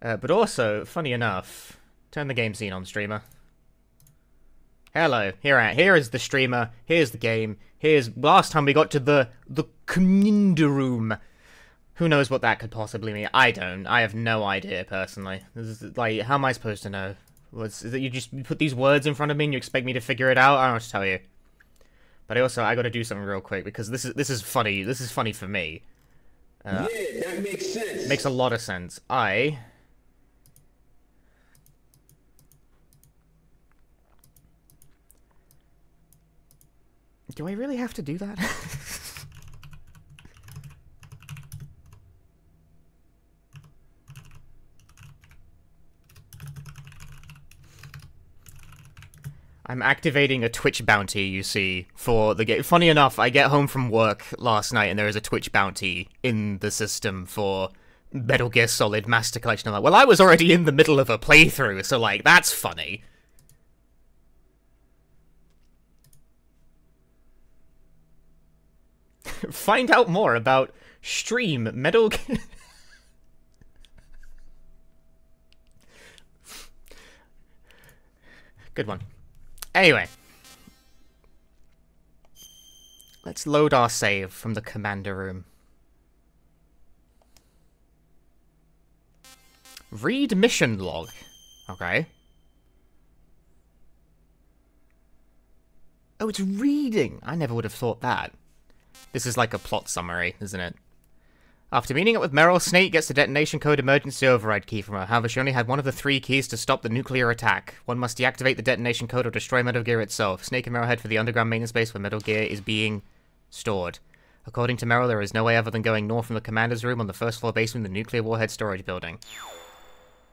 But also, funny enough, turn the game scene on, streamer. Hello, here is the streamer, here's the game, here's... Last time we got to the commander room. Who knows what that could possibly mean? I don't. I have no idea, personally. This is, like, how am I supposed to know? Is it you put these words in front of me and you expect me to figure it out? I don't know what to tell you. But I gotta do something real quick, because this is funny. This is funny for me. Yeah, that makes sense. Makes a lot of sense. Do I really have to do that? I'm activating a Twitch bounty, you see, for the game. Funny enough, I get home from work last night and there is a Twitch bounty in the system for Metal Gear Solid Master Collection. I'm like, well, I was already in the middle of a playthrough, so, like, that's funny. Find out more about stream Metal Gear... Good one. Anyway. Let's load our save from the commander room. Read mission log. Okay. Oh, it's reading! I never would have thought that. This is like a plot summary, isn't it? After meeting up with Meryl, Snake gets the detonation code emergency override key from her. However, she only had one of the 3 keys to stop the nuclear attack. One must deactivate the detonation code or destroy Metal Gear itself. Snake and Meryl head for the underground maintenance base where Metal Gear is being stored. According to Meryl, there is no way other than going north from the commander's room on the first floor basement of the nuclear warhead storage building.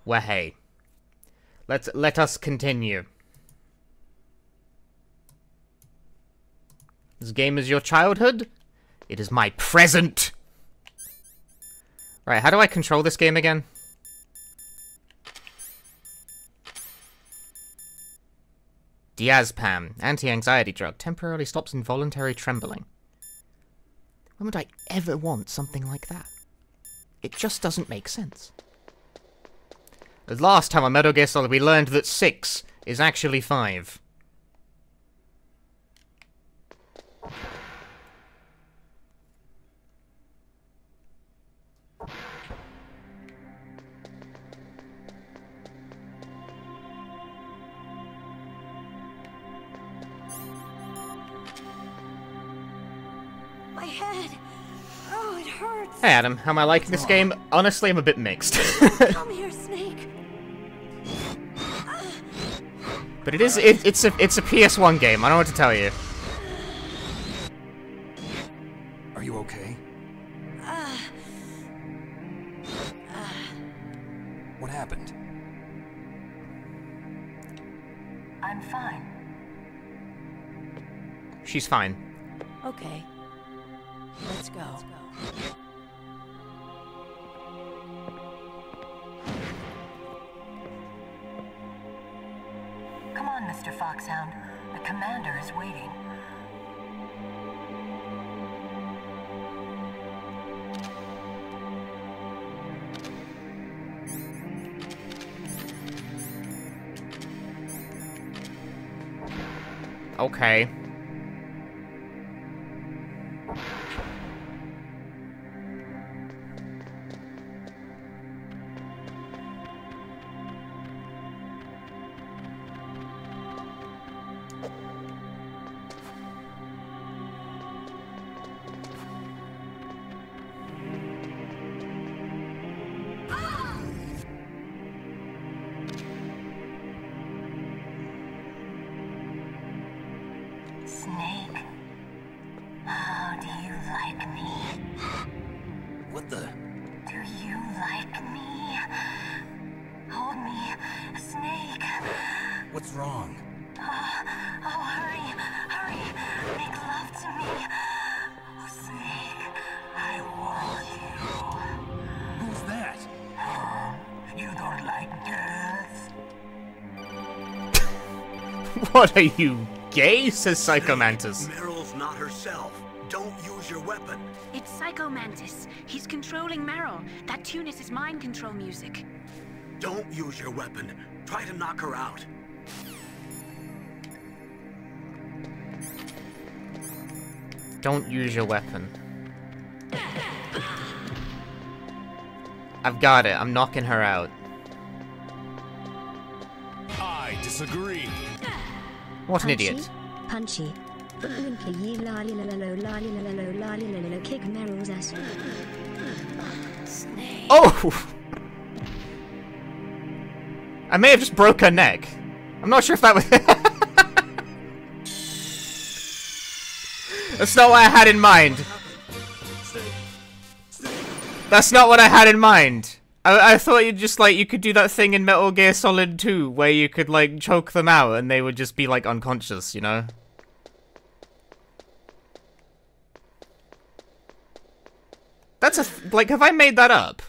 Well, hey. Let us continue. This game is your childhood? It is my present! Right, how do I control this game again? Diazepam, anti-anxiety drug, temporarily stops involuntary trembling. When would I ever want something like that? It just doesn't make sense. The last time on Metal Gear Solid, we learned that 6 is actually 5. My head. Oh, it hurts. Hey Adam, how am I liking this game? Honestly, I'm a bit mixed. Come here, Snake. But it's a PS1 game, I don't know what to tell you. Are you okay? What happened? I'm fine. She's fine. Okay. Let's go. Come on, Mr. Foxhound. The commander is waiting. Okay. Snake, how do you like me? What the? Do you like me? Hold me, Snake. What's wrong? Oh, hurry, hurry. Make love to me. Oh, Snake, I want you. Who's that? You don't like girls? What are you, gay? Says Psycho Mantis. Meryl's not herself. Don't use your weapon. It's Psycho Mantis. He's controlling Meryl. That tune is his mind control music. Don't use your weapon. Try to knock her out. Don't use your weapon. I've got it. I'm knocking her out. I disagree. What an idiot. Punchy. Kick Meryl's ass. Oh! I may have just broke her neck. I'm not sure if that was... That's not what I had in mind. That's not what I had in mind. I thought you'd just, like, you could do that thing in Metal Gear Solid 2 where you could, like, choke them out and they would just be, like, unconscious, you know? That's a... like, have I made that up?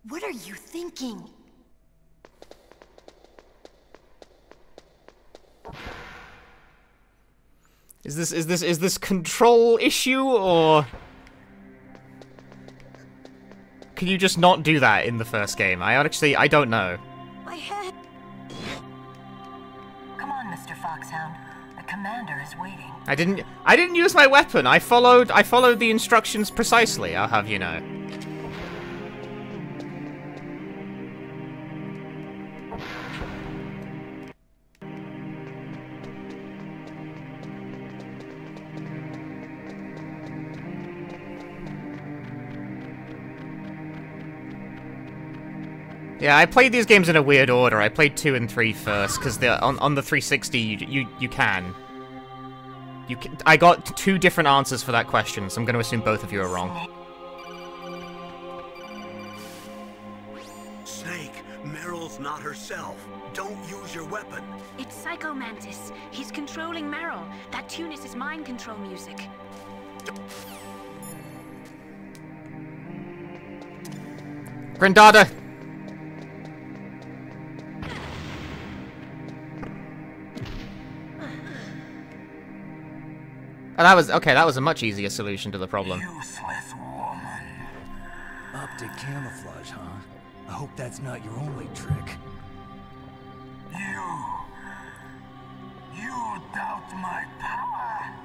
What are you thinking? Is this control issue, or can you just not do that in the first game? I don't know. My head. Come on, Mr. Foxhound. The commander is waiting. I didn't use my weapon. I followed the instructions precisely, I'll have you know. Yeah, I played these games in a weird order. I played 2 and 3 first, because on the 360 you can. I got 2 different answers for that question, so I'm going to assume both of you are wrong. Snake, Meryl's not herself. Don't use your weapon. It's Psycho Mantis. He's controlling Meryl. That tune is his mind control music. Grandada! Oh, that was a much easier solution to the problem. Useless woman. Optic camouflage, huh? I hope that's not your only trick. You doubt my power?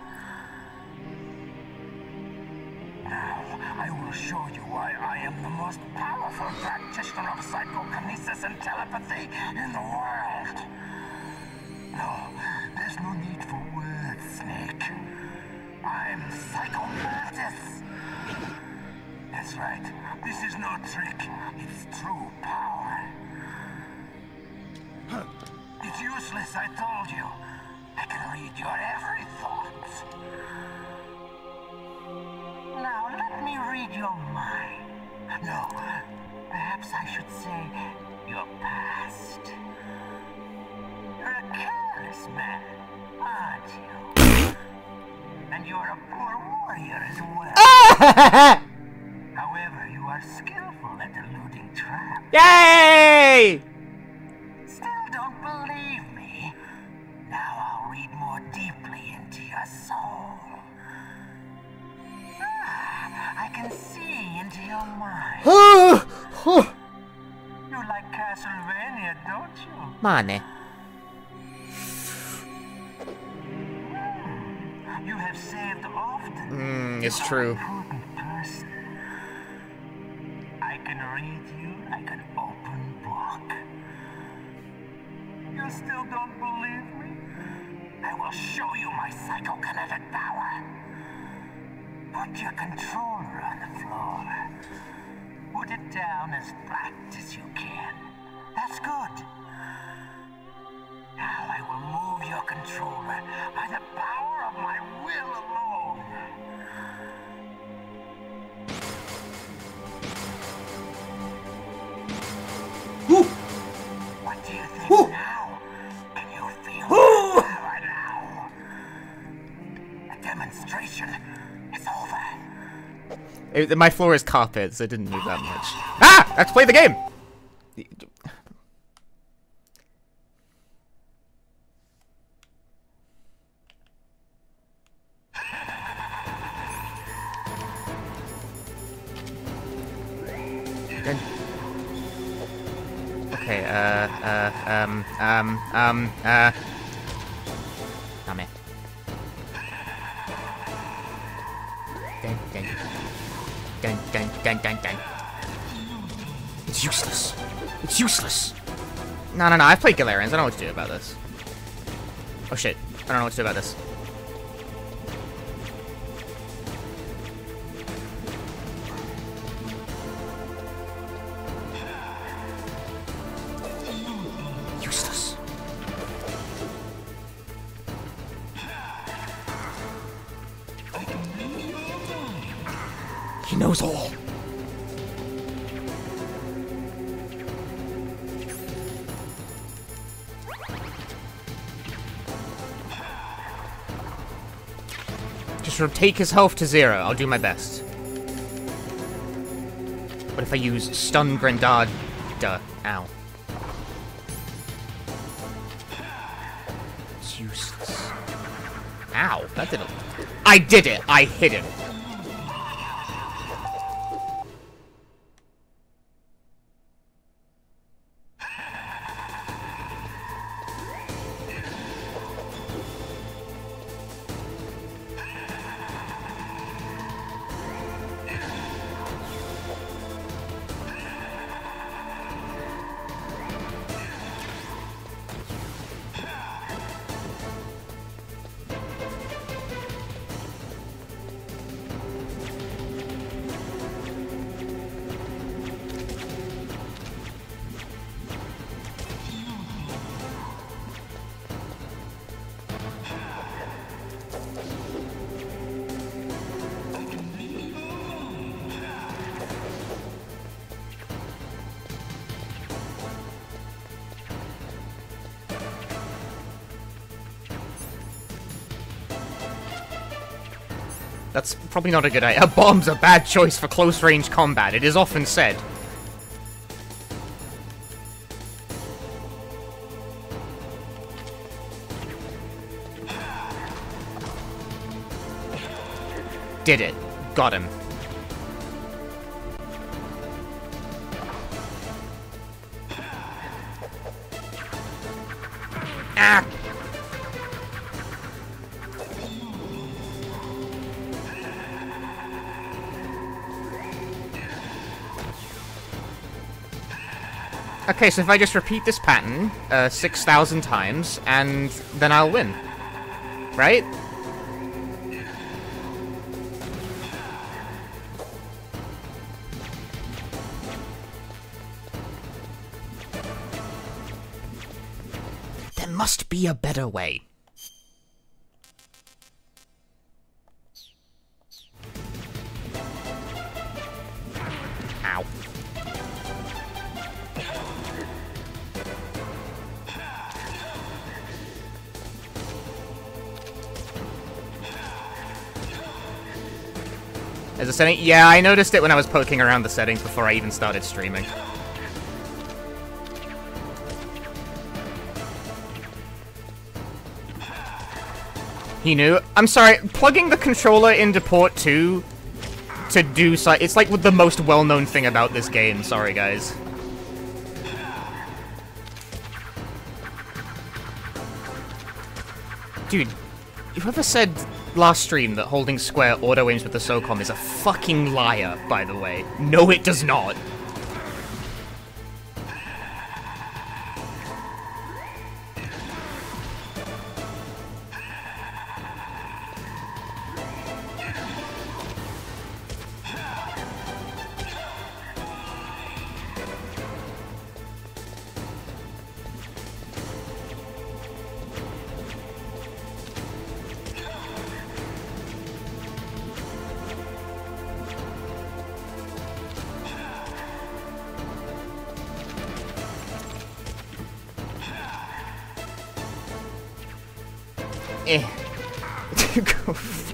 Now, I will show you why I am the most powerful practitioner of psychokinesis and telepathy in the world. No, there's no need for words, Snake. I'm Psycho Mantis. That's right. This is no trick. It's true power. It's useless, I told you. I can read your every thought. Now, let me read your mind. No, perhaps I should say your past. You're a careless man, aren't you? And you're a poor warrior as well. However, you are skillful at eluding traps. Yay! Still don't believe me? Now I'll read more deeply into your soul. I can see into your mind. You like Castlevania, don't you? Money. You have saved often. It's true. Prudent person. I can read you like an open book. You still don't believe me? I will show you my psychokinetic power. Put your controller on the floor. Put it down as flat as you can. That's good. Now I will move your controller by the power of my will alone. What do you think now? Can you feel the power now? The demonstration is over. My floor is carpet, so it didn't move that much. Ah! Let's play the game! Damn it. Dun. It's useless. It's useless. No, I've played Galarians. I don't know what to do about this. Oh shit. I don't know what to do about this. Useless. He knows all. Just take his health to 0. I'll do my best. What if I use Stun Grandad? Ow. It's useless. Ow, that didn't... I did it! I hit him. That's probably not a good idea. A bomb's a bad choice for close-range combat. It is often said. Did it. Got him. Ah! Okay, so if I just repeat this pattern 6,000 times, and then I'll win. Right? There must be a better way. Ow. As a setting? Yeah, I noticed it when I was poking around the settings before I even started streaming. He knew. I'm sorry, plugging the controller into port 2 to do so, it's like the most well-known thing about this game. Sorry, guys. Dude, whoever said last stream that holding square auto-aims with the SOCOM is a fucking liar, by the way. No, it does not.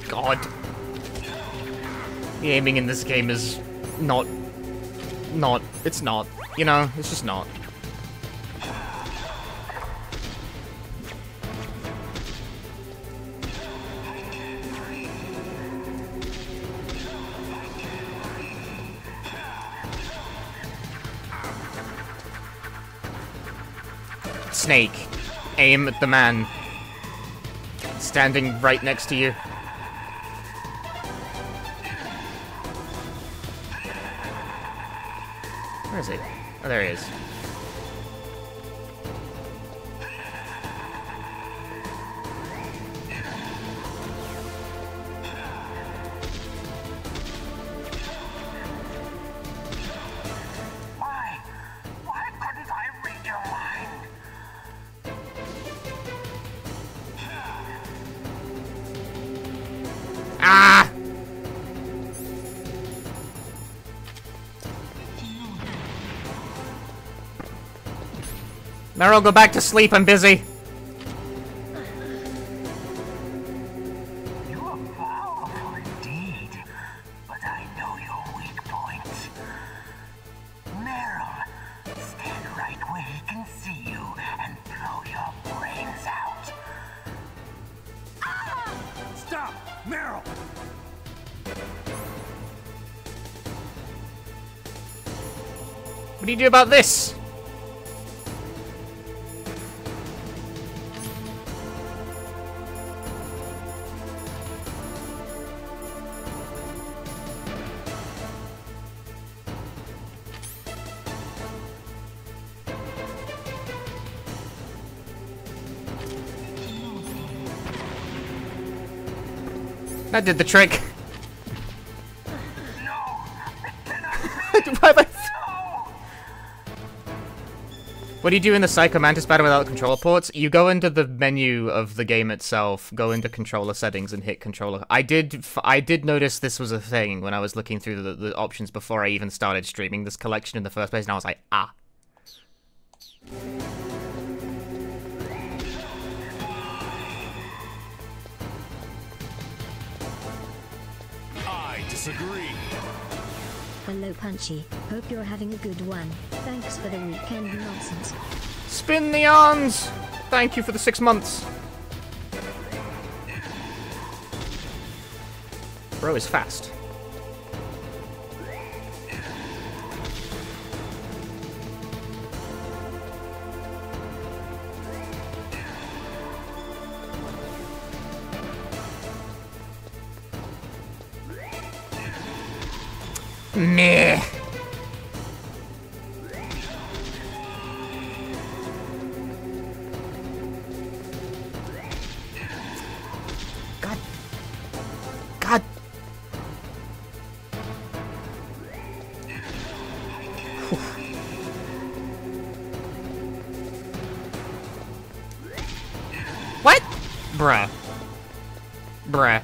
God. The aiming in this game is not, it's not. You know, it's just not. Snake, aim at the man standing right next to you. Where is he? Oh, there he is. Why couldn't I read your mind? Ah! Meryl, go back to sleep. I'm busy. You are powerful indeed, but I know your weak point. Meryl, stand right where he can see you and throw your brains out. Stop! Meryl! What do you do about this? That did the trick. No! Why am I- What do you do in the Psycho Mantis battle without controller ports? You go into the menu of the game itself, go into controller settings, and hit controller. I did notice this was a thing when I was looking through the options before I even started streaming this collection in the first place, and I was like, ah. I disagree. Hello, Punchy. Hope you're having a good one. Thanks for the weekend nonsense. Spin the arms! Thank you for the 6 months. Bro is fast. Meh. God. God. Whew. What? Bruh. Bruh.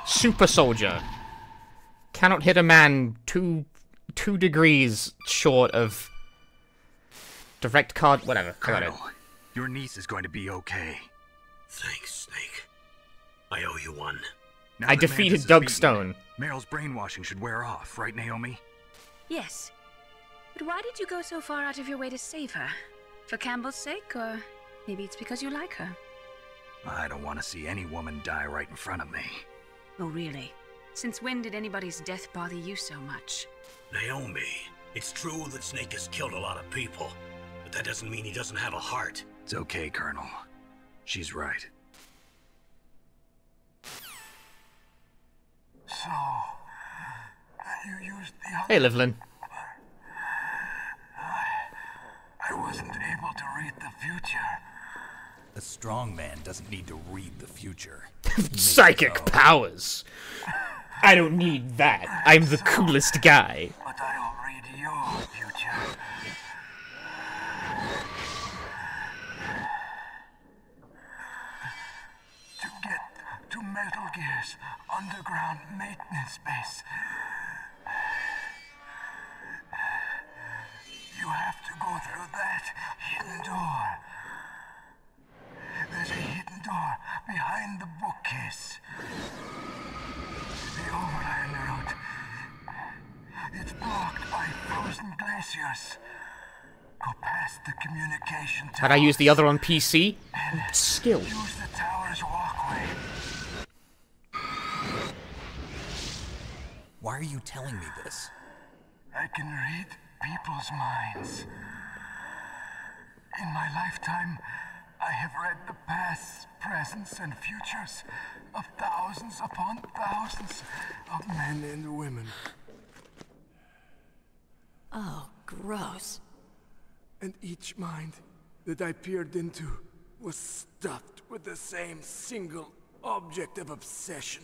Super soldier. Cannot hit a man two degrees short of direct card. Whatever. Colonel, your niece is going to be okay. Thanks, Snake. I owe you one. Now I that defeated Mantis is Doug beaten, Stone. Meryl's brainwashing should wear off, right, Naomi? Yes. But why did you go so far out of your way to save her? For Campbell's sake, or maybe it's because you like her? I don't want to see any woman die right in front of me. Oh, really? Since when did anybody's death bother you so much? Naomi, it's true that Snake has killed a lot of people, but that doesn't mean he doesn't have a heart. It's okay, Colonel. She's right. So, you used the... Hey, Livlin. I wasn't able to read the future. A strong man doesn't need to read the future. Psychic powers. I don't need that. I'm the coolest guy. But I'll read your future. To get to Metal Gear's underground maintenance base, you have to go through that hidden door. There's a hidden door behind the bookcase. The Overiron Route. It's blocked by frozen glaciers. Go past the communication tower. Had I used the other on PC? Skill. Use the tower's walkway. Why are you telling me this? I can read people's minds. In my lifetime, I have read the pasts, presents, and futures of thousands upon thousands of men and women. Oh, gross. And each mind that I peered into was stuffed with the same single object of obsession.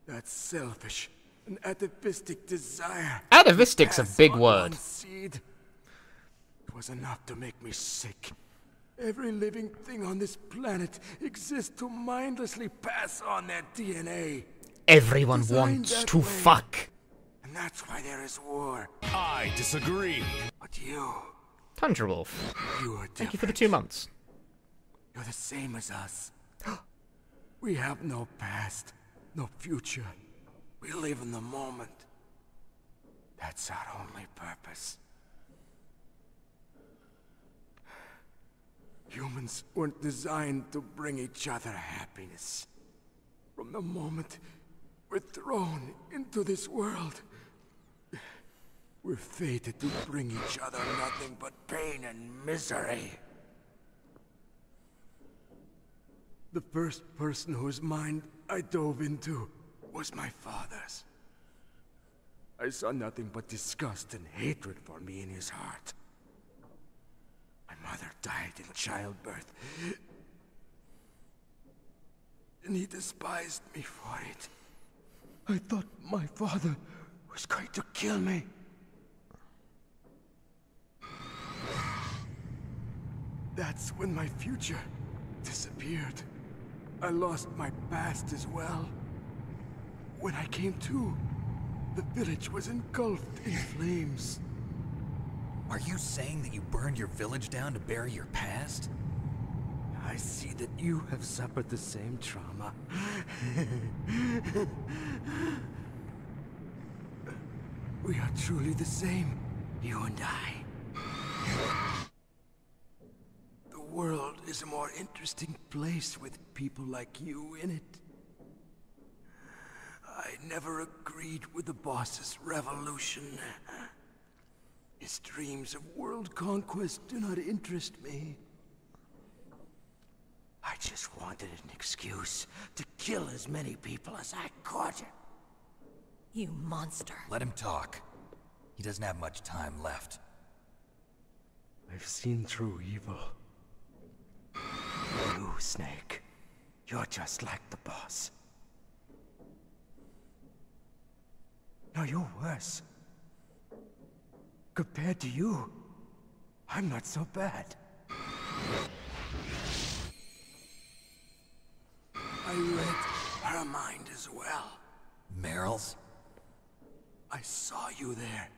That selfish and atavistic desire. Atavistic's a big word. Seed. It was enough to make me sick. Every living thing on this planet exists to mindlessly pass on their DNA. Everyone Designed wants that to way. fuck. And that's why there is war. I disagree. But you, Tundra Wolf, you are thank you for the different. 2 months. You're the same as us. We have no past, no future. We live in the moment. That's our only purpose. Humans weren't designed to bring each other happiness. From the moment we're thrown into this world, we're fated to bring each other nothing but pain and misery. The first person whose mind I dove into was my father's. I saw nothing but disgust and hatred for me in his heart. My mother died in childbirth, and he despised me for it. I thought my father was going to kill me. That's when my future disappeared. I lost my past as well. When I came to, the village was engulfed in flames. Are you saying that you burned your village down to bury your past? I see that you have suffered the same trauma. We are truly the same, you and I. The world is a more interesting place with people like you in it. I never agreed with the boss's revolution. His dreams of world conquest do not interest me. I just wanted an excuse to kill as many people as I could. You monster. Let him talk. He doesn't have much time left. I've seen through evil. You, Snake. You're just like the boss. No, you're worse. Compared to you, I'm not so bad. I read her mind as well. Meryl's? I saw you there.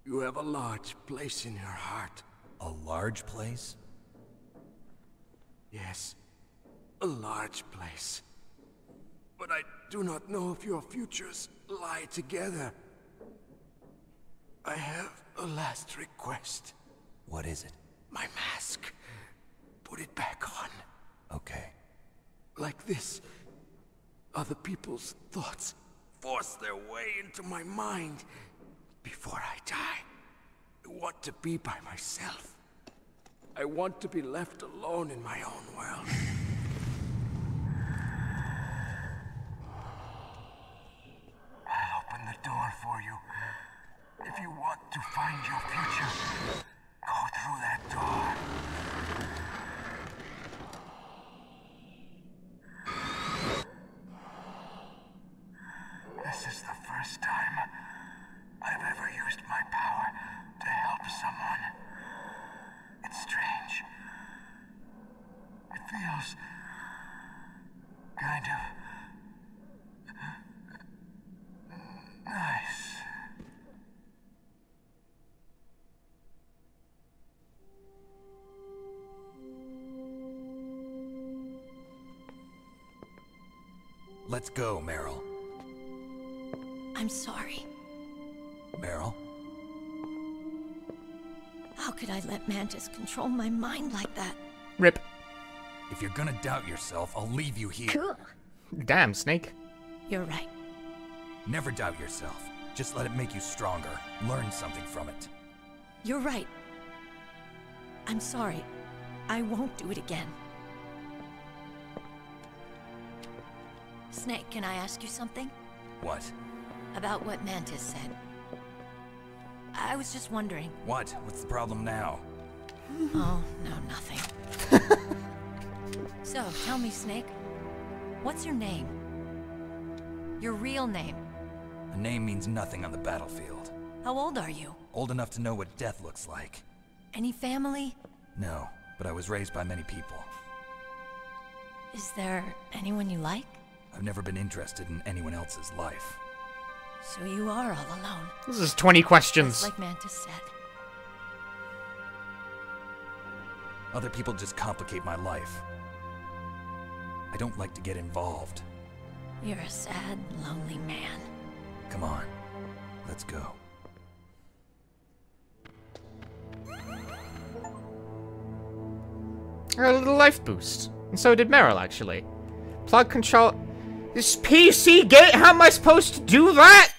You have a large place in your heart. A large place? Yes, a large place. But I do not know if your futures lie together. I have a last request. What is it? My mask. Put it back on. Okay. Like this, other people's thoughts force their way into my mind. Before I die, I want to be by myself. I want to be left alone in my own world. I'll open the door for you. If you want to find your future, go through that door. This is the first time I've ever used my power to help someone. It's strange. It feels kind of nice. Let's go, Meryl. I'm sorry. Meryl? How could I let Mantis control my mind like that? Rip. If you're gonna doubt yourself, I'll leave you here. Cool. Damn, Snake. You're right. Never doubt yourself. Just let it make you stronger. Learn something from it. You're right. I'm sorry. I won't do it again. Snake, can I ask you something? What? About what Mantis said. I was just wondering. What? What's the problem now? Oh, no, nothing. So, tell me, Snake. What's your name? Your real name? A name means nothing on the battlefield. How old are you? Old enough to know what death looks like. Any family? No, but I was raised by many people. Is there anyone you like? I've never been interested in anyone else's life. So you are all alone. This is 20 questions. Just like Mantis said. Other people just complicate my life. I don't like to get involved. You're a sad, lonely man. Come on, let's go. I got a little life boost. And so did Meryl, actually. Plug control... This PC gate? How am I supposed to do that?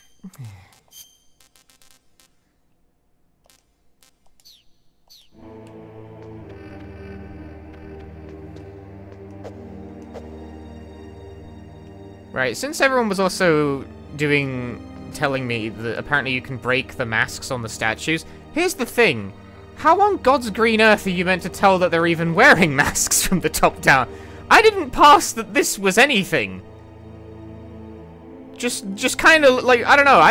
Right, since everyone was also telling me that apparently you can break the masks on the statues, here's the thing. How on God's green earth are you meant to tell that they're even wearing masks from the top down? I didn't pass that this was anything. Just kind of, like, I don't know,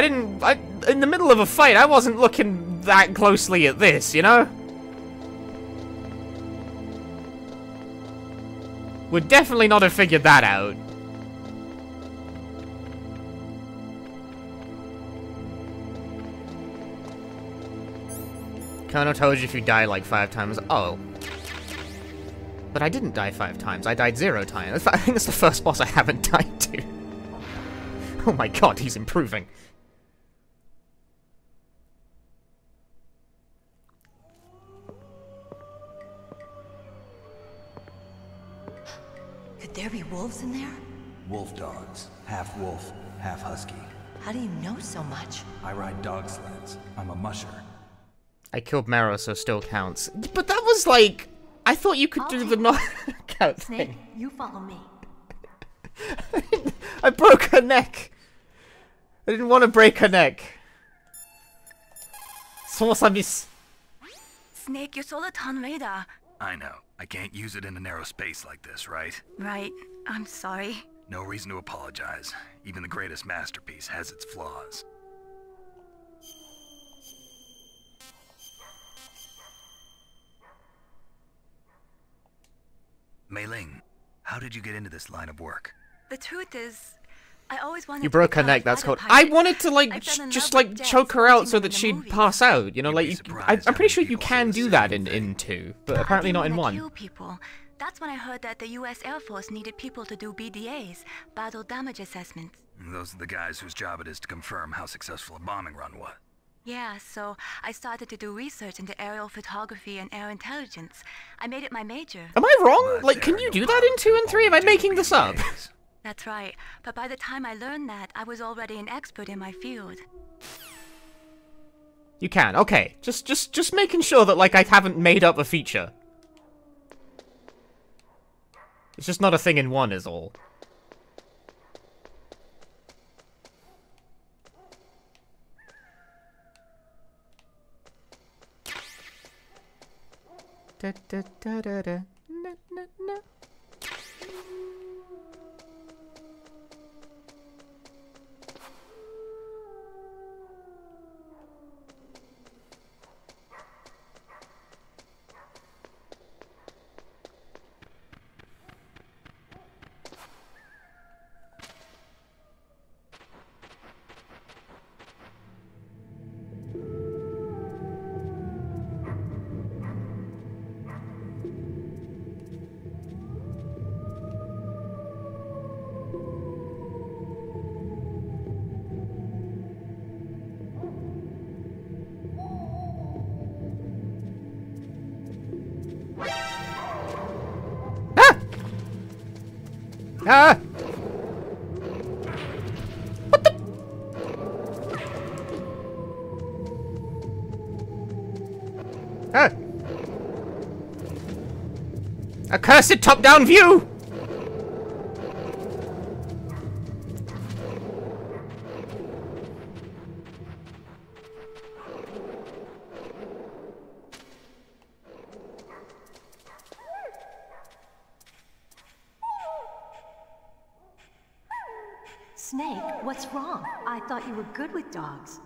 in the middle of a fight, I wasn't looking that closely at this, you know? Would definitely not have figured that out. Colonel told you if you die like 5 times. Oh. But I didn't die 5 times. I died 0 times. I think it's the first boss I haven't died to. Oh my god, he's improving. Could there be wolves in there? Wolf dogs. Half wolf, half husky. How do you know so much? I ride dog sleds. I'm a musher. I killed Mero, so still counts. But that was like... I thought you could do the knockout thing. Snake, you follow me. I broke her neck. I didn't want to break her neck. Snake, you solar ton radar. I know. I can't use it in a narrow space like this, right? Right. I'm sorry. No reason to apologize. Even the greatest masterpiece has its flaws. Mei Ling, how did you get into this line of work? The truth is, I always wanted You to broke her become a neck, that's fighter called... I pilot. wanted to, like, I've been in just, love with like, jets, choke her out watching so them that in the she'd movies. pass out. You know, You'd like, be you, surprised I'm how pretty many sure you people can say do the that same in 2, but I apparently didn't not in wanna 1. Kill people. That's when I heard that the U.S. Air Force needed people to do BDAs, battle damage assessments. Those are the guys whose job it is to confirm how successful a bombing run was. Yeah, so I started to do research into aerial photography and air intelligence. I made it my major. Am I wrong? But Like, there can are you no do that in 2 and 3? Am I pilots making doing this up? BDAs. That's right. But by the time I learned that, I was already an expert in my field. You can, okay. Just making sure that, like, I haven't made up a feature. It's just not a thing in 1 is all. Da, da, da, da, da. Na, na, na. Ah! What the? Ah! A cursed top-down view! Snake, what's wrong? I thought you were good with dogs.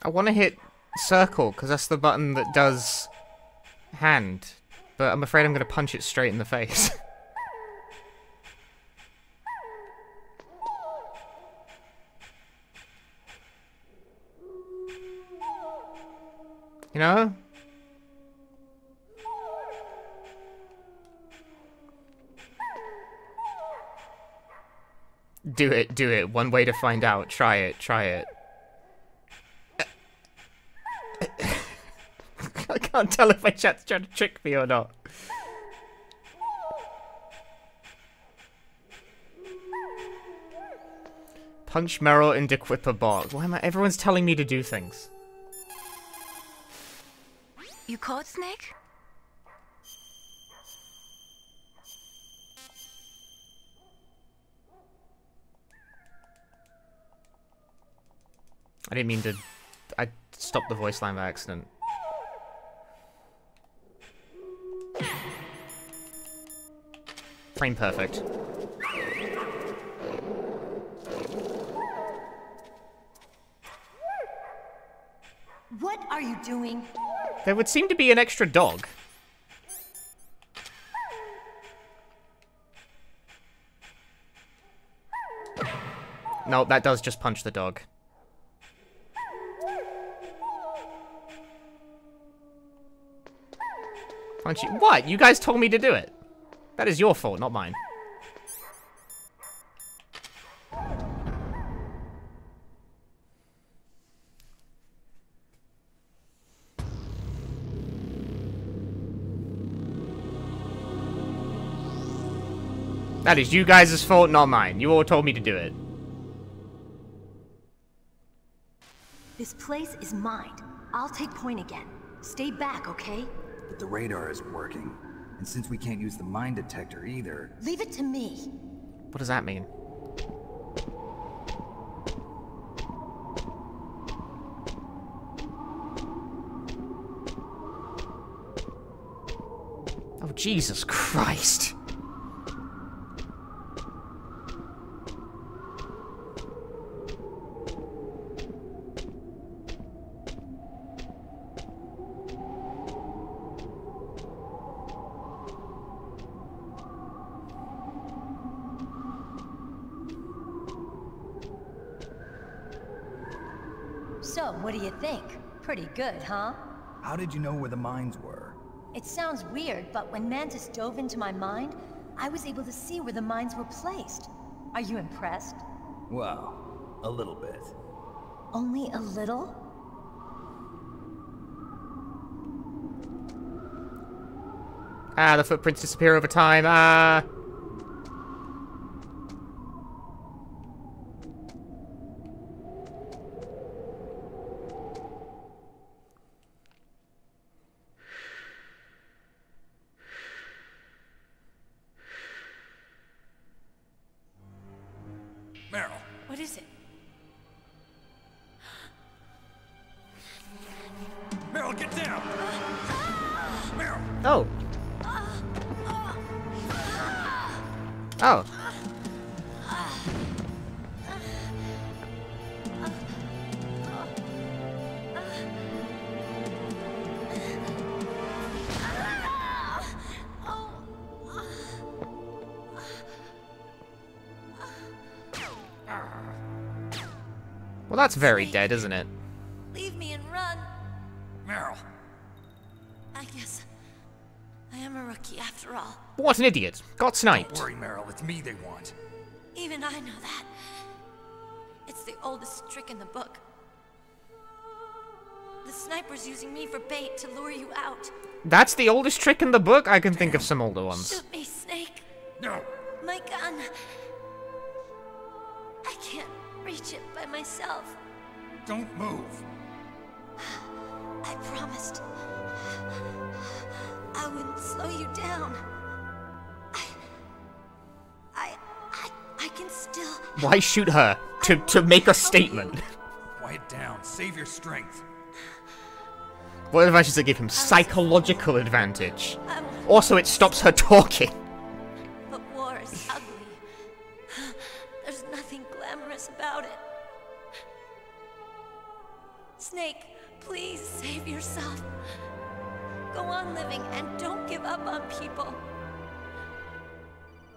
I want to hit circle, because that's the button that does hand. But I'm afraid I'm going to punch it straight in the face. You know? Do it, do it. One way to find out. Try it, try it. I can't tell if my chat's trying to trick me or not. Punch Meryl and equip a bot. Why am I? Everyone's telling me to do things. You caught Snake? I didn't mean to... I stopped the voice line by accident. Frame perfect. What are you doing? There would seem to be an extra dog. No, that does just punch the dog. Punch you. What? You guys told me to do it. That is your fault, not mine. That is you guys' fault, not mine. You all told me to do it. This place is mine. I'll take point again. Stay back, okay? But the radar isn't working. And since we can't use the mine detector either... Leave it to me. What does that mean? Oh, Jesus Christ. So, what do you think? Pretty good, huh? How did you know where the mines were? It sounds weird, but when Mantis dove into my mind, I was able to see where the mines were placed. Are you impressed? Well, a little bit. Only a little? Ah, the footprints disappear over time. Ah. Meryl. What is it? Meryl, get down! Meryl! Oh. Oh. Well, that's very dead, isn't it? Leave me and run. Meryl. I guess I am a rookie after all. What an idiot. Got sniped. Don't worry, Meryl. It's me they want. Even I know that. It's the oldest trick in the book. The sniper's using me for bait to lure you out. That's the oldest trick in the book? I can think of some older ones. Shoot me, Snake. No. My gun. I can't reach it by myself. Don't move. I promised. I wouldn't slow you down. I can still... Why shoot her? To make a statement. Quiet down. Save your strength. What advantage does it give him? Psychological advantage. Also, it stops her talking. But war is ugly. There's nothing glamorous about it. Snake, please save yourself. Go on living and don't give up on people.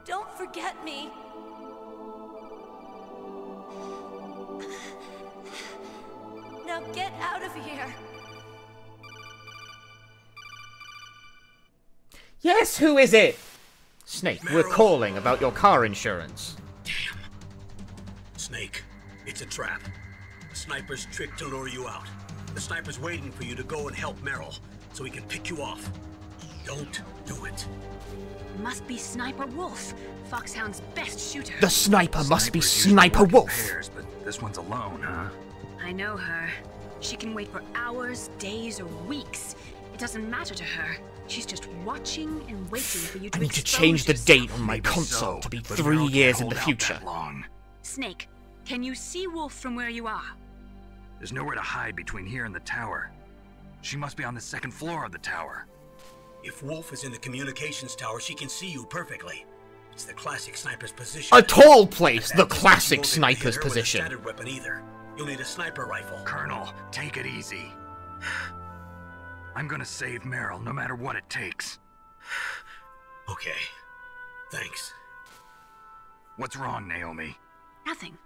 Don't forget me. Now get out of here. Yes, who is it? Snake, we're calling about your car insurance. Damn. Snake, it's a trap. The sniper's trick to lure you out. The sniper's waiting for you to go and help Meryl, so he can pick you off. Don't do it. Must be Sniper Wolf, Foxhound's best shooter. The sniper must be Sniper Wolf. Pairs, but this one's alone, huh? I know her. She can wait for hours, days, or weeks. It doesn't matter to her. She's just watching and waiting for you to I need to expose change the yourself. date on my console to be 3 years in the future. Snake, can you see Wolf from where you are? There's nowhere to hide between here and the tower. She must be on the second floor of the tower. If Wolf is in the communications tower, she can see you perfectly. It's the classic sniper's position. A tall place, the classic sniper's position. Standard weapon either. You'll need a sniper rifle. Colonel, take it easy. I'm gonna save Meryl no matter what it takes. Okay. Thanks. What's wrong, Naomi? Nothing.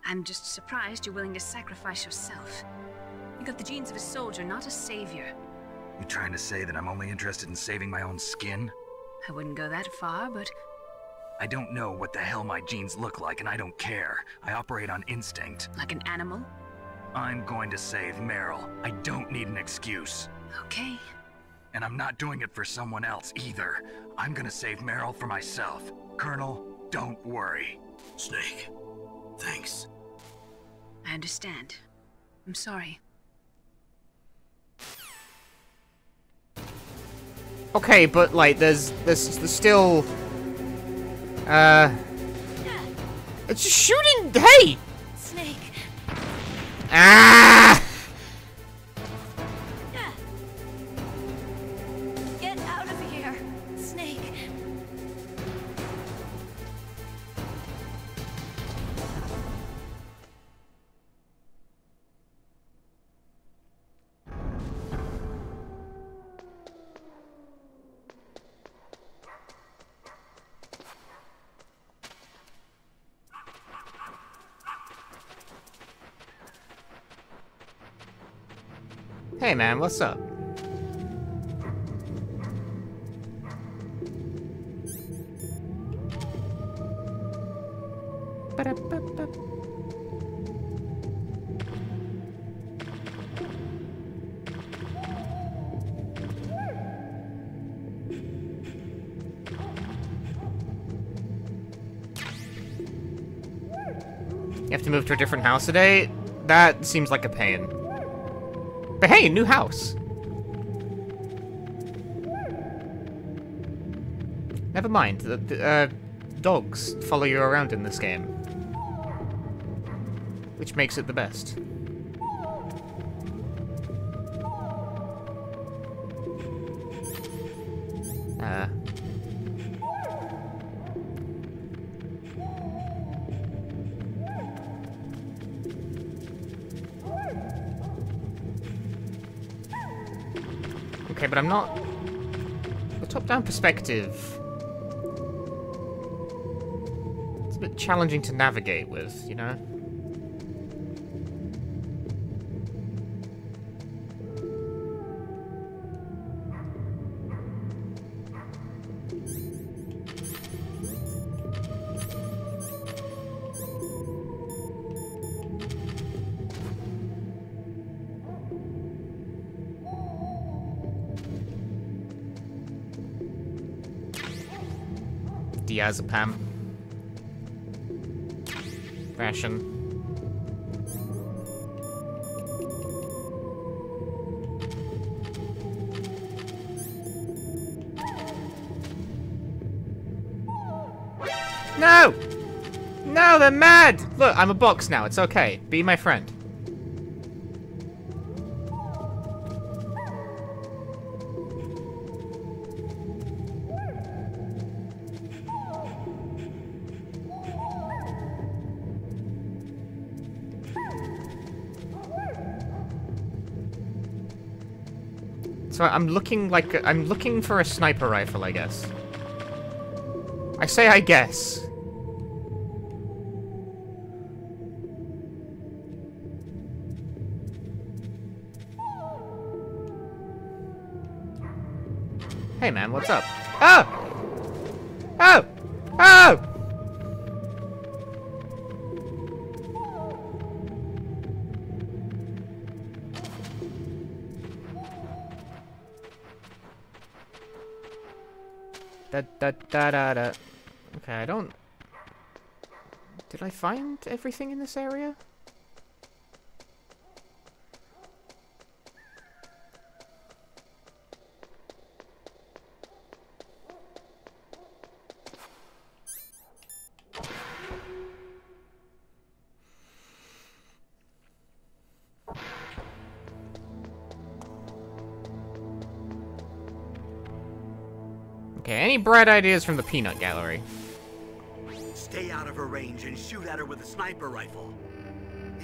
I'm just surprised you're willing to sacrifice yourself. You got the genes of a soldier, not a savior. You trying to say that I'm only interested in saving my own skin? I wouldn't go that far, but... I don't know what the hell my genes look like, and I don't care. I operate on instinct. Like an animal? I'm going to save Meryl. I don't need an excuse. Okay. And I'm not doing it for someone else, either. I'm gonna save Meryl for myself. Colonel, don't worry. Snake, thanks. I understand. I'm sorry. Okay, but like, there's still, it's just shooting. Hey, Snake. Ah! Get out of here, Snake. Hey man, what's up? You have to move to a different house today? That seems like a pain. But hey, new house. Never mind, the dogs follow you around in this game. Which makes it the best. Okay, but I'm not... The top-down perspective... It's a bit challenging to navigate with, you know? Diazepam. Ration. No! No, they're mad! Look, I'm a box now. It's okay. Be my friend. So I'm looking for a sniper rifle, I guess. I say I guess. Hey man, what's up? Oh! Oh! Oh! Da-da-da-da-da. Okay, I don't... Did I find everything in this area? Okay, any bright ideas from the peanut gallery? Stay out of her range and shoot at her with a sniper rifle.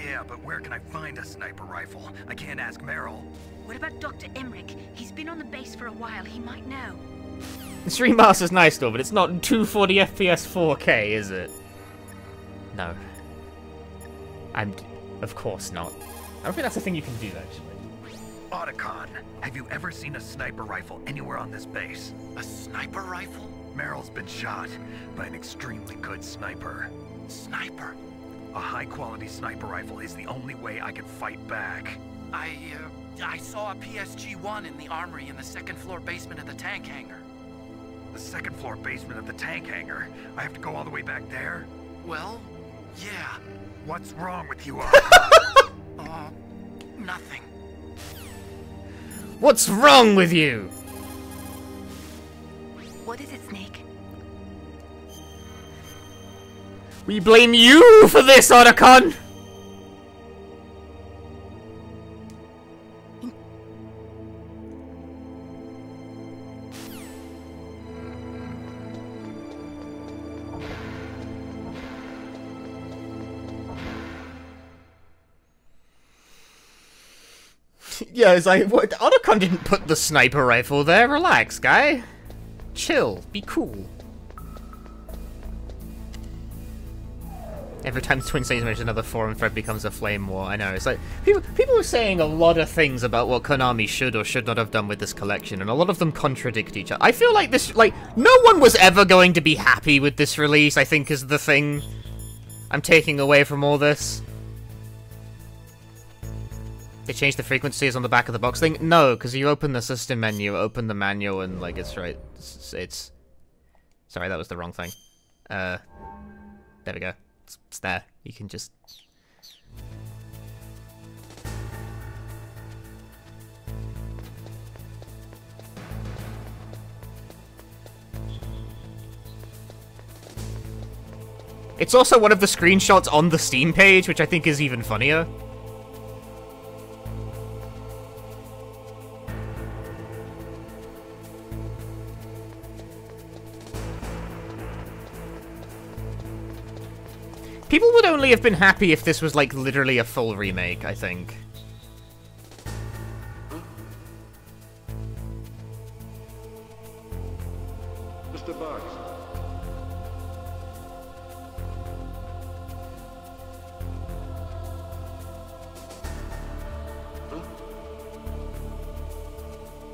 Yeah, but where can I find a sniper rifle? I can't ask Meryl. What about Dr. Emmerich? He's been on the base for a while. He might know. This remaster's nice though, but it's not 240 FPS 4K, is it? No. Of course not. I don't think that's a thing you can do, actually. Otacon, have you ever seen a sniper rifle anywhere on this base? A sniper rifle? Meryl's been shot by an extremely good sniper. Sniper? A high-quality sniper rifle is the only way I can fight back. I saw a PSG-1 in the armory in the second-floor basement of the tank hangar. The second-floor basement of the tank hangar? I have to go all the way back there? Well, yeah. What's wrong with you, Otacon? Nothing. What's wrong with you? What is it, Snake? We blame you for this, Otacon! Yeah, it's like, what? Otacon didn't put the sniper rifle there. Relax, guy. Chill. Be cool. Every time Twin Saints mentions another forum thread becomes a flame war. I know, it's like, people are saying a lot of things about what Konami should or should not have done with this collection, and a lot of them contradict each other. I feel like this, like, no one was ever going to be happy with this release, I think is the thing I'm taking away from all this. They changed the frequencies on the back of the box thing? No, because you open the system menu, open the manual, and, like, it's right. It's... Sorry, that was the wrong thing. There we go. It's there. You can just... It's also one of the screenshots on the Steam page, which I think is even funnier. People would only have been happy if this was, like, literally a full remake, I think. Mr. Box. Huh?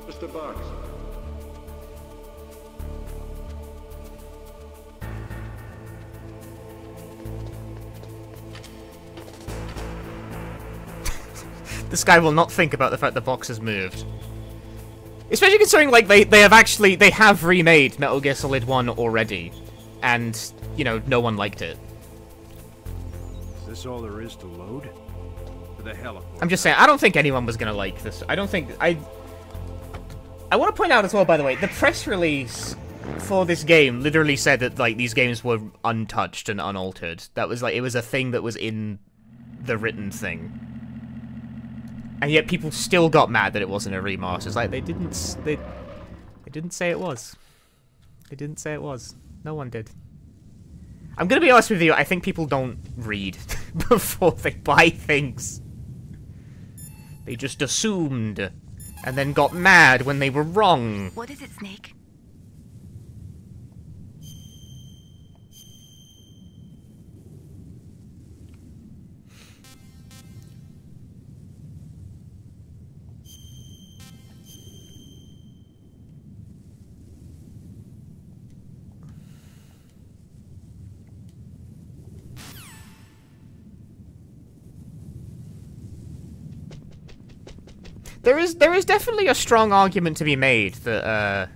Mr. Box. This guy will not think about the fact the box has moved. Especially considering, like, they have remade Metal Gear Solid 1 already. and, you know, no one liked it. Is this all there is to load? To the heliport. I'm just saying, I don't think anyone was gonna like this. I don't think... I want to point out as well, by the way, the press release for this game literally said that, like, these games were untouched and unaltered. That was, like, it was a thing that was in the written thing. And yet people still got mad that it wasn't a remaster. It's like, they didn't say it was. They didn't say it was. No one did. I'm gonna be honest with you, I think people don't read before they buy things. They just assumed, and then got mad when they were wrong. What is it, Snake? There is definitely a strong argument to be made that,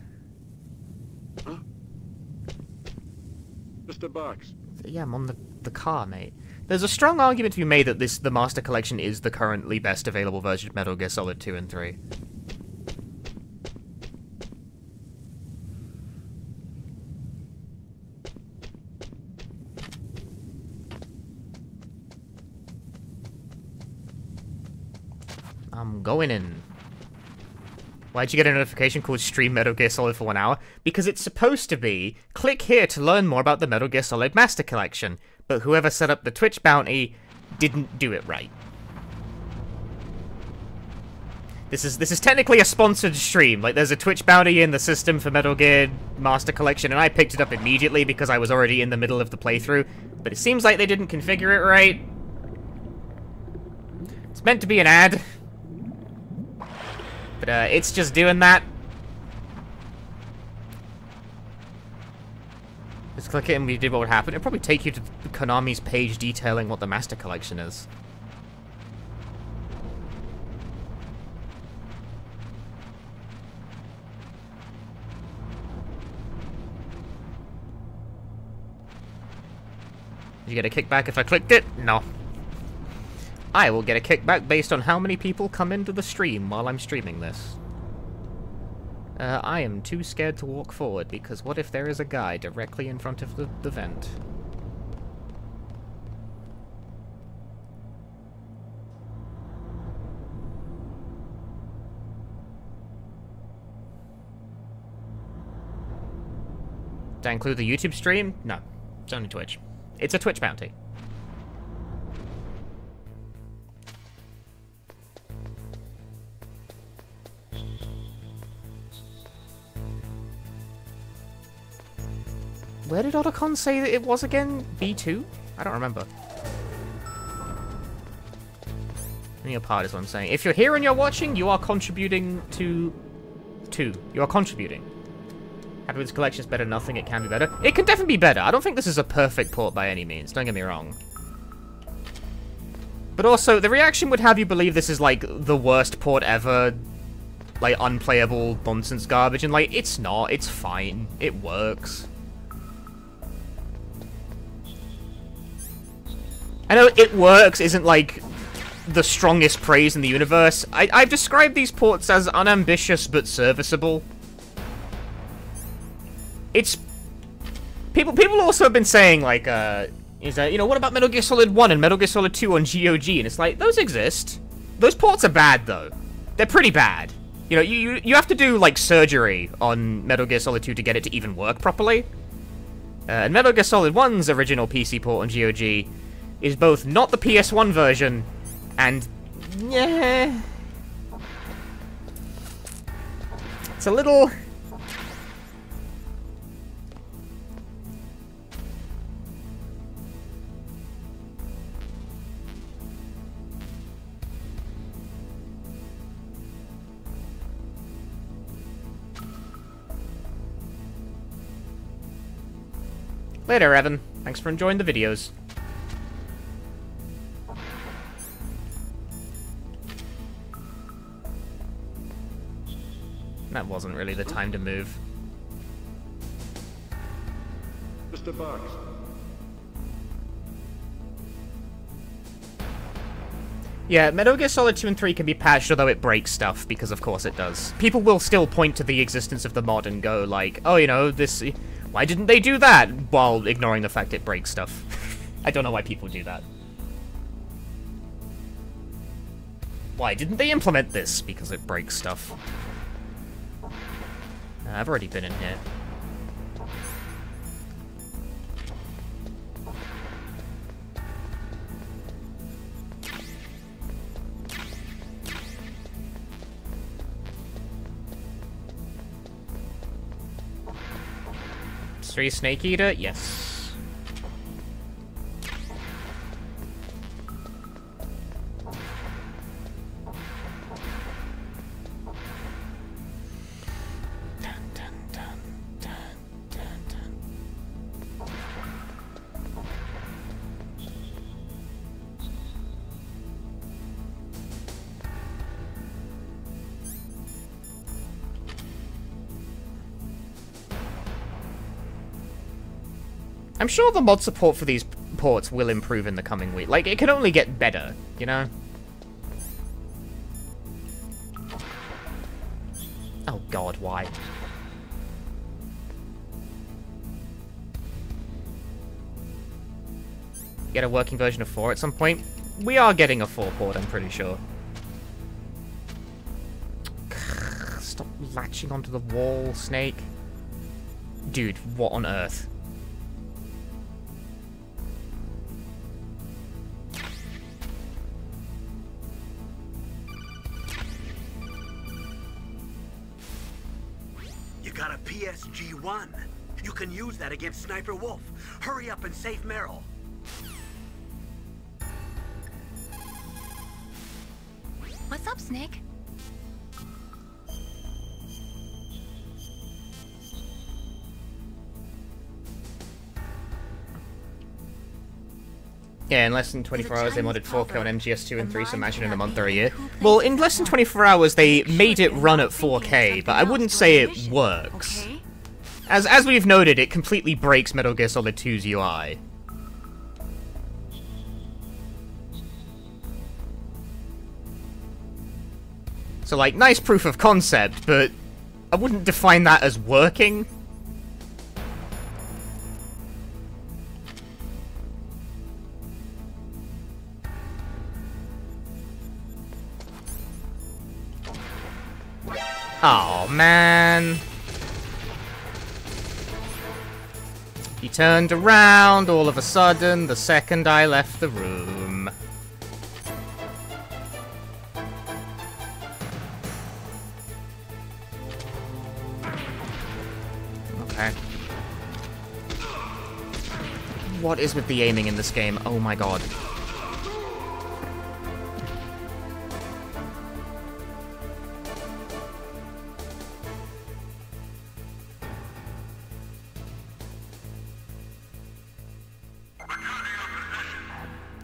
Huh? Mr. Box. Yeah, I'm on the car, mate. There's a strong argument to be made that the Master Collection is the currently best available version of Metal Gear Solid 2 and 3. I'm going in. Why'd you get a notification called Stream Metal Gear Solid for 1 hour? Because it's supposed to be, click here to learn more about the Metal Gear Solid Master Collection, but whoever set up the Twitch bounty didn't do it right. This is technically a sponsored stream. Like, there's a Twitch bounty in the system for Metal Gear Master Collection, and I picked it up immediately because I was already in the middle of the playthrough, but it seems like they didn't configure it right. It's meant to be an ad. But, it's just doing that. Just click it and we did what would happen. It'll probably take you to Konami's page detailing what the Master Collection is. Did you get a kickback if I clicked it? No. I will get a kickback based on how many people come into the stream while I'm streaming this. I am too scared to walk forward, because what if there is a guy directly in front of the vent? Did that include the YouTube stream? No. It's only Twitch. It's a Twitch bounty. Where did Otacon say that it was again? V2? I don't remember. Your part is what I'm saying. If you're here and you're watching, you are contributing to... You are contributing. Happy with this collection is better than nothing, it can be better. It can definitely be better. I don't think this is a perfect port by any means, don't get me wrong. But also, the reaction would have you believe this is, like, the worst port ever. Like, unplayable nonsense garbage, and, like, it's not. It's fine. It works. I know it works isn't, like, the strongest praise in the universe. I've described these ports as unambitious but serviceable. It's... People also have been saying, like, you know, what about Metal Gear Solid 1 and Metal Gear Solid 2 on GOG? And it's like, those exist. Those ports are bad, though. They're pretty bad. You know, you have to do, like, surgery on Metal Gear Solid 2 to get it to even work properly. And Metal Gear Solid 1's original PC port on GOG is both not the PS1 version and... yeah... It's a little... Later, Evan. Thanks for enjoying the videos. That wasn't really the time to move. Just a box. Yeah, Metal Gear Solid 2 and 3 can be patched, although it breaks stuff, because of course it does. People will still point to the existence of the mod and go like, oh, you know, this... Why didn't they do that? While ignoring the fact it breaks stuff. I don't know why people do that. Why didn't they implement this? Because it breaks stuff. I've already been in here. Three Snake Eater? Yes. I'm sure the mod support for these ports will improve in the coming week. Like, it can only get better, you know? Oh god, why? Get a working version of 4 at some point? We are getting a 4 port, I'm pretty sure. Stop latching onto the wall, Snake. Dude, what on earth? Got a PSG-1. You can use that against Sniper Wolf. Hurry up and save Meryl. What's up, Snake? Yeah, in less than 24 hours they modded 4K on MGS2 and 3, so imagine in a month or a year. Well, in less than 24 hours they made it run at 4K, but I wouldn't say it works. As we've noted, it completely breaks Metal Gear Solid 2's UI. So, like, nice proof of concept, but I wouldn't define that as working. Oh man. He turned around all of a sudden the second I left the room. Okay. What is with the aiming in this game? Oh my god.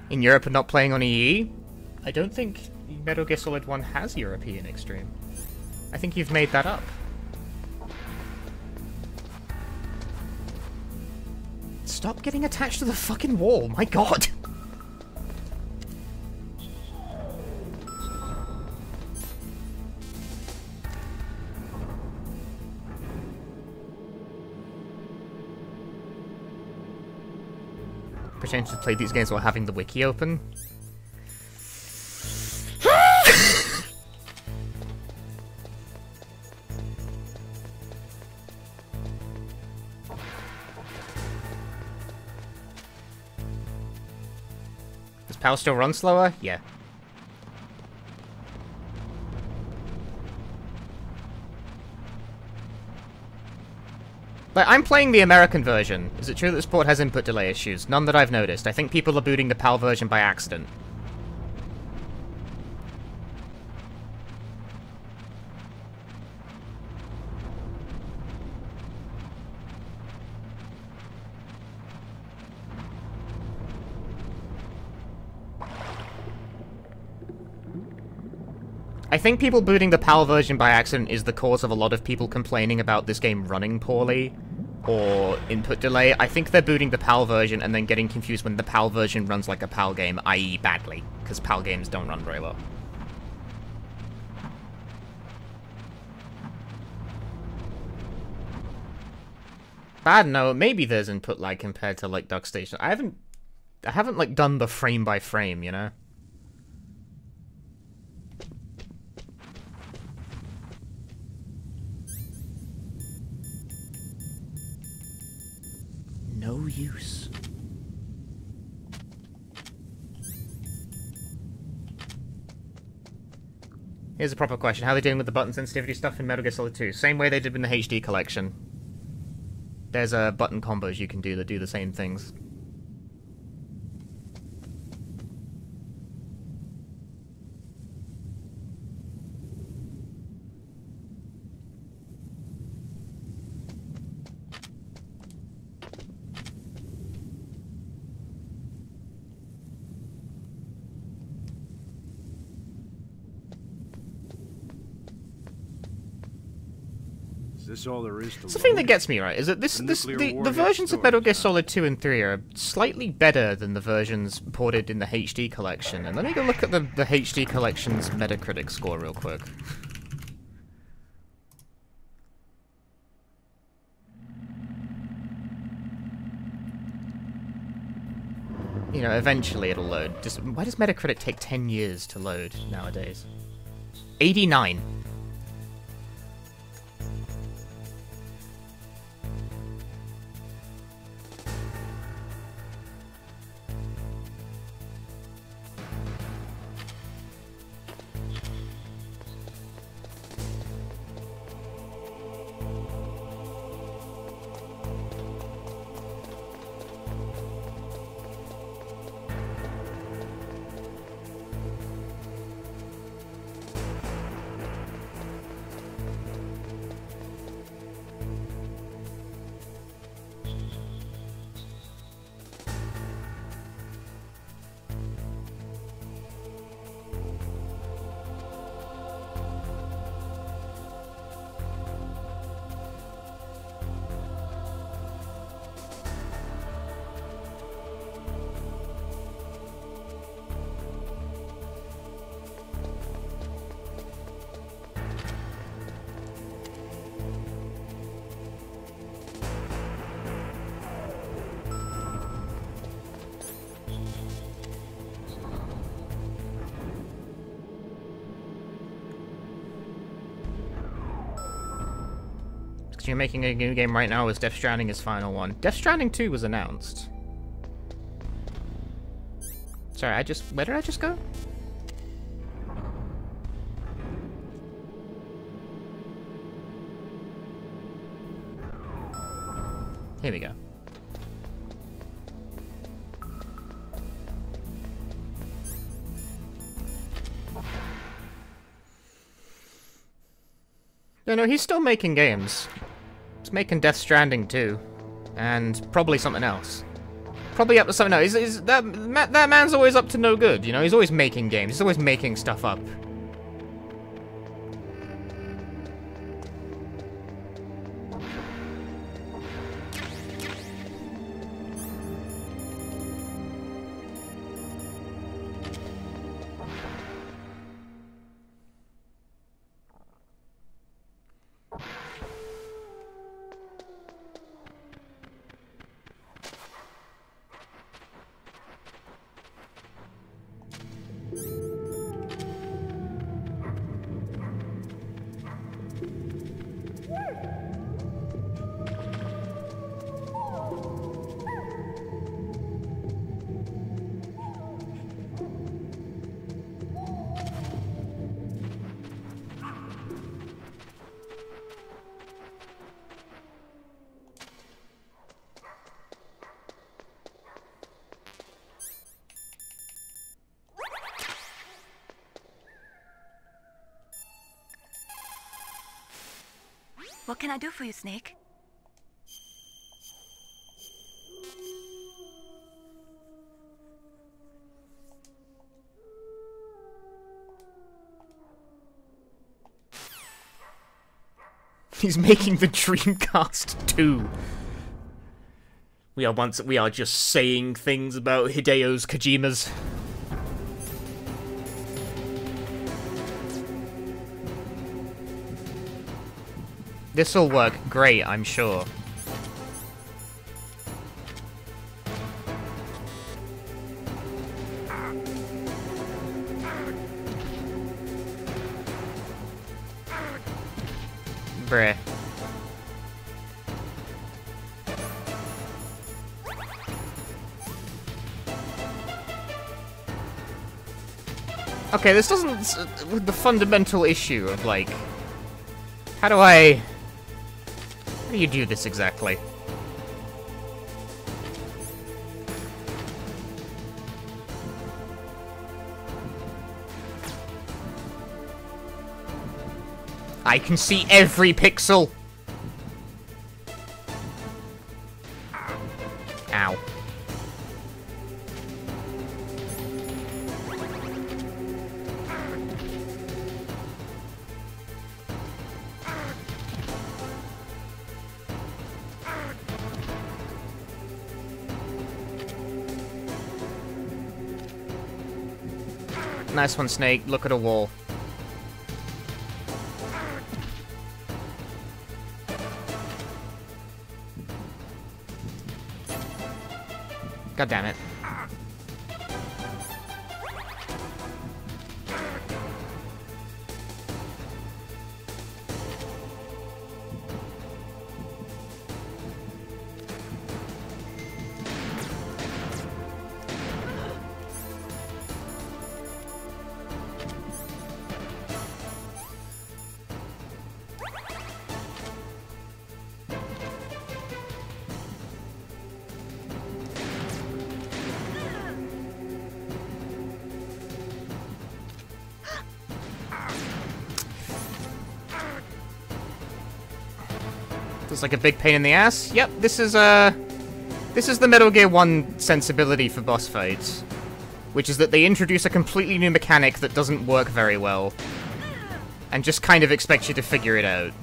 In Europe and not playing on EE? I don't think Metal Gear Solid 1 has European Extreme. I think you've made that up. Stop getting attached to the fucking wall, my god! Pretend to play these games while having the wiki open. Does PAL still run slower? Yeah. But I'm playing the American version. Is it true that this port has input delay issues? None that I've noticed. I think people are booting the PAL version by accident. I think people booting the PAL version by accident is the cause of a lot of people complaining about this game running poorly. or input delay. I think they're booting the PAL version and then getting confused when the PAL version runs like a PAL game, i.e. badly, because PAL games don't run very well. I don't know, maybe there's input lag compared to like DuckStation. I haven't like done the frame by frame, you know? No use. Here's a proper question. How are they doing with the button sensitivity stuff in Metal Gear Solid 2? Same way they did in the HD collection. There's button combos you can do that do the same things. This all there is to It's the thing that gets me, right, is that the versions of Metal Gear Solid 2 and 3 are slightly better than the versions ported in the HD collection. And let me go look at the HD collection's Metacritic score real quick. You know, eventually it'll load. Just why does Metacritic take 10 years to load nowadays? 89. You're making a new game right now, is Death Stranding his final one? Death Stranding 2 was announced. Sorry, where did I just go? Here we go. No, he's still making games. He's making Death Stranding 2. And probably something else. Probably up to something else. That man's always up to no good, you know? He's always making games. He's always making stuff up. What can I do for you, Snake? He's making the Dreamcast 2. We are just saying things about Hideo's Kojimas. This'll work great, I'm sure. Bruh. Okay, this doesn't... with the fundamental issue of, like... How do you do this exactly? I can see every pixel! Ow. Nice one, Snake. Look at a wall. God damn it. It's like a big pain in the ass. Yep, this is the Metal Gear 1 sensibility for boss fights, which is that they introduce a completely new mechanic that doesn't work very well, and just kind of expect you to figure it out.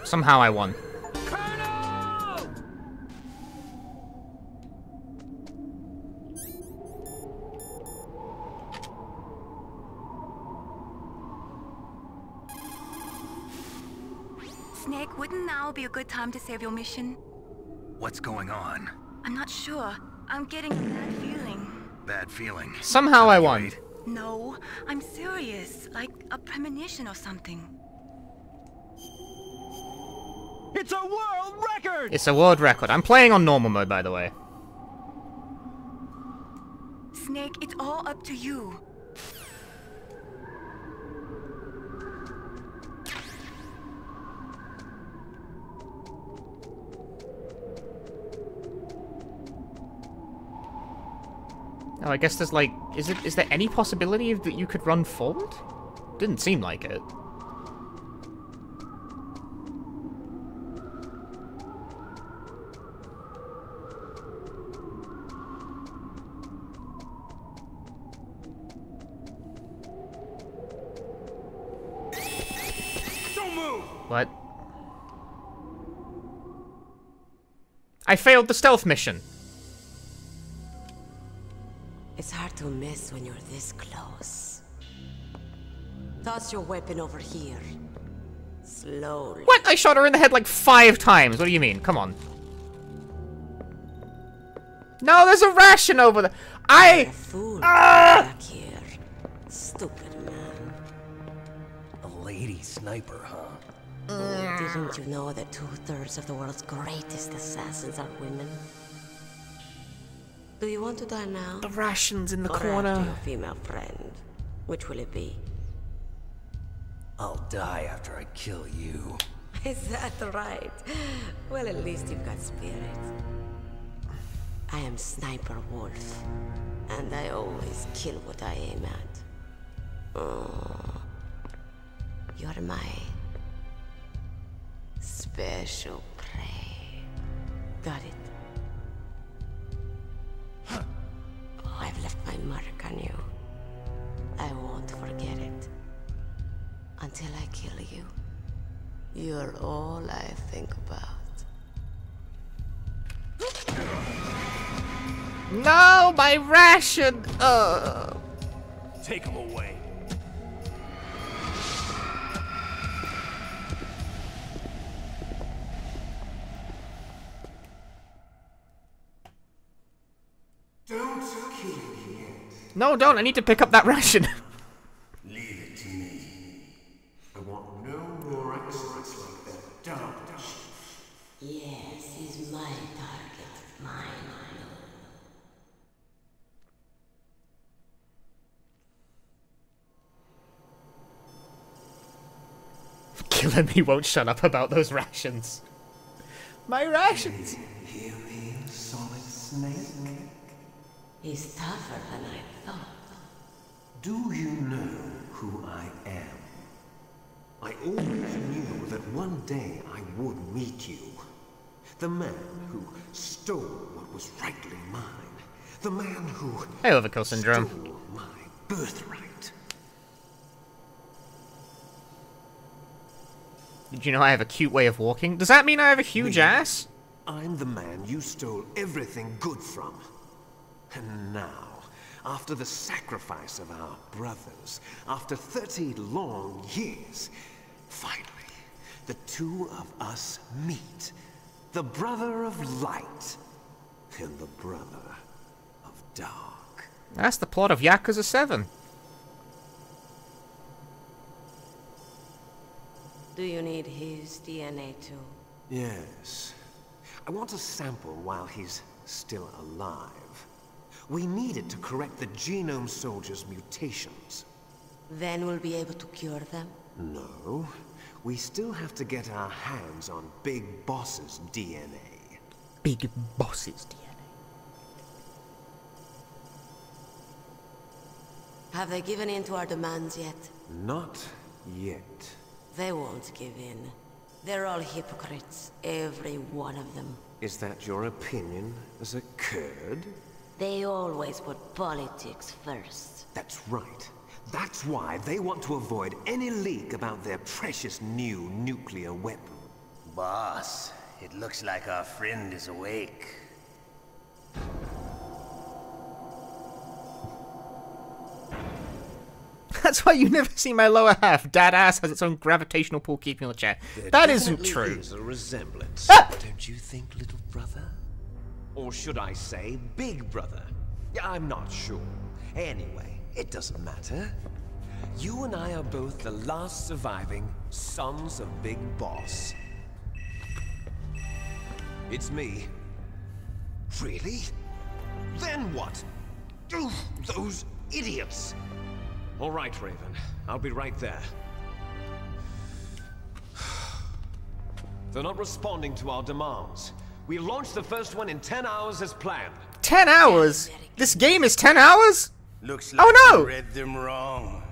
Somehow I won. Snake, wouldn't now be a good time to save your mission? What's going on? I'm not sure. I'm getting a bad feeling. Bad feeling. Somehow I won. No, I'm serious. Like a premonition or something. It's a world record! It's a world record. I'm playing on normal mode, by the way. Snake, it's all up to you. Oh, I guess there's like... Is there any possibility of that you could run forward? Didn't seem like it. What? I failed the stealth mission. It's hard to miss when you're this close. Toss your weapon over here. Slowly. What? I shot her in the head like 5 times. What do you mean? Come on. No, there's a ration over there. You're a fool back here. Stupid man. A lady sniper, huh? Didn't you know that 2/3 of the world's greatest assassins are women? Do you want to die now? The ration's in the or corner. After your female friend. Which will it be? I'll die after I kill you. Is that right? Well, at least you've got spirit. I am Sniper Wolf, and I always kill what I aim at. Oh, you're my special prey. Got it. Oh, I've left my mark on you. I won't forget it. Until I kill you. You're all I think about. No, my ration! Take him away. Don't kill me yet. No, don't. I need to pick up that ration. Leave it to me. I want no more accidents like that. Don't. Yes, he's my target. Mine. Killing me won't shut up about those rations. My rations! Hear me, Solid Snake? He's tougher than I thought. Do you know who I am? I always knew that one day I would meet you. The man who stole what was rightly mine. The man who Hey, Overkill Syndrome. stole my birthright. Did you know I have a cute way of walking? Does that mean I have a huge ass? I'm the man you stole everything good from. And now, after the sacrifice of our brothers, after 30 long years, finally, the two of us meet. The brother of light and the brother of dark. That's the plot of Yakuza 7. Do you need his DNA too? Yes. I want a sample while he's still alive. We need it to correct the Genome Soldier's mutations. Then we'll be able to cure them? No. We still have to get our hands on Big Boss's DNA. Big Boss's DNA. Have they given in to our demands yet? Not yet. They won't give in. They're all hypocrites, every one of them. Is that your opinion as a Kurd? They always put politics first. That's right. That's why they want to avoid any leak about their precious new nuclear weapon. Boss, it looks like our friend is awake. That's why you never see my lower half. Dad ass has its own gravitational pull keeping on the chair. That isn't true. Is a resemblance. Don't you think, little brother? Or should I say, big brother? I'm not sure. Anyway, it doesn't matter. You and I are both the last surviving sons of Big Boss. It's me. Really? Then what? Those idiots! All right, Raven. I'll be right there. They're not responding to our demands. We launched the first one in 10 hours as planned. 10 hours? This game is 10 hours? Looks like no! you read them wrong.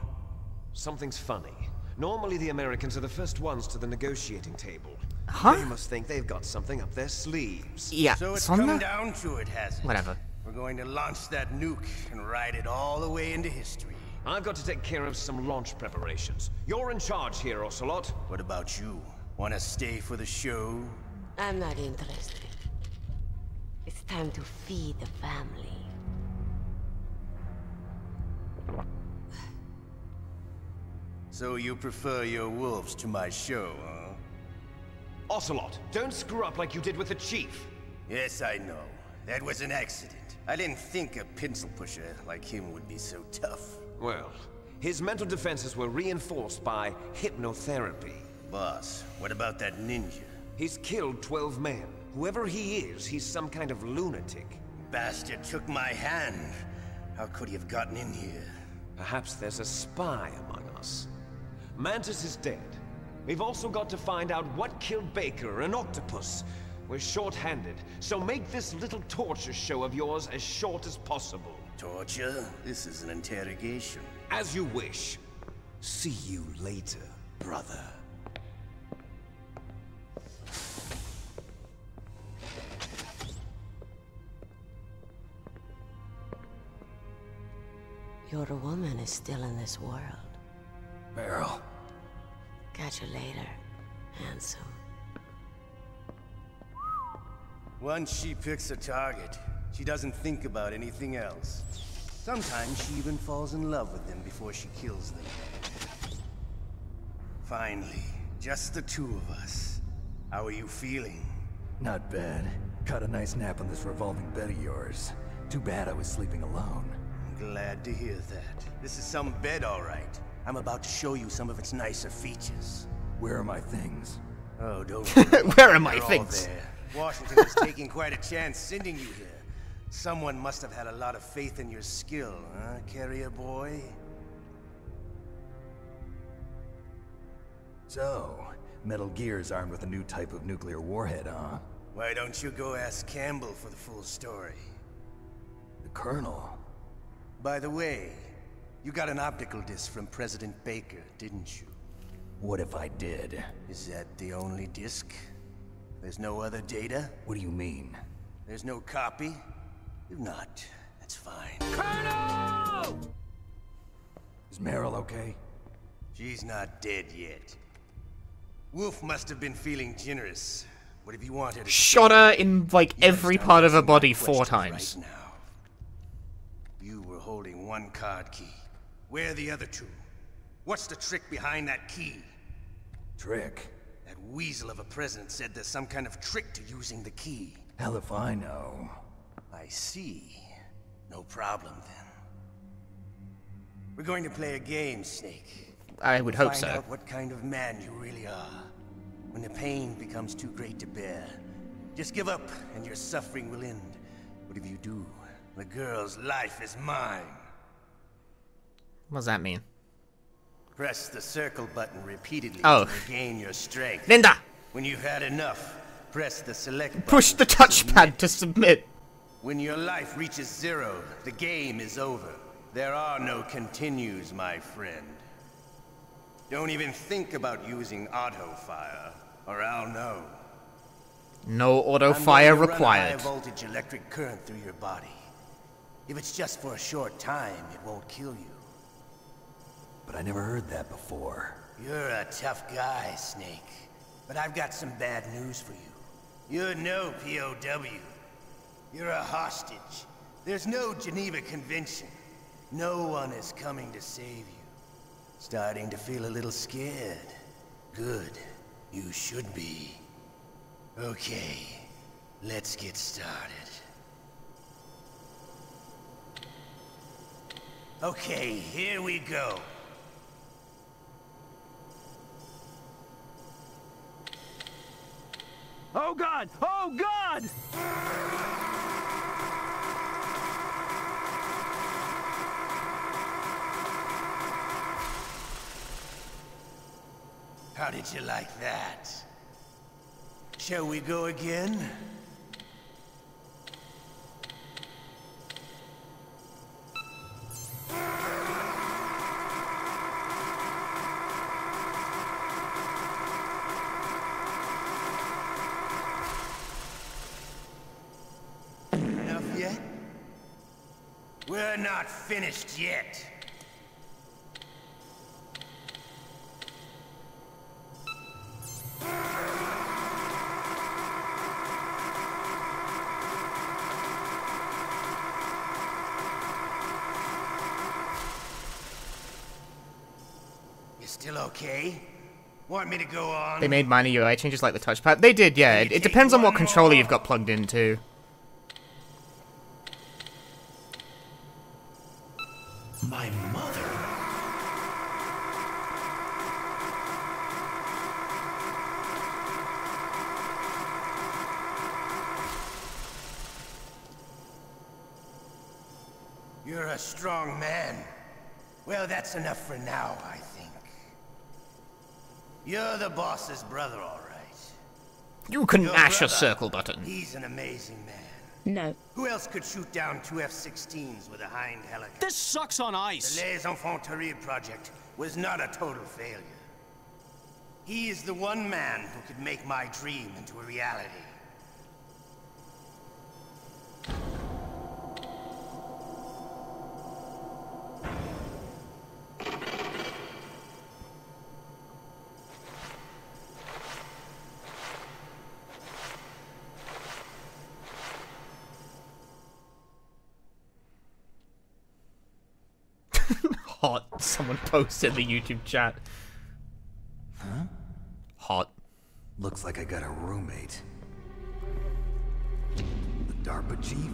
Something's funny. Normally the Americans are the first ones to the negotiating table. Huh? They must think they've got something up their sleeves. Yeah, So it's Sonda? come down to it, has it? Whatever. We're going to launch that nuke and ride it all the way into history. I've got to take care of some launch preparations. You're in charge here, Ocelot. What about you? Want to stay for the show? I'm not interested. It's time to feed the family. So you prefer your wolves to my show, huh? Ocelot, don't screw up like you did with the Chief. Yes, I know. That was an accident. I didn't think a pencil pusher like him would be so tough. Well, his mental defenses were reinforced by hypnotherapy. Boss, what about that ninja? He's killed 12 men. Whoever he is, he's some kind of lunatic. Bastard took my hand. How could he have gotten in here? Perhaps there's a spy among us. Mantis is dead. We've also got to find out what killed Baker, an octopus. We're short-handed, so make this little torture show of yours as short as possible. Torture? This is an interrogation. As you wish. See you later, brother. Your woman is still in this world. Meryl. Catch you later, handsome. Once she picks a target, she doesn't think about anything else. Sometimes she even falls in love with them before she kills them. Finally, just the two of us. How are you feeling? Not bad. Caught a nice nap on this revolving bed of yours. Too bad I was sleeping alone. I'm glad to hear that. This is some bed, all right. I'm about to show you some of its nicer features. Where are my things? Oh, don't Where are my They're all things? there. Washington is taking quite a chance sending you here. Someone must have had a lot of faith in your skill, huh, carrier boy? So, Metal Gear's armed with a new type of nuclear warhead, huh? Why don't you go ask Campbell for the full story? The Colonel? By the way, you got an optical disc from President Baker, didn't you? What if I did? Is that the only disc? There's no other data? What do you mean? There's no copy? If not, that's fine. Colonel! Is Meryl okay? She's not dead yet. Wolf must have been feeling generous. What have you wanted? Shot her in, like, every part of her body 4 times. Right now. You were holding one card key. Where are the other 2? What's the trick behind that key? Trick? That weasel of a president said there's some kind of trick to using the key. Hell if I know. I see. No problem then. We're going to play a game, Snake. I would hope so. Find out what kind of man you really are. When the pain becomes too great to bear, just give up and your suffering will end. But if you do, the girl's life is mine. What does that mean? Press the circle button repeatedly to regain your strength. Linda! When you've had enough, press the select button. Push the touchpad to submit. When your life reaches 0, the game is over. There are no continues, my friend. Don't even think about using auto fire, or I'll know. No auto fire required. Run a high voltage electric current through your body. If it's just for a short time, it won't kill you. But I never heard that before. You're a tough guy, Snake. But I've got some bad news for you. You're no POW. You're a hostage. There's no Geneva Convention. No one is coming to save you. Starting to feel a little scared. Good. You should be. Okay, let's get started. Okay, here we go. Oh God! Oh God! How did you like that? Shall we go again? Enough yet? We're not finished yet. Still okay? Want me to go on? They made minor UI changes like the touchpad. They did, yeah. It depends on what controller you've got plugged into. My mother? You're a strong man. Well, that's enough for now, I think. You're the boss's brother, all right. You can Your mash a brother, circle button. He's an amazing man. No. Who else could shoot down 2 F-16s with a Hind helicopter? This sucks on ice. The Les Enfants Terribles project was not a total failure. He is the one man who could make my dream into a reality. Hot. Someone posted in the YouTube chat. Huh? Hot. Looks like I got a roommate. The DARPA chief?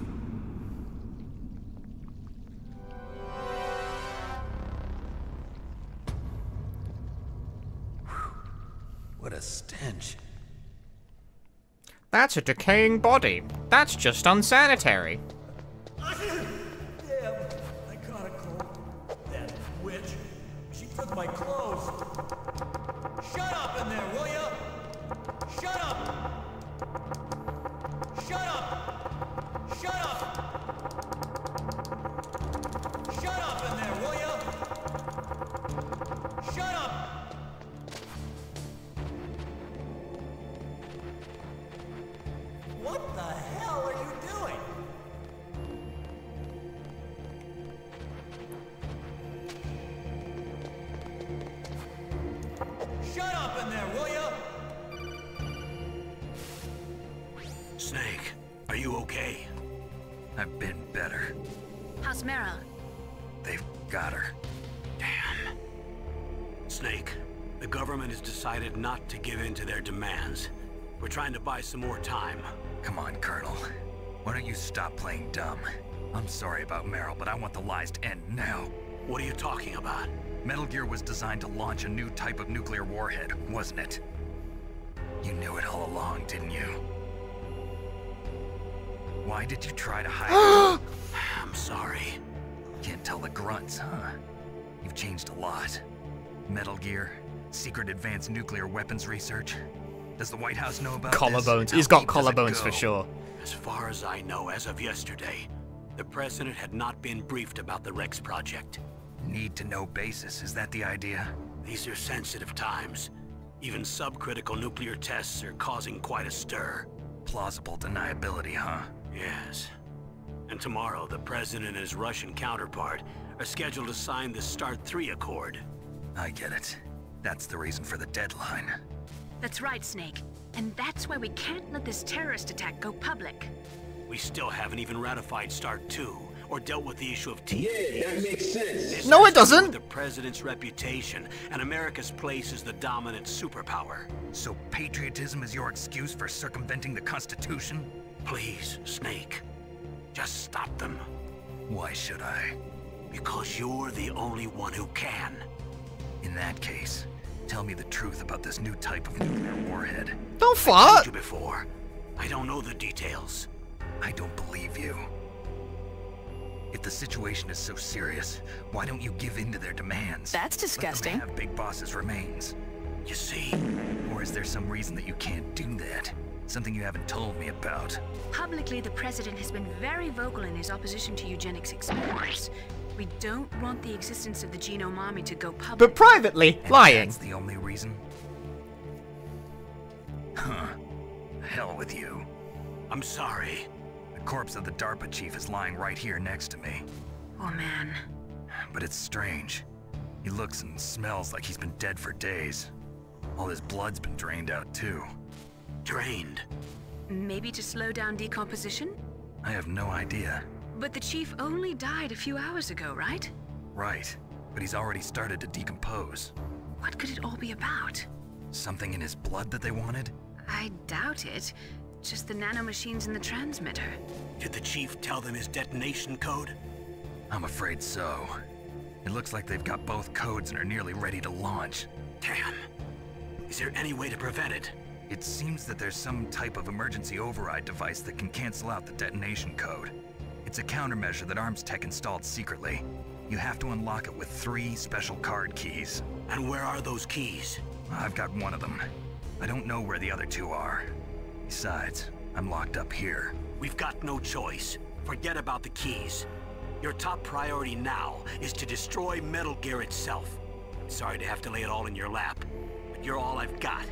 Whew. What a stench. That's a decaying body. That's just unsanitary. Damn, I caught a cold. That witch. She took my clothes. Shut up in there, will ya? Shut up! Shut up! Shut up! Shut up in there, will ya? Shut up! What the hell are you doing? Shut up in there, will ya? Snake, are you okay? I've been better. How's Meryl? They've got her. Damn. Snake, the government has decided not to give in to their demands. We're trying to buy some more time. Come on, Colonel. Why don't you stop playing dumb? I'm sorry about Meryl, but I want the lies to end now. What are you talking about? Metal Gear was designed to launch a new type of nuclear warhead, wasn't it? You knew it all along, didn't you? Why did you try to hide it? I'm sorry. Can't tell the grunts, huh? You've changed a lot. Metal Gear, secret advanced nuclear weapons research. Does the White House know about Collarbones. this? He's got collarbones for sure. As far as I know, as of yesterday, the president had not been briefed about the Rex project. Need to know basis, is that the idea? These are sensitive times. Even subcritical nuclear tests are causing quite a stir. Plausible deniability, huh? Yes. And tomorrow, the president and his Russian counterpart are scheduled to sign the START 3 Accord. I get it. That's the reason for the deadline. That's right, Snake. And that's why we can't let this terrorist attack go public. We still haven't even ratified START 2 or dealt with the issue of TVs. Yeah, that makes sense. No, it doesn't. The president's reputation and America's place as the dominant superpower. So patriotism is your excuse for circumventing the Constitution? Please, Snake. Just stop them. Why should I? Because you're the only one who can. In that case, tell me the truth about this new type of nuclear warhead. Don't I fart. told you before. I don't know the details. I don't believe you. If the situation is so serious, why don't you give in to their demands? That's disgusting. Let them have Big Boss's remains. You see? Or is there some reason that you can't do that? Something you haven't told me about? Publicly, the president has been very vocal in his opposition to eugenics experiments. We don't want the existence of the Genome Army to go public. But privately, And lying. That's the only reason? Huh. Hell with you. I'm sorry. The corpse of the DARPA chief is lying right here next to me. Oh, man. But it's strange. He looks and smells like he's been dead for days. All his blood's been drained out, too. Drained? Maybe to slow down decomposition? I have no idea. But the chief only died a few hours ago, right? Right. But he's already started to decompose. What could it all be about? Something in his blood that they wanted? I doubt it. Just the nanomachines in the transmitter. Did the chief tell them his detonation code? I'm afraid so. It looks like they've got both codes and are nearly ready to launch. Damn. Is there any way to prevent it? It seems that there's some type of emergency override device that can cancel out the detonation code. It's a countermeasure that Arms Tech installed secretly. You have to unlock it with 3 special card keys. And where are those keys? I've got one of them. I don't know where the other two are. Besides, I'm locked up here. We've got no choice. Forget about the keys. Your top priority now is to destroy Metal Gear itself. I'm sorry to have to lay it all in your lap, but you're all I've got.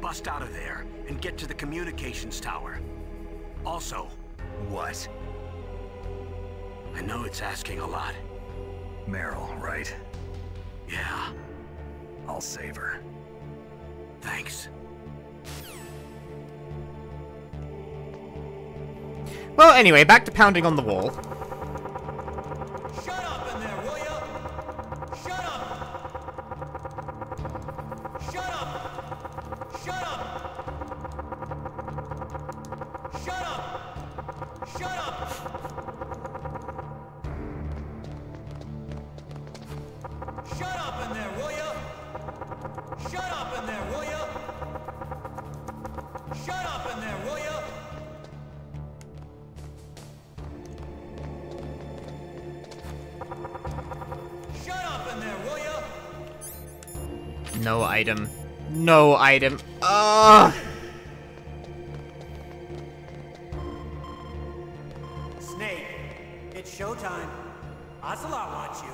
Bust out of there and get to the communications tower. Also... What? I know it's asking a lot. Meryl, right? Yeah. I'll save her. Thanks. Well, anyway, back to pounding on the wall. Shut up in there, will ya? Shut up! Shut up! Shut up! Shut up! Shut up! Shut up in there, will ya? Shut up in there, will ya? Shut up in there, will ya? Shut up in there, will ya? No item. No item. Ugh! Snake, it's showtime. Ocelot wants you.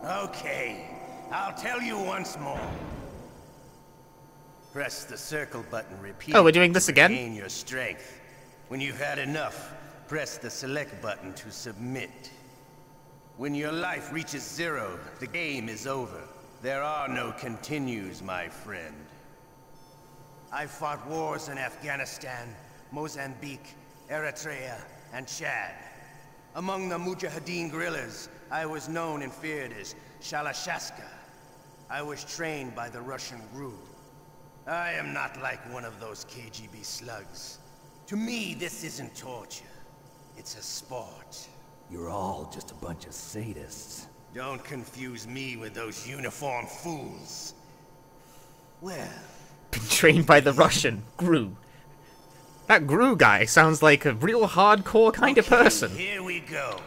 Okay, I'll tell you once more. Press the circle button repeatedly. Oh, we're doing this again? To gain your strength. When you've had enough, press the select button to submit. When your life reaches 0, the game is over. There are no continues, my friend. I fought wars in Afghanistan, Mozambique, Eritrea, and Chad. Among the Mujahideen guerrillas, I was known and feared as Shalashaska. I was trained by the Russian GRU. I am not like one of those KGB slugs. To me, this isn't torture. It's a sport. You're all just a bunch of sadists. Don't confuse me with those uniformed fools. Well... Been trained by the Russian GRU. That GRU guy sounds like a real hardcore kind of person. Here we go.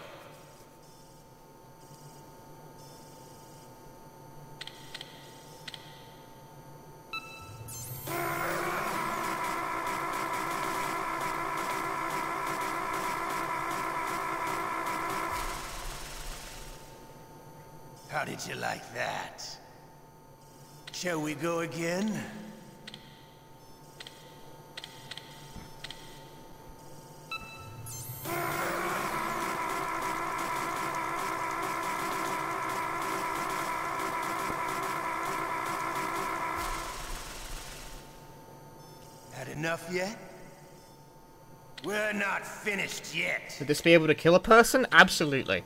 How did you like that? Shall we go again? Had enough yet? We're not finished yet. Would this be able to kill a person? Absolutely.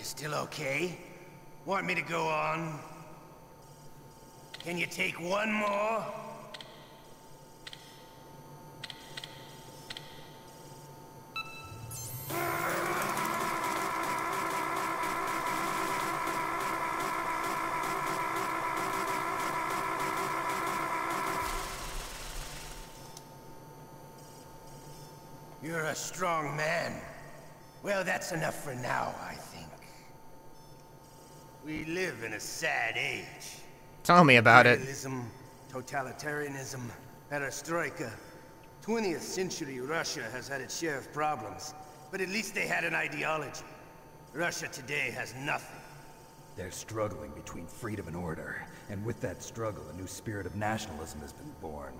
Still okay? Want me to go on? Can you take one more? You're a strong man. Well, that's enough for now, I think. We live in a sad age. Tell me about it. Imperialism, totalitarianism, perestroika. 20th century Russia has had its share of problems, but at least they had an ideology. Russia today has nothing. They're struggling between freedom and order, and with that struggle, a new spirit of nationalism has been born.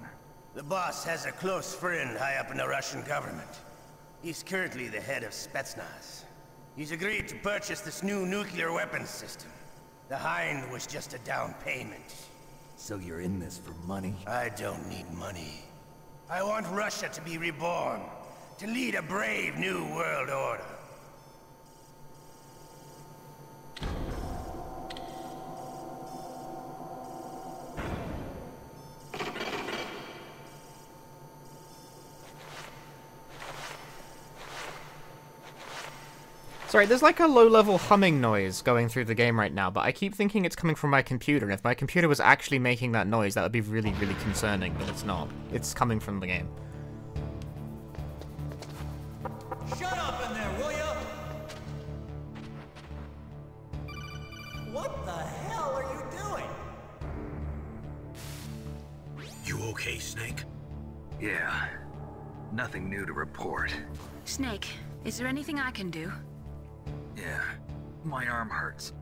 The boss has a close friend high up in the Russian government. He's currently the head of Spetsnaz. He's agreed to purchase this new nuclear weapons system. The Hind was just a down payment. So you're in this for money? I don't need money. I want Russia to be reborn, to lead a brave new world order. Sorry, there's like a low-level humming noise going through the game right now, but I keep thinking it's coming from my computer, and if my computer was actually making that noise, that would be really, really concerning, but it's not. It's coming from the game. Shut up in there, will ya? What the hell are you doing? You okay, Snake? Yeah. Nothing new to report. Snake, is there anything I can do? Yeah. My arm hurts.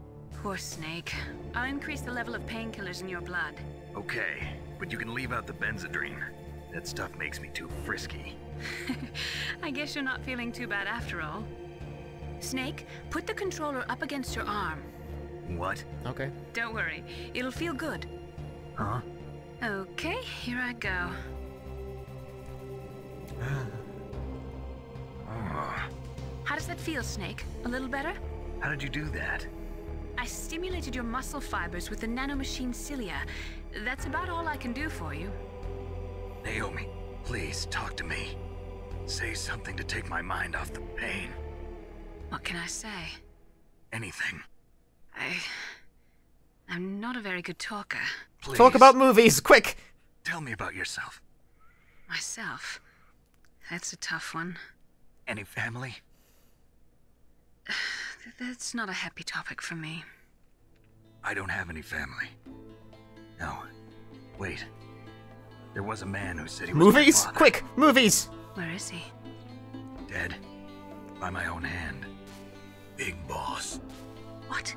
Poor Snake. I'll increase the level of painkillers in your blood. Okay, but you can leave out the Benzedrine. That stuff makes me too frisky. I guess you're not feeling too bad after all. Snake, put the controller up against your arm. What? Okay. Don't worry, it'll feel good. Huh? Okay, here I go. How does that feel, Snake? A little better? How did you do that? I stimulated your muscle fibers with the nanomachine cilia. That's about all I can do for you. Naomi, please talk to me. Say something to take my mind off the pain. What can I say? Anything. I'm not a very good talker. Please. Talk about movies, quick! Tell me about yourself. Myself? That's a tough one. Any family? That's not a happy topic for me. I don't have any family. No. Wait. There was a man who said he was Movies? my father. Quick! Movies! Where is he? Dead. By my own hand. Big Boss. What?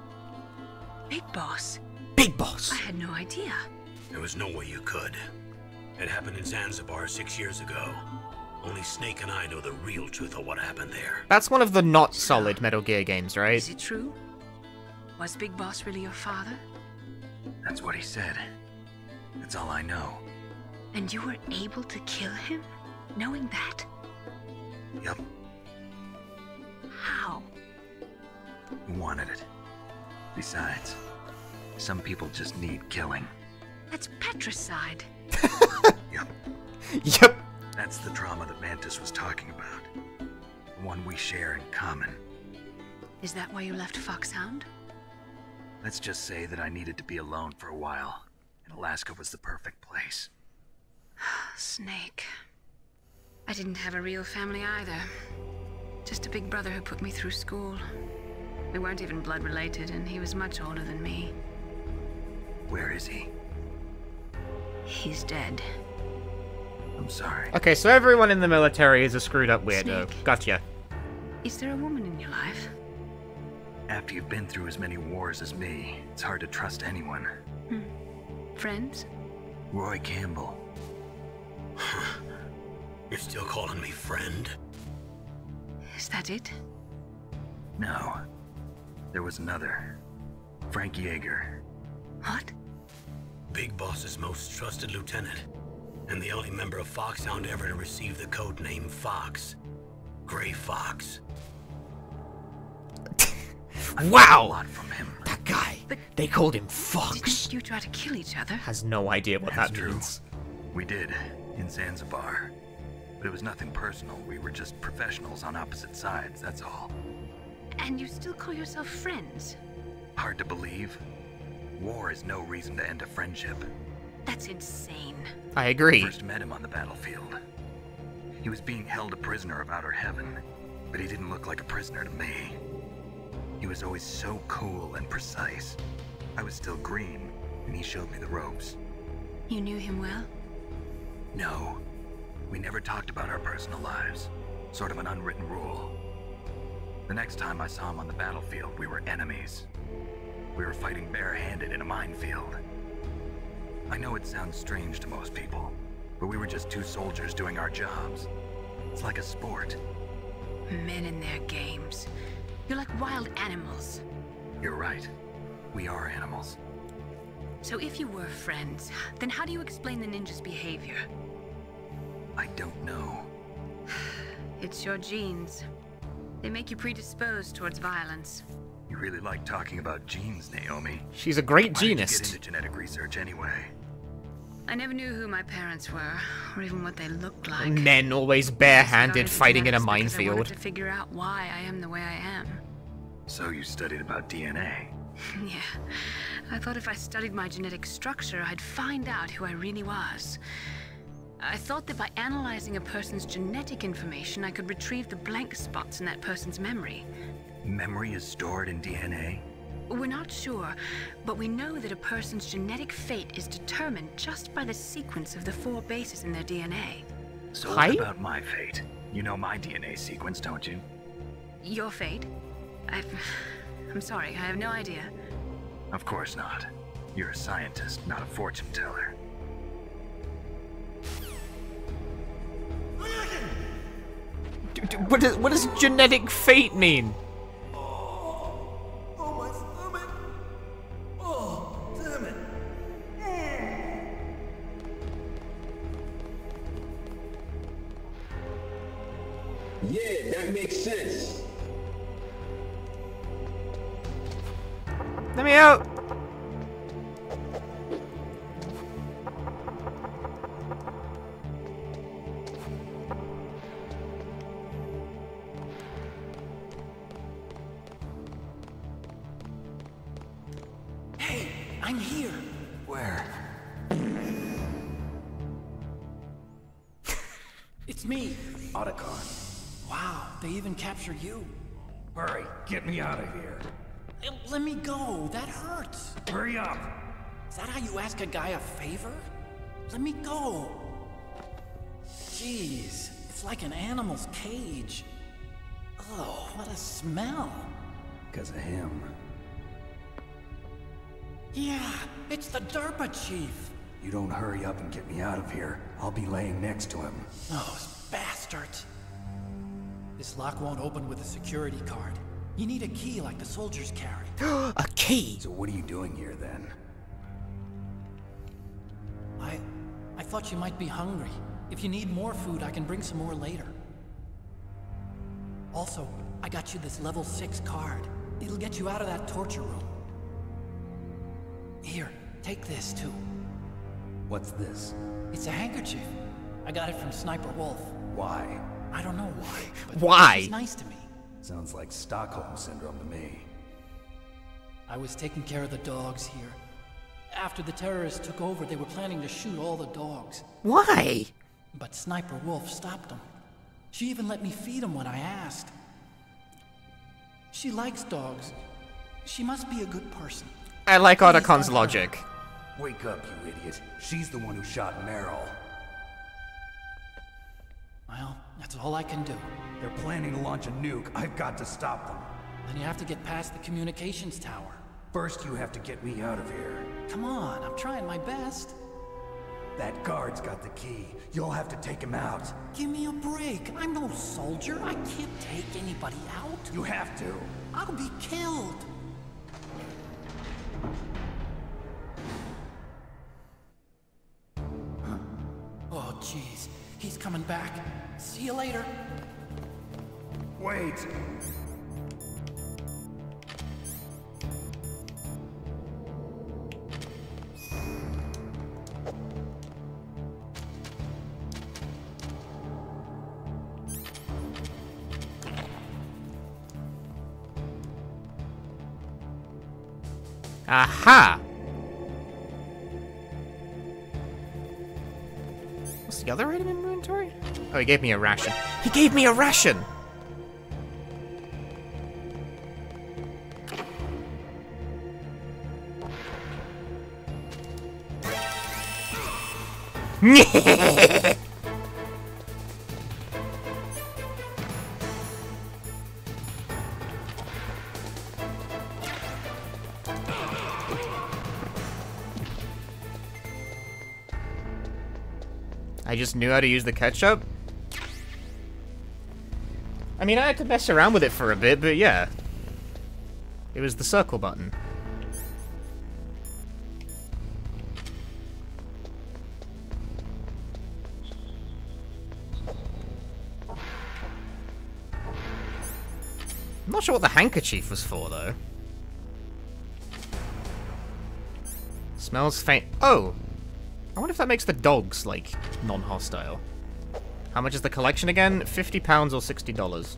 Big Boss? Big Boss! I had no idea. There was no way you could. It happened in Zanzibar 6 years ago. Only Snake and I know the real truth of what happened there. That's one of the not solid Metal Gear games, right? Is it true? Was Big Boss really your father? That's what he said. That's all I know. And you were able to kill him? Knowing that? Yup. How? He wanted it. Besides, some people just need killing. That's patricide. Yup. Yep. That's the trauma that Mantis was talking about. The one we share in common. Is that why you left Foxhound? Let's just say that I needed to be alone for a while, and Alaska was the perfect place. Snake. I didn't have a real family either. Just a big brother who put me through school. We weren't even blood related, and he was much older than me. Where is he? He's dead. I'm sorry. Okay, so everyone in the military is a screwed up weirdo. Snake. Gotcha. Is there a woman in your life? After you've been through as many wars as me, it's hard to trust anyone. Friends? Roy Campbell. You're still calling me friend? Is that it? No. There was another. Frank Yeager. What? Big Boss's most trusted lieutenant. And the only member of Foxhound ever to receive the code name Fox. Gray Fox. Wow! A lot from him. That guy. They called him Fox. Didn't you try to kill each other? Has no idea what That's that true. means. We did, in Zanzibar. But it was nothing personal. We were just professionals on opposite sides, that's all. And you still call yourself friends? Hard to believe. War is no reason to end a friendship. That's insane. I agree. I first met him on the battlefield. He was being held a prisoner of outer heaven, but he didn't look like a prisoner to me. He was always so cool and precise. I was still green, and he showed me the ropes. You knew him well? No. We never talked about our personal lives. Sort of an unwritten rule. The next time I saw him on the battlefield, we were enemies. We were fighting barehanded in a minefield. I know it sounds strange to most people, but we were just two soldiers doing our jobs. It's like a sport. Men in their games. You're like wild animals. You're right. We are animals. So if you were friends, then how do you explain the ninja's behavior? I don't know. It's your genes. They make you predisposed towards violence. You really like talking about genes, Naomi. She's a great Why did you genist. get into genetic research anyway? I never knew who my parents were, or even what they looked like. Men always I barehanded started fighting in a genetics because I minefield. wanted to figure out why I am the way I am. So you studied about DNA? Yeah. I thought if I studied my genetic structure, I'd find out who I really was. I thought that by analyzing a person's genetic information, I could retrieve the blank spots in that person's memory. Memory is stored in DNA? We're not sure, but we know that a person's genetic fate is determined just by the sequence of the 4 bases in their DNA. So what about my fate? You know my DNA sequence, don't you? Your fate? I'm sorry, I have no idea. Of course not. You're a scientist, not a fortune teller. What does genetic fate mean? Oh, my stomach. Oh, damn it. Yeah, that makes sense. Let me out! Hey, I'm here. Where? It's me. Otacon. Wow, they even captured you. Hurry, get me out of here. Let me go. That hurts. Hurry up. Is that how you ask a guy a favor? Let me go. Jeez, it's like an animal's cage. Oh, what a smell. Because of him. Yeah, it's the DARPA chief. You don't hurry up and get me out of here, I'll be laying next to him. Those bastards. This lock won't open with a security card. You need a key like the soldiers carry. A key? So what are you doing here then? I thought you might be hungry. If you need more food, I can bring some more later. Also, I got you this level 6 card. It'll get you out of that torture room. Here, take this too. What's this? It's a handkerchief. I got it from Sniper Wolf. Why? I don't know why. But why? She's nice to me. Sounds like Stockholm Syndrome to me. I was taking care of the dogs here. After the terrorists took over, they were planning to shoot all the dogs. Why? But Sniper Wolf stopped them. She even let me feed them when I asked. She likes dogs. She must be a good person. I like Otacon's logic. Wake up, you idiot. She's the one who shot Meryl. Well, that's all I can do. They're planning to launch a nuke. I've got to stop them. Then you have to get past the communications tower. First, you have to get me out of here. Come on, I'm trying my best. That guard's got the key. You'll have to take him out. Give me a break. I'm no soldier. I can't take anybody out. You have to. I'll be killed. Oh, jeez. He's coming back. See you later. Wait. Aha! What's the other item in inventory? Oh, he gave me a ration. He gave me a ration! I just knew how to use the ketchup. I mean, I had to mess around with it for a bit, but yeah. It was the circle button. I'm not sure what the handkerchief was for, though. Smells faint. Oh! I wonder if that makes the dogs, like, non-hostile. How much is the collection again? £50 or $60?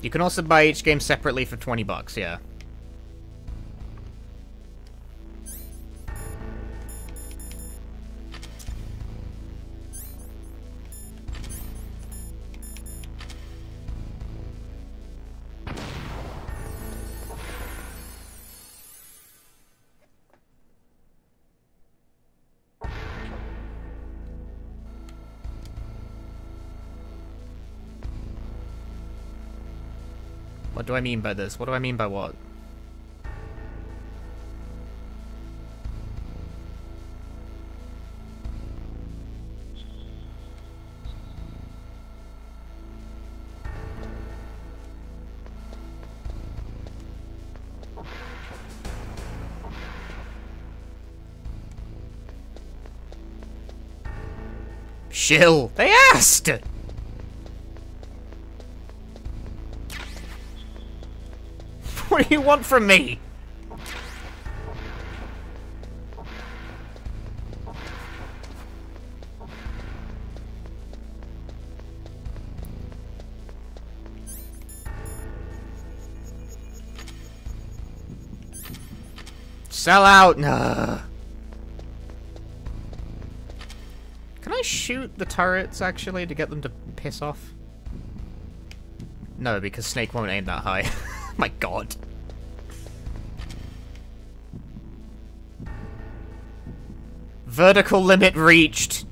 You can also buy each game separately for 20 bucks, yeah. What do I mean by this? What do I mean by what? Shill! They asked! What do you want from me? Sell out! Nah. Can I shoot the turrets, actually, to get them to piss off? No, because Snake won't aim that high. My god. Vertical limit reached.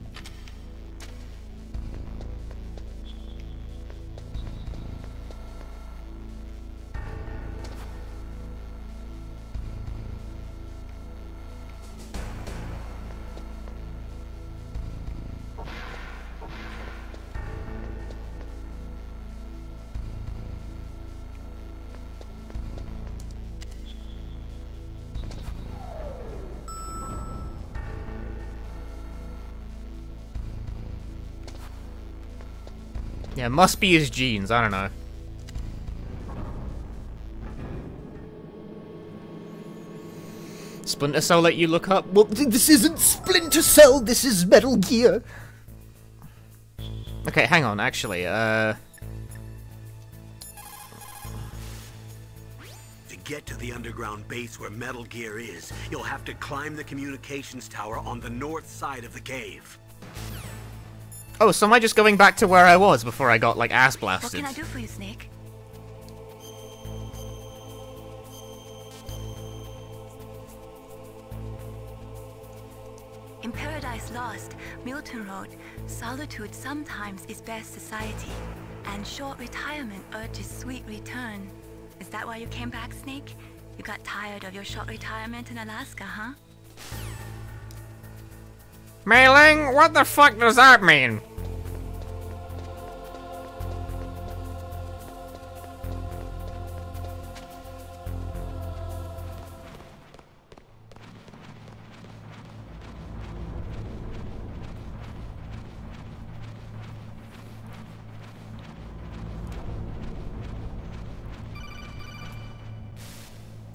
Yeah, must be his genes, I don't know. Splinter Cell let you look up? Well, this isn't Splinter Cell, this is Metal Gear. Okay, hang on, actually, To get to the underground base where Metal Gear is, you'll have to climb the communications tower on the north side of the cave. Oh, so am I just going back to where I was before I got, like, ass blasted? What can I do for you, Snake? In Paradise Lost, Milton wrote, "Solitude sometimes is best society, and short retirement urges sweet return." Is that why you came back, Snake? You got tired of your short retirement in Alaska, huh? Mei Ling, what the fuck does that mean?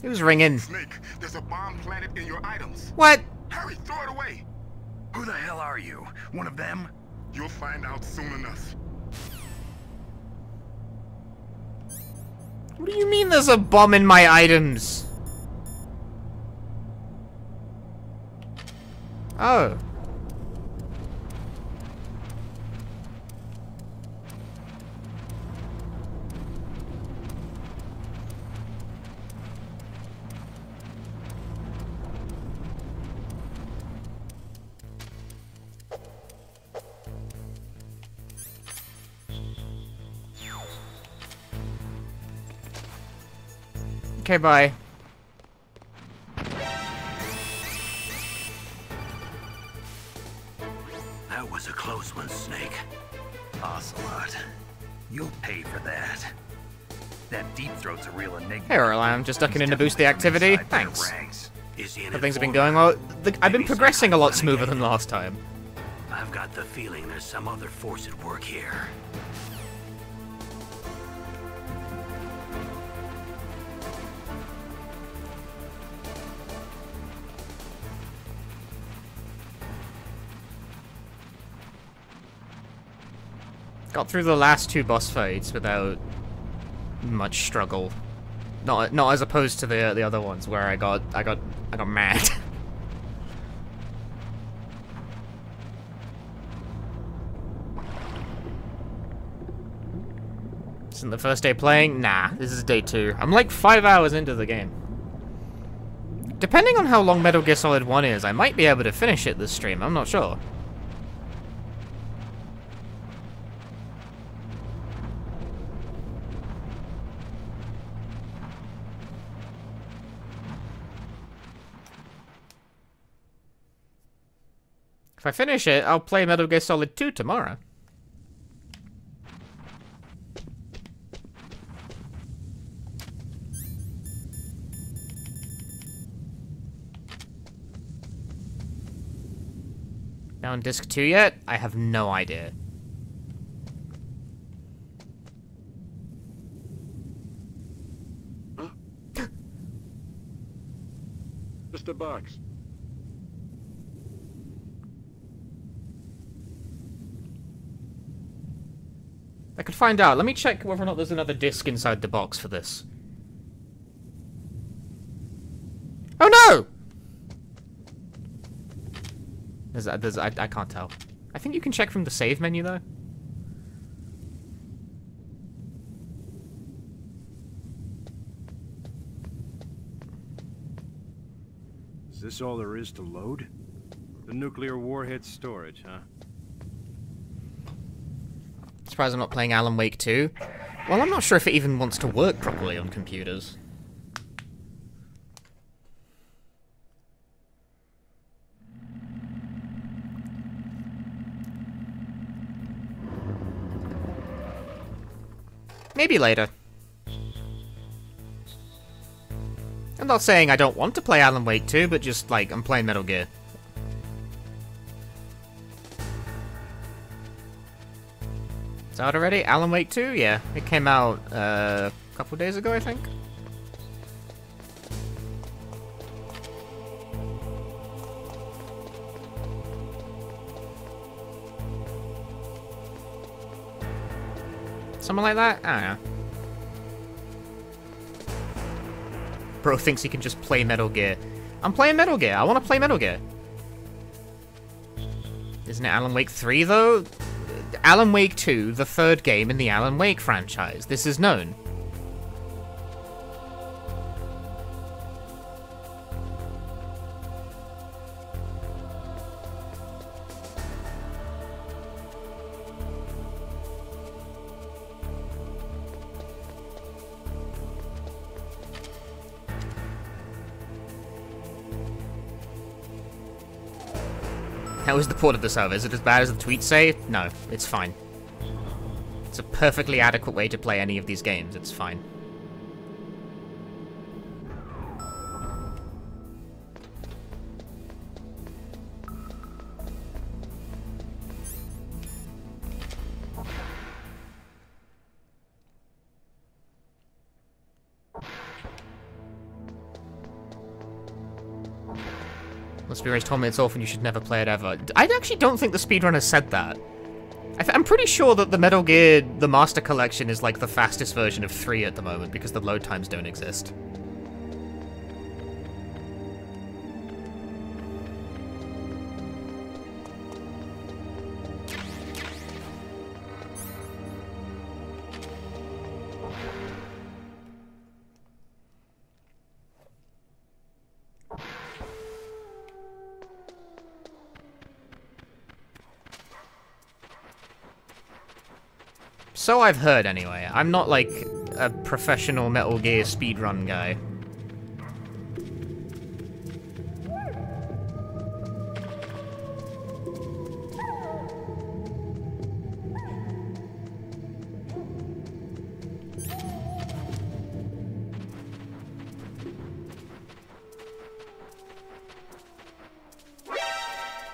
Who's ringing? Snake, there's a bomb planted in your items. What? Hurry, throw it away. Who the hell are you? One of them? You'll find out soon enough. What do you mean there's a bomb in my items? Oh. Okay, bye. That was a close one, Snake. Ocelot. You'll pay for that. That Deep Throat's a real enigma. Hey, Earl, I'm just ducking in to boost the activity. Thanks. Is he Hope things have been going well. I've been progressing a lot smoother than last time. I've got the feeling there's some other force at work here. Got through the last two boss fights without much struggle. Not as opposed to the other ones where I got mad. Isn't the first day playing? Nah, this is day 2. I'm like 5 hours into the game. Depending on how long Metal Gear Solid 1 is, I might be able to finish it this stream, I'm not sure. If I finish it, I'll play Metal Gear Solid 2 tomorrow. On disc 2 yet? I have no idea. Huh? Just a box. I could find out. Let me check whether or not there's another disc inside the box for this. Oh no! I can't tell. I think you can check from the save menu, though. Is this all there is to load? The nuclear warhead storage, huh? Surprised I'm not playing Alan Wake 2. Well, I'm not sure if it even wants to work properly on computers. Maybe later. I'm not saying I don't want to play Alan Wake 2, but just, like, I'm playing Metal Gear. It's out already? Alan Wake 2? Yeah. It came out, a couple days ago, I think. Something like that? I don't know. Bro thinks he can just play Metal Gear. I'm playing Metal Gear. I want to play Metal Gear. Isn't it Alan Wake 3, though? Alan Wake 2, the 3rd game in the Alan Wake franchise. This is known. How is the port of the server? Is it as bad as the tweets say? No, it's fine. It's a perfectly adequate way to play any of these games. It's fine. Speedrunners told me it's awful and you should never play it ever. I actually don't think the speedrunner said that. I'm pretty sure that the Metal Gear, the Master Collection, is like the fastest version of 3 at the moment because the load times don't exist. So I've heard, anyway. I'm not, like, a professional Metal Gear speedrun guy.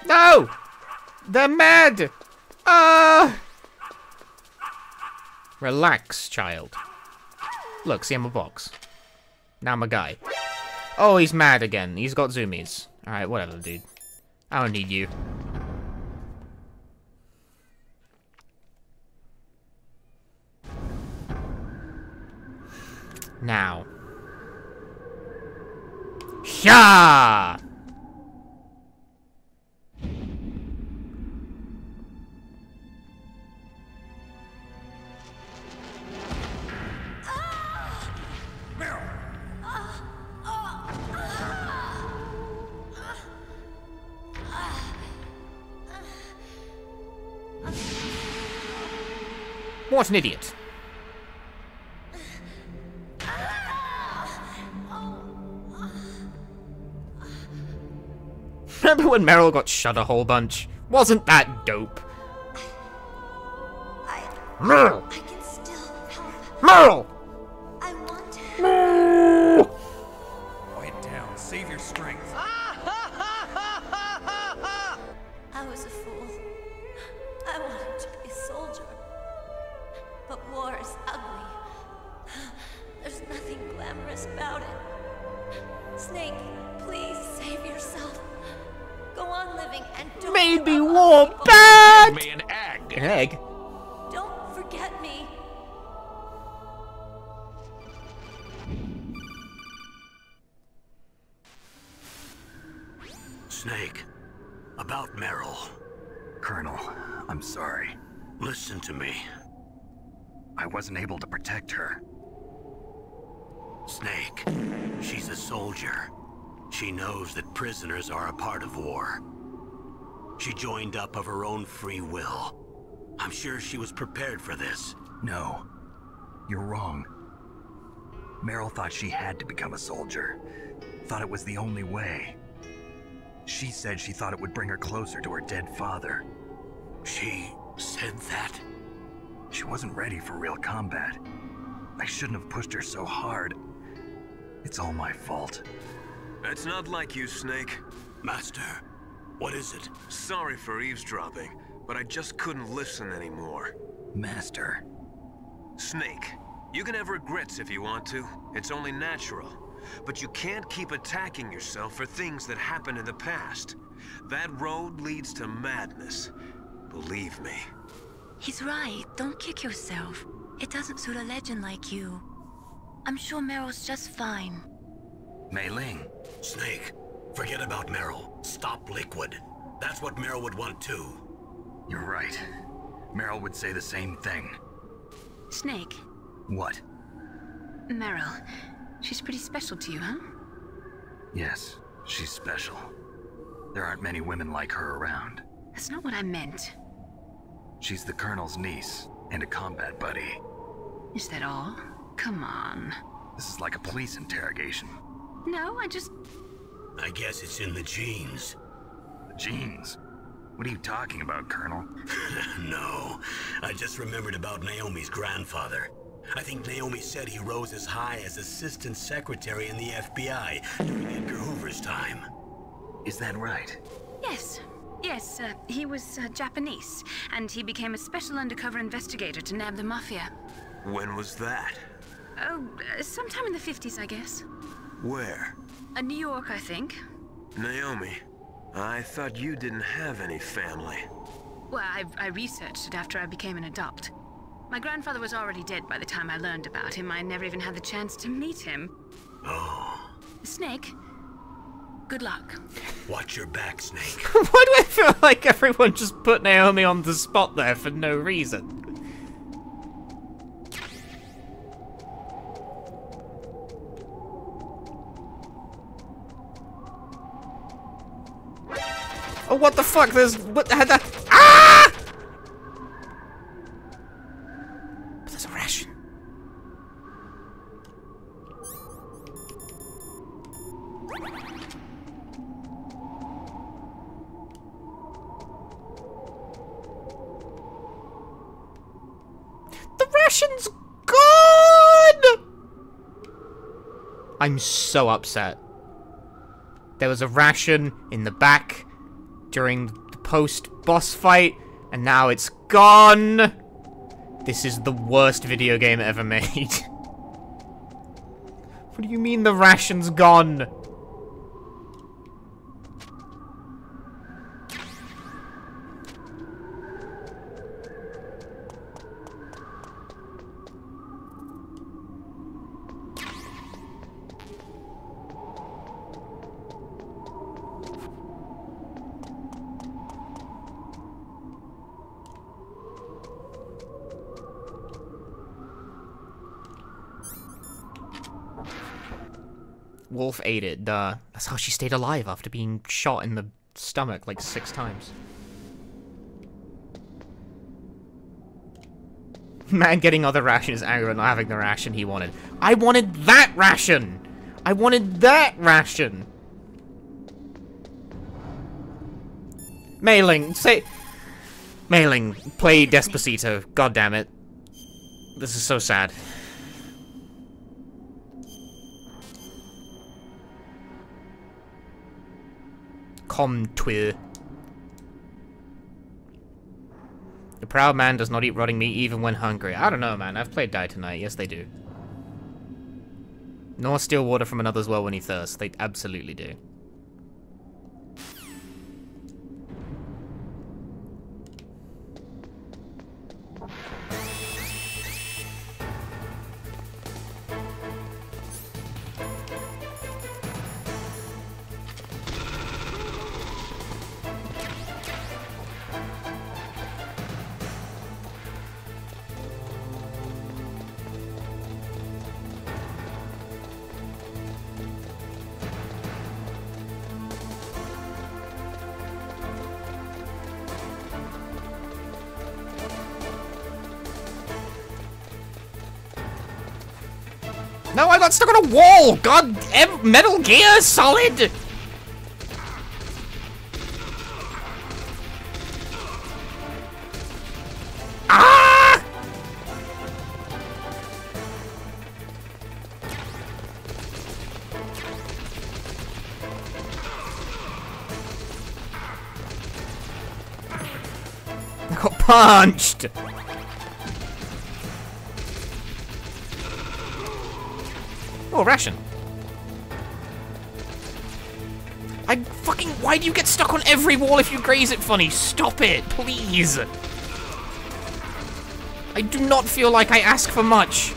No! They're mad! Relax, child. Look, see, I'm a box. Now I'm a guy. Oh, he's mad again. He's got zoomies. Alright, whatever, dude. I don't need you. Now. Yeah! What an idiot. Remember when Meryl got shot a whole bunch? Wasn't that dope? Meryl! I can still help. Meryl! I want to. Meryl! Quiet down. Save your strength. I was a fool. I wanted to be a soldier. But war is ugly. There's nothing glamorous about it. Snake, please save yourself. Go on living and don't Made me give up war on people. bad! Give me an egg. An egg? Don't forget me. Snake, about Meryl. Colonel, I'm sorry. Listen to me. I wasn't able to protect her. Snake, she's a soldier. She knows that prisoners are a part of war. She joined up of her own free will. I'm sure she was prepared for this. No, you're wrong. Meryl thought she had to become a soldier. Thought it was the only way. She said she thought it would bring her closer to her dead father. She said that? She wasn't ready for real combat. I shouldn't have pushed her so hard. It's all my fault. That's not like you, Snake. Master, what is it? Sorry for eavesdropping, but I just couldn't listen anymore. Master. Snake, you can have regrets if you want to. It's only natural. But you can't keep attacking yourself for things that happened in the past. That road leads to madness. Believe me. He's right. Don't kick yourself. It doesn't suit a legend like you. I'm sure Meryl's just fine. Mei Ling. Snake, forget about Meryl. Stop Liquid. That's what Meryl would want too. You're right. Meryl would say the same thing. Snake. What? Meryl. She's pretty special to you, huh? Yes, she's special. There aren't many women like her around. That's not what I meant. She's the Colonel's niece and a combat buddy. Is that all? Come on. This is like a police interrogation. No, I guess it's in the genes. The genes? What are you talking about, Colonel? No, I just remembered about Naomi's grandfather. I think Naomi said he rose as high as assistant secretary in the FBI during Edgar Hoover's time. Is that right? Yes. Yes, he was Japanese, and he became a special undercover investigator to nab the Mafia. When was that? Oh, sometime in the 50s, I guess. Where? New York, I think. Naomi, I thought you didn't have any family. Well, I researched it after I became an adult. My grandfather was already dead by the time I learned about him. I never even had the chance to meet him. Oh. Snake, good luck. Watch your back, Snake. Why do I feel like everyone just put Naomi on the spot there for no reason? Oh, what the fuck? There's... What the... Ah! But there's a ration. The ration's gone! I'm so upset. There was a ration in the back during the post-boss fight, and now it's gone! This is the worst video game ever made. What do you mean the ration's gone? Wolf ate it, duh. That's how she stayed alive after being shot in the stomach like 6 times. Man getting other rations, angry at not having the ration he wanted. I wanted that ration! I wanted that ration! Mei-Ling, say... Mei-Ling, play Despacito. God damn it. This is so sad. Com twir. The proud man does not eat rotting meat even when hungry. I don't know, man. I've played Die Tonight. Yes, they do. Nor steal water from another's well when he thirsts. They absolutely do. No, I got stuck on a wall! God, Metal Gear Solid! Ah! I got punched! Oh, ration. Why do you get stuck on every wall if you graze it funny? Stop it, please. I do not feel like I ask for much.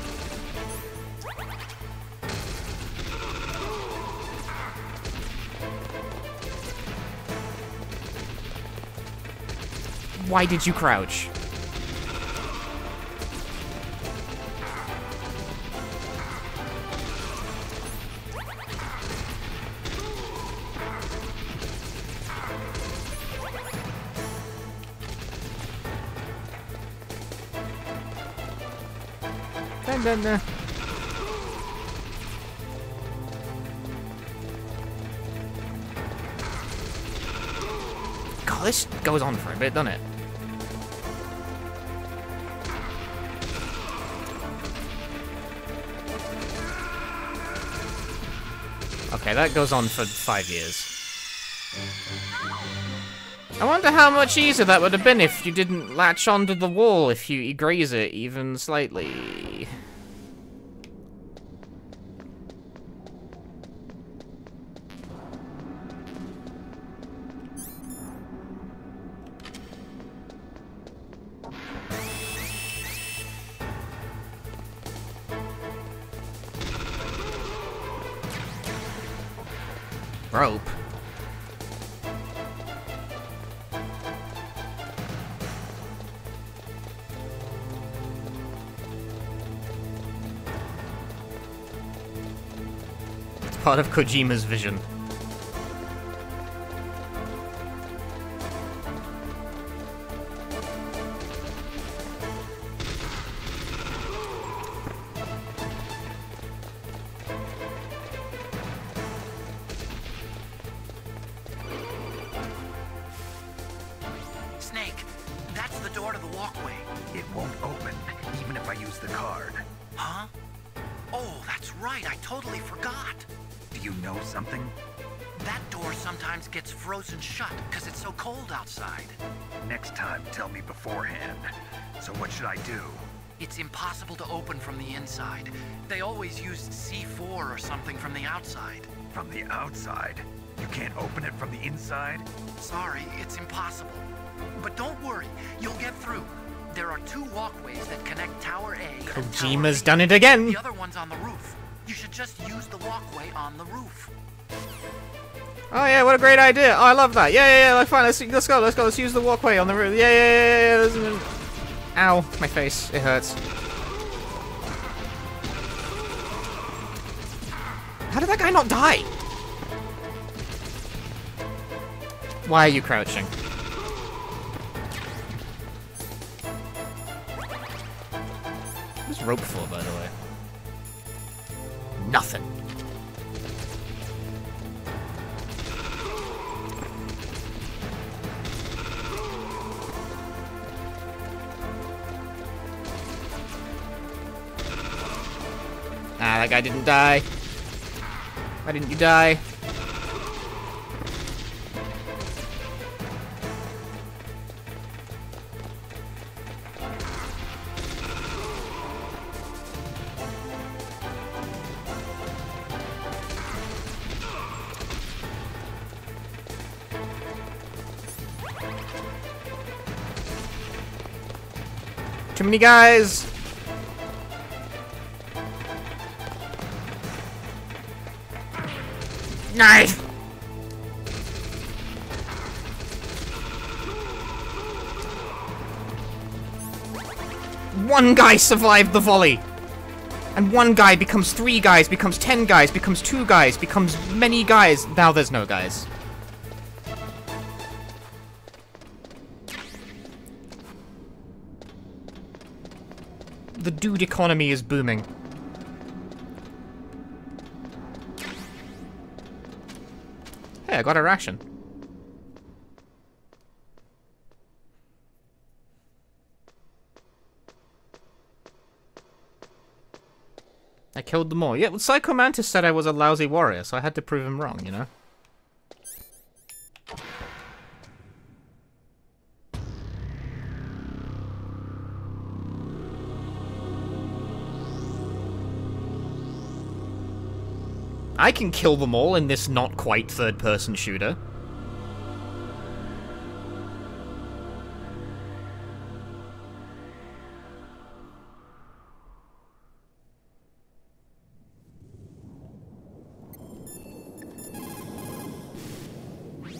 Why did you crouch? God, this goes on for a bit, doesn't it? Okay, that goes on for 5 years. I wonder how much easier that would have been if you didn't latch onto the wall if you graze it even slightly. Rope. It's part of Kojima's vision. It's impossible to open from the inside. They always used C4 or something from the outside. From the outside? You can't open it from the inside? Sorry, it's impossible. But don't worry, you'll get through. There are 2 walkways that connect Tower A. Kojima's done it again. The other one's on the roof. You should just use the walkway on the roof. Oh yeah, what a great idea. Oh, I love that. Yeah, like, fine, let's go, let's use the walkway on the roof. Yeah. Ow, my face, it hurts. How did that guy not die? Why are you crouching? What's rope for, by the way? Nothing. Ah, that guy didn't die. Why didn't you die? Too many guys! Knife! One guy survived the volley! And one guy becomes 3 guys, becomes 10 guys, becomes 2 guys, becomes many guys. Now there's no guys. The dude economy is booming. Hey, I got a ration. I killed them all. Yeah, well, Psycho Mantis said I was a lousy warrior, so I had to prove him wrong, you know? I can kill them all in this not quite third-person shooter.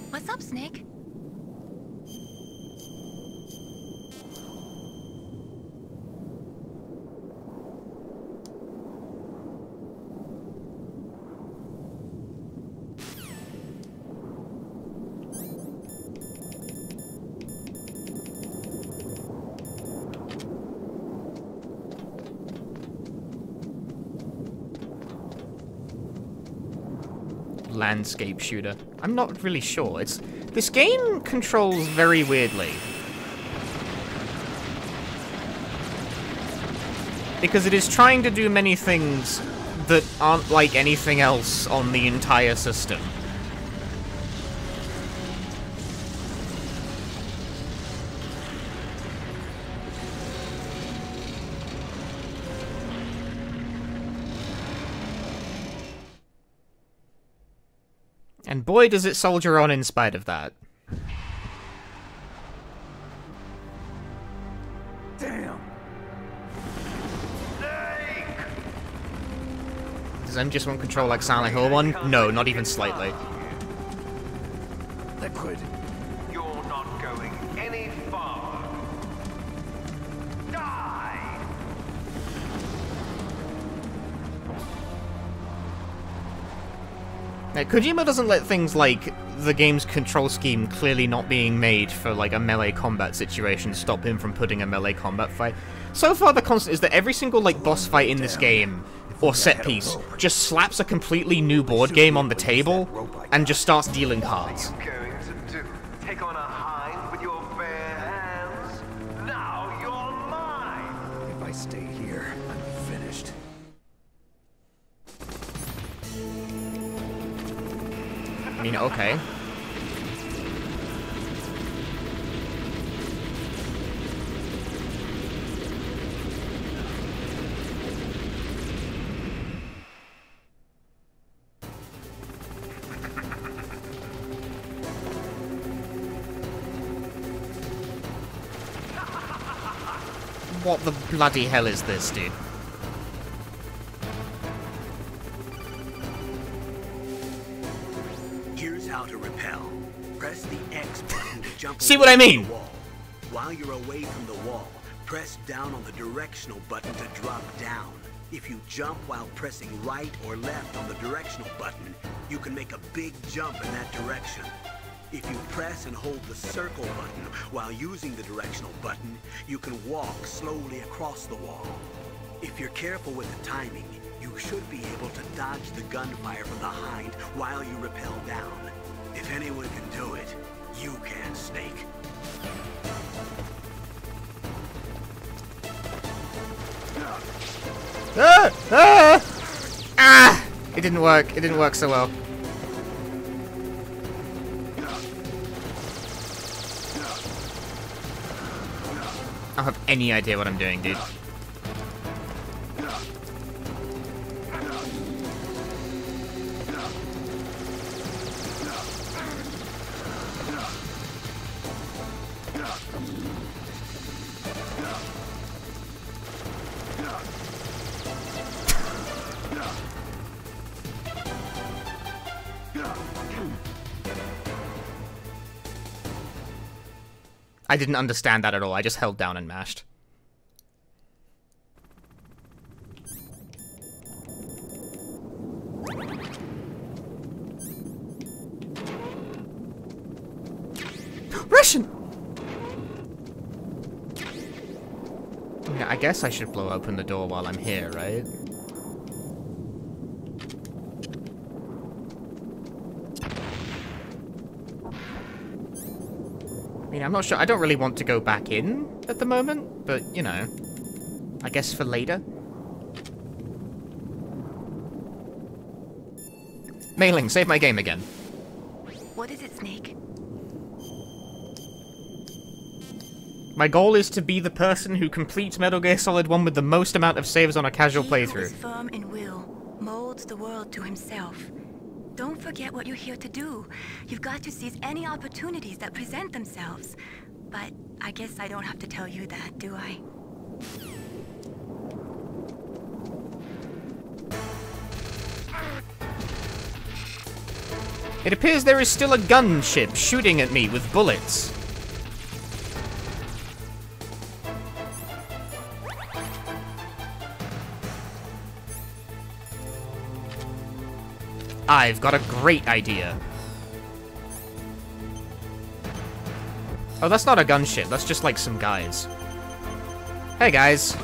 What's up, Snake? Landscape shooter. I'm not really sure. This game controls very weirdly. Because it is trying to do many things that aren't like anything else on the entire system. And boy, does it soldier on in spite of that. Damn. Does MGS1 control like Silent Hill 1? No, not even slightly. Liquid. You're not going any farther. Die! Now, Kojima doesn't let things like the game's control scheme clearly not being made for like a melee combat situation stop him from putting a melee combat fight. So far the constant is that every single like boss fight in this game, or set piece, just slaps a completely new board game on the table and just starts dealing cards. Take on a hind with your bare hands? Now you're mine! If I stay here, I'm finished. I mean, okay. What the bloody hell is this, dude? Here's how to repel. Press the X button to jump. See what I mean? The wall. While you're away from the wall, press down on the directional button to drop down. If you jump while pressing right or left on the directional button, you can make a big jump in that direction. If you press and hold the circle button while using the directional button, you can walk slowly across the wall. If you're careful with the timing, you should be able to dodge the gunfire from behind while you rappel down. If anyone can do it, you can, Snake. Ah! Ah! Ah! It didn't work. It didn't work so well. I don't have any idea what I'm doing, dude. I didn't understand that at all. I just held down and mashed. Russian! Yeah, I guess I should blow open the door while I'm here, right? I mean, I'm not sure. I don't really want to go back in at the moment, but, you know, I guess for later. Mailing, save my game again. What is it, Snake? My goal is to be the person who completes Metal Gear Solid 1 with the most amount of saves on a casual playthrough. He who is firm in will molds the world to himself. Don't forget what you're here to do. You've got to seize any opportunities that present themselves. But I guess I don't have to tell you that, do I? It appears there is still a gunship shooting at me with bullets. I've got a great idea. Oh, that's not a gunship. That's just like some guys. Hey, guys.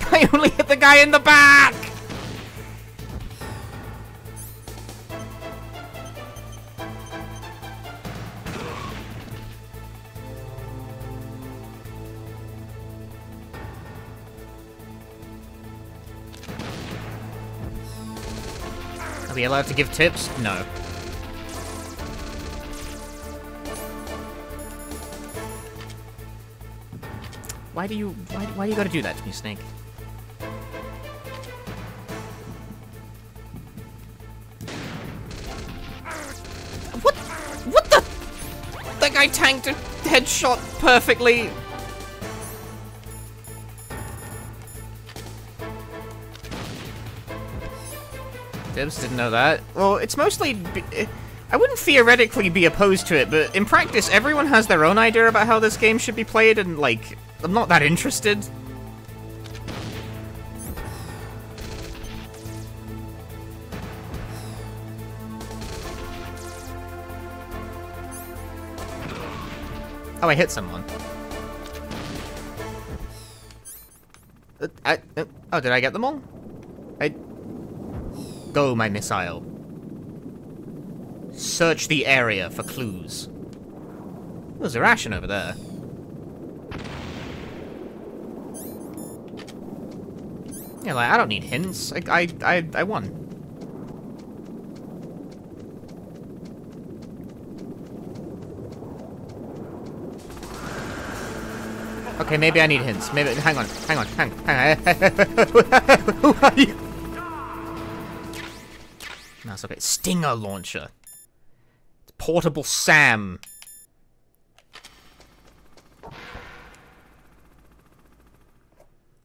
I only hit the guy in the back! Are we allowed to give tips? No. Why do you gotta do that to me, Snake? What the? That guy tanked a headshot perfectly. Dibs didn't know that. Well, it's mostly... I wouldn't theoretically be opposed to it, but in practice, everyone has their own idea about how this game should be played, and, like, I'm not that interested. Oh, I hit someone. Oh, did I get them all? Go, my missile. Search the area for clues. There's a ration over there. Yeah, like, I don't need hints. I won. Okay, maybe I need hints. Maybe, hang on. Who are you? No, it's okay. Stinger launcher. Portable Sam.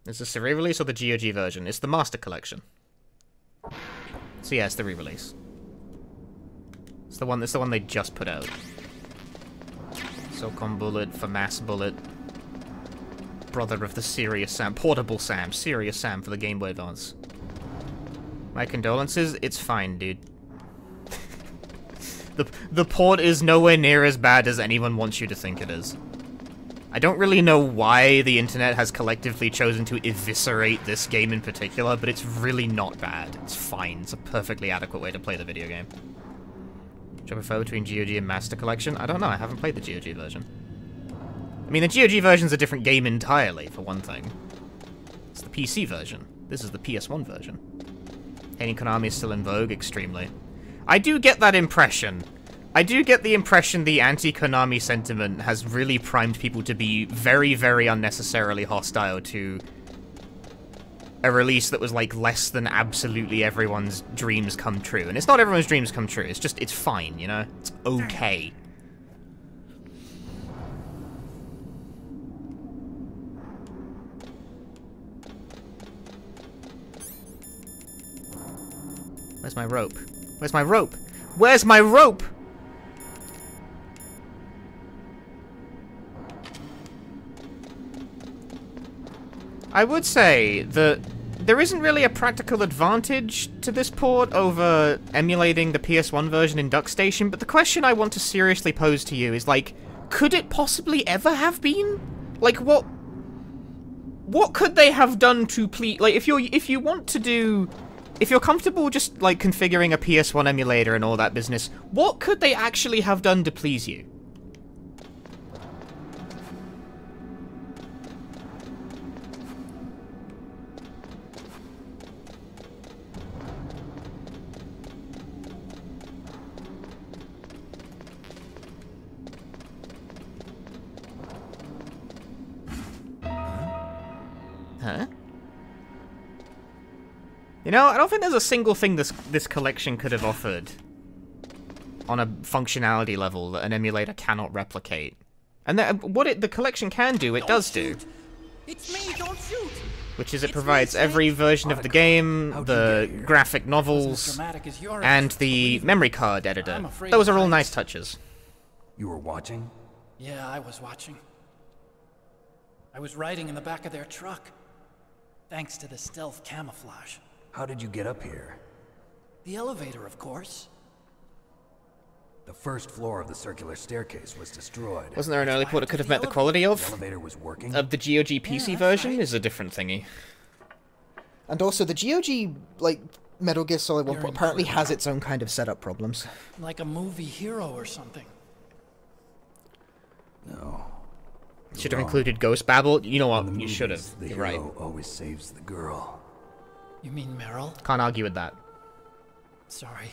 Is this the re-release or the GOG version? It's the Master Collection. So yeah, it's the re-release. It's the one they just put out. SOCOM Bullet, FAMAS Bullet. Brother of the Serious Sam. Portable Sam. Serious Sam for the Game Boy Advance. My condolences, it's fine, dude. The port is nowhere near as bad as anyone wants you to think it is. I don't really know why the internet has collectively chosen to eviscerate this game in particular, but it's really not bad. It's fine. It's a perfectly adequate way to play the video game. Do you prefer between GOG and Master Collection? I don't know. I haven't played the GOG version. I mean, the GOG version's a different game entirely, for one thing. It's the PC version. This is the PS1 version. Hating Konami is still in vogue extremely. I do get that impression. I do get the impression the anti-Konami sentiment has really primed people to be very, very unnecessarily hostile to a release that was, like, less than absolutely everyone's dreams come true. And it's not everyone's dreams come true, it's just, it's fine, you know? It's okay. Where's my rope? Where's my rope? Where's my rope? I would say that there isn't really a practical advantage to this port over emulating the PS1 version in DuckStation, but the question I want to seriously pose to you is, like, could it possibly ever have been? Like, what could they have done to please, like, if you want to do, if you're comfortable just, like, configuring a PS1 emulator and all that business, what could they actually have done to please you? Huh? You know, I don't think there's a single thing this collection could have offered on a functionality level that an emulator cannot replicate. And what the collection can do, it does do. It's me, don't shoot! Which is it provides every version of the game, the graphic novels, and the memory card editor. Those are all nice touches. You were watching? Yeah, I was watching. I was riding in the back of their truck. Thanks to the stealth camouflage. How did you get up here? The elevator, of course. The first floor of the circular staircase was destroyed. Wasn't there an early port that could have met the quality of? The elevator was working? Of the GOG PC version is a different thingy. And also, the GOG, like, Metal Gear Solid 1 apparently has its own kind of setup problems. Like a movie hero or something. No. Should have included Ghost Babble. You know what? You should have. The You're right. hero always saves the girl. You mean Meryl? Can't argue with that. Sorry.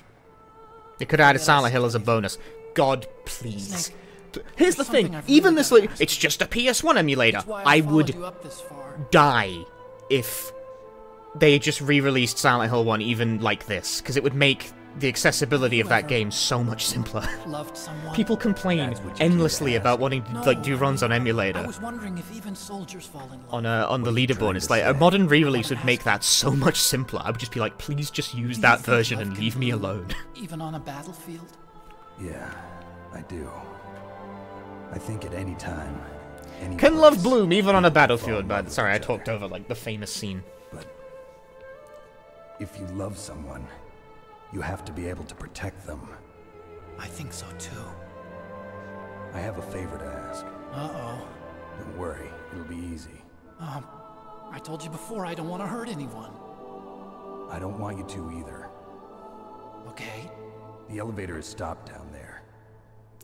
They could have added Silent Hill as a bonus. God, please. Here's the thing. Even this, like, it's just a PS1 emulator. I would die if they just re-released Silent Hill 1 even like this, because it would make the accessibility of that game so much simpler. People complain endlessly about wanting to, like, do runs on emulator. I was wondering if even soldiers fall in love. On the leaderboard, it's like a modern re-release would make that so much simpler. I would just be like, please just use that version and leave me alone. Even on a battlefield? Yeah, I do. I think at any time, Can love bloom even on a battlefield? But sorry, I talked over like the famous scene. But if you love someone, you have to be able to protect them. I think so too. I have a favor to ask. Uh-oh. Don't worry, it'll be easy. I told you before I don't want to hurt anyone. I don't want you to either. Okay. The elevator is stopped down there.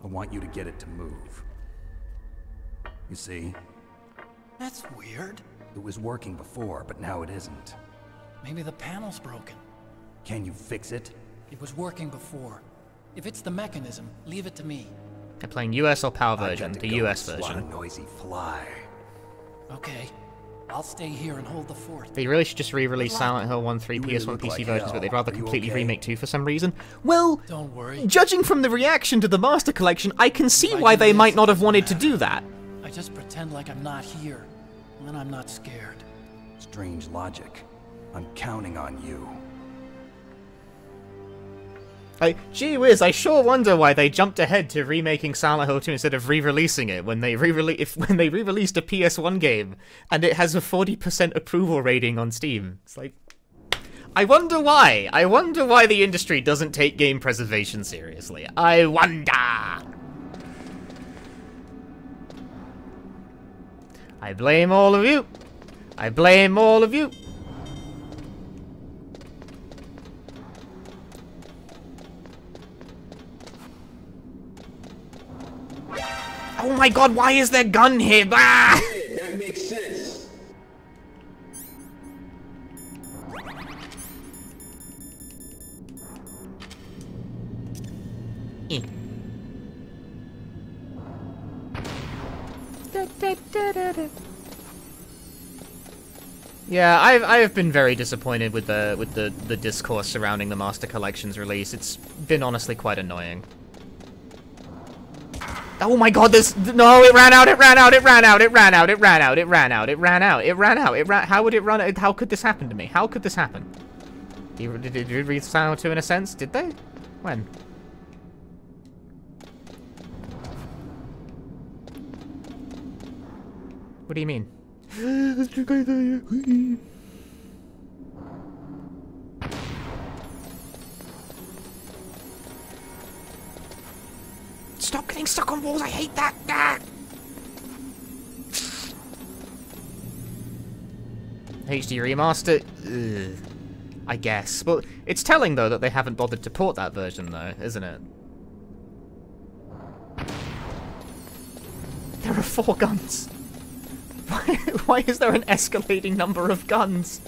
I want you to get it to move. You see? That's weird. It was working before, but now it isn't. Maybe the panel's broken. Can you fix it? It was working before. If it's the mechanism, leave it to me. They're playing US or PAL version, the US version. A noisy fly. Okay. I'll stay here and hold the fort. They really should just re-release Silent Hill 1, 3 PS1, PC versions, but they'd rather completely okay? remake 2 for some reason. Well, don't worry. Judging from the reaction to the Master Collection, I can see why they might not have wanted to do that. I just pretend like I'm not here, and then I'm not scared. Strange logic. I'm counting on you. Gee whiz, I sure wonder why they jumped ahead to remaking Silent Hill 2 instead of re-releasing it when they re-released a PS1 game and it has a 40% approval rating on Steam. It's like, I wonder why. I wonder why the industry doesn't take game preservation seriously. I wonder. I blame all of you. I blame all of you. Oh my god, why is there gun here? Ah! That makes sense. Yeah, I have been very disappointed with the discourse surrounding the Master Collection's release. It's been honestly quite annoying. Oh my god, no, it ran out, how would it run out? How could this happen to me? How could this happen? Did you read Silent 2 in a sense? Did they? When? What do you mean? Stop getting stuck on walls, I hate that! Ah! HD remaster? Ugh. I guess. But it's telling, though, that they haven't bothered to port that version, though, isn't it? There are 4 guns! Why is there an escalating number of guns?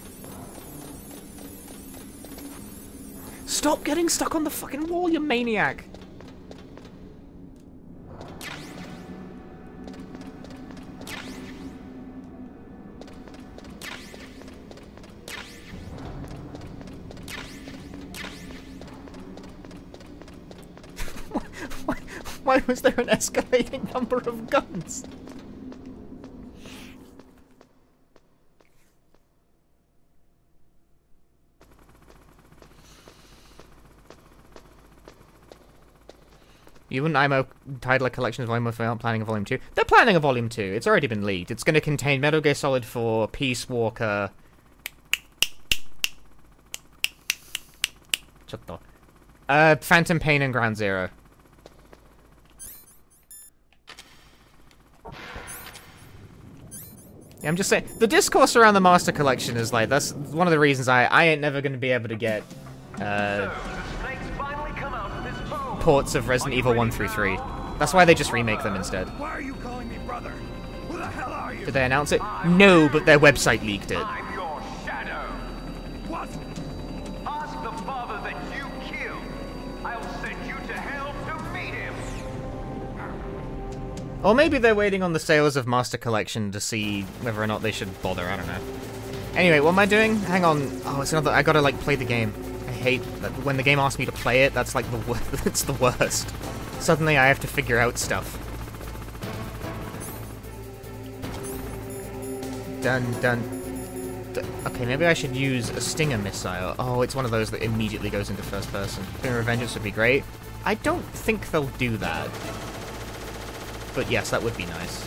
Stop getting stuck on the fucking wall, you maniac! Why was there an escalating number of guns? You and IMO title a collection of Volume 1 without planning a Volume 2. They're planning a Volume 2. It's already been leaked. It's going to contain Metal Gear Solid 4, Peace Walker... Phantom Pain and Ground Zero. Yeah, I'm just saying, the discourse around the Master Collection is like, that's one of the reasons I ain't never going to be able to get, ports of Resident Evil 1 through 3. That's why they just remake them instead. Why are you calling me brother? Who the hell are you? Did they announce it? No, but their website leaked it. I'm your shadow. What? Ask the father that you killed. I'll send you to hell to meet him. Or maybe they're waiting on the sales of Master Collection to see whether or not they should bother, I don't know. Anyway, what am I doing? Hang on. Oh, it's another, I gotta like play the game. I hate that when the game asks me to play it, that's like the worst. It's the worst. Suddenly I have to figure out stuff. Okay, maybe I should use a Stinger missile. Oh, it's one of those that immediately goes into first person. Stinger Revengeance would be great. I don't think they'll do that. But yes, that would be nice.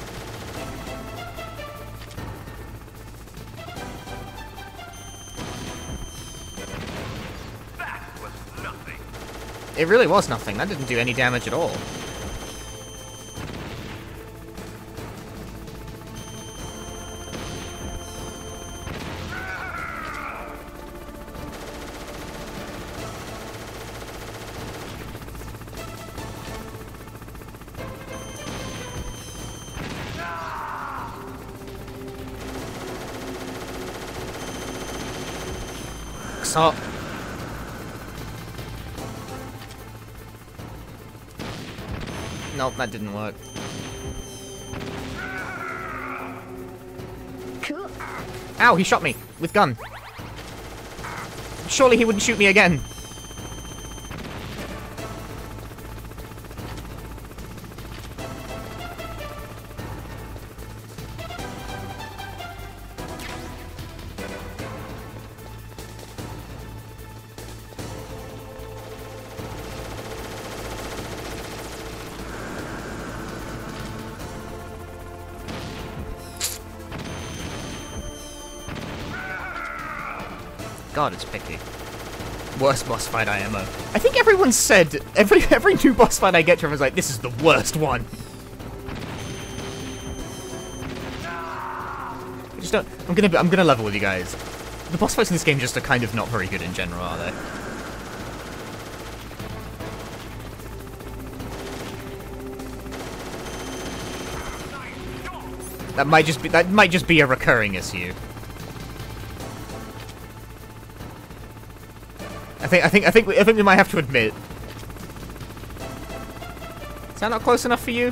That was nothing. It really was nothing. That didn't do any damage at all. Up. Nope, that didn't work. Cool. Ow, he shot me with gun. Surely he wouldn't shoot me again. God, it's picky. Worst boss fight IMO. I think everyone said every new boss fight I get from is like, this is the worst one. I just don't. I'm gonna level with you guys. The boss fights in this game just are kind of not very good in general, are they? That might just be a recurring issue. I think we might have to admit. Is that not close enough for you?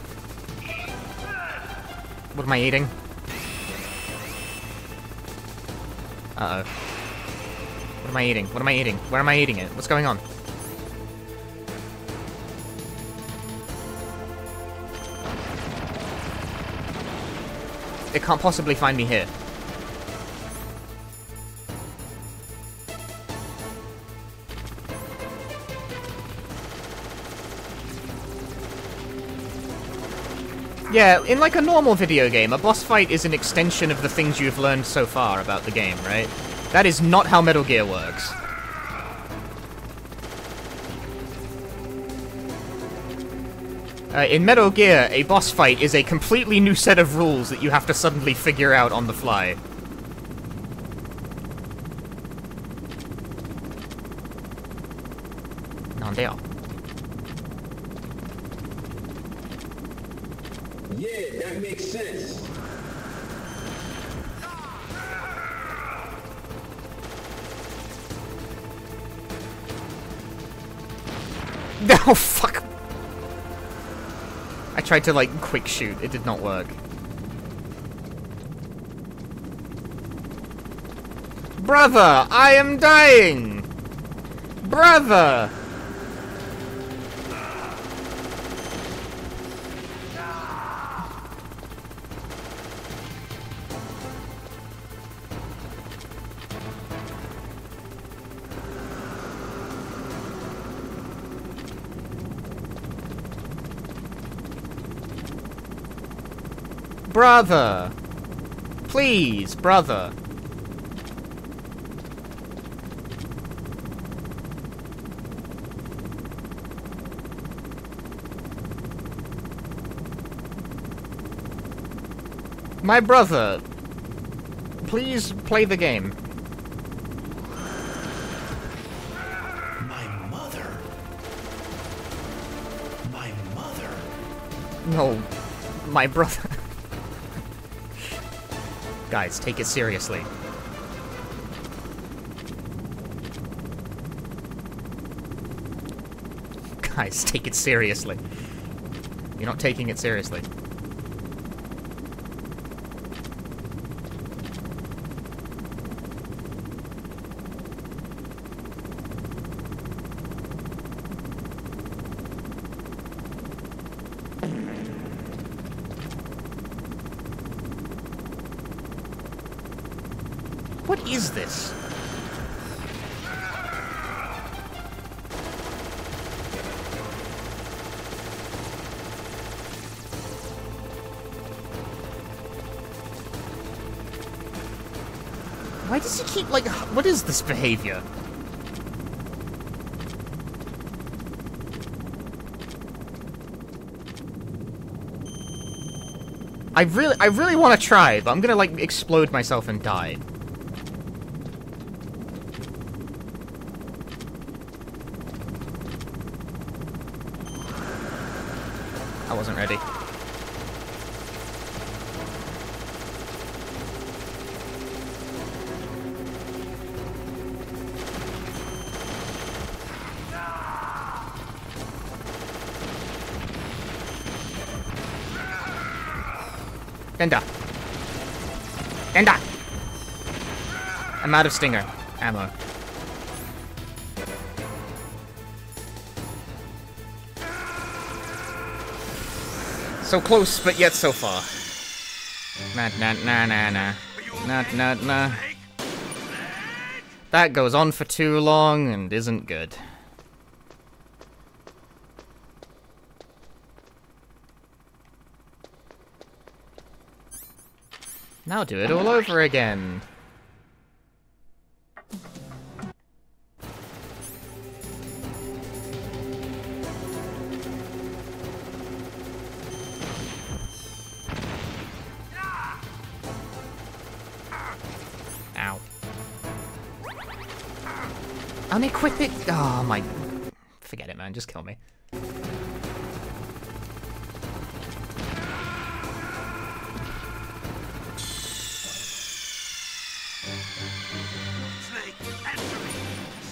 What am I eating? Uh-oh. What am I eating? What am I eating? Where am I eating it? What's going on? It can't possibly find me here. Yeah, in like a normal video game, a boss fight is an extension of the things you've learned so far about the game, right? That is not how Metal Gear works. In Metal Gear, a boss fight is a completely new set of rules that you have to suddenly figure out on the fly. Non-deal. Yeah, that makes sense. No, fuck. I tried to, like, quick shoot. It did not work. Brother, I am dying! Brother! Brother! Please, brother. My brother, please play the game. My mother. My mother. No, my brother. Guys, take it seriously. Guys, take it seriously. You're not taking it seriously. What is this? Why does he keep, like, what is this behavior? I really want to try, but I'm gonna, like, explode myself and die. I wasn't ready. Denda. Denda. I'm out of stinger ammo. So close, but yet so far. Nah. That goes on for too long and isn't good. Now do it all over again. Ow. Unequip it. Oh my. Forget it, man. Just kill me.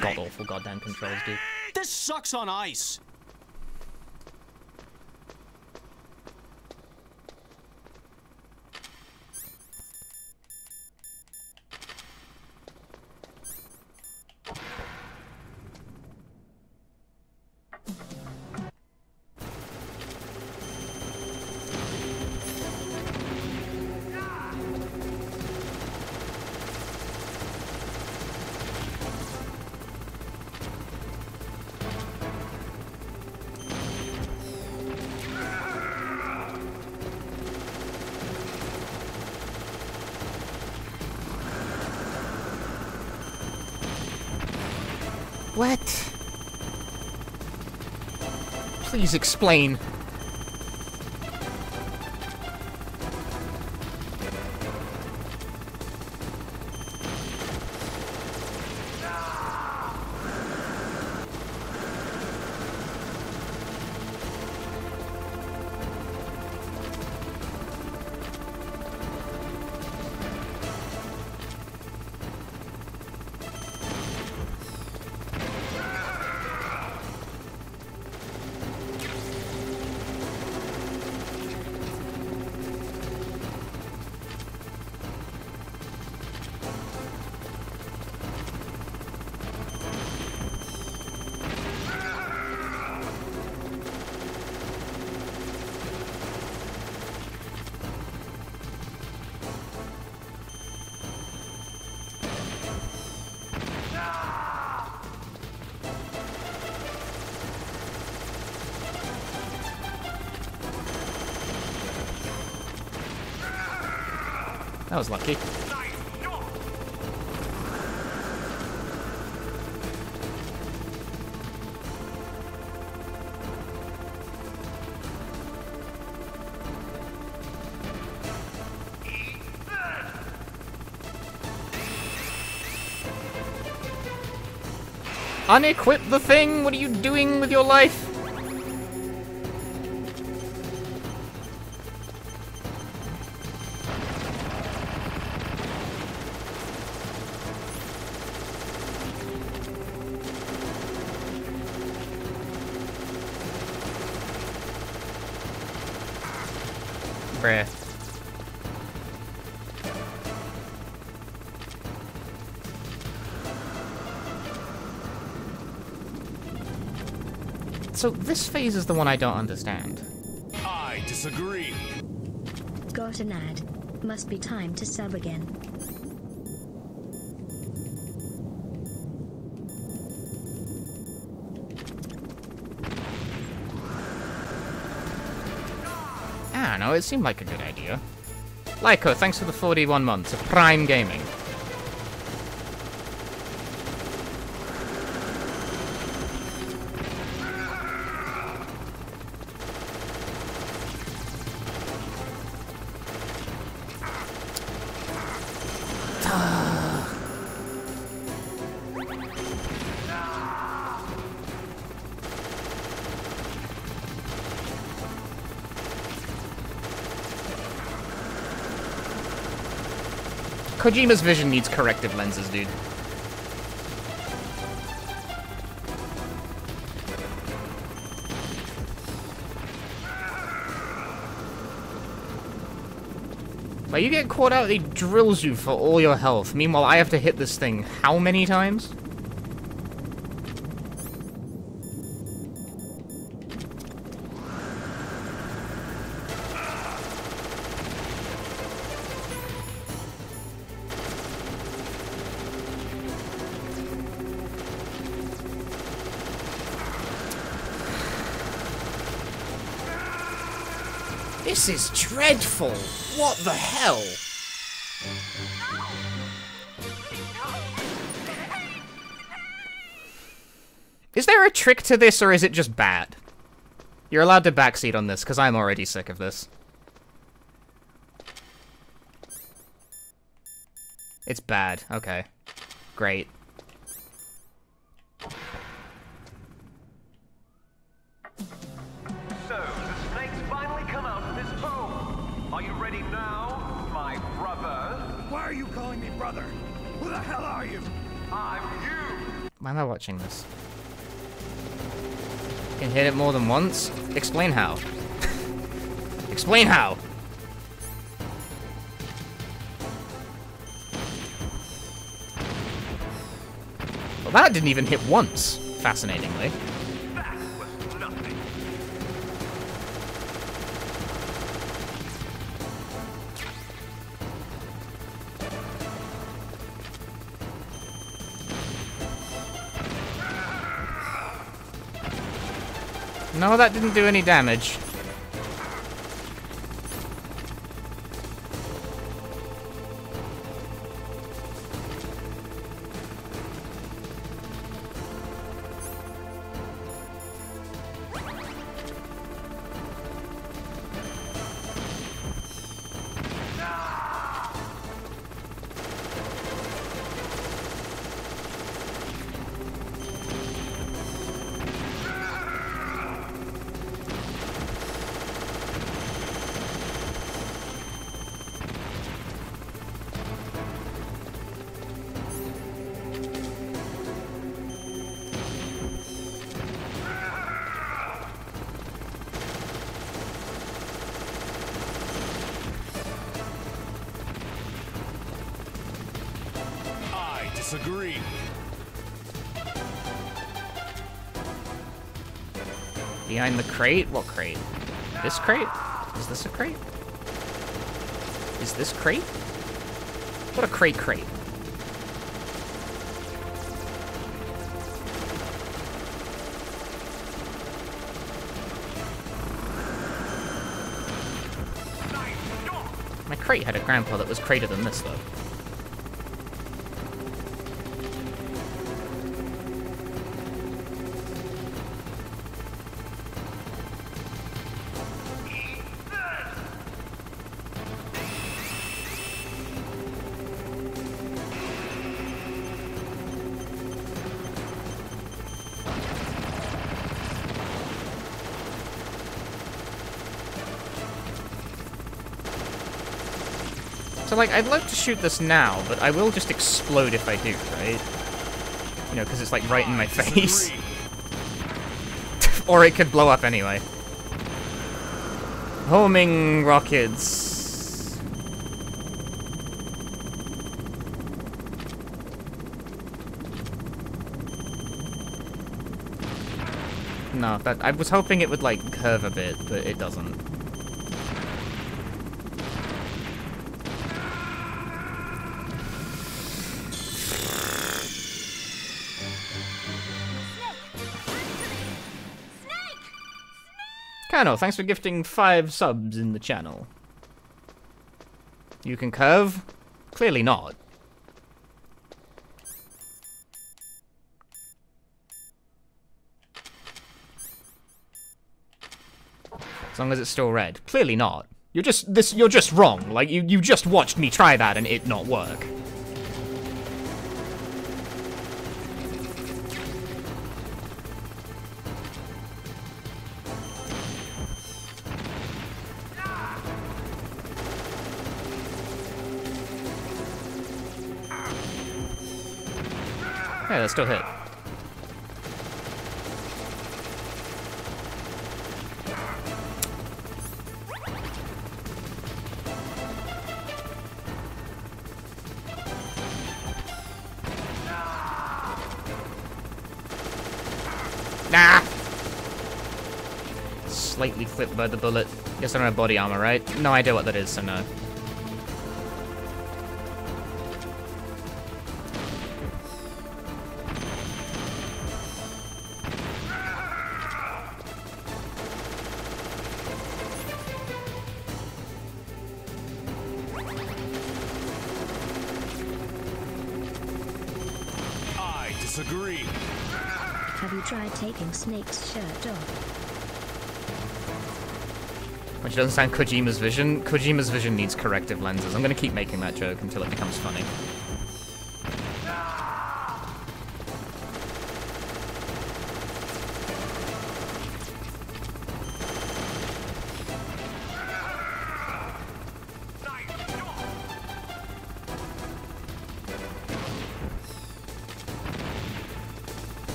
God awful goddamn controls, dude. This sucks on ice. What? Please explain. That was lucky. Unequip the thing? What are you doing with your life? Bruh. So this phase is the one I don't understand. I disagree. Got an ad. Must be time to sub again. I don't know, it seemed like a good idea. Lyco, thanks for the 41 months of Prime Gaming. Kojima's vision needs corrective lenses, dude. Like, you get caught out, he drills you for all your health. Meanwhile, I have to hit this thing how many times? This is dreadful! What the hell? Is there a trick to this, or is it just bad? You're allowed to backseat on this, because I'm already sick of this. It's bad. Okay. Great. So, the snakes finally come out of his home. Are you ready now, my brother? Why are you calling me brother? Who the hell are you? I'm you. Why am I watching this? Can hit it more than once? Explain how. Explain how. Well, that didn't even hit once, fascinatingly. That was nothing. No, that didn't do any damage. Disagree. Behind the crate? What crate? This crate? Is this a crate? Is this crate? What a crate. My crate had a grandpa that was crater than this, though. So, like, I'd love to shoot this now, but I will just explode if I do, right? You know, because it's, like, right in my face. Or it could blow up anyway. Homing rockets. No, that I was hoping it would, like, curve a bit, but it doesn't. Kano, thanks for gifting 5 subs in the channel. You can curve? Clearly not. As long as it's still red. Clearly not. You're just wrong. Like, you just watched me try that and it not work. Yeah, that still hit. Nah! Slightly clipped by the bullet. Guess I don't have body armor, right? No idea what that is, so no. I disagree. Have you tried taking Snake's shirt off? Which doesn't sound Kojima's vision. Kojima's vision needs corrective lenses. I'm gonna keep making that joke until it becomes funny.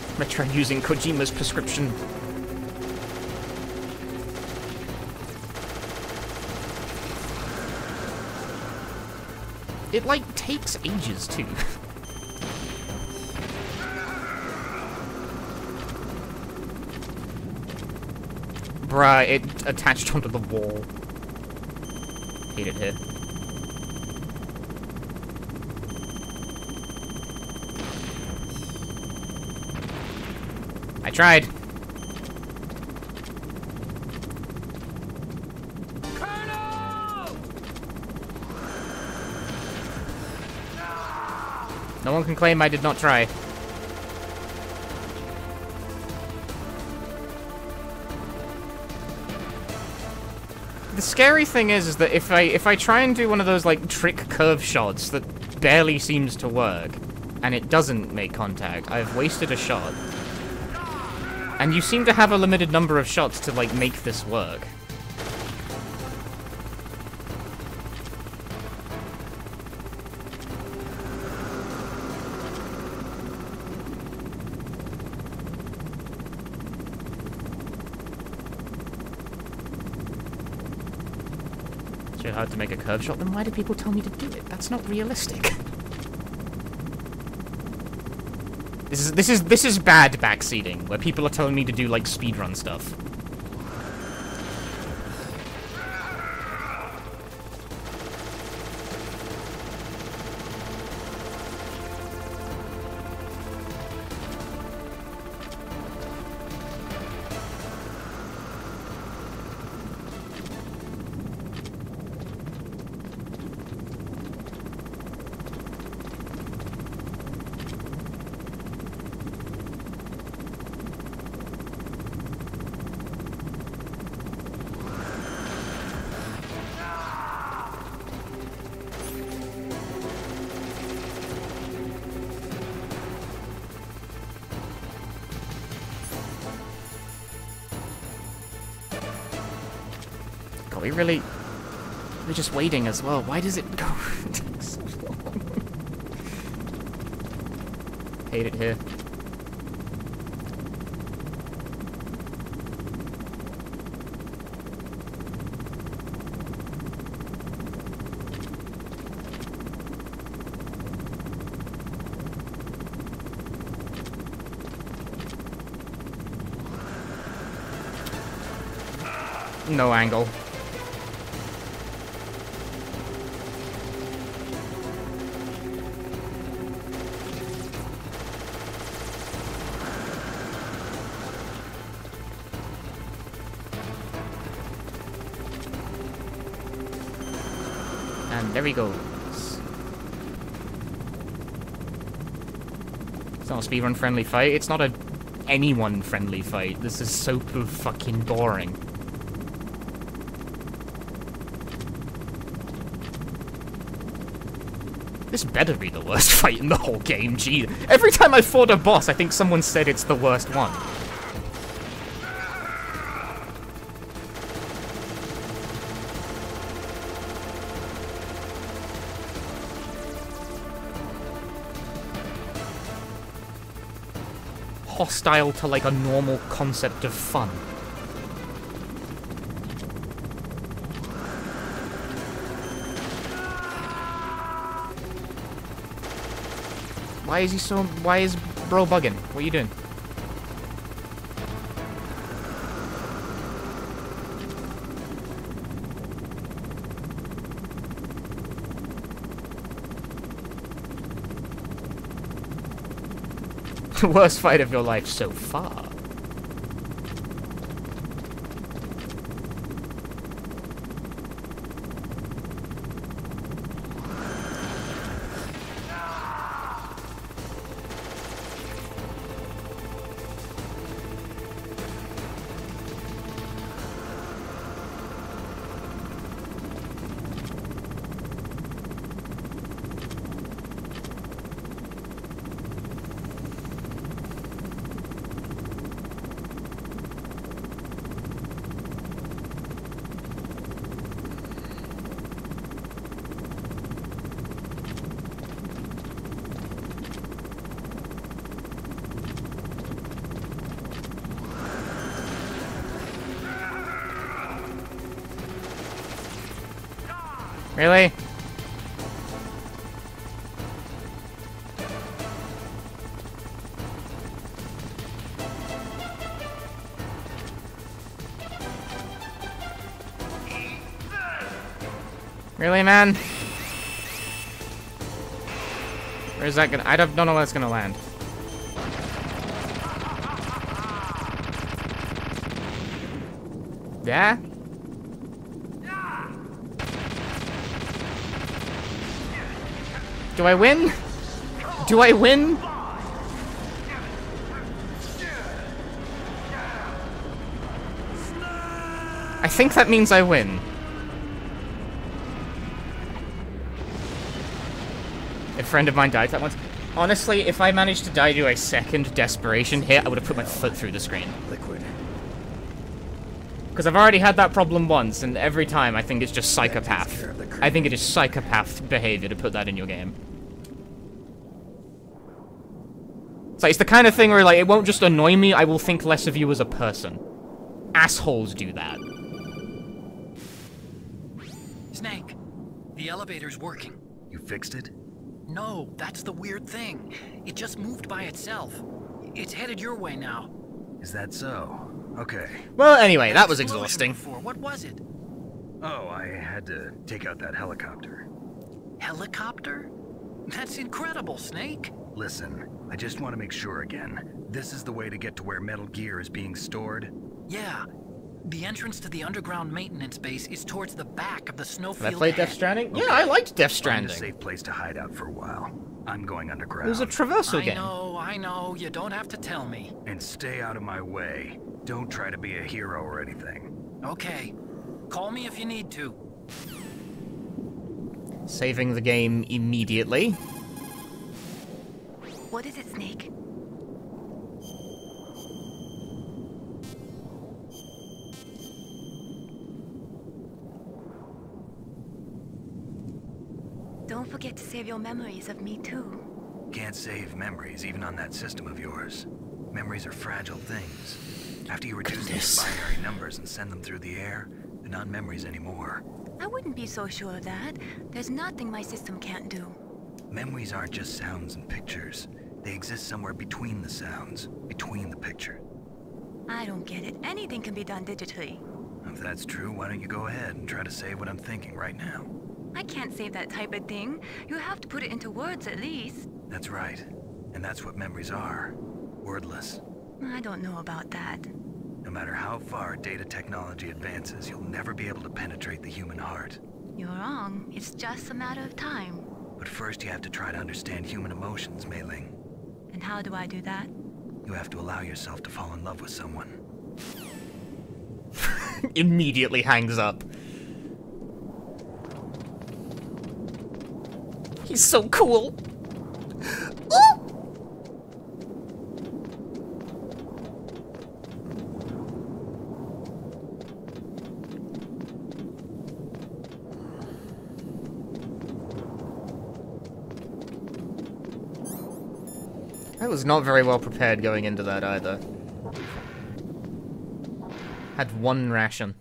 I'm gonna try using Kojima's prescription. It, like, takes ages, too. Bruh, it attached onto the wall. Hate it here. I tried. No one can claim I did not try. The scary thing is that if I try and do one of those like trick curve shots that barely seems to work, and it doesn't make contact, I've wasted a shot. And you seem to have a limited number of shots to, like, make this work. It's too hard to make a curve shot, then why do people tell me to do it? That's not realistic. This is bad backseating, where people are telling me to do, like, speedrun stuff. We're just waiting as well. Why does it go take so long? Hate it here. No angle. And there he goes. It's not a speedrun friendly fight. It's not a anyone friendly fight. This is so fucking boring. This better be the worst fight in the whole game, gee. Every time I fought a boss, I think someone said it's the worst one. hostile to, like, a normal concept of fun. Why is bro bugging? What are you doing? The worst fight of your life so far. Really? Really, man? Where's that gonna? I don't know where that's gonna land. Yeah? Do I win? Do I win? I think that means I win. A friend of mine died that once. Honestly, if I managed to die to a second desperation hit, I would have put my foot through the screen. Liquid. Because I've already had that problem once, and every time I think it's just psychopath. I think it is psychopath behavior to put that in your game. It's like, it's the kind of thing where, like, it won't just annoy me, I will think less of you as a person. Assholes do that. Snake, the elevator's working. You fixed it? No, that's the weird thing. It just moved by itself. It's headed your way now. Is that so? Okay. Well, anyway, that was exhausting. What was it? Oh, I had to take out that helicopter. Helicopter? That's incredible, Snake. Listen, I just want to make sure again. This is the way to get to where Metal Gear is being stored? Yeah. The entrance to the underground maintenance base is towards the back of the snowfield. Have I played Death Stranding? Okay. Yeah, I liked Death Stranding. Find a safe place to hide out for a while. I'm going underground. It was a traversal game. I know. You don't have to tell me. And stay out of my way. Don't try to be a hero or anything. Okay. Call me if you need to. Saving the game immediately. What is it, Snake? Don't forget to save your memories of me, too. Can't save memories, even on that system of yours. Memories are fragile things. After you reduce them to binary numbers and send them through the air, they're not memories anymore. I wouldn't be so sure of that. There's nothing my system can't do. Memories aren't just sounds and pictures. They exist somewhere between the sounds, between the picture. I don't get it. Anything can be done digitally. If that's true, why don't you go ahead and try to say what I'm thinking right now? I can't save that type of thing. You have to put it into words at least. That's right. And that's what memories are. Wordless. I don't know about that. No matter how far data technology advances, you'll never be able to penetrate the human heart. You're wrong. It's just a matter of time. But first you have to try to understand human emotions, Mei Ling. And how do I do that? You have to allow yourself to fall in love with someone. Immediately hangs up. He's so cool. Ooh! I was not very well prepared going into that either. Had one ration.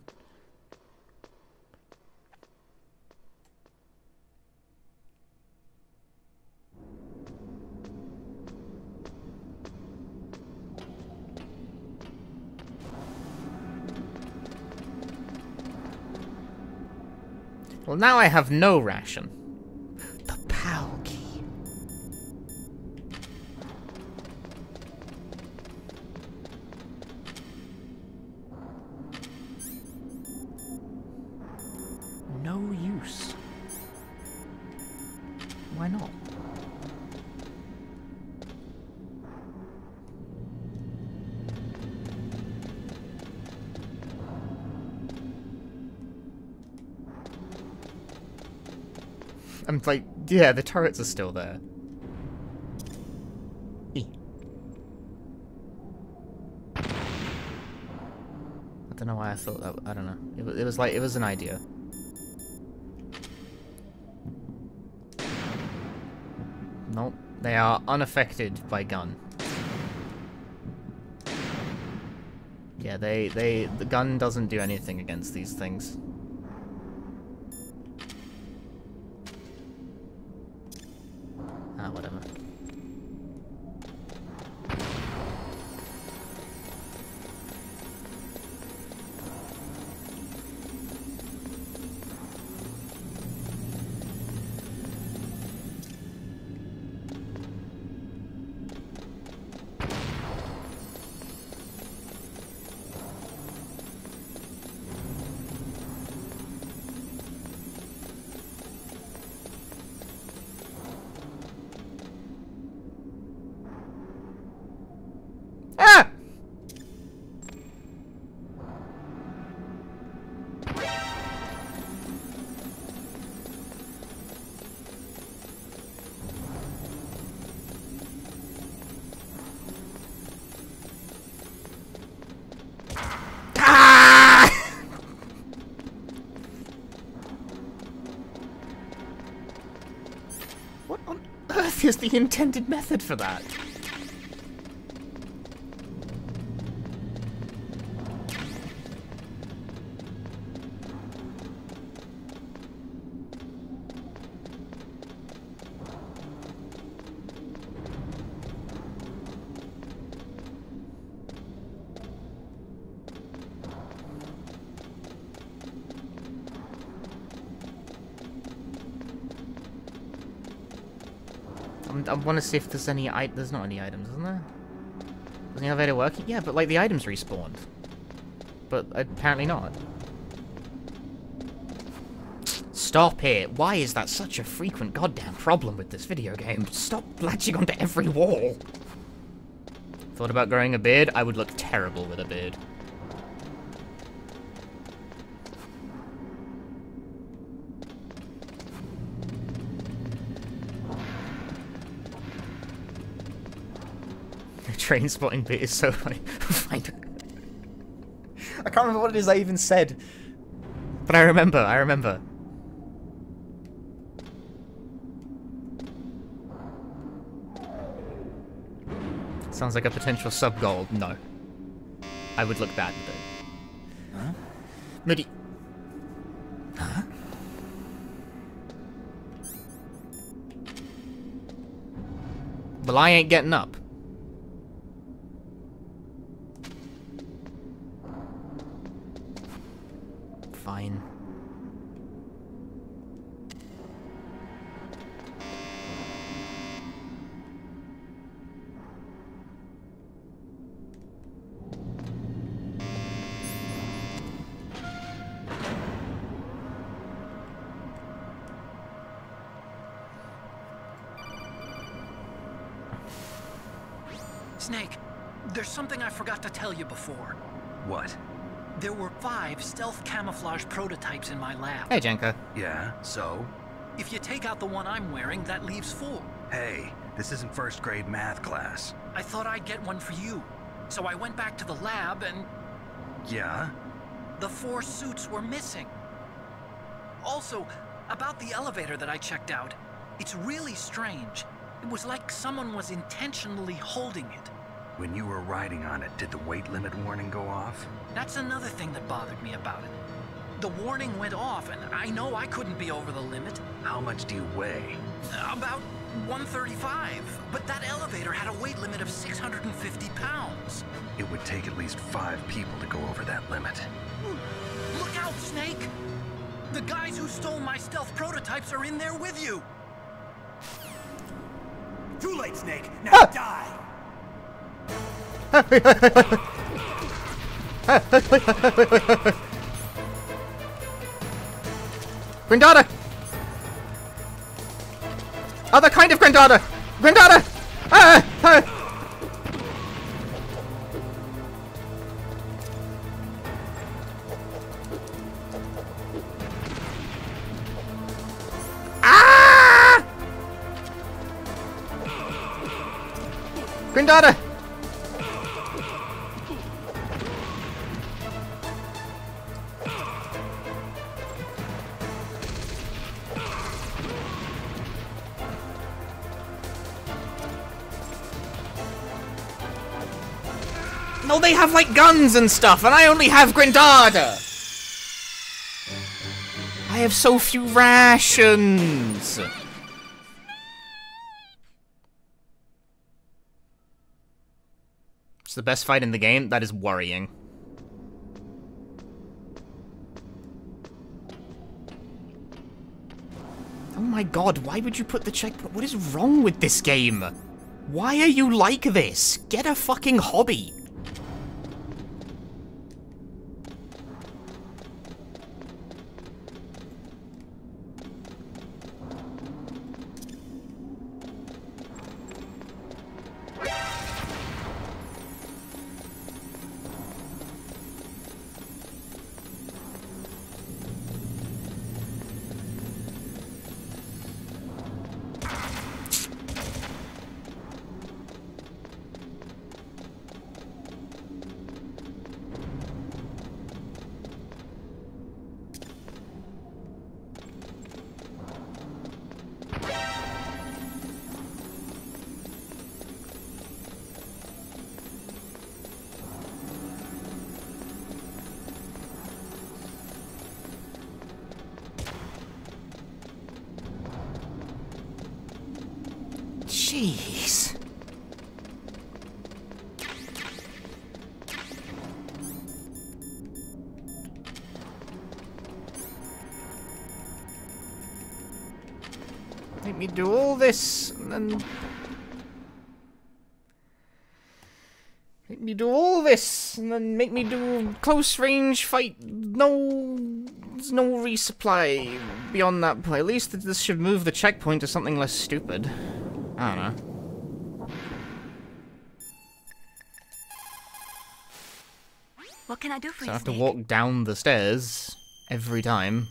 Well, now I have no ration. The PAL key. No use. Why not? I'm like, yeah, the turrets are still there. I don't know why I thought that. I don't know. It was like, it was an idea. Nope, they are unaffected by gun. Yeah, the gun doesn't do anything against these things. Ah, whatever. What on earth is the intended method for that? I want to see if there's any there's not any items, isn't there? Doesn't the elevator work? Yeah, but like the items respawned. But apparently not. Stop it! Why is that such a frequent goddamn problem with this video game? Stop latching onto every wall! Thought about growing a beard? I would look terrible with a beard. Train spotting bit is so funny. I can't remember what it is I even said. But I remember. Sounds like a potential sub-goal. No. I would look bad with it. Huh? Moody. Huh? Well, I ain't getting up. Fine. Snake, there's something I forgot to tell you before. What? There were 5 stealth camouflage prototypes in my lab. Hey, Jenka. Yeah, so? If you take out the one I'm wearing, that leaves 4. Hey, this isn't first grade math class. I thought I'd get one for you. So I went back to the lab and... Yeah? The 4 suits were missing. Also, about the elevator that I checked out, it's really strange. It was like someone was intentionally holding it. When you were riding on it, did the weight limit warning go off? That's another thing that bothered me about it. The warning went off, and I know I couldn't be over the limit. How much do you weigh? About 135, but that elevator had a weight limit of 650 pounds. It would take at least 5 people to go over that limit. Look out, Snake! The guys who stole my stealth prototypes are in there with you! Too late, Snake! Now die! Grandada! Other kind of Grandada! Grandada! Grandada! No, they have like guns and stuff, and I only have Grandada! I have so few rations! It's the best fight in the game? That is worrying. Oh my god, why would you put the checkpoint? What is wrong with this game? Why are you like this? Get a fucking hobby. Jeez. Make me do all this, and then... Make me do all this, and then make me do close range fight. No... There's no resupply beyond that point. At least this should move the checkpoint to something less stupid. I don't know. What can I do for you, So I have to Snake? walk down the stairs every time.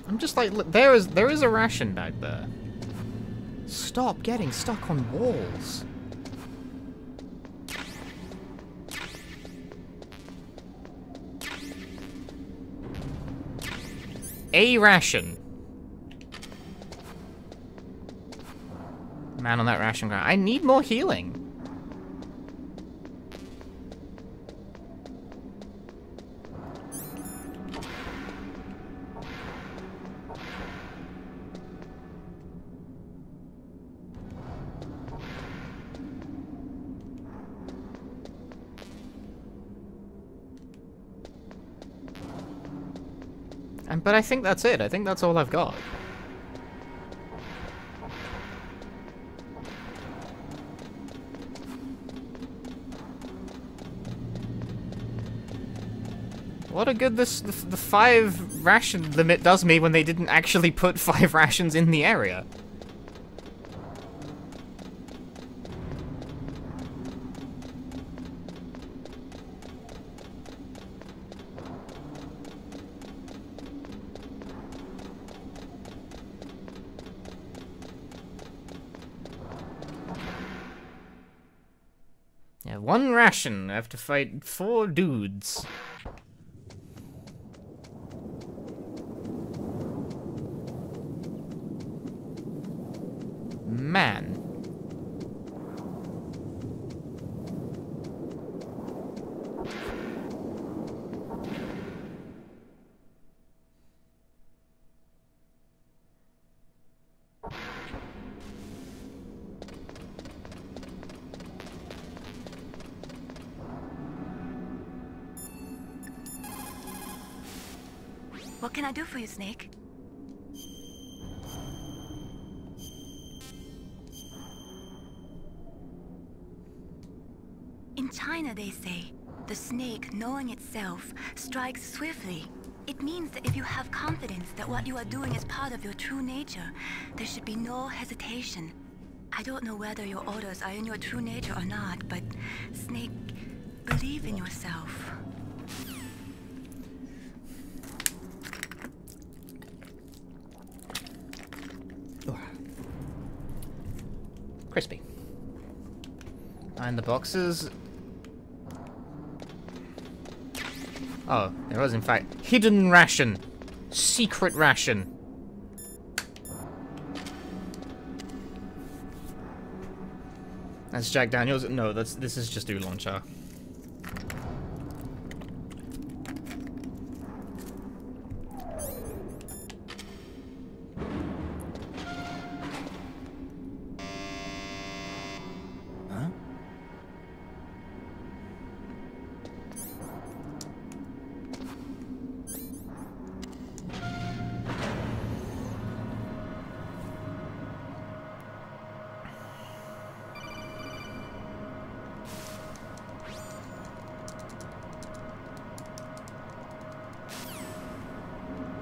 I'm just like, look, there is a ration back there. Stop getting stuck on walls. A ration. Man on that ration ground. I need more healing. But I think that's it. I think that's all I've got. What a good the 5 ration limit does me when they didn't actually put 5 rations in the area. Yeah, 1 ration. I have to fight 4 dudes. Man. What can I do for you, Snake? In China, they say, the snake, knowing itself, strikes swiftly. It means that if you have confidence that what you are doing is part of your true nature, there should be no hesitation. I don't know whether your orders are in your true nature or not, but, Snake, believe in yourself. Crispy. And the boxes. Oh, there was in fact hidden ration. Secret ration. That's Jack Daniels. No, this is just Oolong Cha.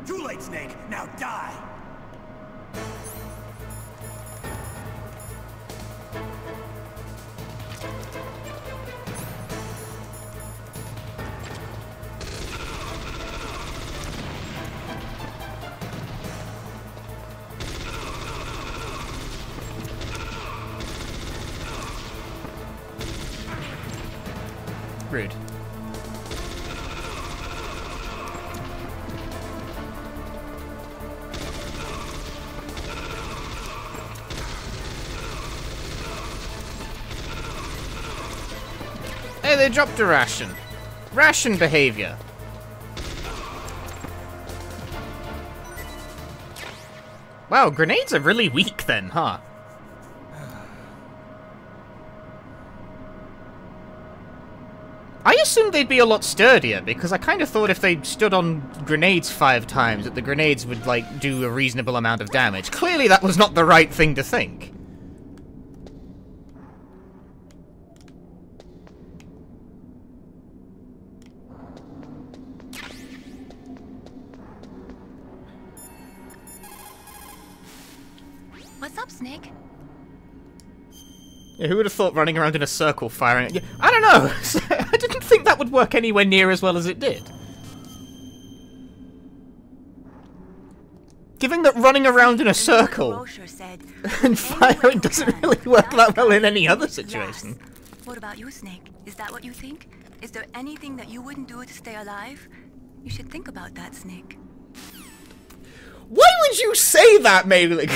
Too late, Snake. Now die! Rude. Hey, they dropped a ration. Ration behavior. Wow, grenades are really weak then, huh? I assumed they'd be a lot sturdier, because I kind of thought if they stood on grenades 5 times, that the grenades would, like, do a reasonable amount of damage. Clearly that was not the right thing to think. What's up, Snake? Yeah, who would have thought running around in a circle firing? Yeah, I don't know. I didn't think that would work anywhere near as well as it did. Given that running around in a circle and firing doesn't really work that well in any other situation. What about you, Snake? Is that what you think? Is there anything that you wouldn't do to stay alive? You should think about that, Snake. Why would you say that, Malik?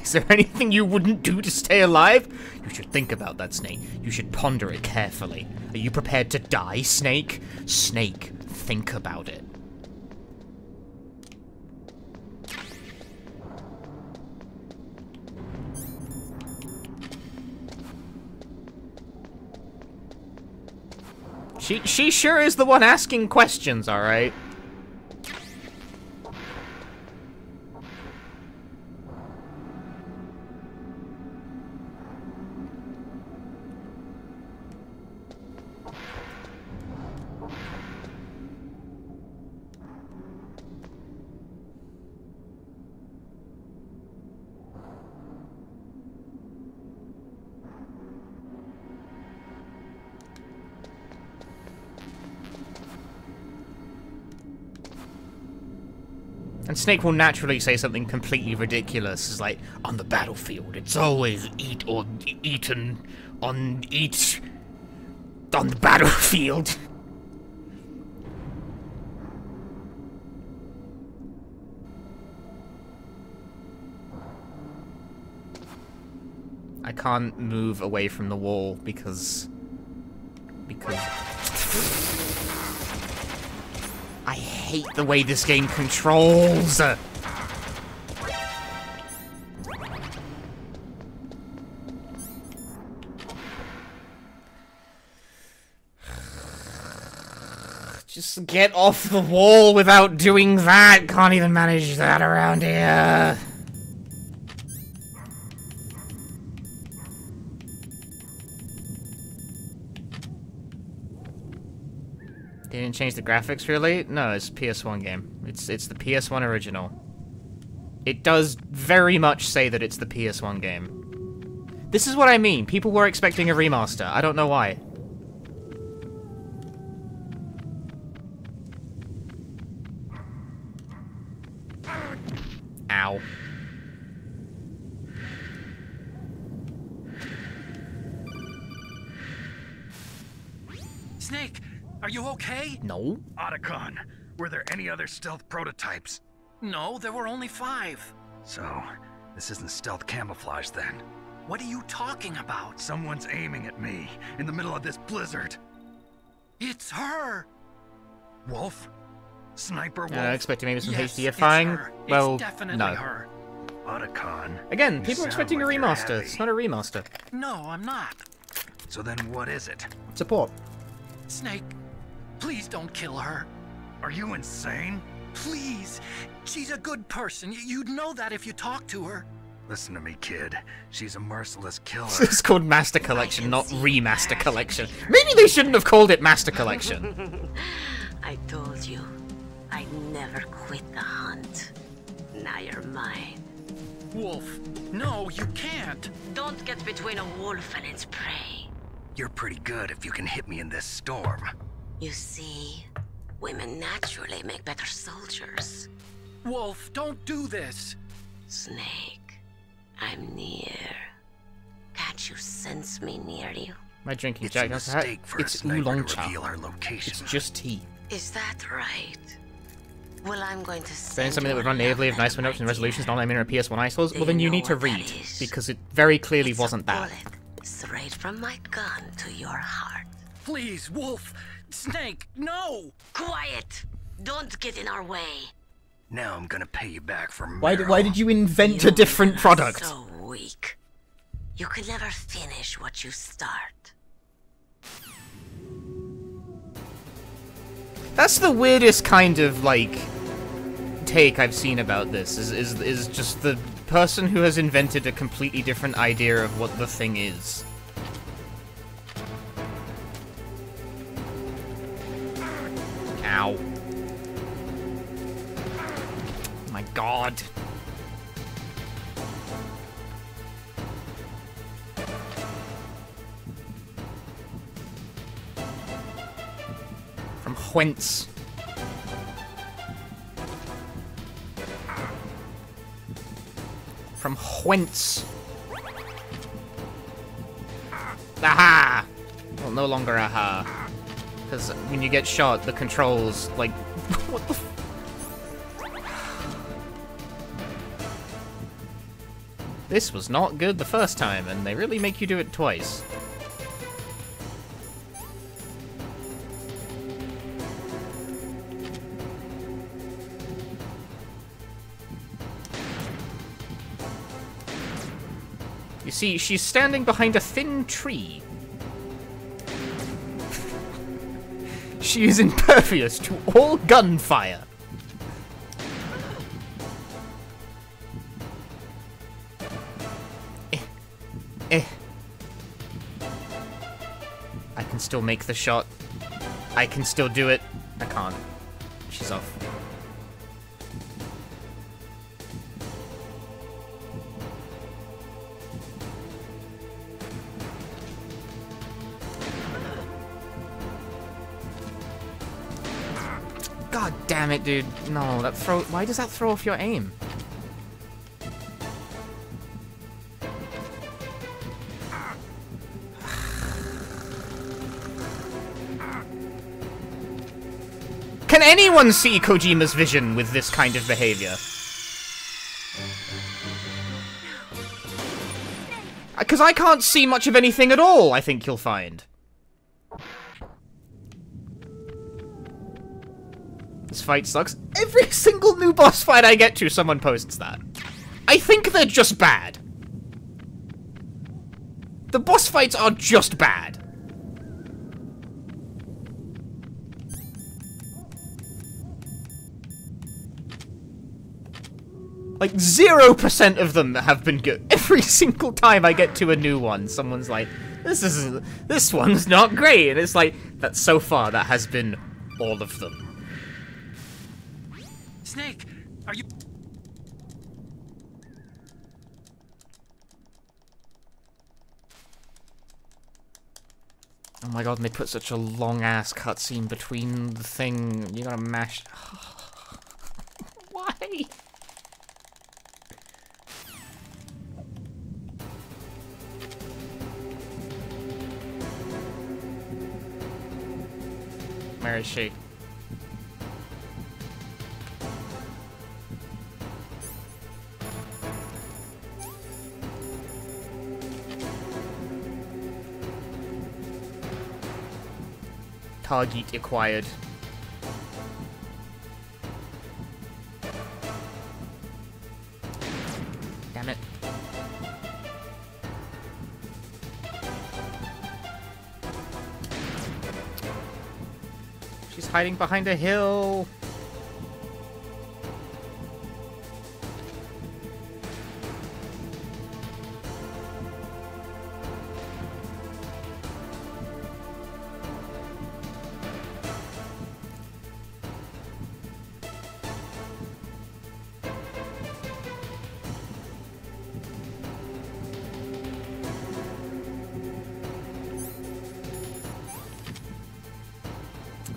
Is there anything you wouldn't do to stay alive? You should think about that, Snake. You should ponder it carefully. Are you prepared to die, Snake? Snake, think about it. She sure is the one asking questions, alright? And Snake will naturally say something completely ridiculous. It's like, on the battlefield, it's always eaten on the battlefield. I can't move away from the wall because I hate the way this game controls. Just get off the wall without doing that. Can't even manage that around here. They didn't change the graphics, really? No, it's a PS1 game. It's the PS1 original. It does very much say that it's the PS1 game. This is what I mean. People were expecting a remaster. I don't know why. Ow. Snake! Are you okay? No. Otacon, were there any other stealth prototypes? No, there were only 5. So, this isn't stealth camouflage then? What are you talking about? Someone's aiming at me, in the middle of this blizzard. It's her! Wolf? Sniper Wolf? I expected maybe some yes, HDifying. Well, it's definitely no. her. Otacon. Again, people are expecting a remaster. It's not a remaster. No, I'm not. So then what is it? Support. Snake, please don't kill her. Are you insane? Please. She's a good person. You'd know that if you talked to her. Listen to me, kid. She's a merciless killer. It's called Master Collection, not Remaster Collection. Maybe they shouldn't have called it Master Collection. I told you, I'd never quit the hunt. Now you're mine. Wolf, no, you can't. Don't get between a wolf and its prey. You're pretty good if you can hit me in this storm. You see, women naturally make better soldiers. Wolf, don't do this. Snake, I'm near. Can't you sense me near you? Am I drinking It's Jack a Daniel's? mistake for a It's sniper oolong to cha. reveal our location. It's just tea. Is that right? Well, I'm going to Saying send something that you would run a natively love of nice letter, windows and my resolutions, dear. not only on PS1 ISOs, Do well then you you know need to what that read, is? because it very clearly It's wasn't a that. bullet straight from my gun to your heart. Please, Wolf. Snake, no! Quiet! Don't get in our way. Now I'm gonna pay you back for Why Meryl. did you invent a different product? So weak. You can never finish what you start. That's the weirdest kind of, like, take I've seen about this, is just the person who has invented a completely different idea of what the thing is. Ow. Oh my god. From whence? From whence? Aha! Well, no longer aha. Because when you get shot, the controls, like... what the f... this was not good the first time, and they really make you do it twice. You see, she's standing behind a thin tree. She is impervious to all gunfire. I can still make the shot. I can still do it. I can't. She's off. God damn it, dude. No, that throw. Why does that throw off your aim? Can anyone see Kojima's vision with this kind of behavior? Because I can't see much of anything at all, I think you'll find. This fight sucks. Every single new boss fight I get to, someone posts that. I think they're just bad. The boss fights are just bad. Like, 0% of them have been good. Every single time I get to a new one, someone's like, this one's not great. And it's like, that so far, that has been all of them. Snake, are you... Oh my god, and they put such a long-ass cutscene between the thing. You gotta mash... Why? Where is she? Target acquired. Damn it. She's hiding behind a hill.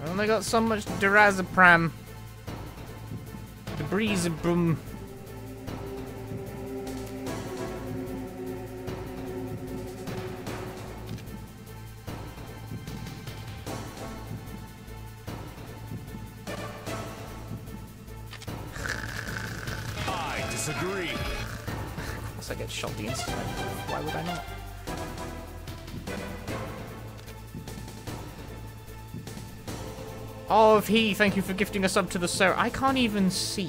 I only got so much Durazepam. Debrizabrum. I disagree. Unless I get shot the instant. Why would I not? Oh, he, thank you for gifting a sub to the server. I can't even see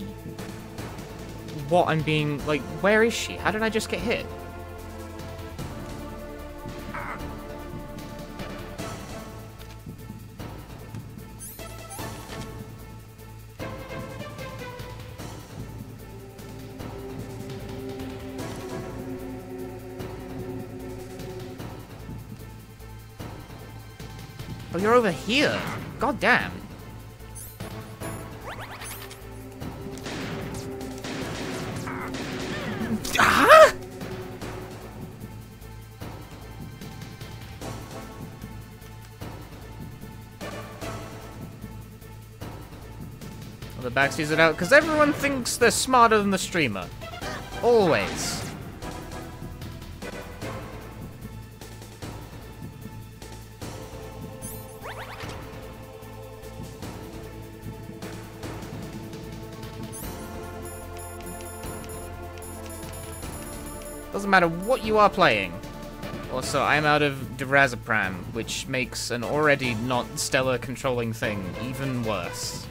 what I'm being, like, where is she? How did I just get hit? Oh, you're over here. God damn. Huh? Well, the back sees it out because everyone thinks they're smarter than the streamer. Always. Doesn't matter what you are playing. Also, I'm out of Dirazepam, which makes an already not stellar controlling thing even worse.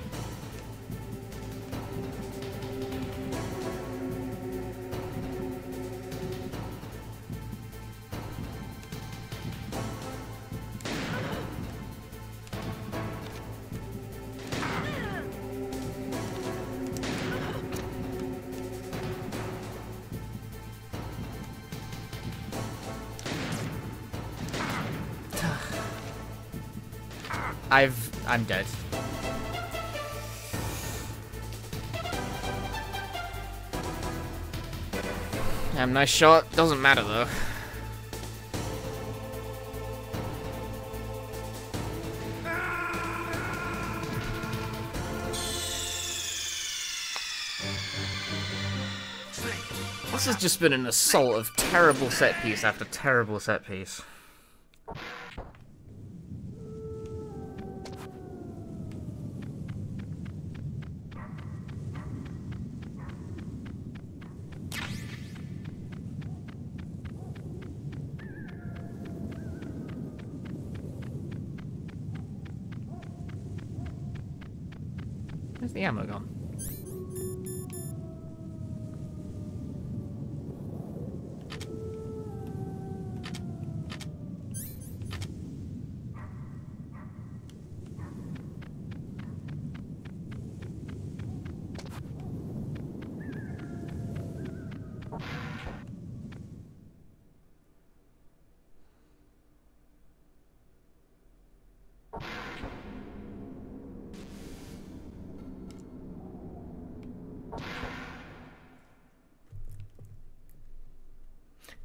I'm dead. Damn, nice shot. Doesn't matter though. This has just been an assault of terrible set piece after terrible set piece. Where's the ammo gone?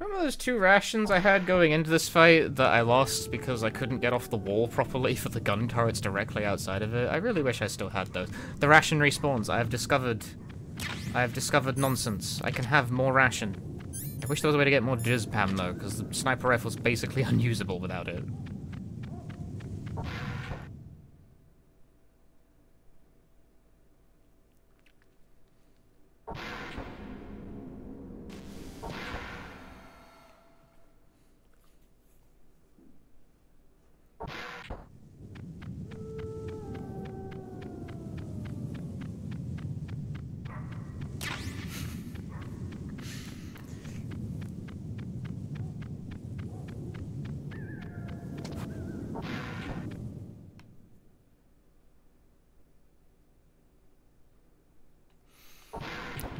Remember those 2 rations I had going into this fight that I lost because I couldn't get off the wall properly for the gun turrets directly outside of it? I really wish I still had those. The ration respawns. I have discovered nonsense. I can have more ration. I wish there was a way to get more Jizpam though, because the sniper rifle's basically unusable without it.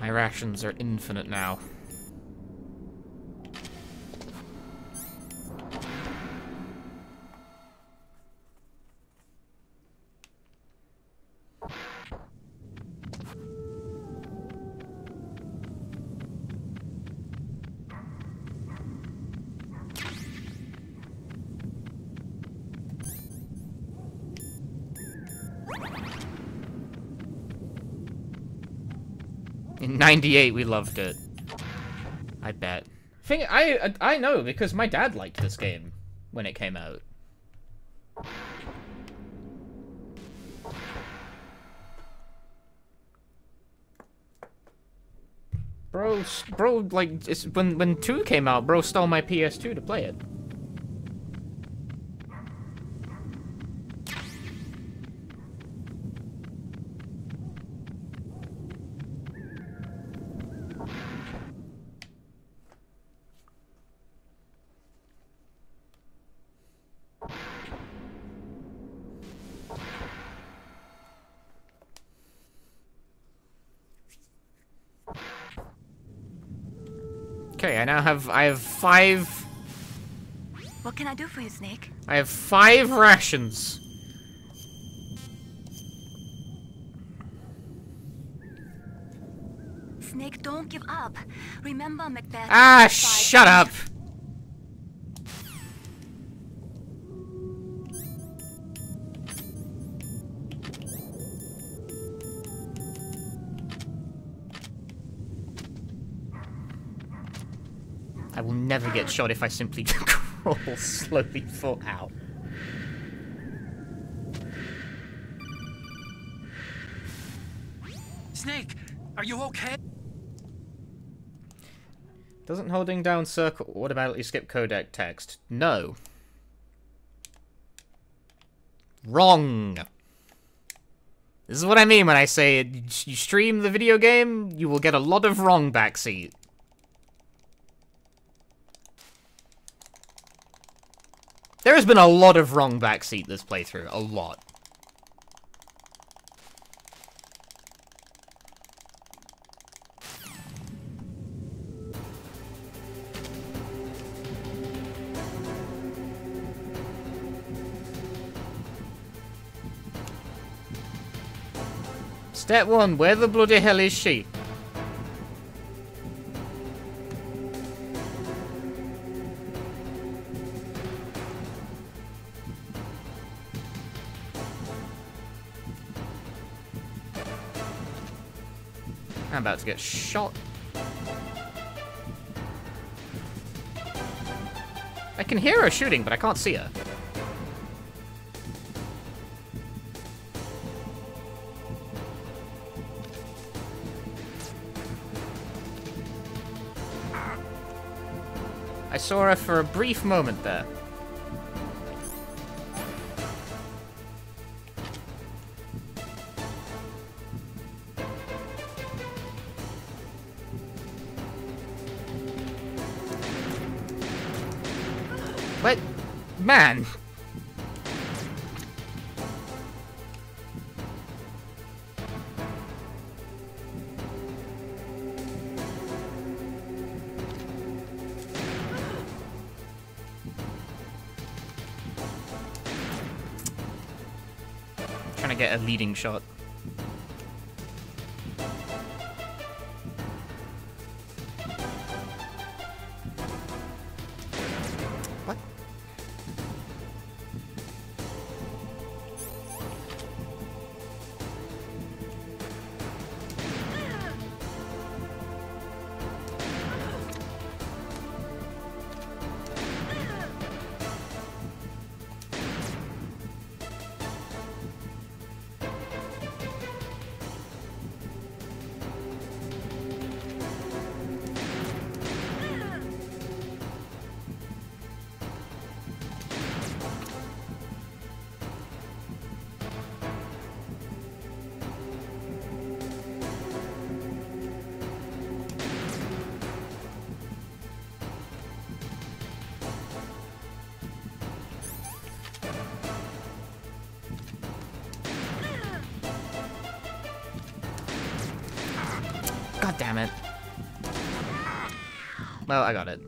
My rations are infinite now. In '98, we loved it. I bet. I know because my dad liked this game when it came out. Bro, like it's when 2 came out, bro stole my PS2 to play it. Okay, I have 5. What can I do for you, Snake? I have 5 rations. Snake, don't give up. Remember Macbeth. Ah, shut up. I will never get shot if I simply crawl slowly foot out. Snake, are you okay? Doesn't holding down circle automatically skip codec text? No. Wrong. This is what I mean when I say you stream the video game, you will get a lot of wrong backseat. There has been a lot of wrong backseat this playthrough. A lot. Step 1, where the bloody hell is she? I'm about to get shot. I can hear her shooting, but I can't see her. I saw her for a brief moment there. What? Man! Trying to get a leading shot. What? God damn it. Well, I got it.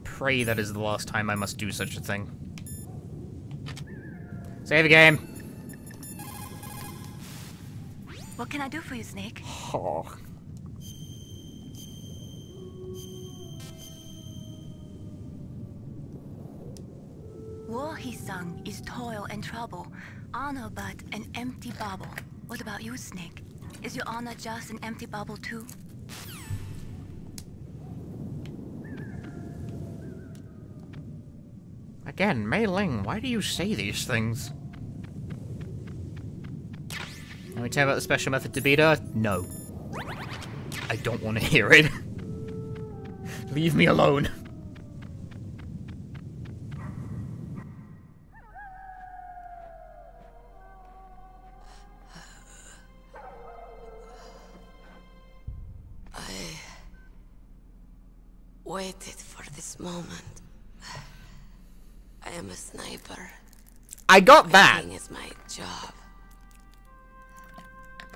Pray that is the last time I must do such a thing. Save a game. What can I do for you, Snake? Oh. War, he sung, is toil and trouble, honor but an empty bubble. What about you, Snake? Is your honor just an empty bubble too? Again, Mei Ling, why do you say these things? Can we tell about the special method to beat her? No. I don't want to hear it. Leave me alone. Waited for this moment. I am a sniper. I got that. Fighting is my job.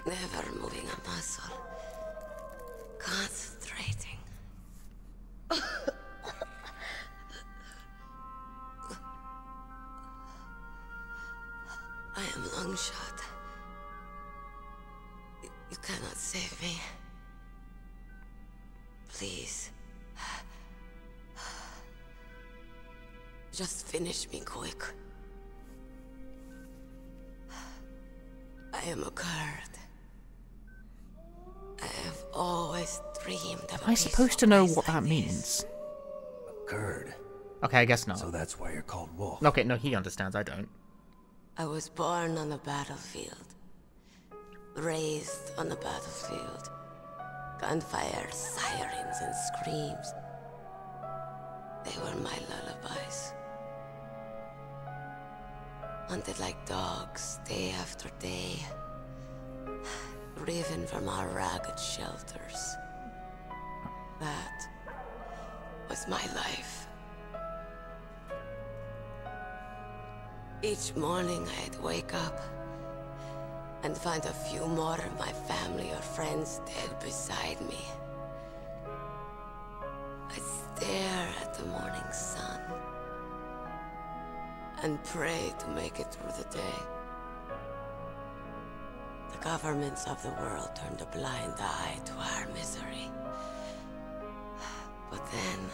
Never moving a muscle. Concentrating. I am Longshot. You cannot save me. Please. Just finish me quick. I am a Kurd. I have always dreamed of Am I supposed to know what that means? A Kurd. Okay, I guess not. So that's why you're called Wolf. Okay, no, he understands, I don't. I was born on the battlefield. Raised on the battlefield. Gunfire, sirens, and screams. They were my lullabies. Hunted like dogs, day after day. Driven from our ragged shelters. That was my life. Each morning I'd wake up and find a few more of my family or friends dead beside me. I'd stare at the morning sun and pray to make it through the day. The governments of the world turned a blind eye to our misery. But then,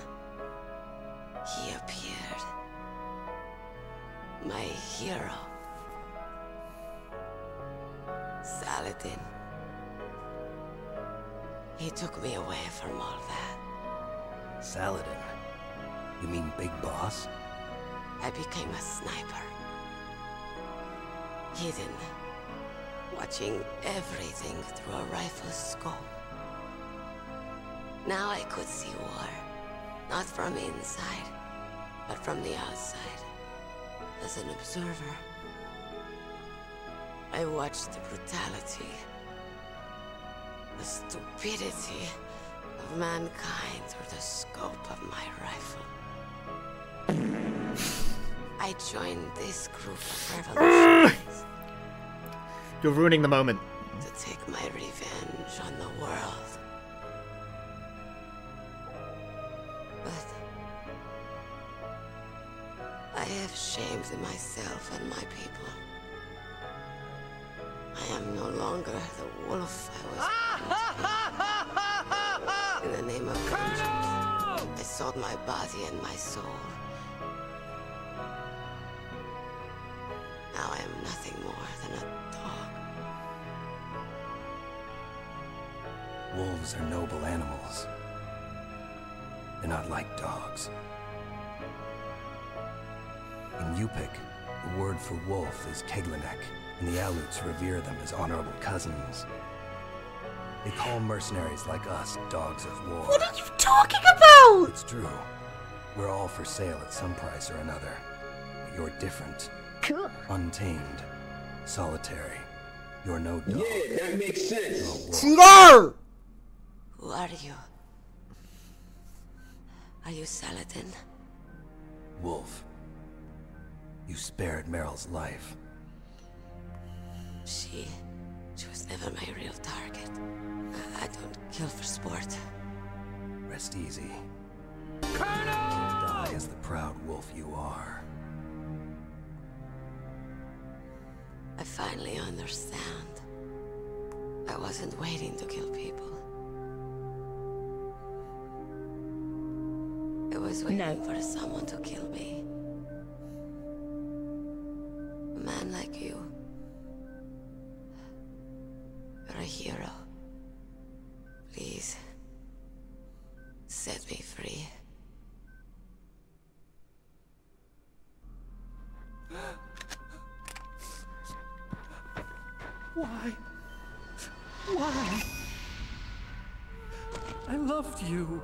he appeared. My hero. Saladin. He took me away from all that. Saladin? You mean Big Boss? I became a sniper. Hidden. Watching everything through a rifle's scope. Now I could see war. Not from inside, but from the outside. As an observer. I watched the brutality, the stupidity of mankind through the scope of my rifle. I joined this group of revolutionaries. You're ruining the moment. To take my revenge on the world. But I have shamed myself and my people. I am no longer the wolf I was. In the name of vengeance, I sold my body and my soul. Now I am nothing more than a dog. Wolves are noble animals. They're not like dogs. In Yupik, the word for wolf is Keglanek, and the Aleuts revere them as honorable cousins. They call mercenaries like us dogs of war. What are you talking about? It's true. We're all for sale at some price or another. But you're different. Cool. Untamed. Solitary. You're no dog. Yeah, that makes sense. No! Who are you? Are you Saladin? Wolf. You spared Meryl's life. She was never my real target. I don't kill for sport. Rest easy. Colonel! You'll die as the proud wolf you are. I finally understand. I wasn't waiting to kill people. I was waiting for someone to kill me. A man like you. You're a hero. Please, set me free. Why? Why? I loved you.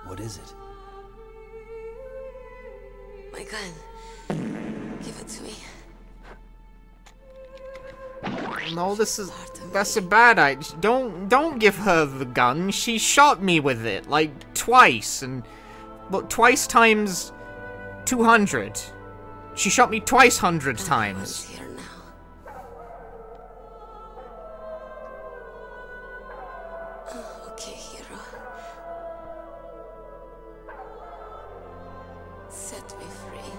What is it? My gun. Give it to me. No, that's a bad idea. Don't give her the gun. She shot me with it, like, twice, and, look, twice times 200. She shot me twice 100 times. Here now. Okay, hero. Set me free.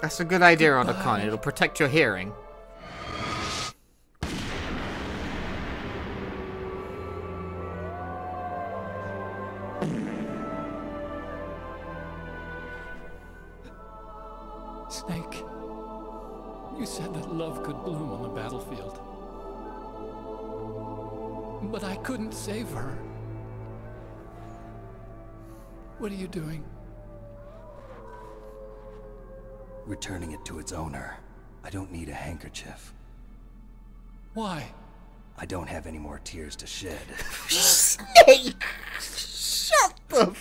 That's a good idea, Otacon. It'll protect your hearing. Snake, you said that love could bloom on the battlefield. but I couldn't save her. What are you doing? Returning it to its owner. I don't need a handkerchief. Why? I don't have any more tears to shed. Snake! Shut the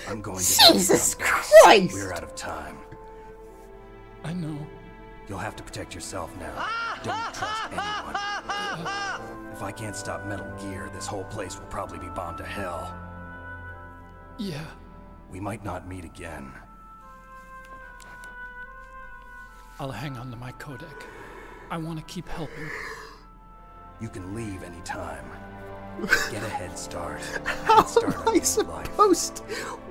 I'm going to Jesus Christ! We're out of time. I know. You'll have to protect yourself now. Don't trust anyone. If I can't stop Metal Gear, this whole place will probably be bombed to hell. Yeah. We might not meet again. I'll hang on to my codec. I want to keep helping. You can leave anytime. Get a head start. How am I supposed...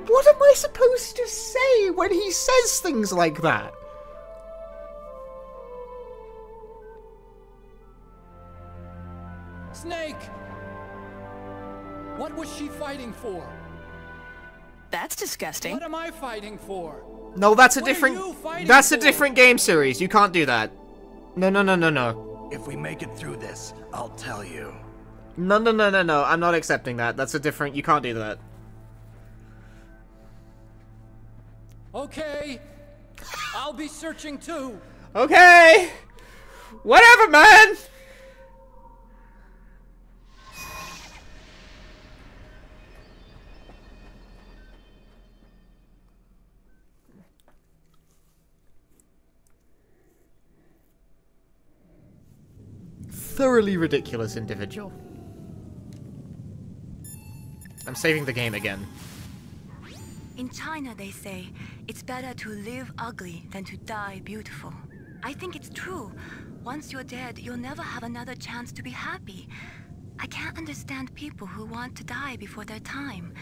What am I supposed to say when he says things like that? Snake! What was she fighting for? That's disgusting. What am I fighting for? No, that's a What are different... you fighting That's a for? different game series. You can't do that. No, no, no, no, no. If we make it through this, I'll tell you. No, no, no, no, no. I'm not accepting that. That's a different... You can't do that. Okay. I'll be searching too. Okay. Whatever, man. Thoroughly ridiculous individual. I'm saving the game again. In China, they say, it's better to live ugly than to die beautiful. I think it's true. Once you're dead, you'll never have another chance to be happy. I can't understand people who want to die before their time.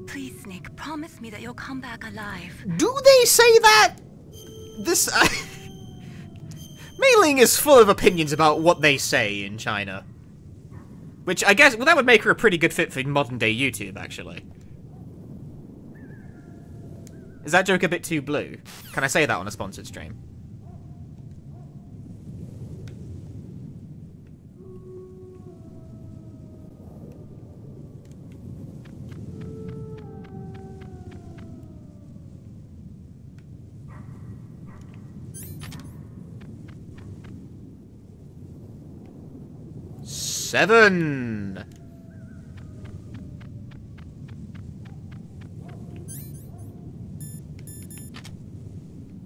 Please, Snake, promise me that you'll come back alive. Do they say that? This... Mei Ling is full of opinions about what they say in China. Which, I guess, well, that would make her a pretty good fit for modern-day YouTube, actually. Is that joke a bit too blue? Can I say that on a sponsored stream? Seven.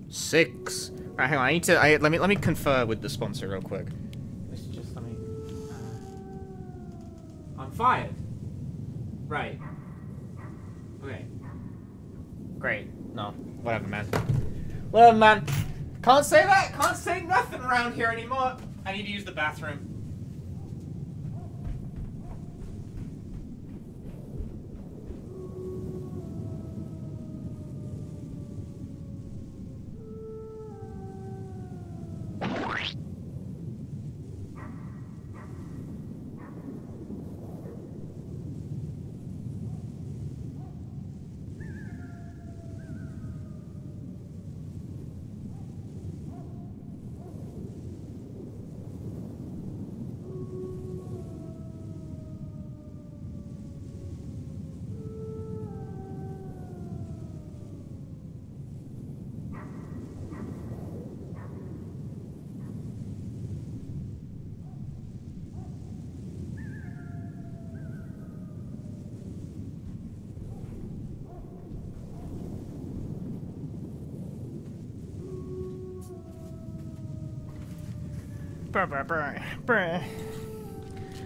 Six. Right, hang on. I need to. Let me confer with the sponsor real quick. Just let me. I'm fired. Right. Okay. Great. No. Whatever, man. Whatever, man. Can't say that. Can't say nothing around here anymore. I need to use the bathroom.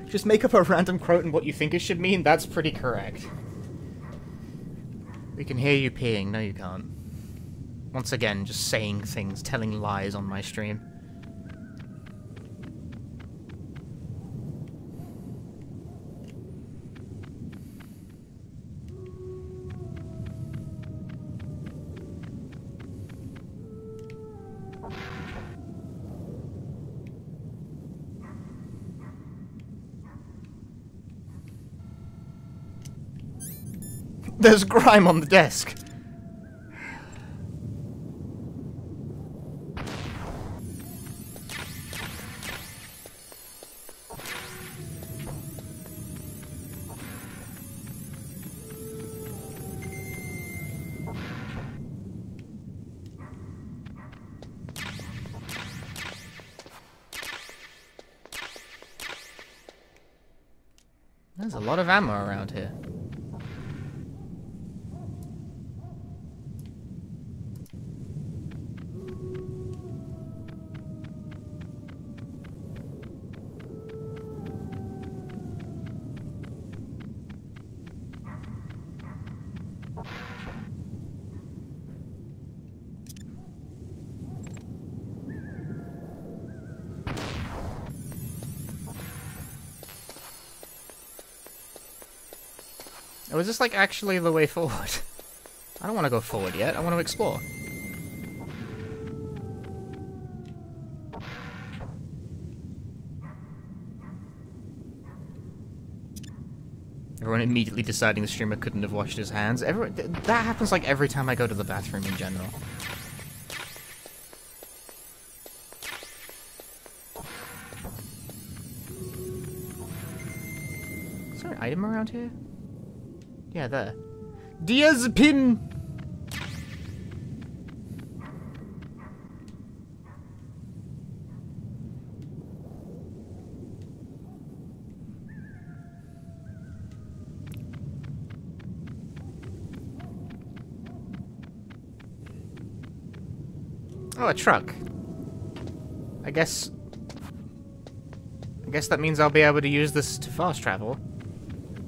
Just make up a random quote and what you think it should mean, that's pretty correct. We can hear you peeing. No, you can't. Once again, just saying things, telling lies on my stream. There's grime on the desk. There's a lot of ammo around here. Oh, is this like actually the way forward? I don't want to go forward yet, I want to explore. Everyone immediately deciding the streamer couldn't have washed his hands. That happens like every time I go to the bathroom in general. Is there an item around here? Yeah, there. Diazepam! Oh, a truck. I guess that means I'll be able to use this to fast travel.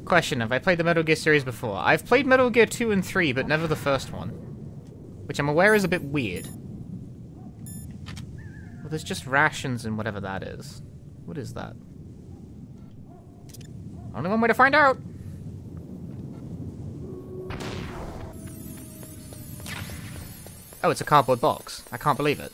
Question, have I played the Metal Gear series before? I've played Metal Gear 2 and 3, but never the first one. Which I'm aware is a bit weird. Well, there's just rations and whatever that is. What is that? Only one way to find out! Oh, it's a cardboard box. I can't believe it.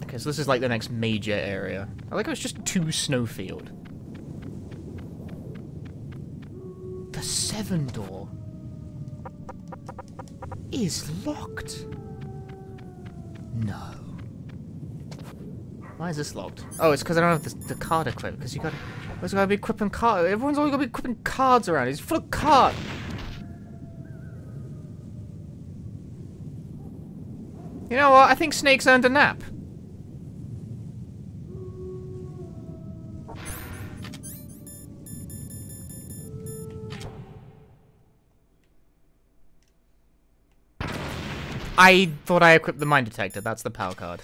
Okay, so this is like the next major area. I like how it's just 2 snowfield. The 7 door is locked. No. Why is this locked? Oh, it's because I don't have the card equipped. Because you gotta, always gotta be equipping cards. Everyone's always gotta be equipping cards around. It's full of cards. You know what? I think Snake's earned a nap. I thought I equipped the mine detector. That's the PAL card.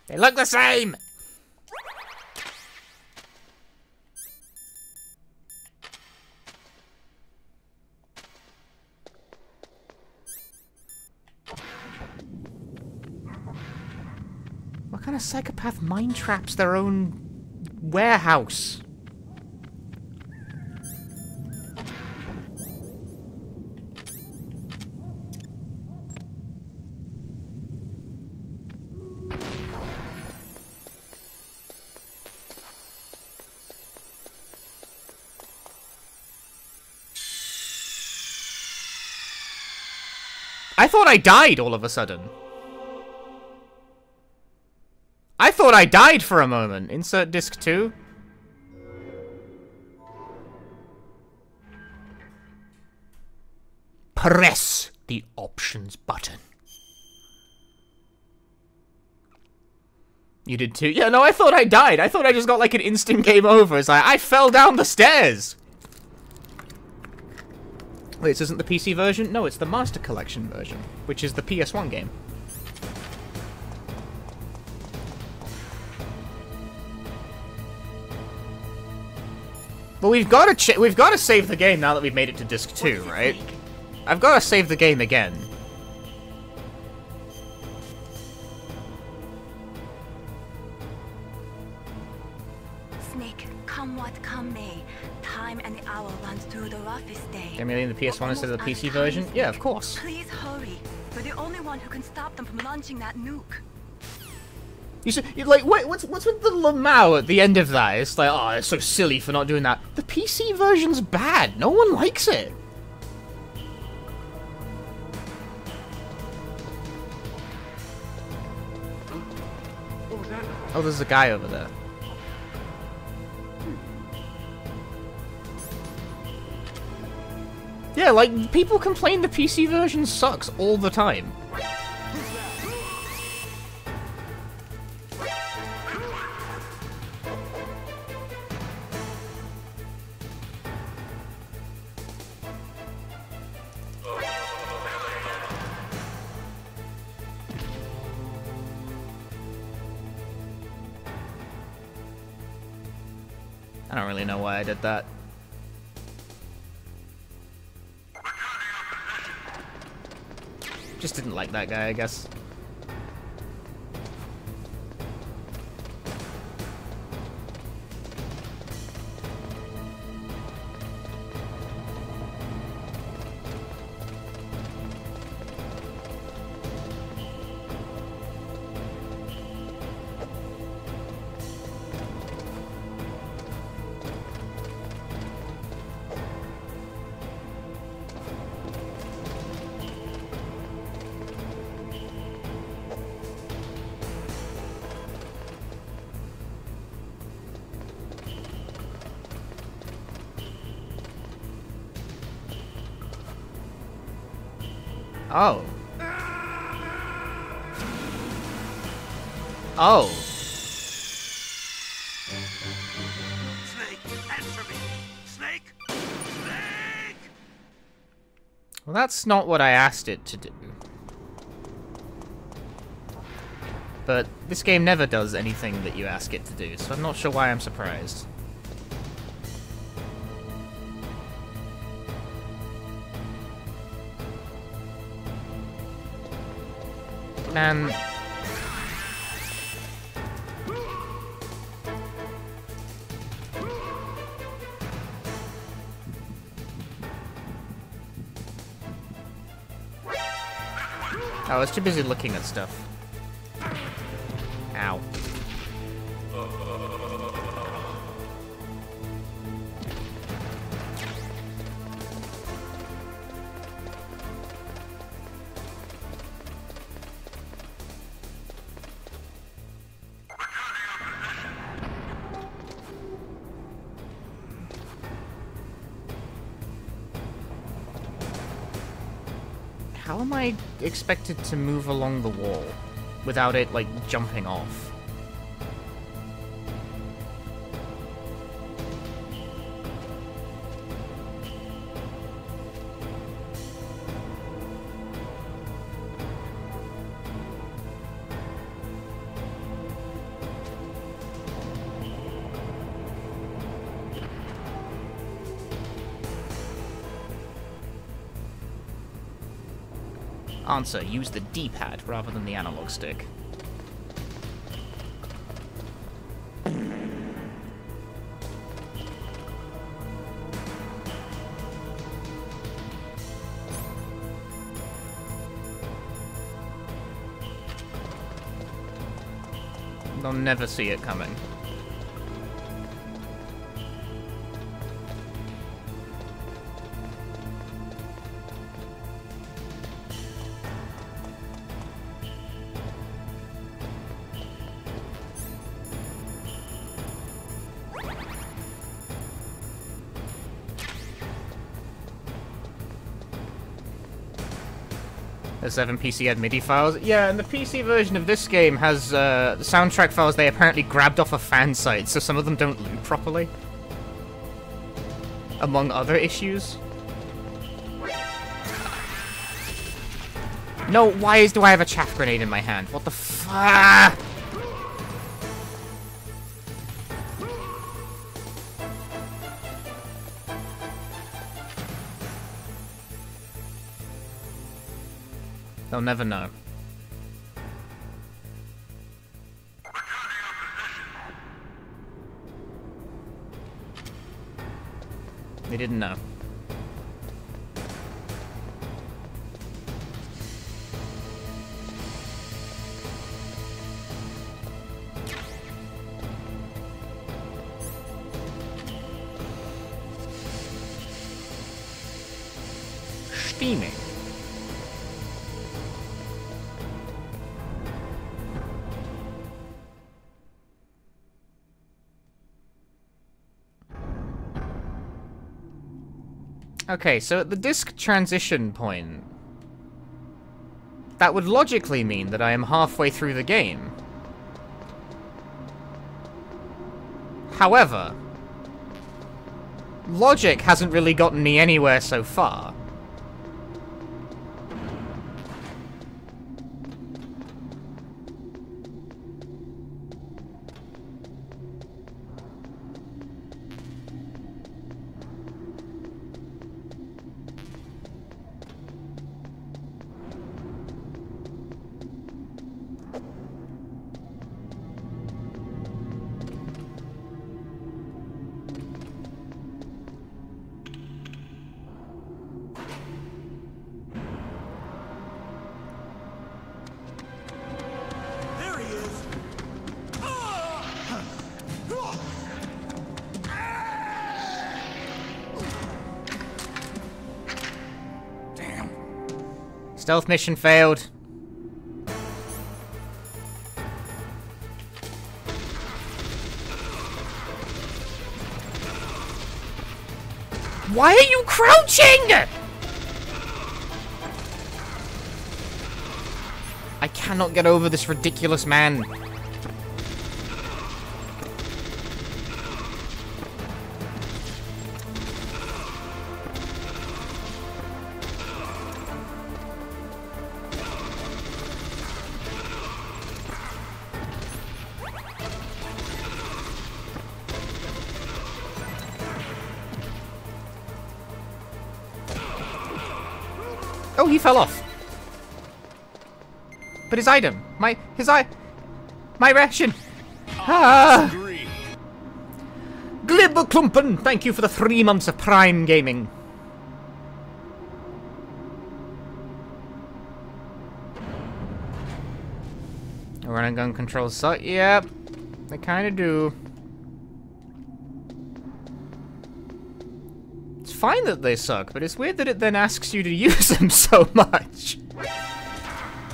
They look the same! What kind of psychopath mine traps their own warehouse? I thought I died all of a sudden. I thought I died for a moment. Insert disc 2. Press the options button. You did too? Yeah, no, I thought I died. I thought I just got like an instant game over. It's like, I fell down the stairs. Wait, this isn't the PC version? No, it's the Master Collection version, which is the PS1 game. Well, we've got to save the game now that we've made it to disc 2, right? I've got to save the game again. Snake, come what come may. Time and the hour runs through the roughest day. Can we in the PS1 instead of the PC version? Yeah, of course. Please hurry. We're the only one who can stop them from launching that nuke. You said, like, wait, what's with the Lamau at the end of that? It's like, oh, it's so silly for not doing that. The PC version's bad. No one likes it. Oh, there's a guy over there. Yeah, like, people complain the PC version sucks all the time. I don't really know why I did that. Just didn't like that guy, I guess. Oh. Oh. Snake, answer me! Snake! Snake! Well, that's not what I asked it to do. But this game never does anything that you ask it to do, so I'm not sure why I'm surprised. Man. I was too busy looking at stuff. Ow. How am I expected to move along the wall without it, like, jumping off? Answer, use the D-pad rather than the analog stick. They'll never see it coming. The 7 PC had MIDI files. Yeah, and the PC version of this game has the soundtrack files they apparently grabbed off a fan site, so some of them don't loop properly. Among other issues. No, why do I have a chaff grenade in my hand? What the fuck? They'll never know. They didn't know. Steaming. Okay, so at the disc transition point, that would logically mean that I am halfway through the game. However, logic hasn't really gotten me anywhere so far. Stealth mission failed. Why are you crouching? I cannot get over this ridiculous man. Oh, he fell off. But his item, my ration. Ah. Glibberklumpen, thank you for the 3 months of Prime Gaming. Run and gun controls suck. Yep, they kind of do. It's fine that they suck, but it's weird that it then asks you to use them so much.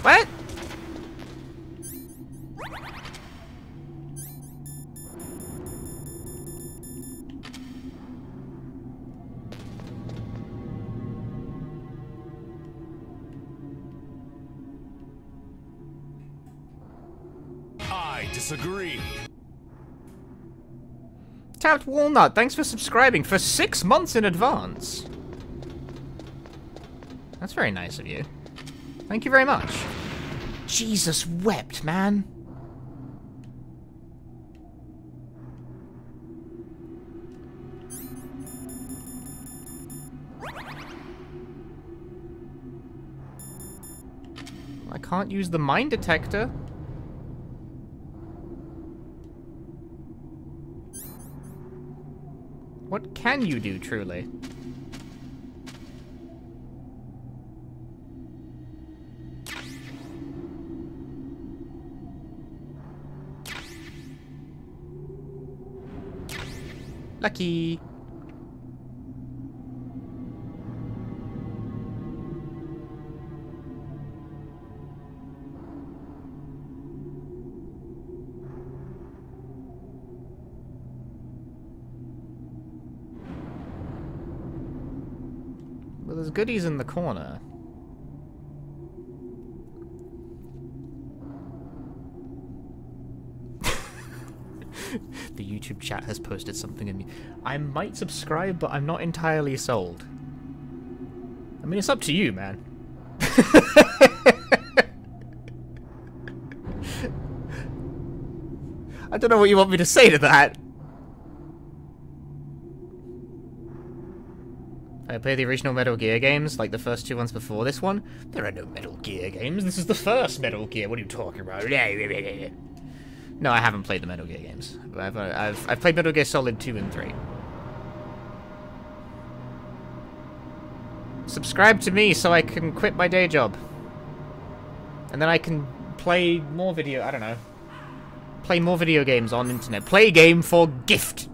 What? I disagree. Tapped Walnut, thanks for subscribing for 6 months in advance. That's very nice of you. Thank you very much. Jesus wept, man. I can't use the mine detector. What can you do, truly? Lucky. Well, there's goodies in the corner. The YouTube chat has posted something in me. I might subscribe, but I'm not entirely sold. I mean, it's up to you, man. I don't know what you want me to say to that. I play the original Metal Gear games, like the first 2 ones before this one. There are no Metal Gear games. This is the first Metal Gear. What are you talking about? No, I haven't played the Metal Gear games. I've played Metal Gear Solid 2 and 3. Subscribe to me so I can quit my day job. And then I can play more video, I don't know. Play more video games on internet. Play a game for gift.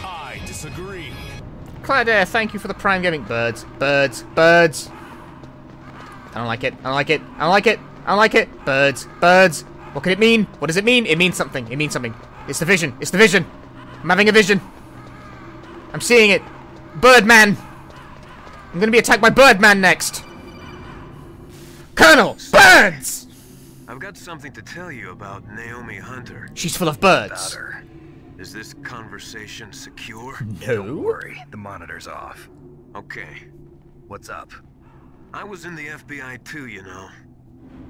I disagree. Claire, thank you for the Prime Gaming. Birds, birds, birds. I don't like it. I don't like it. I don't like it. I don't like it. Birds. Birds. What could it mean? What does it mean? It means something. It means something. It's the vision. It's the vision. I'm having a vision. I'm seeing it. Birdman. I'm gonna be attacked by Birdman next. Colonel! Birds! I've got something to tell you about Naomi Hunter. She's full of birds. About her. Is this conversation secure? No. Don't worry, the monitor's off. Okay. What's up? I was in the FBI too, you know.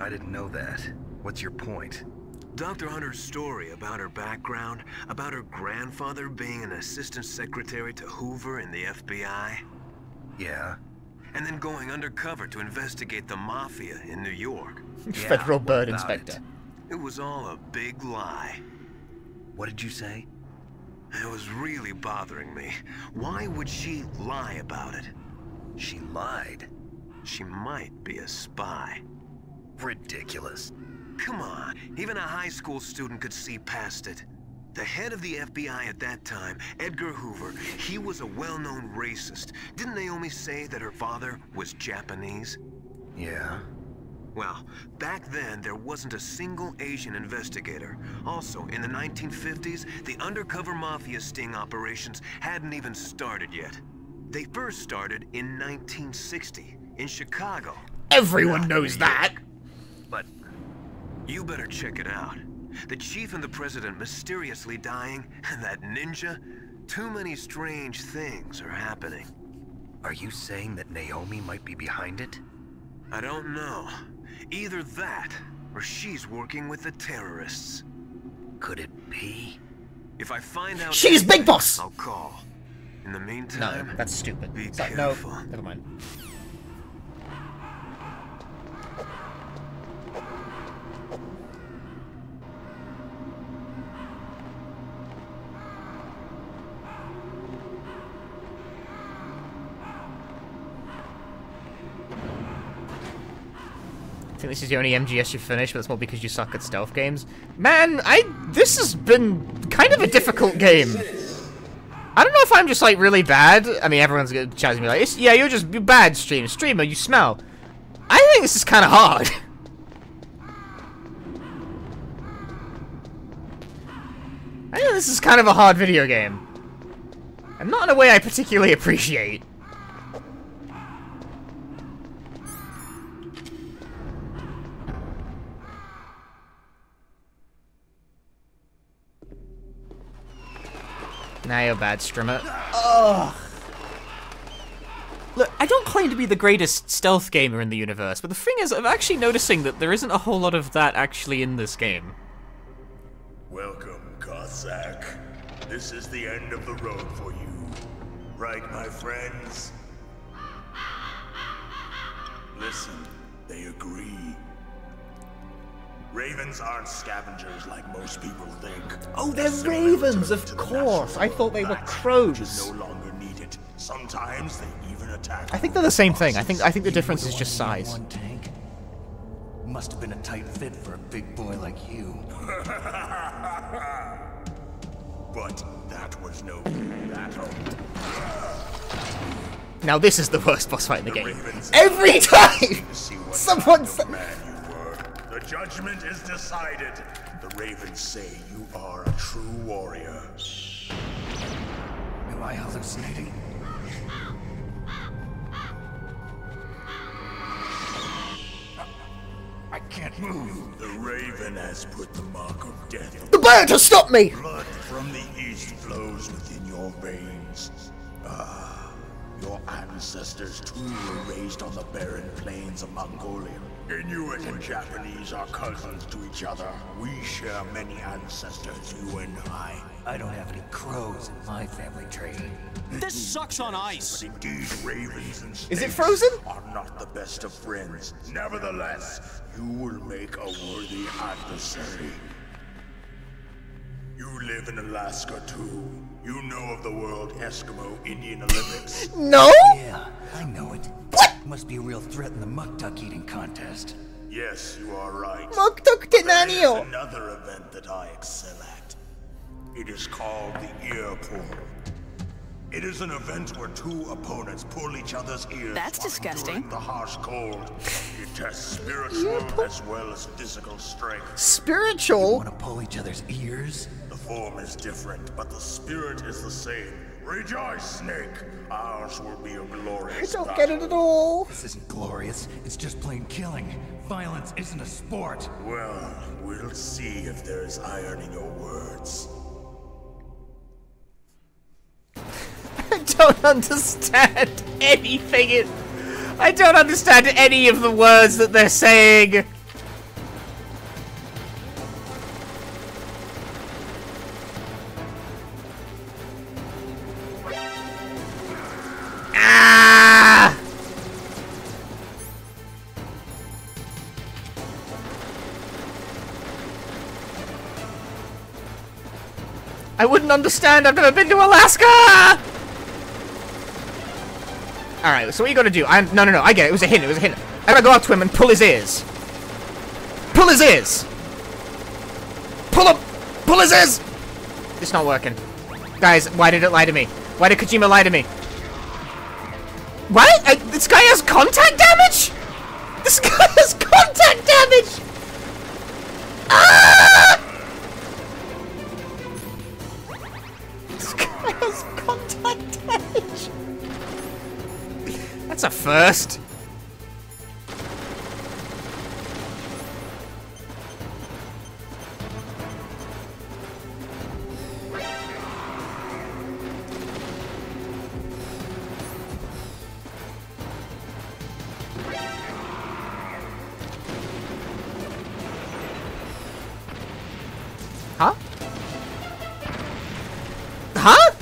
I didn't know that. What's your point? Dr. Hunter's story about her background, about her grandfather being an assistant secretary to Hoover in the FBI. Yeah. And then going undercover to investigate the mafia in New York. Federal bird inspector. It was all a big lie. What did you say? It was really bothering me. Why would she lie about it? She lied. She might be a spy. Ridiculous. Come on, even a high school student could see past it. The head of the FBI at that time, Edgar Hoover, he was a well-known racist. Didn't Naomi say that her father was Japanese? Yeah. Well, back then, there wasn't a single Asian investigator. Also, in the 1950s, the undercover mafia sting operations hadn't even started yet. They first started in 1960, in Chicago. Everyone knows that! But you better check it out. The chief and the president mysteriously dying, and that ninja, too many strange things are happening. Are you saying that Naomi might be behind it? I don't know. Either that, or she's working with the terrorists. Could it be? If I find out... She's Big Boss! I'll call. In the meantime... No, that's stupid. Be No, careful. never mind. I think this is the only MGS you finished, but it's more because you suck at stealth games. Man, this has been kind of a difficult game. I don't know if I'm just like really bad. I mean, everyone's gonna chat me like, yeah, you're bad, streamer, you smell. I think this is kind of hard. I think this is kind of a hard video game. And not in a way I particularly appreciate. Now you're bad, streamer. Ugh. Look, I don't claim to be the greatest stealth gamer in the universe, but the thing is, I'm actually noticing that there isn't a whole lot of that actually in this game. Welcome, Cossack. This is the end of the road for you. Right, my friends? Listen, they agree. Ravens aren't scavengers like most people think. Oh, they're ravens, of course. I thought they were crows. No longer needed. Sometimes they even attack. I think they're the same thing. I think the difference is just size. One tank. Must have been a tight fit for a big boy like you. But that was no battle. Now this is the worst boss fight in the game. Every time! Someone said... The judgment is decided. The Ravens say you are a true warrior. Am I hallucinating? I can't move. The Raven has put the mark of death. The bird has stopped me! Blood from the east flows within your veins. Ah, your ancestors too were raised on the barren plains of Mongolia. Inuit and Japanese are cousins to each other. We share many ancestors, you and I. I don't have any crows in my family tree. This sucks on ice. But indeed, ravens and Is it snakes frozen? are not the best of friends. Nevertheless, you will make a worthy adversary. You live in Alaska too. You know of the World Eskimo Indian Olympics. No? Yeah, I know it. What? Must be a real threat in the muck duck eating contest. Yes, you are right. Muck duck There's tenanio. another event that I excel at. It is called the Ear Pull. It is an event where two opponents pull each other's ears. That's disgusting. The harsh cold. It tests spiritual as well as physical strength. Spiritual? You want to pull each other's ears? The form is different, but the spirit is the same. Rejoice, Snake. Ours will be a glorious I don't get it at all. This isn't glorious. It's just plain killing. Violence isn't a sport. Well, we'll see if there is iron in your words. I don't understand anything. I don't understand any of the words that they're saying. Ah! I wouldn't understand. I've never been to Alaska. Alright, so what you gotta do? No, I get it. It was a hint. I gotta go up to him and pull his ears. Pull his ears! Pull his ears! It's not working. Guys, why did it lie to me? Why did Kojima lie to me? What? This guy has contact damage? This guy has contact damage! Ah! This guy has contact damage. That's a first. Huh? Huh?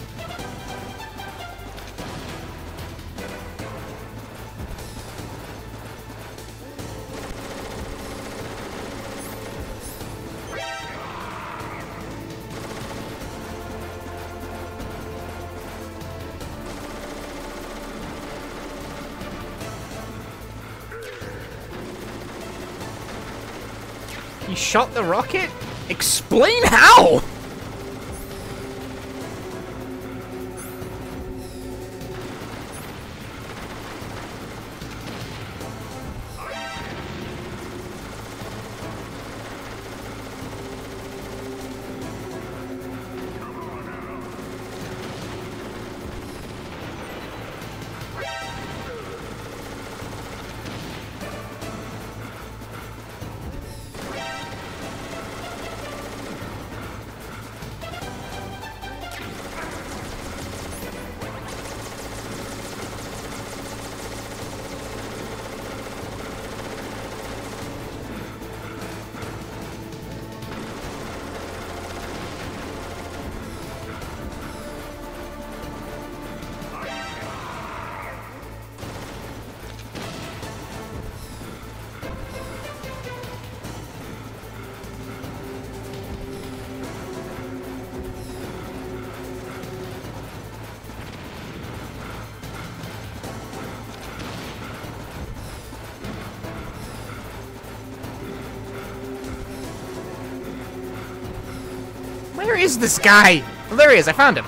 You shot the rocket? Explain how! Where is this guy? Oh, there he is. I found him.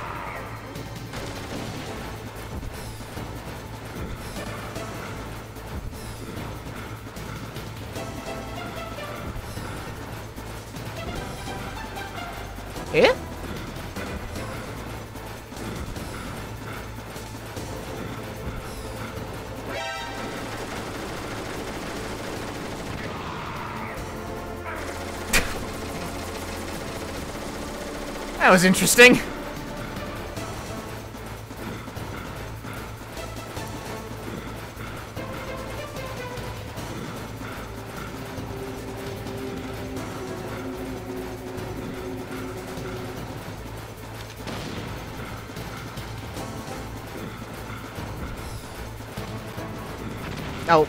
Eh? That was interesting. Oh.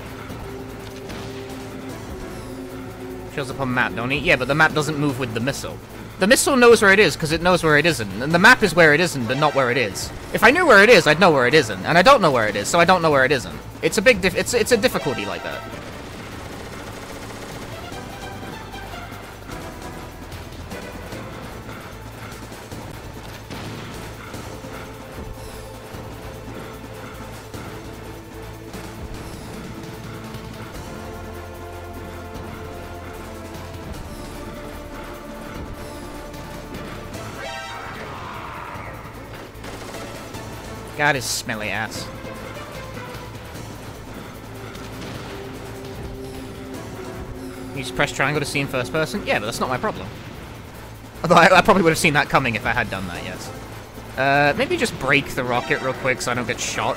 Shows up on map, don't he? Yeah, but the map doesn't move with the missile. The missile knows where it is because it knows where it isn't, and the map is where it isn't, but not where it is. If I knew where it is, I'd know where it isn't, and I don't know where it is, so I don't know where it isn't. It's a big it's a difficulty like that. God, his smelly ass. You just press triangle to see in first person? Yeah, but that's not my problem. Although I probably would have seen that coming if I had done that, yes. Maybe just break the rocket real quick so I don't get shot.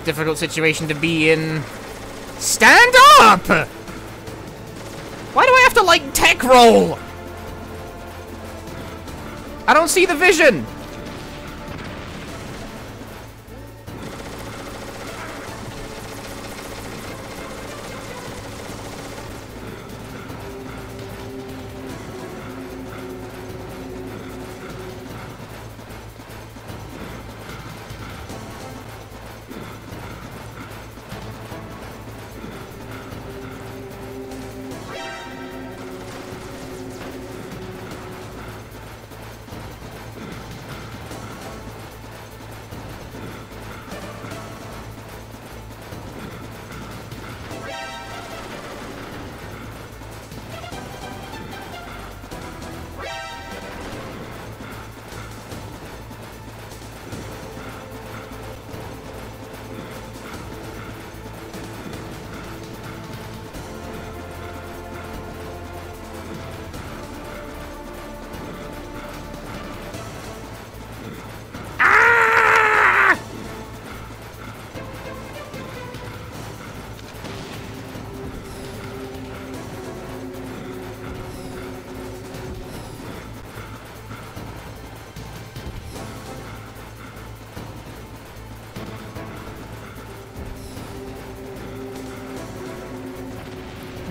Difficult situation to be in. Stand up! Why do I have to, like, tech roll? I don't see the vision!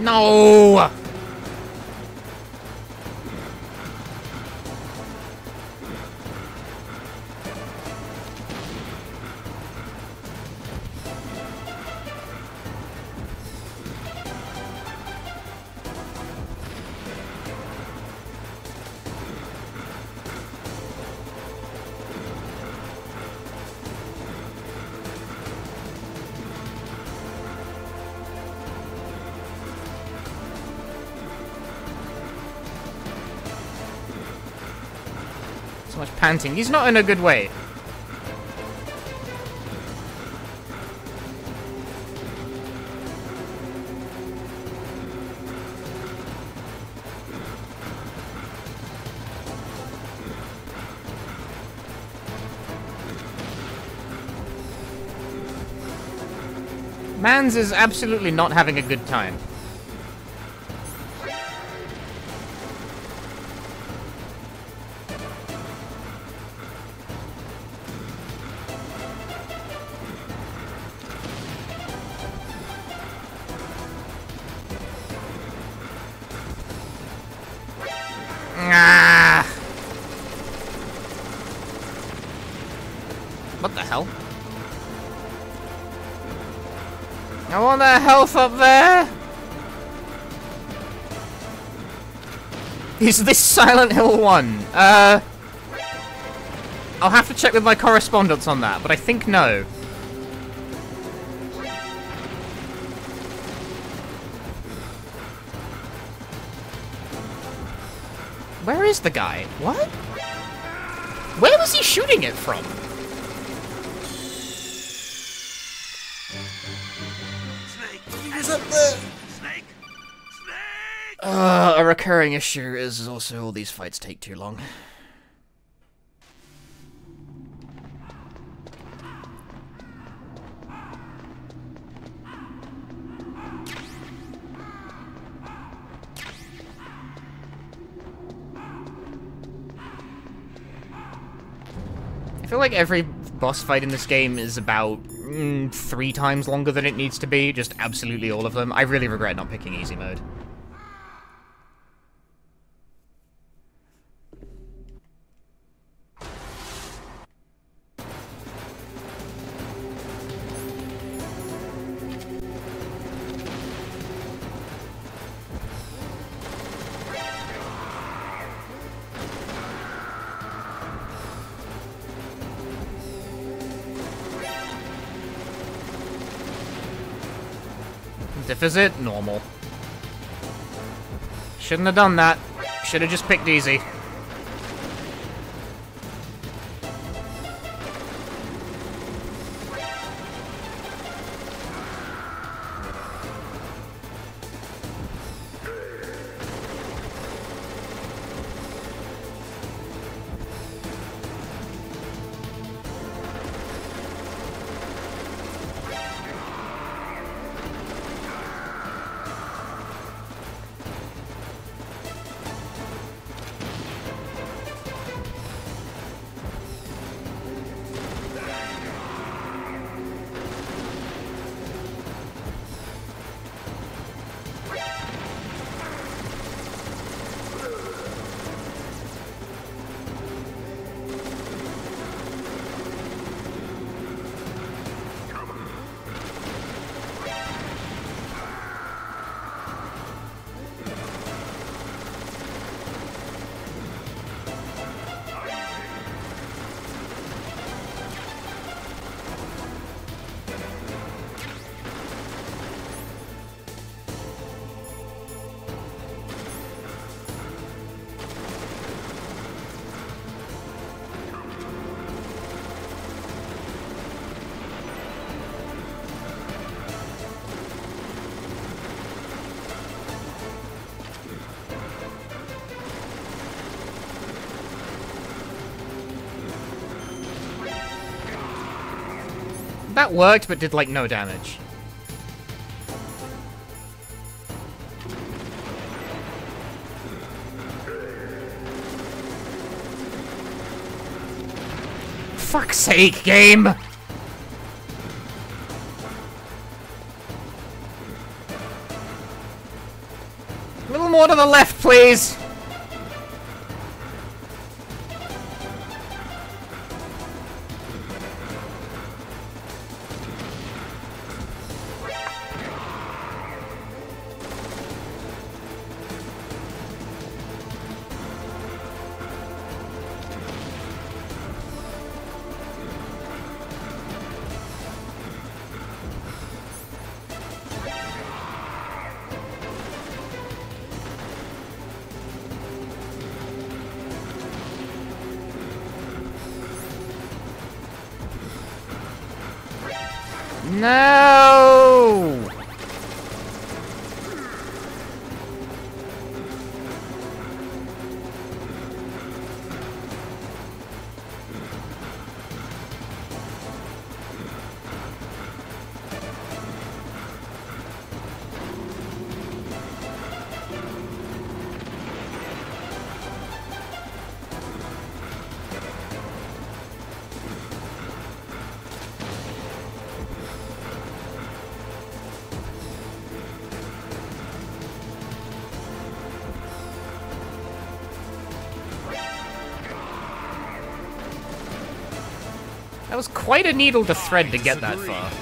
No! So much panting. He's not in a good way. Mans is absolutely not having a good time. Ah! What the hell? I want that health up there! Is this Silent Hill 1? I'll have to check with my correspondence on that, but I think no. Where is the guy? What? Where was he shooting it from? Up there. Snake! A recurring issue is also all these fights take too long. I feel like every boss fight in this game is about 3 times longer than it needs to be, just absolutely all of them. I really regret not picking easy mode. Stiff as it? Normal. Shouldn't have done that. Should have just picked easy. That worked, but did, like, no damage. Fuck's sake, game! A little more to the left, please! No! That was quite a needle to thread to get that far.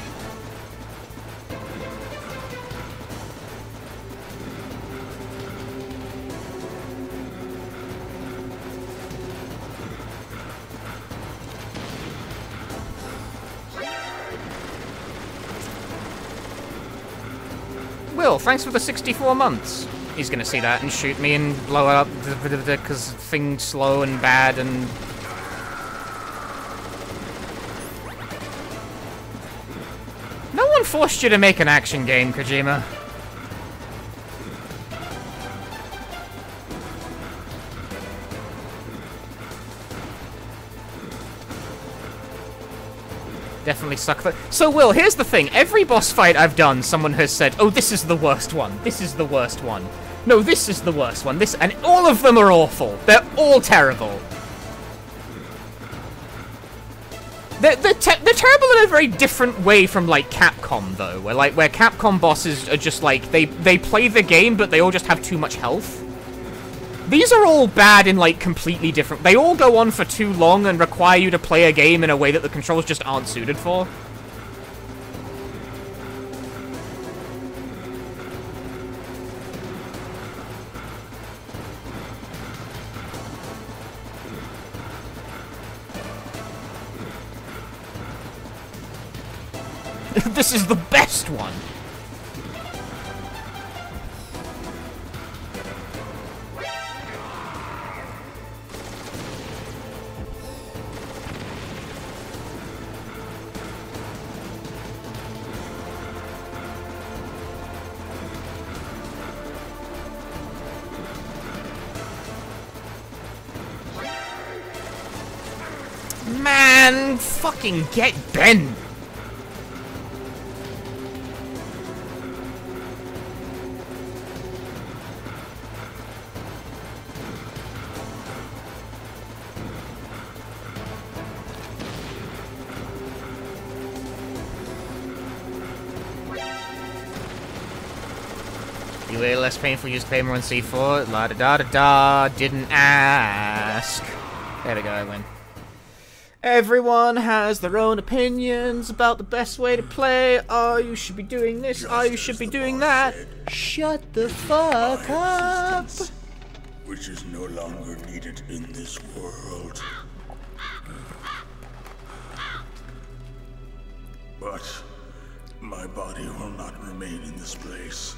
Will, thanks for the 64 months. He's gonna see that and shoot me and blow up because things slow and bad and... No one forced you to make an action game, Kojima. Definitely suck that. So, Will, here's the thing. Every boss fight I've done, someone has said, oh, this is the worst one. This is the worst one. No, this is the worst one. This, and all of them are awful. They're all terrible. They're terrible in a very different way from, like, Capcom, though. Where Capcom bosses are just, like, they play the game, but they all just have too much health. These are all bad in, like, completely different... They all go on for too long and require you to play a game in a way that the controls just aren't suited for. This is the best one! man! Fucking get Ben! You way less painful use claymore on C4. La da da da da. Didn't ask. There we go, I win. Everyone has their own opinions about the best way to play. Oh, you should be doing this. Oh, you should be doing that. Shut the fuck up. Which is no longer needed in this world. But my body will not remain in this place.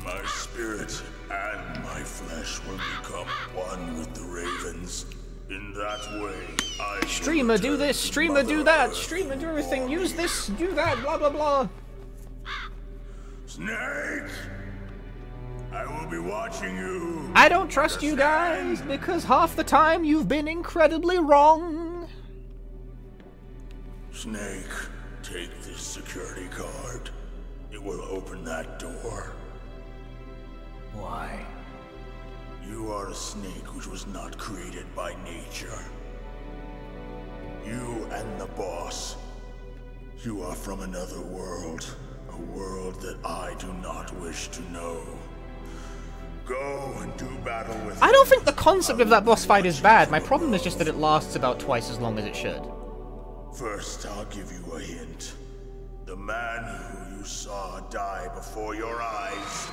My spirit and my flesh will become one with the ravens. In that way, I Streamer, do this. Streamer, do that. Streamer, do everything. Use this, do that. Blah blah blah. Snake, I will be watching you. I don't trust you guys because half the time you've been incredibly wrong. Snake, take this security card. It will open that door. Why? You are a snake which was not created by nature. You and the boss. You are from another world. A world that I do not wish to know. Go and do battle with I don't think the concept of that boss fight is bad. My problem is just that it lasts about twice as long as it should. First, I'll give you a hint. The man who you saw die before your eyes.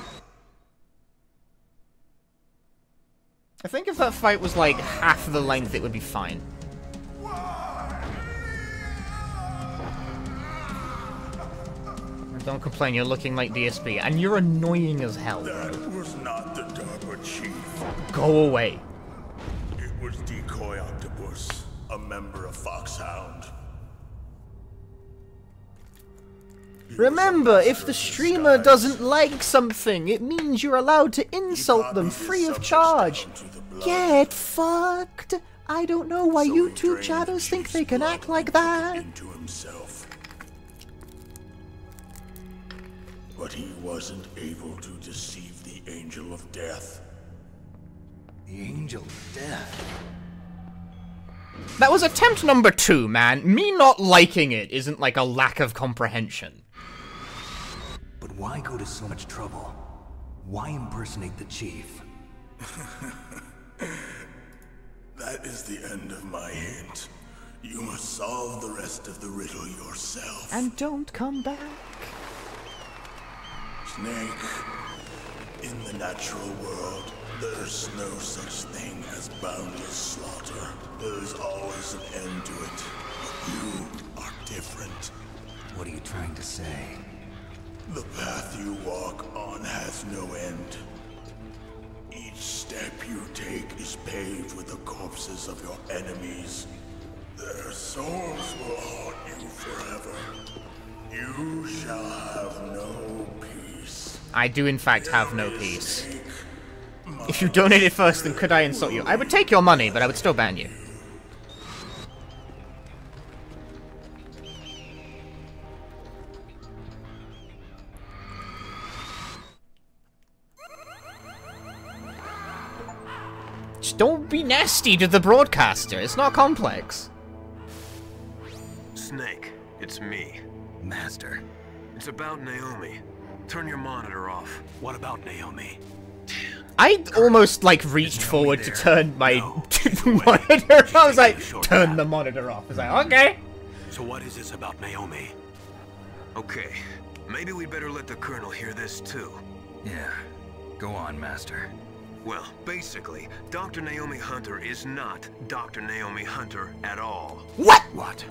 I think if that fight was like half the length, it would be fine. And don't complain, you're looking like DSP, and you're annoying as hell, bro. That was not the DARPA chief. Go away. It was Decoy Octopus, a member of Foxhound. Remember, if the streamer doesn't like something, it means you're allowed to insult them free of charge. Get fucked! I don't know why YouTube chatters think they can act like that. Into himself. But he wasn't able to deceive the Angel of Death. The Angel of Death? That was attempt number 2, man. Me not liking it isn't like a lack of comprehension. But why go to so much trouble? Why impersonate the chief? That is the end of my hint. You must solve the rest of the riddle yourself. And don't come back. Snake, in the natural world, there's no such thing as boundless slaughter. There's always an end to it. But you are different. What are you trying to say? The path you walk on has no end. Each step you take is paved with the corpses of your enemies. Their souls will haunt you forever. You shall have no peace. I do in fact have no peace. If you donated first, then could I insult you? I would take your money, but I would still ban you. Just don't be nasty to the broadcaster. It's not complex. Snake, it's me. Master. It's about Naomi. Turn your monitor off. What about Naomi? I almost, like, reached forward to turn my monitor. I was like, turn the monitor off. I was like, okay. So what is this about Naomi? Okay, maybe we'd better let the Colonel hear this too. Yeah, go on, Master. Well, basically, Dr. Naomi Hunter is not Dr. Naomi Hunter at all. What? What?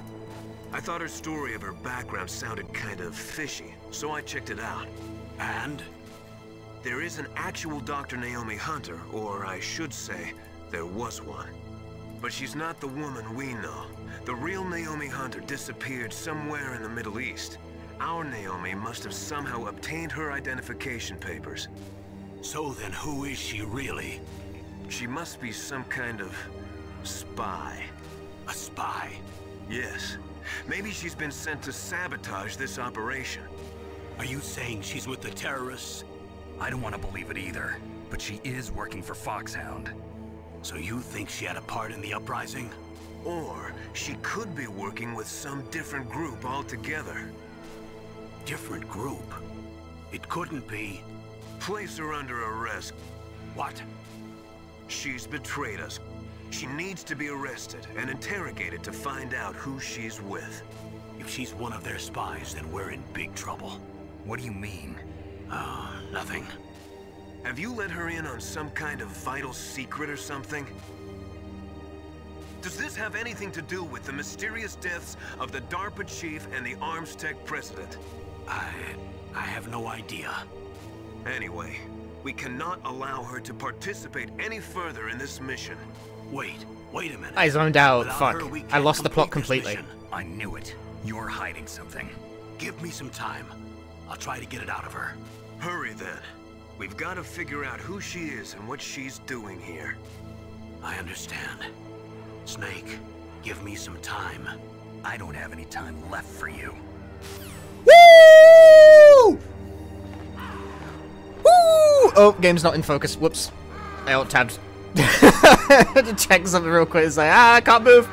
I thought her story of her background sounded kind of fishy, so I checked it out. And? There is an actual Dr. Naomi Hunter, or I should say, there was one. But she's not the woman we know. The real Naomi Hunter disappeared somewhere in the Middle East. Our Naomi must have somehow obtained her identification papers. So then who is she really? She must be some kind of spy. A spy? Yes. Maybe she's been sent to sabotage this operation. Are you saying she's with the terrorists? I don't want to believe it either, but she is working for Foxhound. So you think she had a part in the uprising? Or she could be working with some different group altogether. Different group? It couldn't be. Place her under arrest. What? She's betrayed us. She needs to be arrested and interrogated to find out who she's with. If she's one of their spies, then we're in big trouble. What do you mean? Nothing. Have you let her in on some kind of vital secret or something? Does this have anything to do with the mysterious deaths of the DARPA chief and the Armstech president? I have no idea. Anyway, we cannot allow her to participate any further in this mission. Wait a minute. I zoned out. Without Fuck. her, we I can't lost the plot complete completely. this mission. I knew it. You're hiding something. Give me some time. I'll try to get it out of her. Hurry then. We've got to figure out who she is and what she's doing here. I understand. Snake, give me some time. I don't have any time left for you. Woo! Woo! Oh, game's not in focus. Whoops. I alt-tabbed. To check something real quick. It's like, I can't move.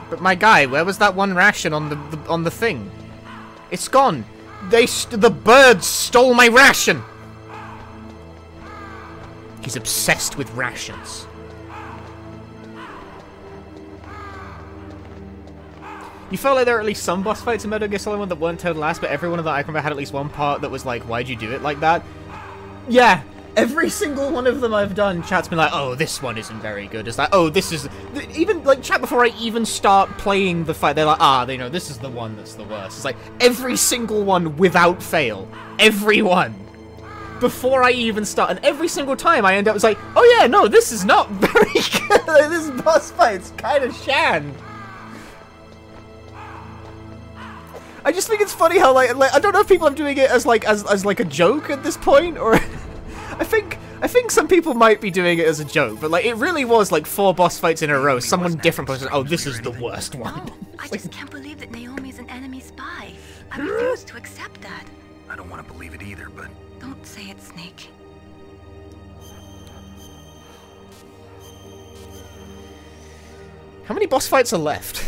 But my guy, where was that one ration on the thing? It's gone. The birds stole my ration. He's obsessed with rations. You felt like there were at least some boss fights in Metal Gear Solid 1 that weren't total ass, but every one of them I remember had at least one part that was like, why'd you do it like that? Yeah. Every single one of them I've done, chat's been like, oh, this one isn't very good. It's like, oh, this is... Even, like, chat before I even start playing the fight, they're like, they know, this is the one that's the worst. It's like, every single one without fail. Every one. Before I even start. And every single time I end up, it's like, oh yeah, no, this is not very good. Like, this boss fight's kind of shan. I just think it's funny how, like I don't know if people are doing it as like a joke at this point, or... I think some people might be doing it as a joke, but like it really was like 4 boss fights in a row. Someone different was, oh, this is the worst one. No, I just can't believe that Naomi's an enemy spy. I refuse to accept that. I don't want to believe it either, but... Don't say it, Snake. How many boss fights are left?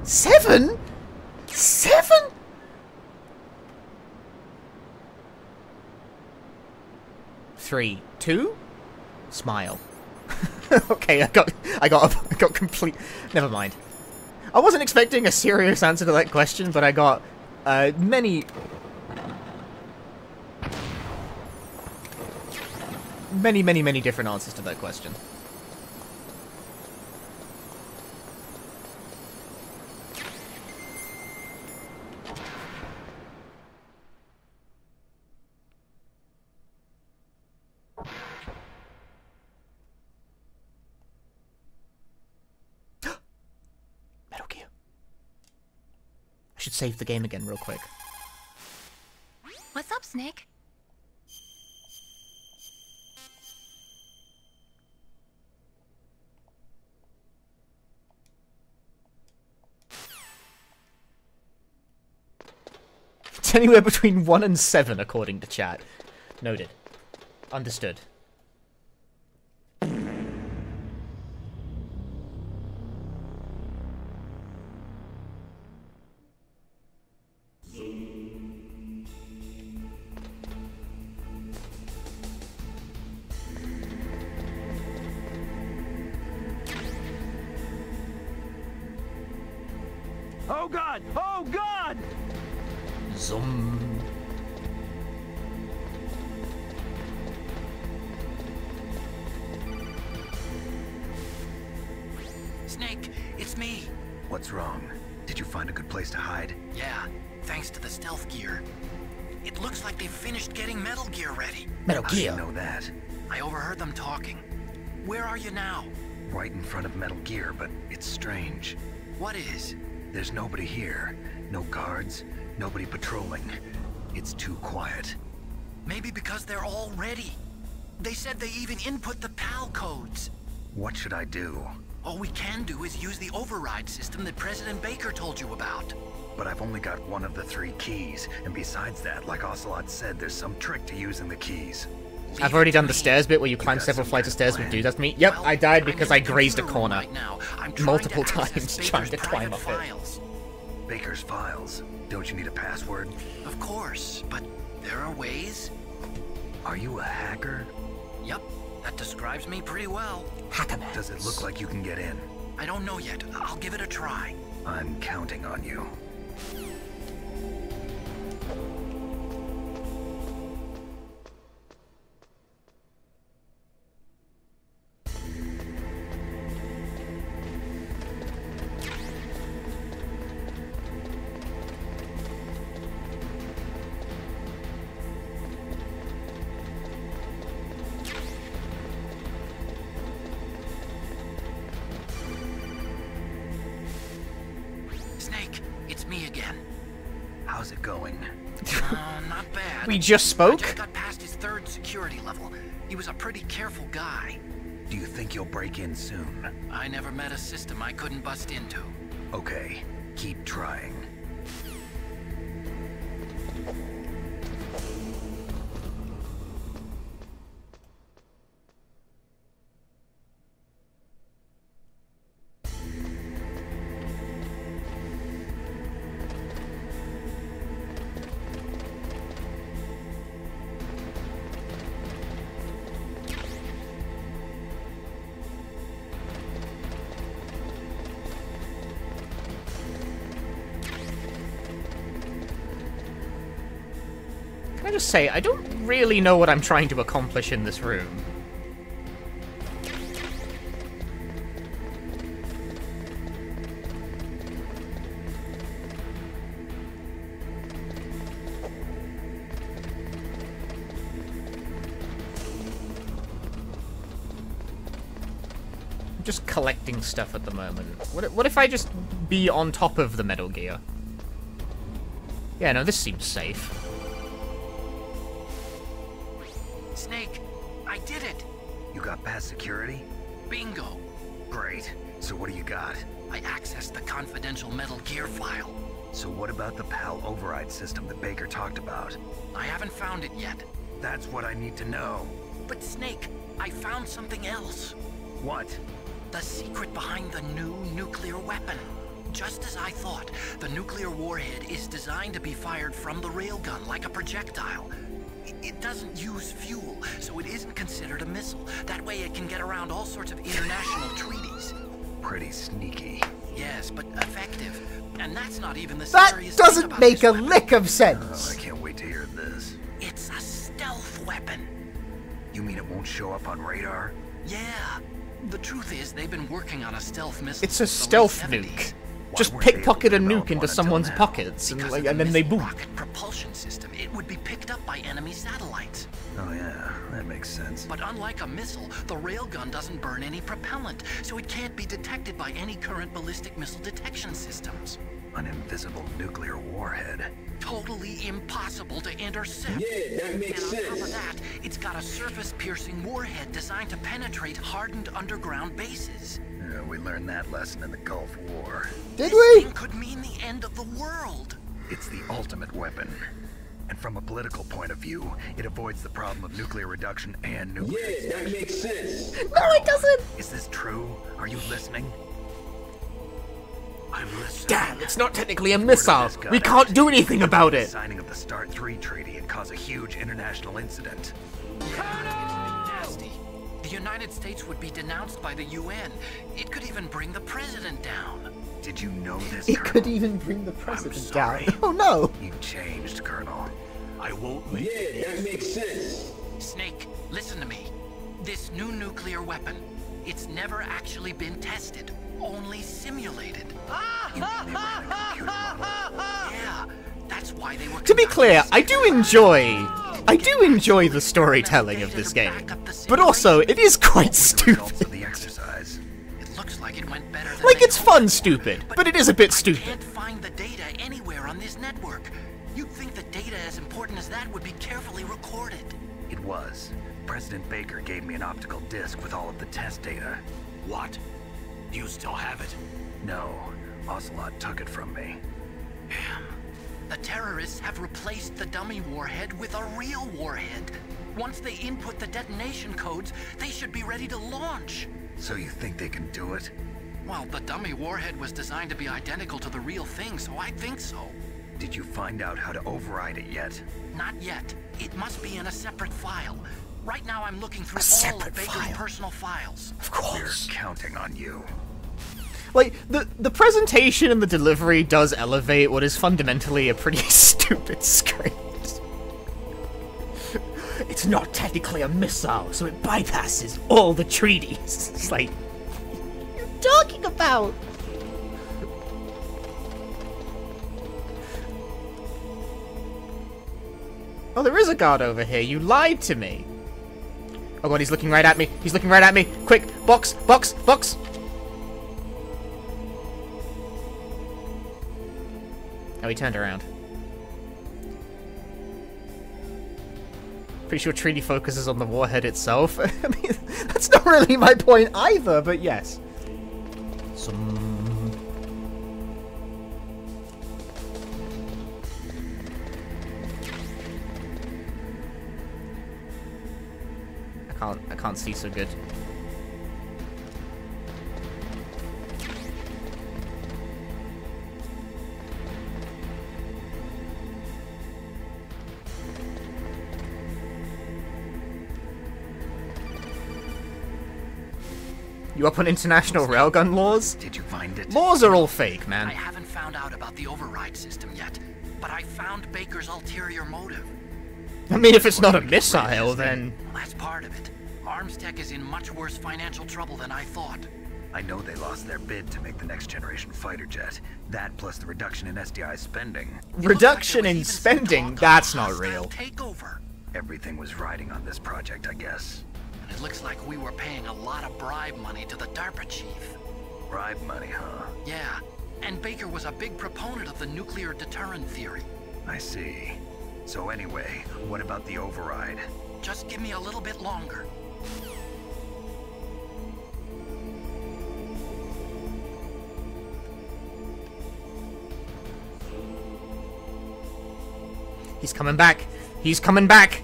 Seven? 3, 2, smile. Okay, I got complete. Never mind. I wasn't expecting a serious answer to that question, but I got many different answers to that question. I should save the game again real quick. What's up, Snake? It's anywhere between 1 and 7, according to chat. Noted. Understood. Oh God! Oh God! Zoom. Snake, it's me. What's wrong? Did you find a good place to hide? Yeah, thanks to the stealth gear. It looks like they've finished getting Metal Gear ready. Metal How do you Gear? know that? I overheard them talking. Where are you now? Right in front of Metal Gear, but it's strange. What is? There's nobody here. No guards, nobody patrolling. It's too quiet. Maybe because they're all ready. They said they even input the PAL codes. What should I do? All we can do is use the override system that President Baker told you about. But I've only got one of the 3 keys, and besides that, like Ocelot said, there's some trick to using the keys. I've already done the stairs bit where you climb several flights of stairs with dudes. That's me. Yep, I died because I grazed a corner multiple times trying to climb up it. Baker's files. Don't you need a password? Of course, but there are ways. Are you a hacker? Yep, that describes me pretty well. Does it look like you can get in? I don't know yet. I'll give it a try. I'm counting on you. Snake, it's me again. How's it going? Not bad. We just spoke? I just got past his 3rd security level. He was a pretty careful guy. Do you think you'll break in soon? I never met a system I couldn't bust into. Okay, keep trying. Can I just say, I don't really know what I'm trying to accomplish in this room. I'm just collecting stuff at the moment. What if I just be on top of the Metal Gear? Yeah, no, this seems safe. Snake, I did it! You got past security? Bingo! Great. So what do you got? I accessed the confidential Metal Gear file. So what about the PAL override system that Baker talked about? I haven't found it yet. That's what I need to know. But Snake, I found something else. What? The secret behind the new nuclear weapon. Just as I thought, the nuclear warhead is designed to be fired from the railgun like a projectile. It doesn't use fuel, so it isn't considered a missile. That way it can get around all sorts of international treaties. Pretty sneaky. Yes, but effective. And that's not even the That scariest thing doesn't about make this a weapon. lick of sense. Oh, I can't wait to hear this. It's a stealth weapon. You mean it won't show up on radar? Yeah. The truth is, they've been working on a stealth missile. It's a since the stealth late nuke. 70s. Just pickpocket a nuke into someone's pockets, and, Because and then they boom. rocket propulsion system, it would be picked up by enemy satellites. Oh yeah, that makes sense. But unlike a missile, the railgun doesn't burn any propellant, so it can't be detected by any current ballistic missile detection systems. An invisible nuclear warhead. Totally impossible to intercept. Yeah, that makes and on top of sense. that, it's got a surface-piercing warhead designed to penetrate hardened underground bases. Yeah, we learned that lesson in the Gulf War. Did This we? thing could mean the end of the world. It's the ultimate weapon. And from a political point of view, it avoids the problem of nuclear reduction and nuclear sense. No, it doesn't. Is this true? Are you listening? I'm listening. Damn, it's not technically a missile. We can't do anything about it. Signing of the START 3 treaty and cause a huge international incident. Nasty. The United States would be denounced by the UN. It could even bring the president down. Did you know this, It Colonel? could even bring the president down. Oh no. You changed, Colonel. I won't leave. Snake, listen to me. This new nuclear weapon, it's never actually been tested, only simulated. You mean they ran a computer model? Yeah, that's why they were... To be clear, I do enjoy the storytelling of this game, but also it is quite stupid. The exercise. It looks like it went better than Like, it's fun stupid, but it is a bit I stupid. can't find the data anywhere on this network. You'd think the data as important as that would be carefully recorded. It was. President Baker gave me an optical disc with all of the test data. What? Do you still have it? No, Ocelot took it from me. Damn. The terrorists have replaced the dummy warhead with a real warhead. Once they input the detonation codes, they should be ready to launch. So you think they can do it? Well, the dummy warhead was designed to be identical to the real thing, so I think so. Did you find out how to override it yet? Not yet. It must be in a separate file. Right now I'm looking through all of Baker's personal files. Of course. We're counting on you. Like, the presentation and the delivery does elevate what is fundamentally a pretty stupid script. It's not technically a missile, so it bypasses all the treaties. It's like, what are you talking about? Oh, there is a guard over here. You lied to me. Oh god, he's looking right at me. He's looking right at me. Quick, box, box, box. Oh, he turned around. Pretty sure treaty focuses on the warhead itself. I mean, that's not really my point either, but yes. I can't see so good. You up on international railgun laws? Did you find it? Laws are all fake, man. I haven't found out about the override system yet, but I found Baker's ulterior motive. I mean, if it's not a missile, then... Well, that's part of it. Armstech is in much worse financial trouble than I thought. I know they lost their bid to make the next generation fighter jet. That plus the reduction in SDI spending. Reduction in spending? That's not real. Takeover. Everything was riding on this project, I guess. And it looks like we were paying a lot of bribe money to the DARPA chief. Bribe money, huh? Yeah. And Baker was a big proponent of the nuclear deterrent theory. I see. So anyway, what about the override? Just give me a little bit longer. He's coming back. He's coming back.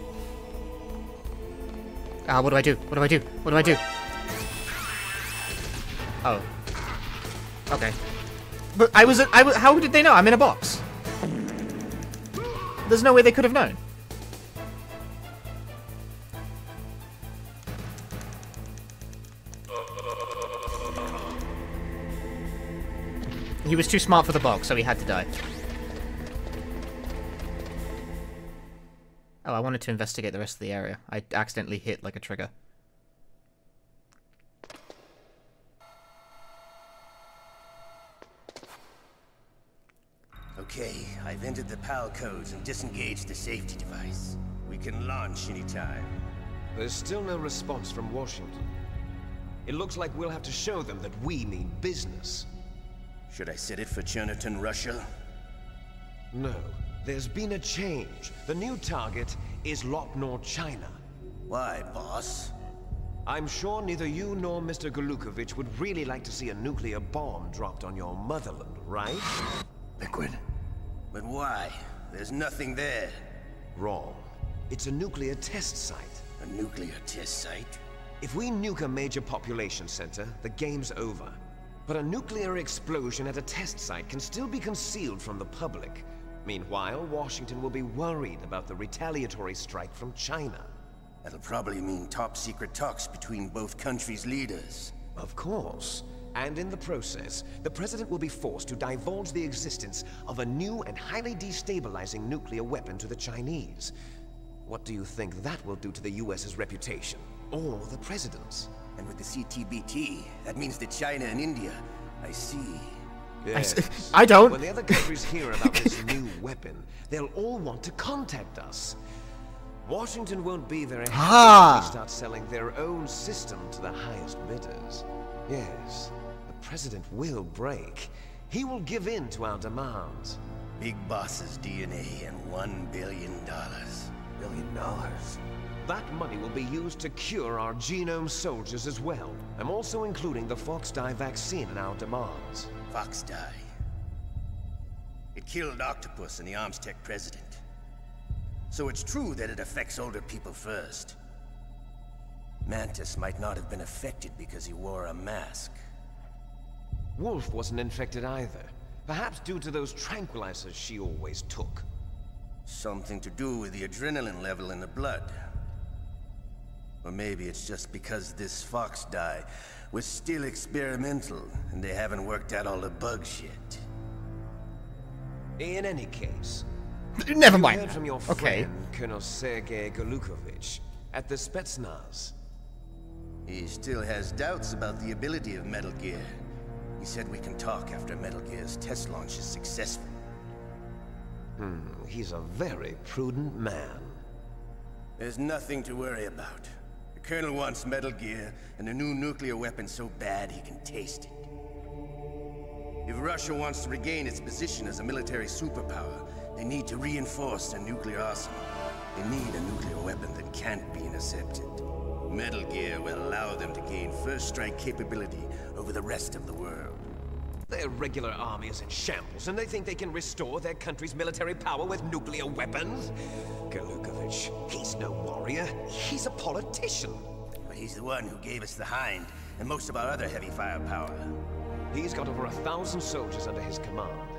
What do I do? What do I do? What do I do? Oh. Okay. But how did they know? I'm in a box. There's no way they could have known. He was too smart for the box, so he had to die. Oh, I wanted to investigate the rest of the area. I accidentally hit, like, a trigger. Okay, I've entered the PAL codes and disengaged the safety device. We can launch anytime. There's still no response from Washington. It looks like we'll have to show them that we mean business. Should I set it for Cherniton, Russia? No. There's been a change. The new target is Lopnor, China. Why, boss? I'm sure neither you nor Mr. Golukovich would really like to see a nuclear bomb dropped on your motherland, right? Liquid. But why? There's nothing there. Wrong. It's a nuclear test site. A nuclear test site? If we nuke a major population center, the game's over. But a nuclear explosion at a test site can still be concealed from the public. Meanwhile, Washington will be worried about the retaliatory strike from China. That'll probably mean top-secret talks between both countries' leaders. Of course. And in the process, the President will be forced to divulge the existence of a new and highly destabilizing nuclear weapon to the Chinese. What do you think that will do to the US's reputation? or the presidents. And with the CTBT, that means that China and India. I see. Yes. I don't. When the other countries hear about this new weapon, they'll all want to contact us. Washington won't be very happy if we start selling their own system to the highest bidders. Yes, the president will break. He will give in to our demands. Big Boss's DNA and $1 billion. $1 billion? That money will be used to cure our genome soldiers as well. I'm also including the Fox Dye vaccine in our demands. Fox Dye. It killed Octopus and the Armstech president. So it's true that it affects older people first. Mantis might not have been affected because he wore a mask. Wolf wasn't infected either. Perhaps due to those tranquilizers she always took. Something to do with the adrenaline level in the blood. Or maybe it's just because this Fox Dye was still experimental and they haven't worked out all the bugs yet. In any case, never mind. You heard from your friend, Colonel Sergei Golukovich, at the Spetsnaz. He still has doubts about the ability of Metal Gear. He said we can talk after Metal Gear's test launch is successful. He's a very prudent man. There's nothing to worry about. The Colonel wants Metal Gear and a new nuclear weapon so bad he can taste it. If Russia wants to regain its position as a military superpower, they need to reinforce their nuclear arsenal. They need a nuclear weapon that can't be intercepted. Metal Gear will allow them to gain first strike capability over the rest of the world. Their regular army is in shambles, and they think they can restore their country's military power with nuclear weapons? Golukovich, he's no warrior. He's a politician. But he's the one who gave us the Hind and most of our other heavy firepower. He's got over 1,000 soldiers under his command.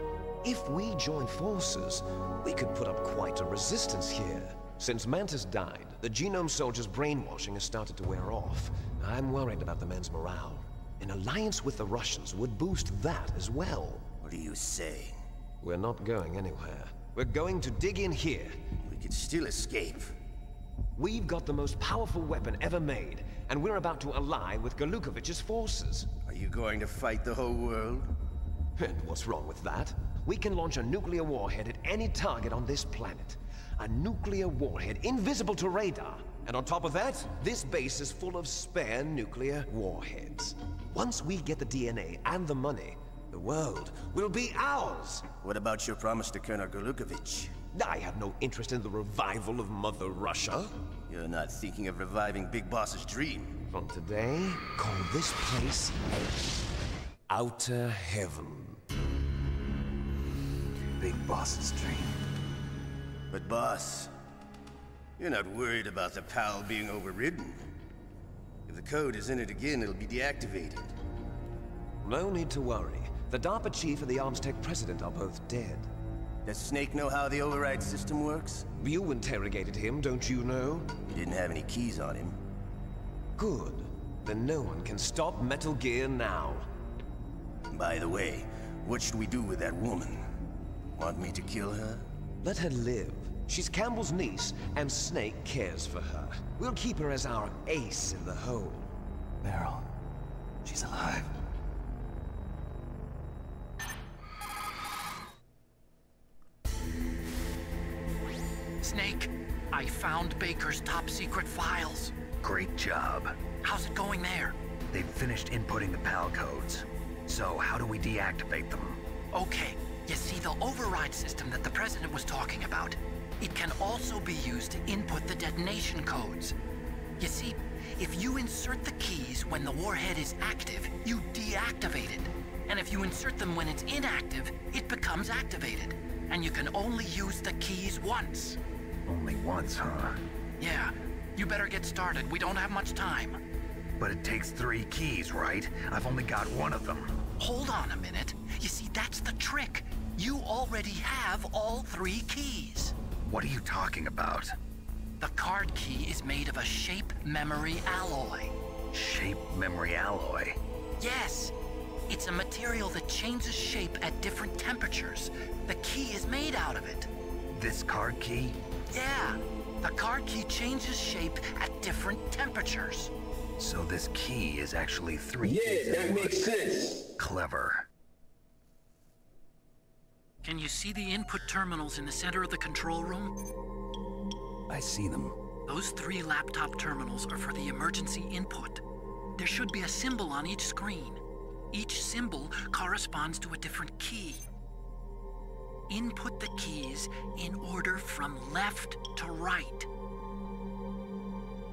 If we join forces, we could put up quite a resistance here. Since Mantis died, the genome soldiers' brainwashing has started to wear off. I'm worried about the men's morale. An alliance with the Russians would boost that as well. What are you saying? We're not going anywhere. We're going to dig in here. We could still escape. We've got the most powerful weapon ever made, and we're about to ally with Golukovich's forces. Are you going to fight the whole world? And what's wrong with that? We can launch a nuclear warhead at any target on this planet. A nuclear warhead invisible to radar. And on top of that, this base is full of spare nuclear warheads. Once we get the DNA and the money, the world will be ours. What about your promise to Colonel Golukovich? I have no interest in the revival of Mother Russia. You're not thinking of reviving Big Boss's dream. From today, call this place Outer Heaven. Big Boss's dream. But boss, you're not worried about the PAL being overridden. If the code is in it again, it'll be deactivated. No need to worry. The DARPA chief and the Armstech president are both dead. Does Snake know how the override system works? You interrogated him, don't you know? He didn't have any keys on him. Good. Then no one can stop Metal Gear now. By the way, what should we do with that woman? Want me to kill her? Let her live. She's Campbell's niece, and Snake cares for her. We'll keep her as our ace in the hole. Meryl, she's alive. Snake, I found Baker's top secret files. Great job. How's it going there? They've finished inputting the PAL codes. So how do we deactivate them? Okay, you see the override system that the President was talking about? It can also be used to input the detonation codes. You see, if you insert the keys when the warhead is active, you deactivate it. And if you insert them when it's inactive, it becomes activated. And you can only use the keys once. Only once, huh? Yeah. You better get started. We don't have much time. But it takes 3 keys, right? I've only got 1 of them. Hold on a minute. You see, that's the trick. You already have all 3 keys. What are you talking about? The card key is made of a shape memory alloy. Shape memory alloy? Yes. It's a material that changes shape at different temperatures. The key is made out of it. This card key? Yeah. The card key changes shape at different temperatures. So this key is actually 3 keys. Yeah, that makes sense. Clever. Can you see the input terminals in the center of the control room? I see them. Those 3 laptop terminals are for the emergency input. There should be a symbol on each screen. Each symbol corresponds to a different key. Input the keys in order from left to right.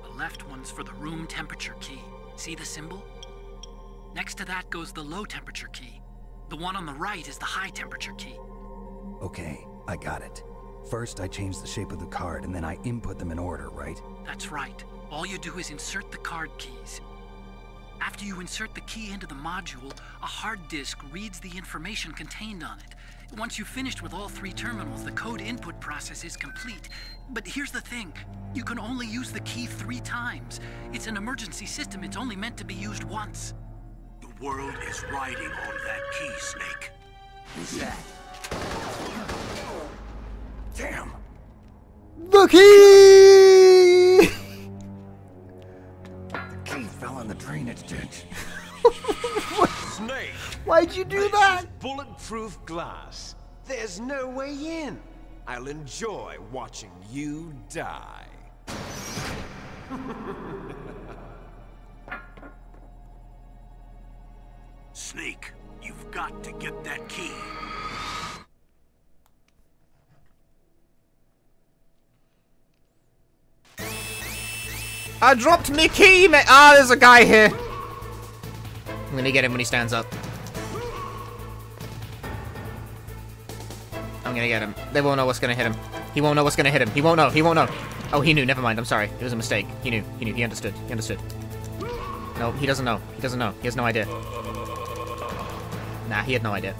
The left one's for the room temperature key. See the symbol? Next to that goes the low temperature key. The one on the right is the high temperature key. Okay, I got it. First, I change the shape of the card, and then I input them in order, right? That's right. All you do is insert the card keys. After you insert the key into the module, a hard disk reads the information contained on it. Once you've finished with all 3 terminals, the code input process is complete. But here's the thing. You can only use the key 3 times. It's an emergency system. It's only meant to be used once. The world is riding on that key, Snake. Who's that? Damn! The key! The key fell in the drainage ditch. Snake! Why'd you do that? Bulletproof glass. There's no way in. I'll enjoy watching you die. Snake, you've got to get that key. I dropped my key, Ah, there's a guy here. I'm gonna get him when he stands up. I'm gonna get him. They won't know what's gonna hit him. He won't know what's gonna hit him. He won't know. He won't know. Oh, he knew. Never mind. I'm sorry. It was a mistake. He knew. He knew. He understood. He understood. No, he doesn't know. He doesn't know. He has no idea. Nah, he had no idea.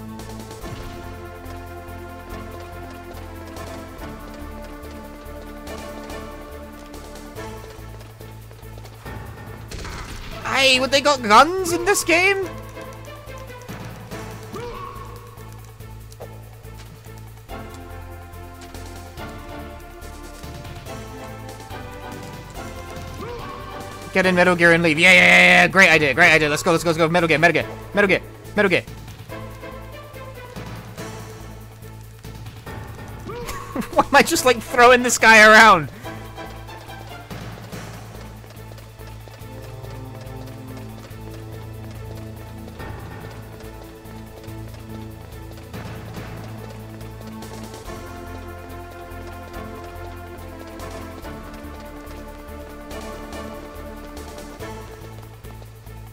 Hey, what, they got guns in this game? Get in Metal Gear and leave. Yeah. Great idea. Great idea. Let's go. Let's go. Metal Gear. Metal Gear. Metal Gear. Metal Gear. Why am I just like throwing this guy around?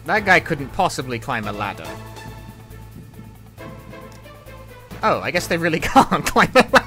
That guy couldn't possibly climb a ladder. Oh, I guess they really can't climb a ladder.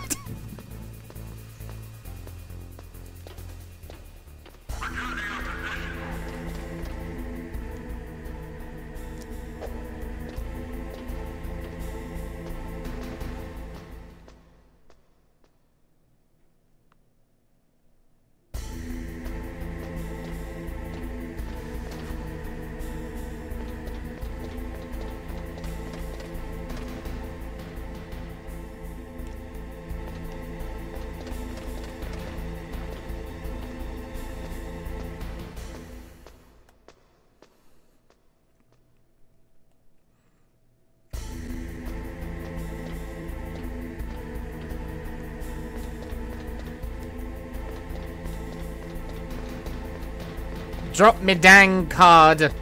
Drop me dang card.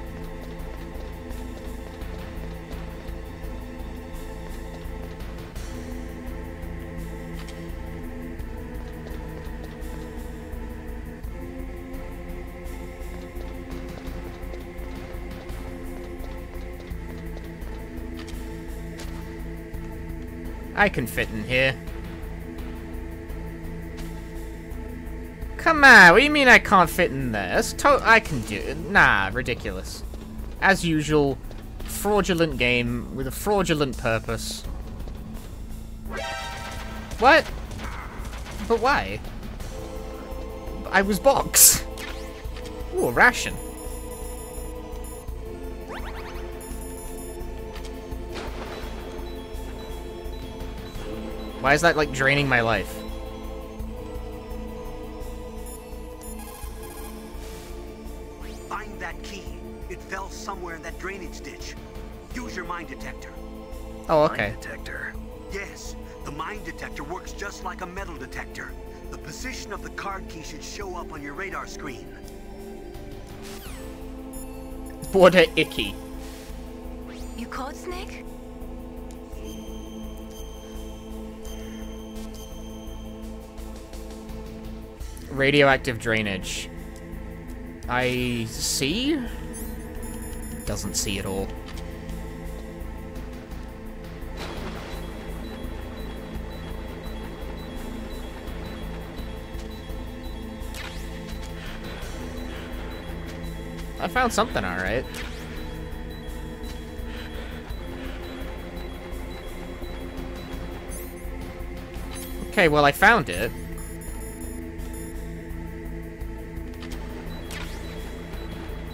I can fit in here. Come on, what do you mean I can't fit in there? I can do it. Nah, ridiculous. As usual, fraudulent game with a fraudulent purpose. What? But why? I was box. Ooh, a ration. Why is that, like, draining my life? somewhere in that drainage ditch. Use your mine detector. Oh, okay. Mine detector. Yes, the mine detector works just like a metal detector. The position of the card key should show up on your radar screen. Border icky. You caught Snake? Radioactive drainage. I see? Doesn't see at all. I found something alright. Okay, well, I found it.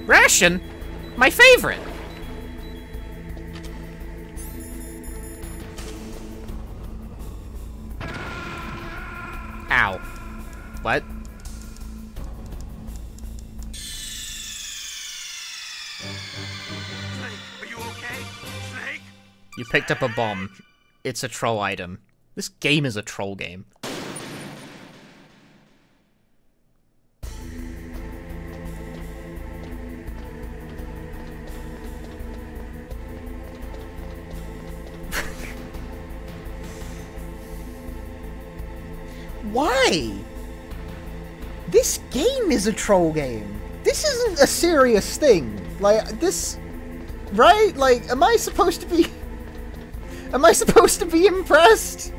Ration? My favorite! Ow. What? Snake, are you okay? Snake? You picked up a bomb. It's a troll item. This game is a troll game. Why? This game is a troll game. This isn't a serious thing. Like, this... Right? Like, am I supposed to be... Am I supposed to be impressed?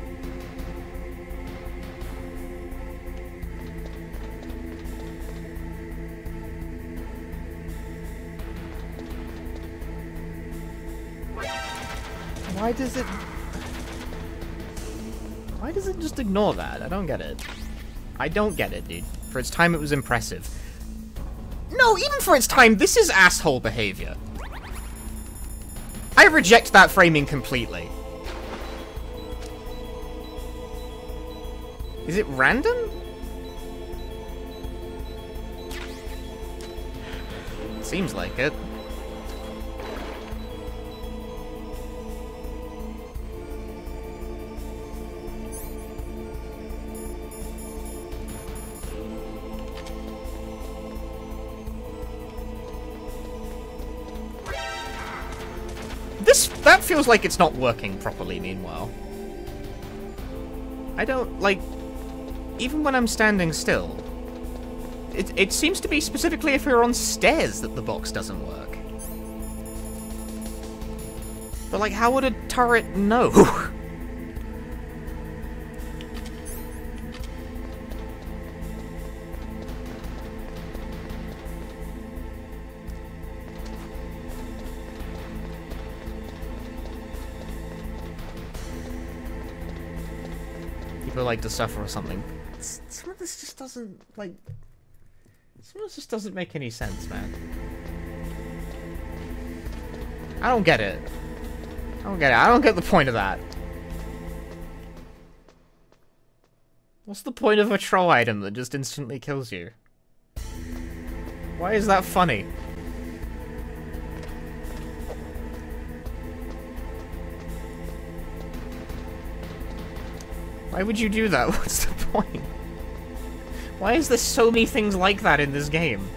Why does it... Why does it just ignore that? I don't get it. I don't get it, dude. For its time, it was impressive. No, even for its time, this is asshole behavior. I reject that framing completely. Is it random? Seems like it. That feels like it's not working properly, meanwhile. I don't, like... Even when I'm standing still... It seems to be specifically if you're on stairs that the box doesn't work. But, like, how would a turret know? People like to suffer or something. Some of this just doesn't, like... Some of this just doesn't make any sense, man. I don't get it. I don't get it. I don't get the point of that. What's the point of a troll item that just instantly kills you? Why is that funny? Why would you do that? What's the point? Why is there so many things like that in this game?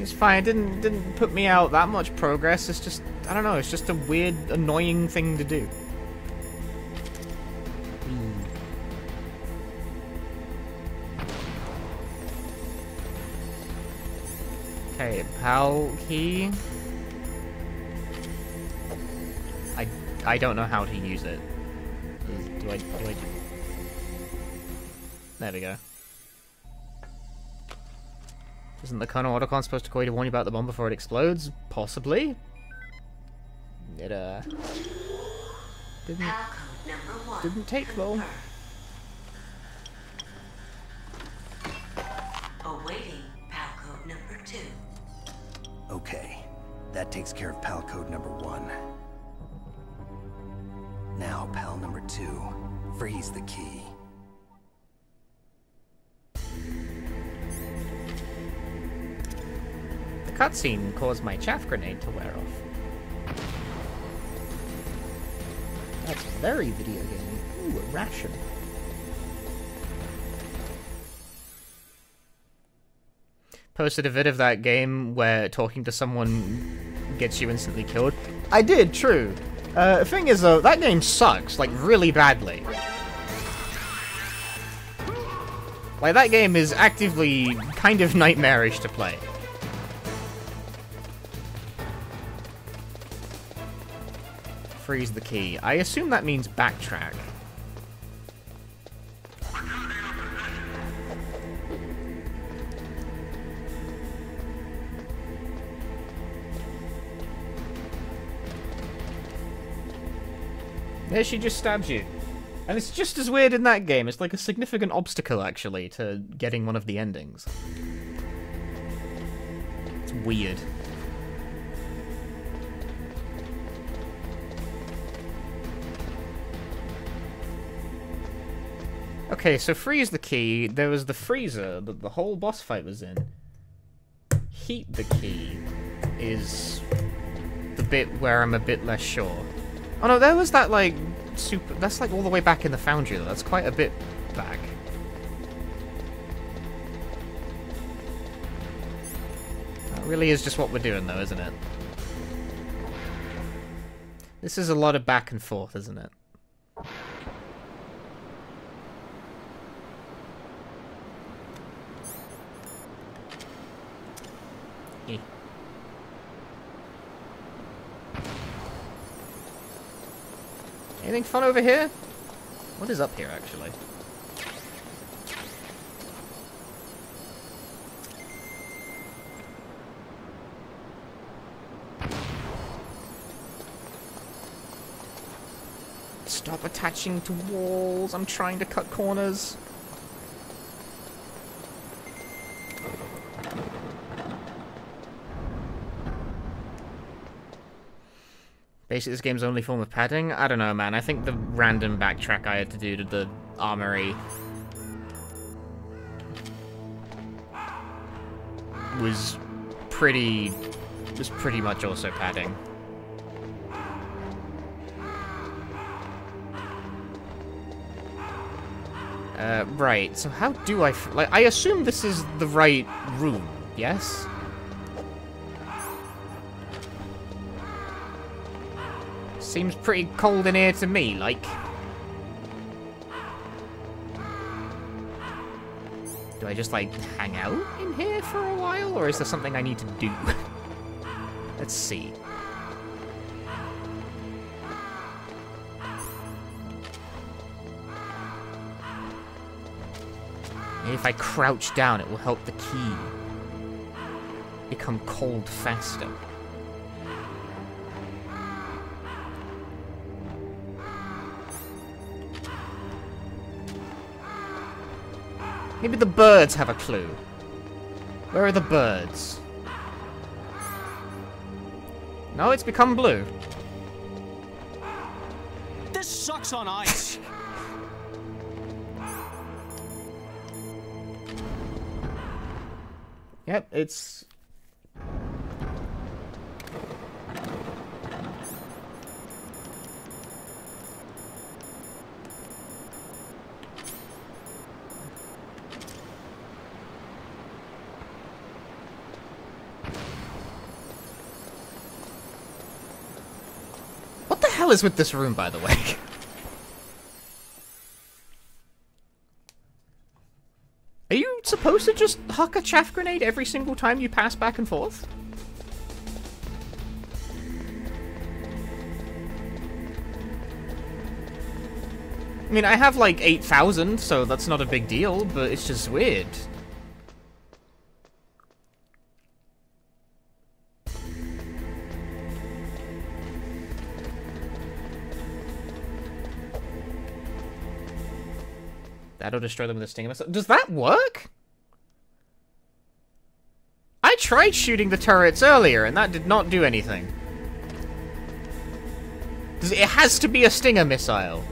It's fine, it didn't put me out that much progress, it's just, I don't know, it's just a weird, annoying thing to do. Okay, PAL key. I don't know how to use it. Do I... There we go. Isn't the Colonel Otacon supposed to call you to warn you about the bomb before it explodes? Possibly. It, didn't... PAL code number 1. Didn't take long. Awaiting PAL code number 2. Okay, that takes care of PAL code number 1. Now, PAL number 2, freeze the key. The cutscene caused my chaff grenade to wear off. That's very video game. Ooh, a ration. Posted a vid of that game where talking to someone gets you instantly killed. I did, true. Thing is though, that game sucks, like really badly. Like that game is actively kind of nightmarish to play. Freeze the key. I assume that means backtrack. There she just stabs you. And it's just as weird in that game. It's like a significant obstacle, actually, to getting one of the endings. It's weird. Okay, so freeze the key. There was the freezer that the whole boss fight was in. Heat the key is the bit where I'm a bit less sure. Oh no, there was that, like, super... That's, like, all the way back in the foundry, though. That's quite a bit back. That really is just what we're doing, though, isn't it? This is a lot of back and forth, isn't it? Anything fun over here? What is up here, actually? Stop attaching to walls. I'm trying to cut corners. Basically, this game's only form of padding? I don't know, man. I think the random backtrack I had to do to the armory was pretty much also padding. Right. So how do I... Like, I assume this is the right room, yes? Seems pretty cold in here to me, like. Do I just, like, hang out in here for a while, or is there something I need to do? Let's see. Maybe if I crouch down, it will help the key become cold faster. Maybe the birds have a clue. Where are the birds? No, it's become blue. This sucks on ice. Yep, it's... What the hell is with this room, by the way? Are you supposed to just huck a chaff grenade every single time you pass back and forth? I mean, I have like 8,000, so that's not a big deal, but it's just weird. That'll destroy them with a stinger missile. Does that work? I tried shooting the turrets earlier, and that did not do anything. It has to be a stinger missile.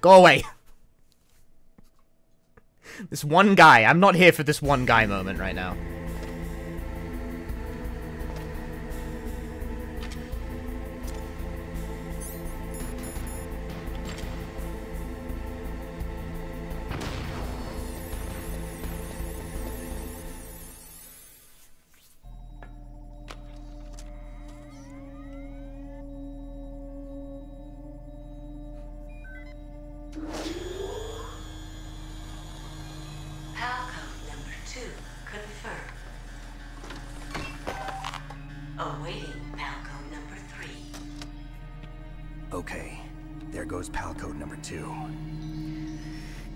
Go away. This one guy. I'm not here for this one guy moment right now. Okay, there goes PAL code number 2.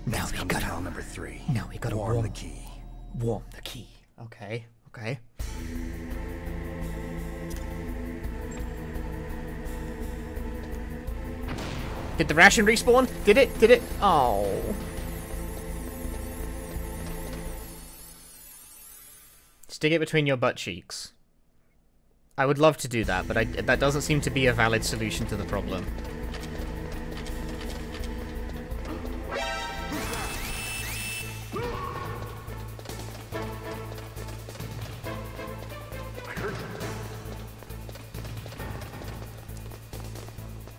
Now we gotta PAL number 3. Now we gotta warm the key. Warm the key. Okay, okay. Did the ration respawn? Did it? Did it? Oh. Stick it between your butt cheeks. I would love to do that, but that doesn't seem to be a valid solution to the problem.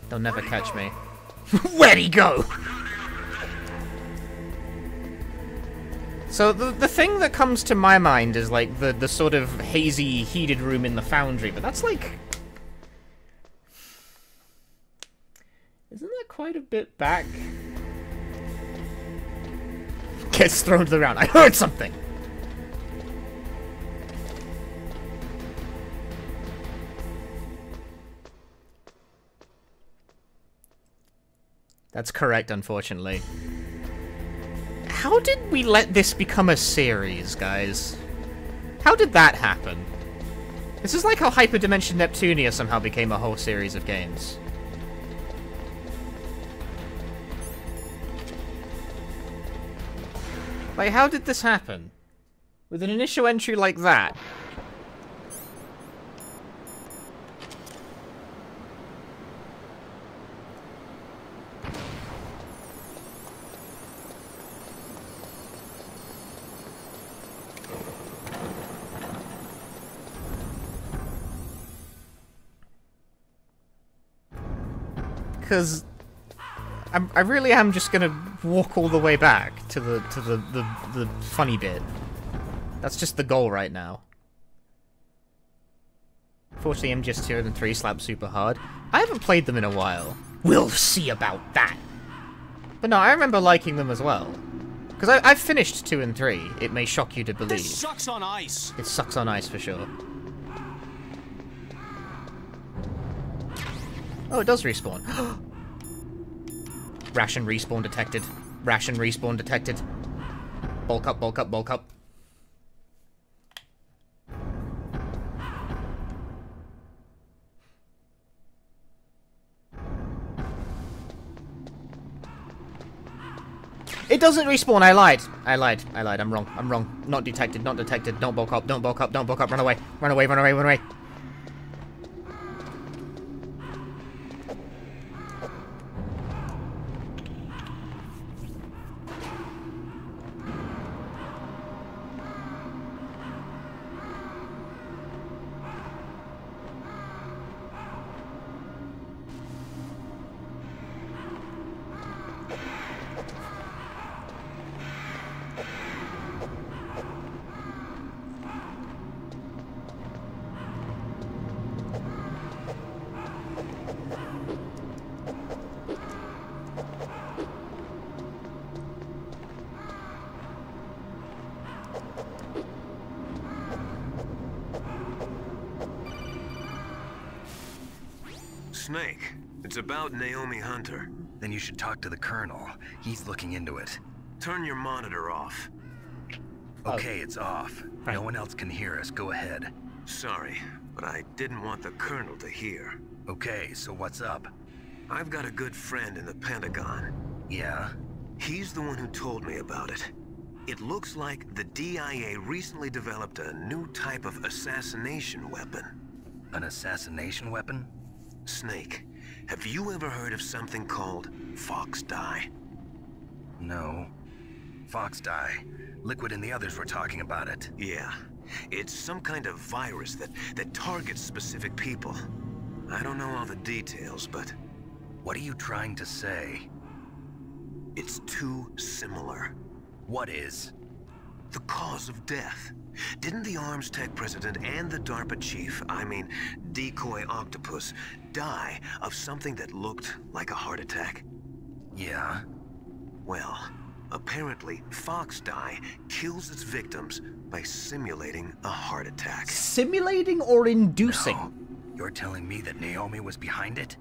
They'll never catch me. Where'd he go? So the thing that comes to my mind is like the sort of hazy heated room in the foundry, but that's like, isn't that quite a bit back? Gets thrown to the ground. I heard something. That's correct, unfortunately. How did we let this become a series, guys? How did that happen? This is like how Hyperdimension Neptunia somehow became a whole series of games. Like, how did this happen? With an initial entry like that? Because I really am just gonna walk all the way back to the funny bit. That's just the goal right now. Fortunately, MGS 2 and 3 slap super hard. I haven't played them in a while. We'll see about that. But no, I remember liking them as well. Because I've finished 2 and 3. It may shock you to believe. This sucks on ice. It sucks on ice for sure. Oh, it does respawn. Ration respawn detected. Ration respawn detected. Bulk up, bulk up, bulk up. It doesn't respawn, I lied. I lied. I'm wrong. I'm wrong. Not detected, not detected. Don't bulk up, don't bulk up, don't bulk up. Run away. Run away, run away, run away. Snake, it's about Naomi Hunter. Then you should talk to the Colonel. He's looking into it. Turn your monitor off. Okay, it's off. No one else can hear us. Go ahead. Sorry, but I didn't want the Colonel to hear. Okay, so what's up? I've got a good friend in the Pentagon. Yeah? He's the one who told me about it. It looks like the DIA recently developed a new type of assassination weapon. An assassination weapon? Snake, have you ever heard of something called Fox Dye? No. Fox Dye. Liquid and the others were talking about it. Yeah. It's some kind of virus that targets specific people. I don't know all the details, but... What are you trying to say? It's too similar. What is? The cause of death. Didn't the Arms Tech president and the DARPA chief, I mean, Decoy Octopus, die of something that looked like a heart attack? Yeah? Well, apparently Fox Dye kills its victims by simulating a heart attack. Simulating or inducing? No. You're telling me that Naomi was behind it?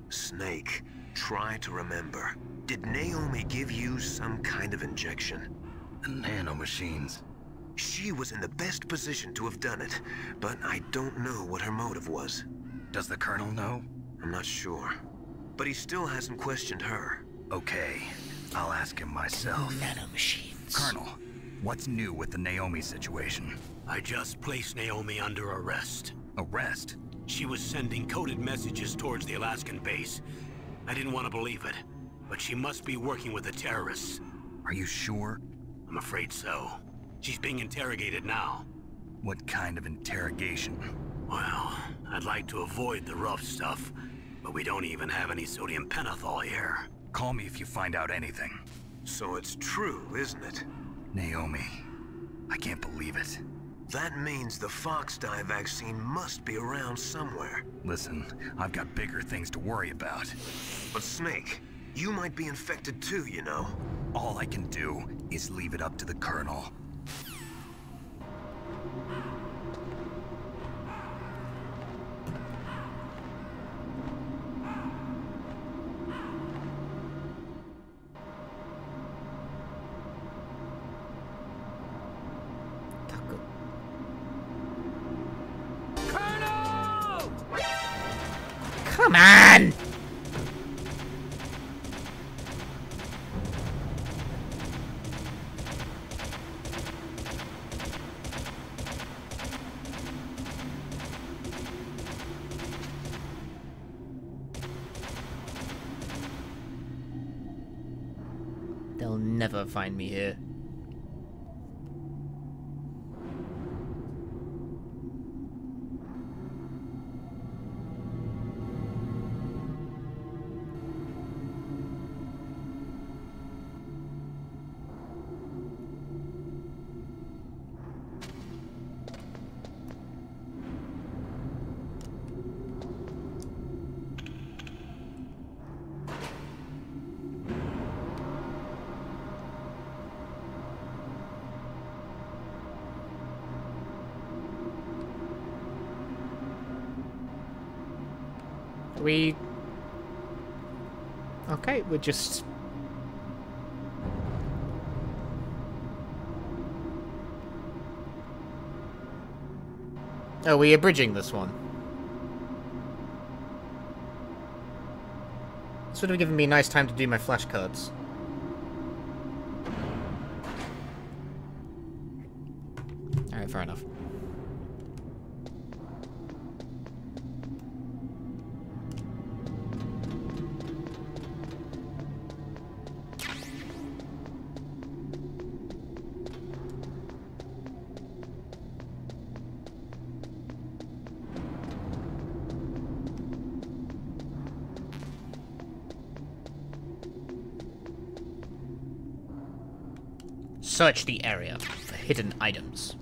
Snake, try to remember. Did Naomi give you some kind of injection? Nanomachines. She was in the best position to have done it, but I don't know what her motive was. Does the Colonel know? I'm not sure. But he still hasn't questioned her. Okay, I'll ask him myself. Nanomachines. Colonel, what's new with the Naomi situation? I just placed Naomi under arrest. Arrest? She was sending coded messages towards the Alaskan base. I didn't want to believe it, but she must be working with the terrorists. Are you sure? I'm afraid so. She's being interrogated now. What kind of interrogation? Well, I'd like to avoid the rough stuff, but we don't even have any sodium pentothal here. Call me if you find out anything. So it's true, isn't it? Naomi, I can't believe it. That means the Fox Dye vaccine must be around somewhere. Listen, I've got bigger things to worry about. But Snake, you might be infected too, you know. All I can do is leave it up to the Colonel. Come on! They'll never find me here. Okay, we're just... Oh, we're bridging this one. This would have given me a nice time to do my flashcards. Alright, fair enough. Search the area for hidden items.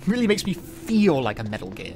Really makes me feel like a Metal Gear.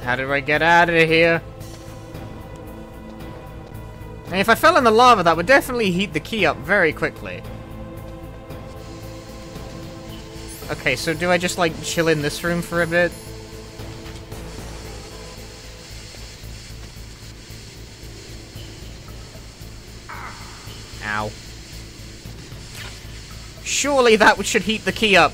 How do I get out of here? And if I fell in the lava, that would definitely heat the key up very quickly. Okay, so do I just, like, chill in this room for a bit? Ow. Surely that should heat the key up.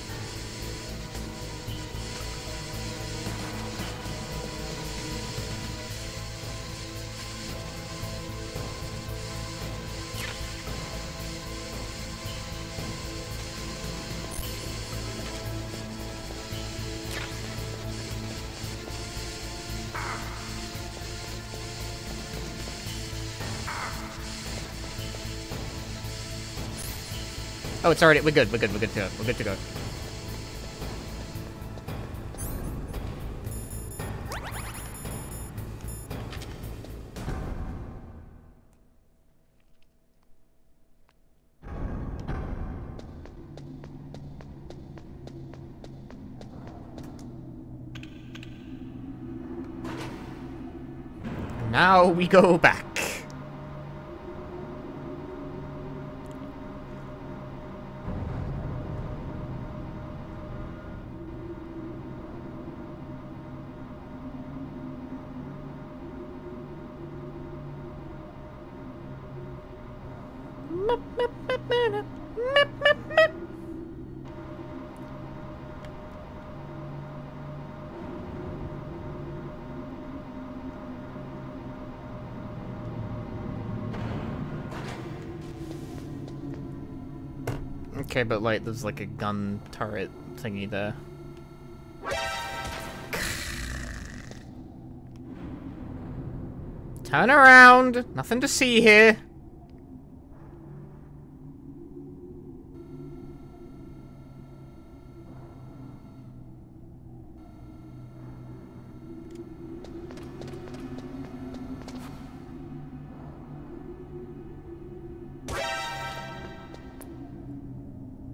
Oh, it's already. We're good. We're good. We're good to go. We're good to go. Now we go back. Okay, but like, there's like a gun turret thingy there. Turn around! Nothing to see here.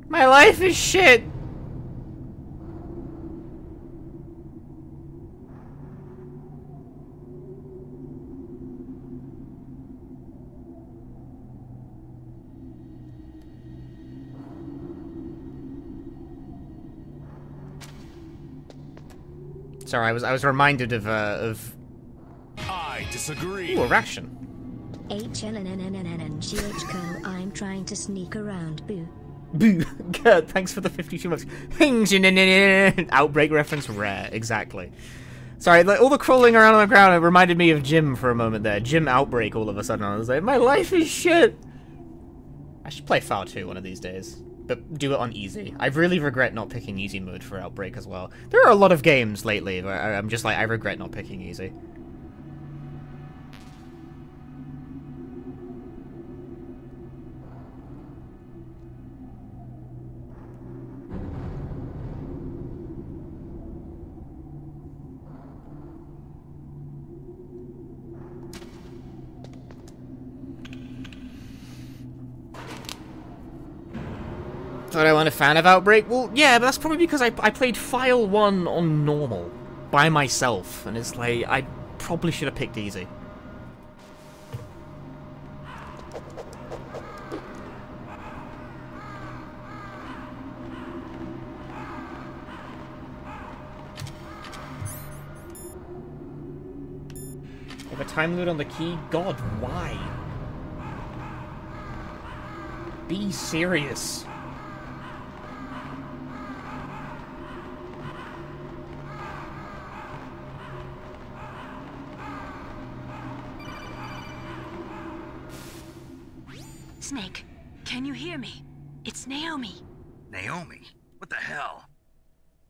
My life is shit! Sorry, I was reminded of I disagree. Ooh, a ration. HLNNNNNGHCO, I'm trying to sneak around, boo. Boo. Good, thanks for the 52 months. Outbreak reference rare, exactly. Sorry, like, all the crawling around on the ground, it reminded me of Jim for a moment there. Jim Outbreak all of a sudden. I was like, my life is shit! I should play FAR 2 one of these days. But do it on easy. I really regret not picking easy mode for Outbreak as well. There are a lot of games lately where I'm just like, I regret not picking easy. Thought I wasn't a fan of Outbreak? Well, yeah, but that's probably because I played File 1 on normal by myself, and it's like, I probably should have picked easy. Have a time limit on the key? God, why? Be serious. Snake, can you hear me? It's Naomi. Naomi? What the hell?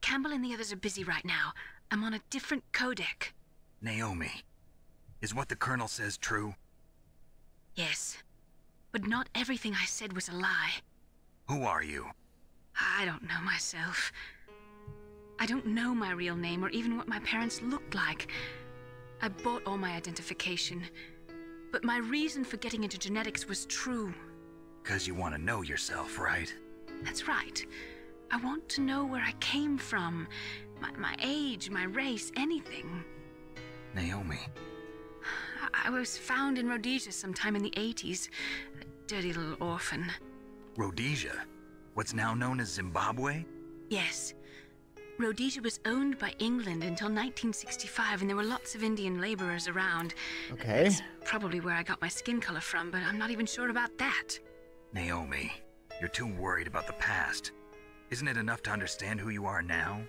Campbell and the others are busy right now. I'm on a different codec. Naomi, is what the Colonel says true? Yes, but not everything I said was a lie. Who are you? I don't know myself. I don't know my real name or even what my parents looked like. I bought all my identification. But my reason for getting into genetics was true. 'Cause you want to know yourself, right? That's right. I want to know where I came from. My age, my race, anything. Naomi. I was found in Rhodesia sometime in the 80s. A dirty little orphan. Rhodesia? What's now known as Zimbabwe? Yes. Rhodesia was owned by England until 1965, and there were lots of Indian laborers around. Okay. That's probably where I got my skin color from, but I'm not even sure about that. Naomi, you're too worried about the past. Isn't it enough to understand who you are now?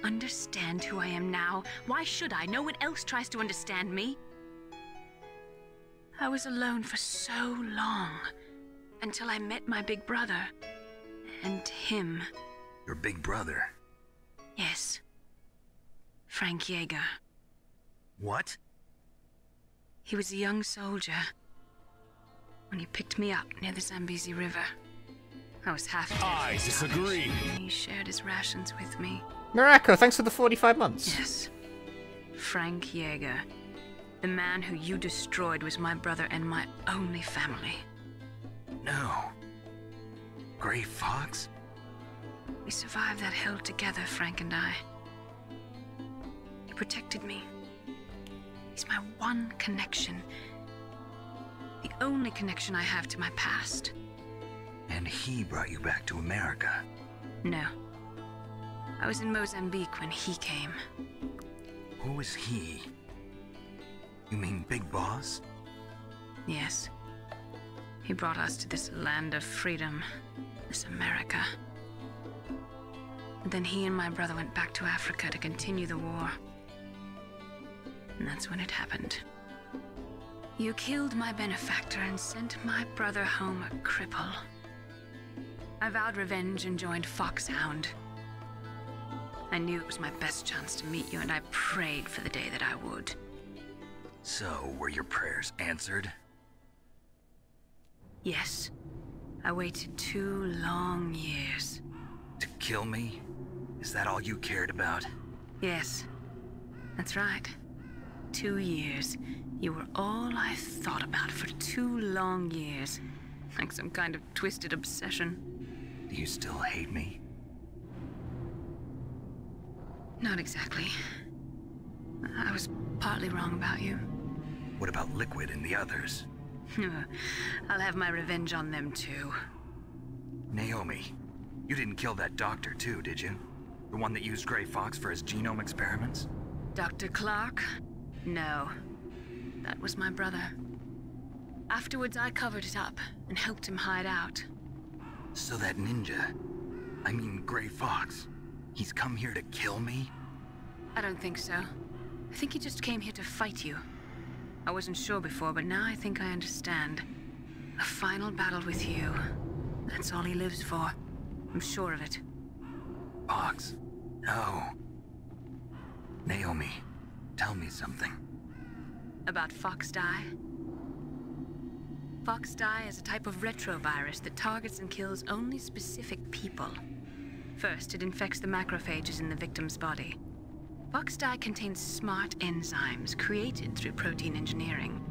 Understand who I am now? Why should I? No one else tries to understand me. I was alone for so long, until I met my big brother. And him. Your big brother? Yes. Frank Yeager. What? He was a young soldier when he picked me up near the Zambezi River. I was half dead. I disagree. He shared his rations with me. Narako, thanks for the 45 months. Yes. Frank Yeager. The man who you destroyed was my brother and my only family. No. Gray Fox? We survived that hell together, Frank and I. He protected me. He's my one connection. The only connection I have to my past. And he brought you back to America? No. I was in Mozambique when he came. Who is he? You mean Big Boss? Yes. He brought us to this land of freedom, this America. And then he and my brother went back to Africa to continue the war. And that's when it happened. You killed my benefactor and sent my brother home a cripple. I vowed revenge and joined Foxhound. I knew it was my best chance to meet you, and I prayed for the day that I would. So, were your prayers answered? Yes. I waited 2 long years. To kill me? Is that all you cared about? Yes. That's right. 2 years. You were all I thought about for 2 long years. Like some kind of twisted obsession. Do you still hate me? Not exactly. I was partly wrong about you. What about Liquid and the others? I'll have my revenge on them too. Naomi, you didn't kill that doctor too, did you? The one that used Gray Fox for his genome experiments? Dr. Clark? No. That was my brother. Afterwards, I covered it up and helped him hide out. So that ninja, I mean Gray Fox, he's come here to kill me? I don't think so. I think he just came here to fight you. I wasn't sure before, but now I think I understand. A final battle with you. That's all he lives for. I'm sure of it. Fox? No. Naomi, tell me something. About Foxdie? Foxdie is a type of retrovirus that targets and kills only specific people. First, it infects the macrophages in the victim's body. Foxdie contains smart enzymes created through protein engineering.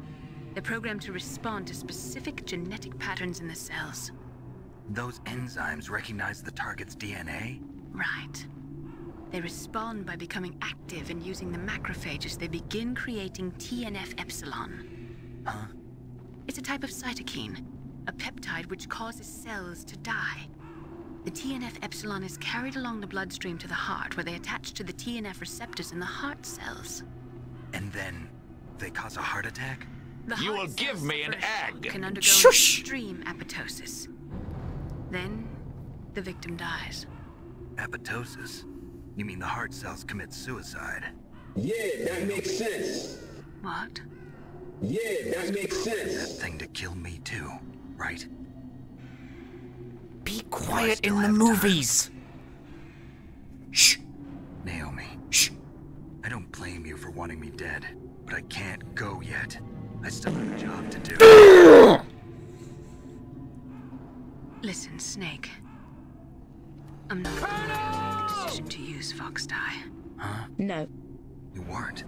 They're programmed to respond to specific genetic patterns in the cells. Those enzymes recognize the target's DNA? Right. They respond by becoming active and using the macrophages. They begin creating TNF-epsilon. Huh? It's a type of cytokine, a peptide which causes cells to die. The TNF-epsilon is carried along the bloodstream to the heart, where they attach to the TNF receptors in the heart cells. And then they cause a heart attack? You will give me an egg! Can undergo extreme apoptosis. Then, the victim dies. Apoptosis? You mean the heart cells commit suicide? Yeah, that makes sense. What? Yeah, that makes sense. That thing to kill me too, right? Be quiet in the movies. Shh. Naomi. Shh. I don't blame you for wanting me dead, but I can't go yet. I still have a job to do. Listen, Snake. I'm not the one who made the decision to use Foxdie. Huh? No. You weren't?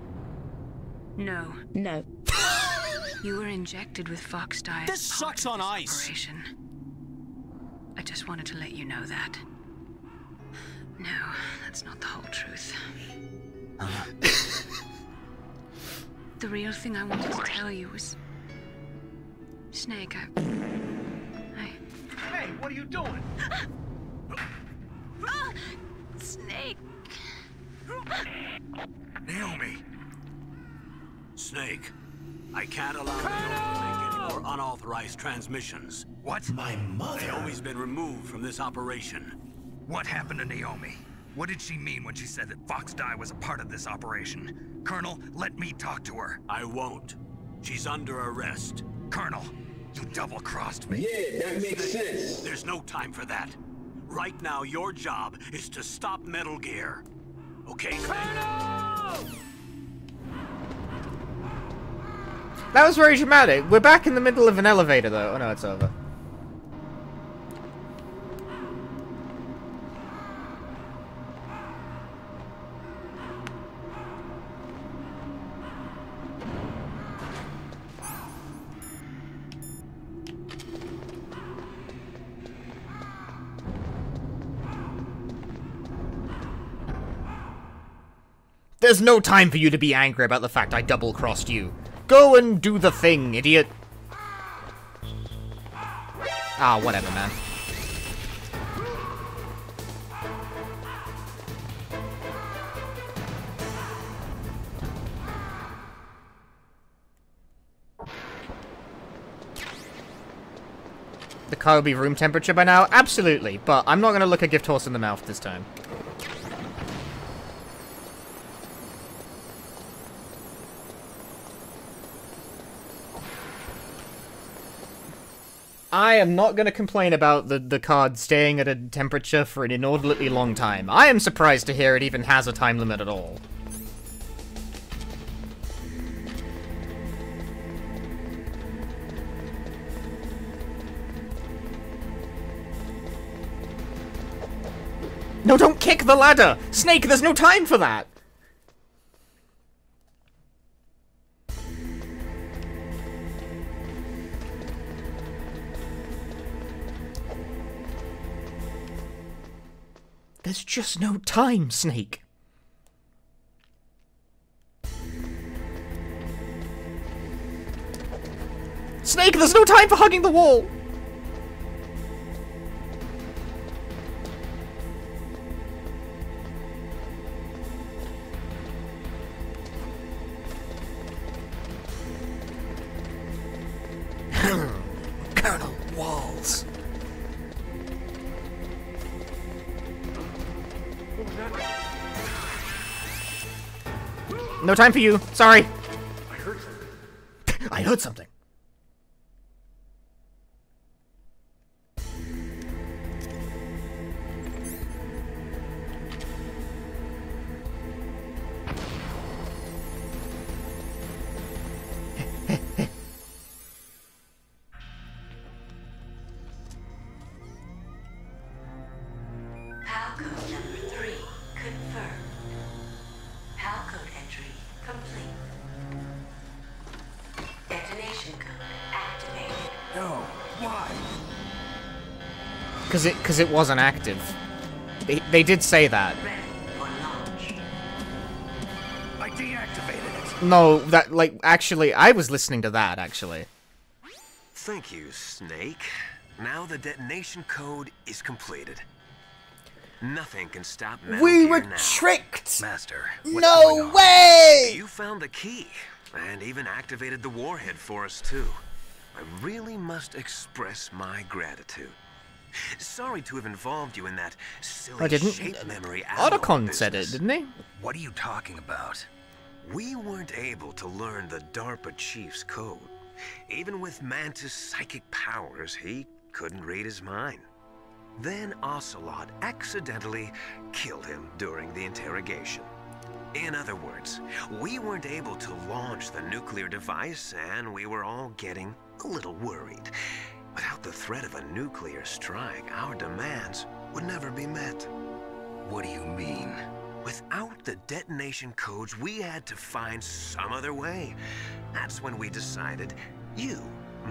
No. No. You were injected with Foxdie. This sucks on ice. Operation. I just wanted to let you know that. No, that's not the whole truth. The real thing I wanted to tell you was... Snake, Hey, what are you doing? Snake! Naomi! Snake, I can't allow Naomi to make any more unauthorized transmissions. What? My mother? Naomi's been removed from this operation. What happened to Naomi? What did she mean when she said that Fox Die was a part of this operation? Colonel, let me talk to her. I won't. She's under arrest. Colonel, you double-crossed me. Yeah, that makes sense. There's no time for that. Right now, your job is to stop Metal Gear. Okay, Colonel! That was very dramatic. We're back in the middle of an elevator, though. Oh no, it's over. There's no time for you to be angry about the fact I double-crossed you. Go and do the thing, idiot. Ah, whatever, man. The car will be room temperature by now? Absolutely, but I'm not going to look a gift horse in the mouth this time. I am not going to complain about the card staying at a temperature for an inordinately long time. I am surprised to hear it even has a time limit at all. No, don't kick the ladder! Snake, there's no time for that! There's just no time, Snake. Snake, there's no time for hugging the wall! Colonel Walls. No time for you. Sorry. I heard something. I heard something. Palcode number 3 confirmed. Palcode entry complete. Detonation code activated. No, why? Cause it wasn't active. They did say that. I deactivated it. No, that, like, actually, I was listening to that, actually. Thank you, Snake. Now the detonation code is completed. Nothing can stop Metal We Gear were now. tricked! Master, No way! You found the key, and even activated the warhead for us, too. I really must express my gratitude. Sorry to have involved you in that silly I didn't. shape memory Otacon said it, didn't he? What are you talking about? We weren't able to learn the DARPA chief's code. Even with Mantis' psychic powers, he couldn't read his mind. Then Ocelot accidentally killed him during the interrogation. In other words, we weren't able to launch the nuclear device, and we were all getting a little worried. Without the threat of a nuclear strike, our demands would never be met. What do you mean? Without the detonation codes, we had to find some other way. That's when we decided you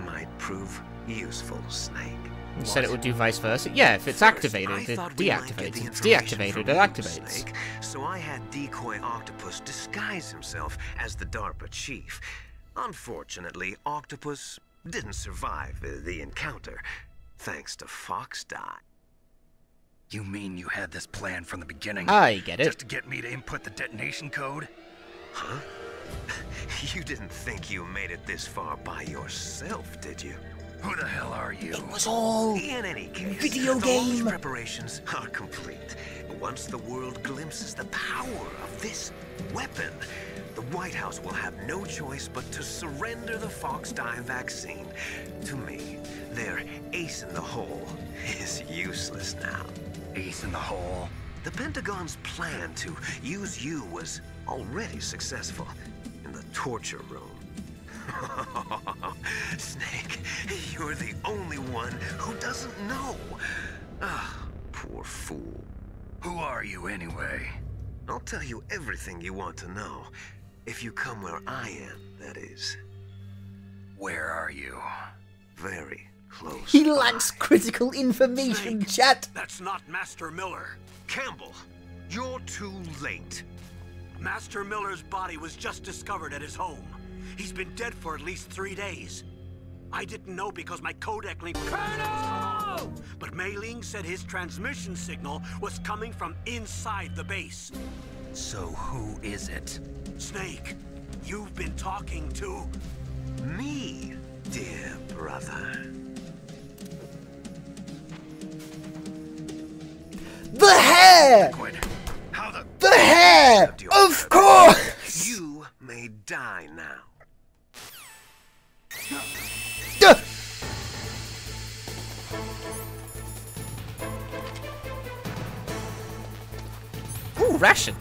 might prove useful, Snake. You said it would do vice versa? Yeah, if it's activated, it deactivates. If it's deactivated, it activates. Snake, so I had Decoy Octopus disguise himself as the DARPA chief. Unfortunately, Octopus didn't survive the encounter, thanks to Fox Die. You mean you had this plan from the beginning? I get it. Just to get me to input the detonation code? Huh? You didn't think you made it this far by yourself, did you? Who the hell are you? It was all in any case, video the game. launch preparations are complete. Once the world glimpses the power of this weapon, the White House will have no choice but to surrender the Fox Die vaccine to me. Their ace in the hole is useless now. Ace in the hole? The Pentagon's plan to use you was already successful in the torture room. Snake, you're the only one who doesn't know. Ah, poor fool. Who are you anyway? I'll tell you everything you want to know. If you come where I am, that is. Where are you? Very close. He lacks critical information, Snake, chat. That's not Master Miller. Campbell, you're too late. Master Miller's body was just discovered at his home. He's been dead for at least 3 days. I didn't know because my codec link was cut off. But Mei Ling said his transmission signal was coming from inside the base. So who is it? Snake, you've been talking to... me, dear brother. The hair! How the hair! Of course! You may die now. Ooh, ration.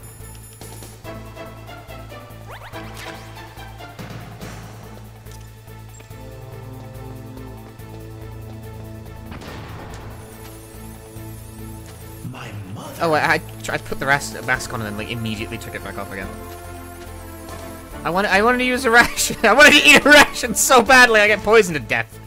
My mother. Oh, I tried to put the mask on and then like immediately took it back off again. I wanted to use a ration. I wanted to eat a ration so badly I get poisoned to death.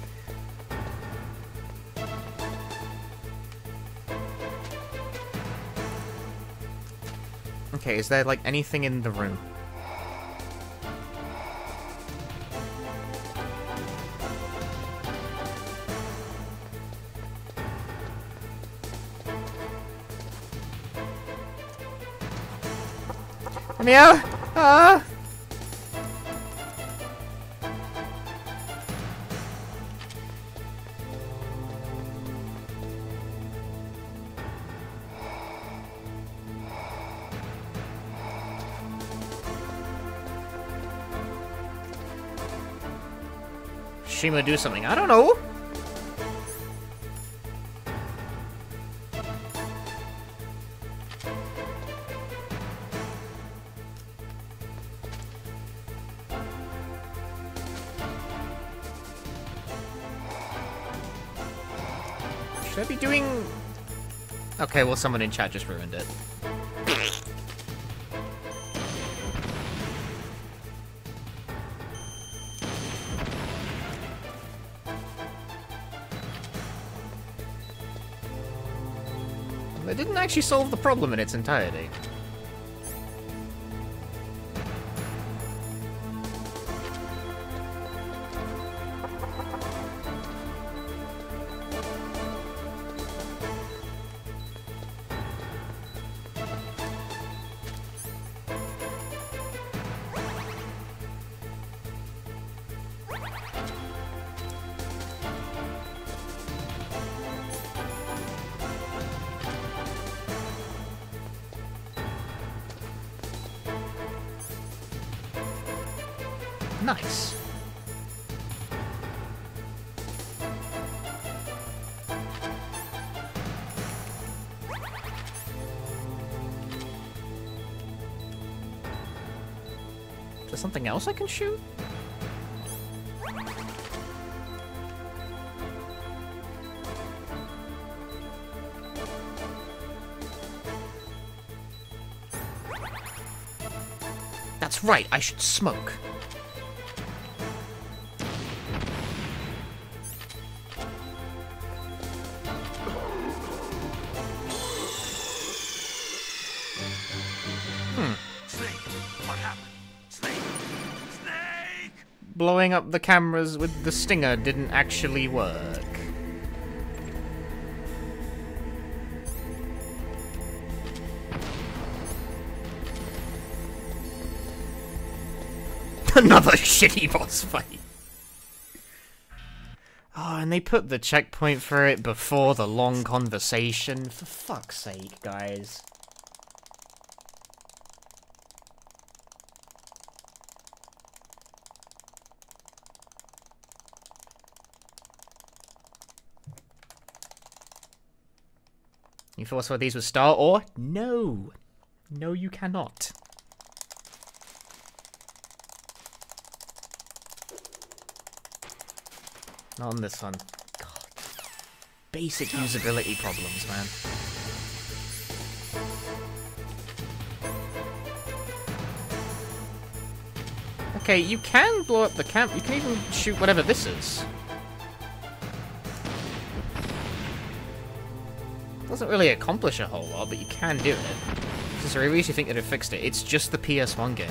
Okay, is there like anything in the room? Meow. Ah. Shima do something. I don't know. Should I be doing... Okay, well, someone in chat just ruined it. They didn't actually solve the problem in its entirety. Nice. Is there something else I can shoot? That's right, I should smoke. blowing up the cameras with the stinger didn't actually work. Another shitty boss fight. Oh, and they put the checkpoint for it before the long conversation. For fuck's sake, guys. You force one of these with Star Ore? No. No, you cannot. Not on this one. God. Basic usability problems, man. Okay, you can blow up the camp. You can even shoot whatever this is. Doesn't really accomplish a whole lot, but you can do it. Since I really think that it fixed it. It's just the PS1 game.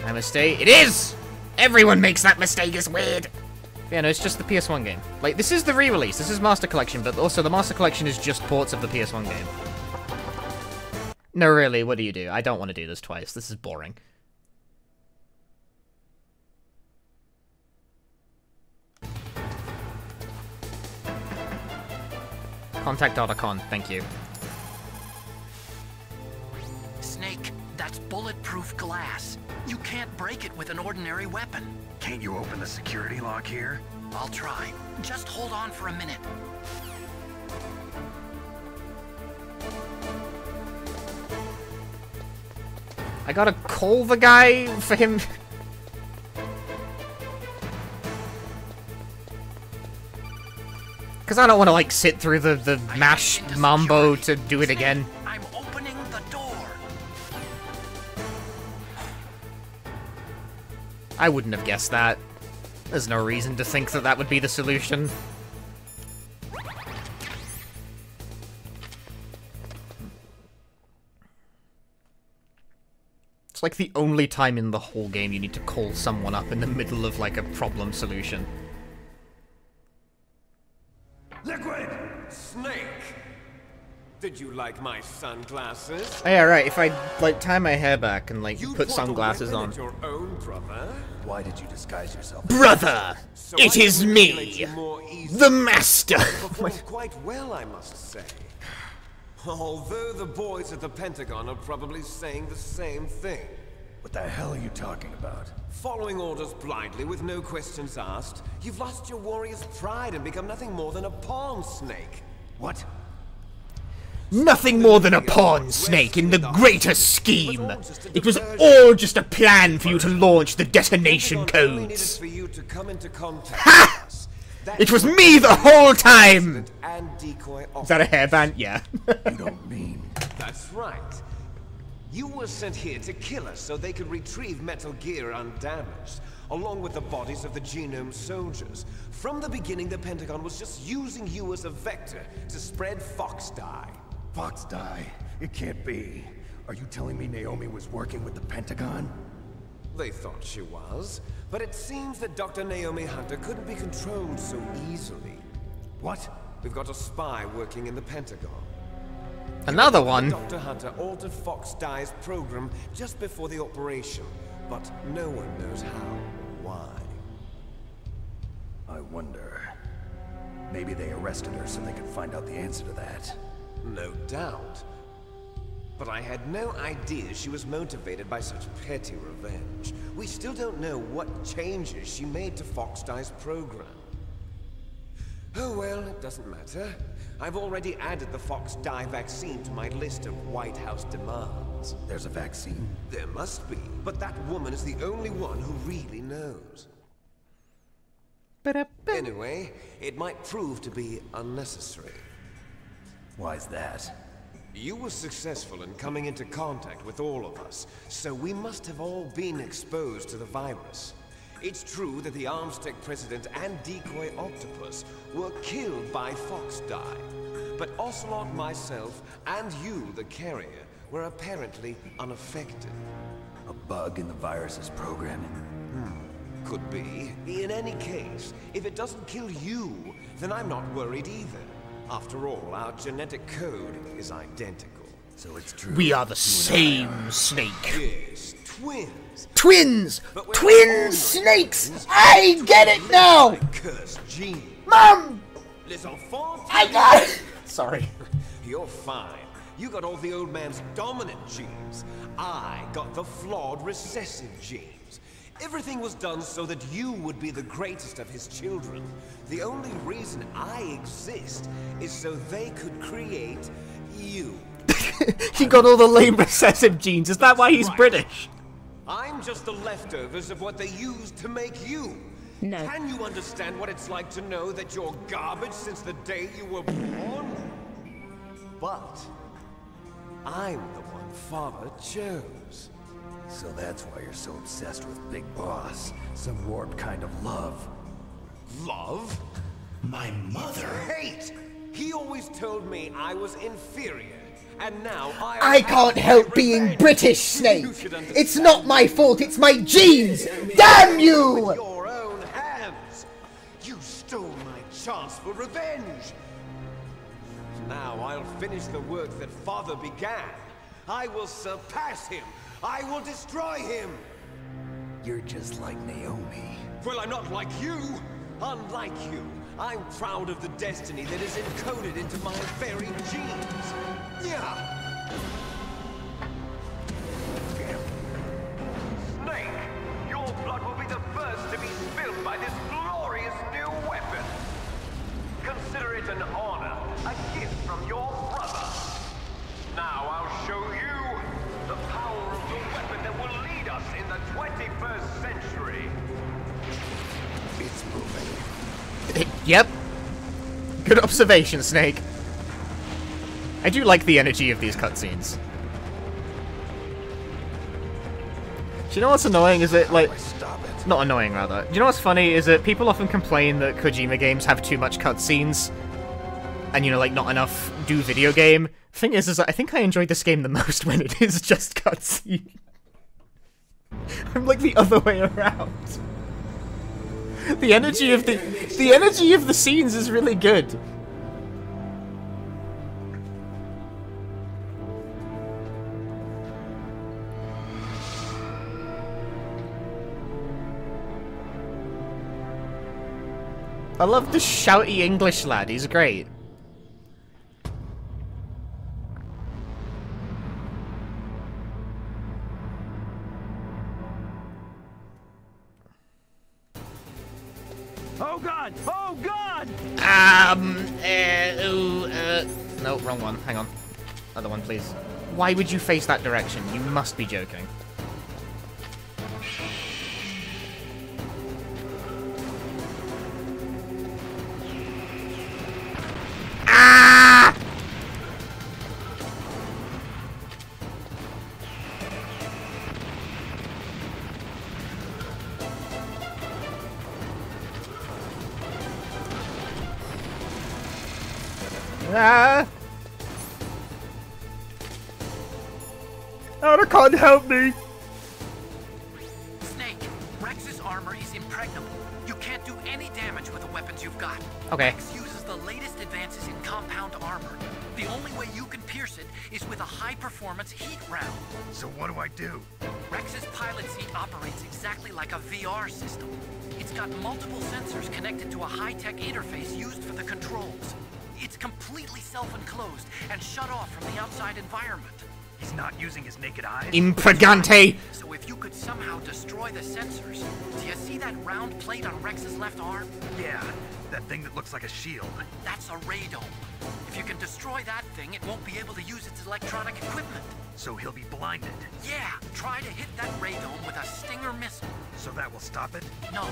My mistake. It is! Everyone makes that mistake, it's weird! Yeah, no, it's just the PS1 game. Like, this is the re-release, this is Master Collection, but also the Master Collection is just ports of the PS1 game. No, really, what do? I don't want to do this twice, this is boring. Contact Otacon, thank you. Snake, that's bulletproof glass. You can't break it with an ordinary weapon. Can't you open the security lock here? I'll try. Just hold on for a minute. I gotta call the guy for him. Because I don't want to, like, sit through the mash mambo to do it again. I'm opening the door. I wouldn't have guessed that. There's no reason to think that that would be the solution. It's like the only time in the whole game you need to call someone up in the middle of, like, a problem solution. Liquid! Snake! Did you like my sunglasses? Oh yeah, right, if I, like, tie my hair back and, like, You put brought a sunglasses weapon on. at your own brother? Why did you disguise yourself? Brother! So It I is can me! manipulate you more easily. The Master! Performed quite well, I must say. Although the boys at the Pentagon are probably saying the same thing. What the hell are you talking about? Following orders blindly with no questions asked, you've lost your warrior's pride and become nothing more than a pawn, Snake. What? Nothing more than a pawn, Snake, in the greater scheme. It was all just a plan for you to launch the detonation codes. For you to come into contact Ha! with us. It was me the whole time! And decoy Is that a hairband? Yeah. You don't mean... That's right. You were sent here to kill us so they could retrieve Metal Gear undamaged, along with the bodies of the Genome soldiers. From the beginning, the Pentagon was just using you as a vector to spread Fox Dye. Fox Dye? It can't be. Are you telling me Naomi was working with the Pentagon? They thought she was, but it seems that Dr. Naomi Hunter couldn't be controlled so easily. What? We've got a spy working in the Pentagon. Another one? Dr. Hunter altered Fox Dye's program just before the operation, but no one knows how or why. I wonder... Maybe they arrested her so they could find out the answer to that. No doubt. But I had no idea she was motivated by such petty revenge. We still don't know what changes she made to Fox Dye's program. Oh well, it doesn't matter. I've already added the Fox Dye vaccine to my list of White House demands. There's a vaccine? There must be, but that woman is the only one who really knows. Anyway, it might prove to be unnecessary. Why's that? You were successful in coming into contact with all of us, so we must have all been exposed to the virus. It's true that the Armstech president and decoy octopus were killed by Foxdie. But Ocelot, myself, and you, the carrier, were apparently unaffected. A bug in the virus's programming? Could be. In any case, if it doesn't kill you, then I'm not worried either. After all, our genetic code is identical. So it's true. We are the same snake. Yes, twins. Twins! Twin snakes! I get it now! Cursed gene. Mom! Les enfants. I got it! Sorry. You're fine. You got all the old man's dominant genes. I got the flawed recessive genes. Everything was done so that you would be the greatest of his children. The only reason I exist is so they could create you. He got all the lame recessive genes. Is that why he's British? I'm just the leftovers of what they used to make you. No. Can you understand what it's like to know that you're garbage since the day you were born? But I'm the one Father chose. So that's why you're so obsessed with Big Boss. Some warped kind of love. Love? My mother? Hate! He always told me I was inferior. And now I can't help being British, Snake! It's not my fault, it's my genes! Damn you! With your own hands! You stole my chance for revenge! Now I'll finish the work that Father began. I will surpass him! I will destroy him! You're just like Naomi. Well, I'm not like you! Unlike you, I'm proud of the destiny that is encoded into my very genes. Yeah! Snake, your blood will be the first to be spilled by this glorious new weapon. Consider it an honor, a gift from your brother. Now I'll show you the power of the weapon that will lead us in the 21st century. It's moving. Yep. Good observation, Snake. I do like the energy of these cutscenes. Do you know what's annoying? Is it like... Not annoying, rather. Do you know what's funny? Is that people often complain that Kojima games have too much cutscenes. And, you know, like, not enough do video game. Thing is that I think I enjoyed this game the most when it is just cutscene. I'm like the other way around. The energy of the scenes is really good. I love the shouty English lad, he's great. Oh god! Oh god! No, wrong one. Hang on. Other one, please. Why would you face that direction? You must be joking. Ah! Ah! Oh, they can't help me! Snake, Rex's armor is impregnable. You can't do any damage with the weapons you've got. Okay. Rex uses the latest advances in compound armor. The only way you can pierce it is with a high-performance heat round. So what do I do? Rex's pilot seat operates exactly like a VR system. It's got multiple sensors connected to a high-tech interface used for the controls. It's completely self-enclosed and shut off from the outside environment. He's not using his naked eyes? Impregante! So if you could somehow destroy the sensors, do you see that round plate on Rex's left arm? Yeah, that thing that looks like a shield. That's a radome. If you can destroy that thing, it won't be able to use its electronic equipment. So he'll be blinded. Yeah, try to hit that radome with a Stinger missile. So that will stop it? No.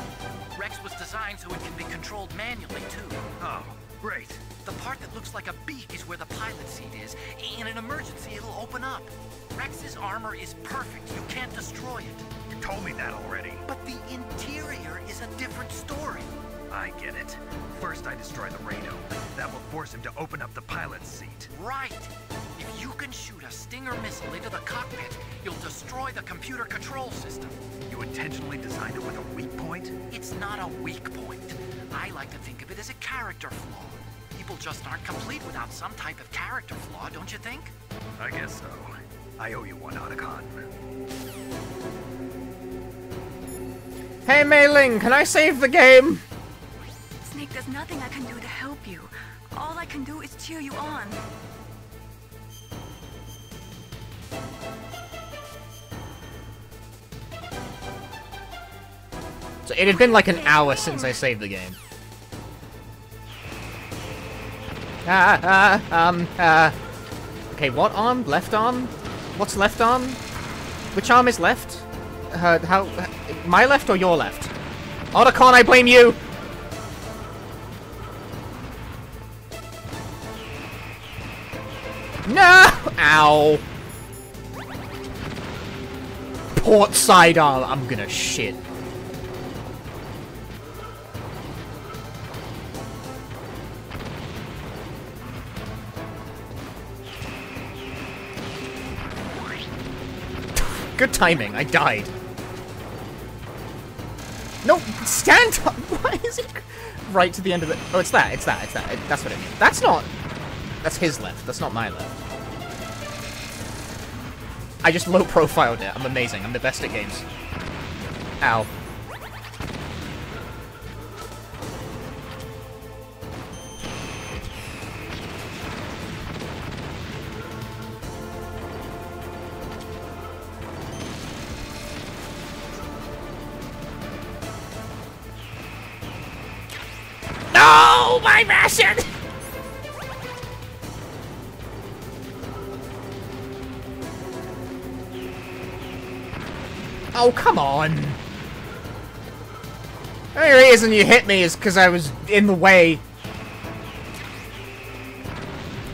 Rex was designed so it can be controlled manually, too. Oh, great. The part that looks like a beak is where the pilot seat is. In an emergency, it'll open up. Rex's armor is perfect. You can't destroy it. told me that already. But the interior is a different story. I get it. First I destroy the Reno. That will force him to open up the pilot's seat. Right. If you can shoot a Stinger missile into the cockpit, you'll destroy the computer control system. You intentionally designed it with a weak point? It's not a weak point. I like to think of it as a character flaw. People just aren't complete without some type of character flaw, don't you think? I guess so. I owe you one, Otacon. Hey, Mei Ling, can I save the game? Snake, there's nothing I can do to help you. All I can do is cheer you on. So it had been like an hour since I saved the game. Okay, what arm? Left arm? What's left arm? Which arm is left? My left or your left? Otacon, I blame you! No! Ow! Port side arm. I'm gonna shit. Good timing. I died. No, stand up. Why is it right to the end of it? Oh, it's that. It's that. It's that. That's what it means. That's not. That's his left. That's not my left. I just low profiled it. I'm amazing. I'm the best at games. Ow. No, my ration! Oh, come on. The only reason you hit me is because I was in the way.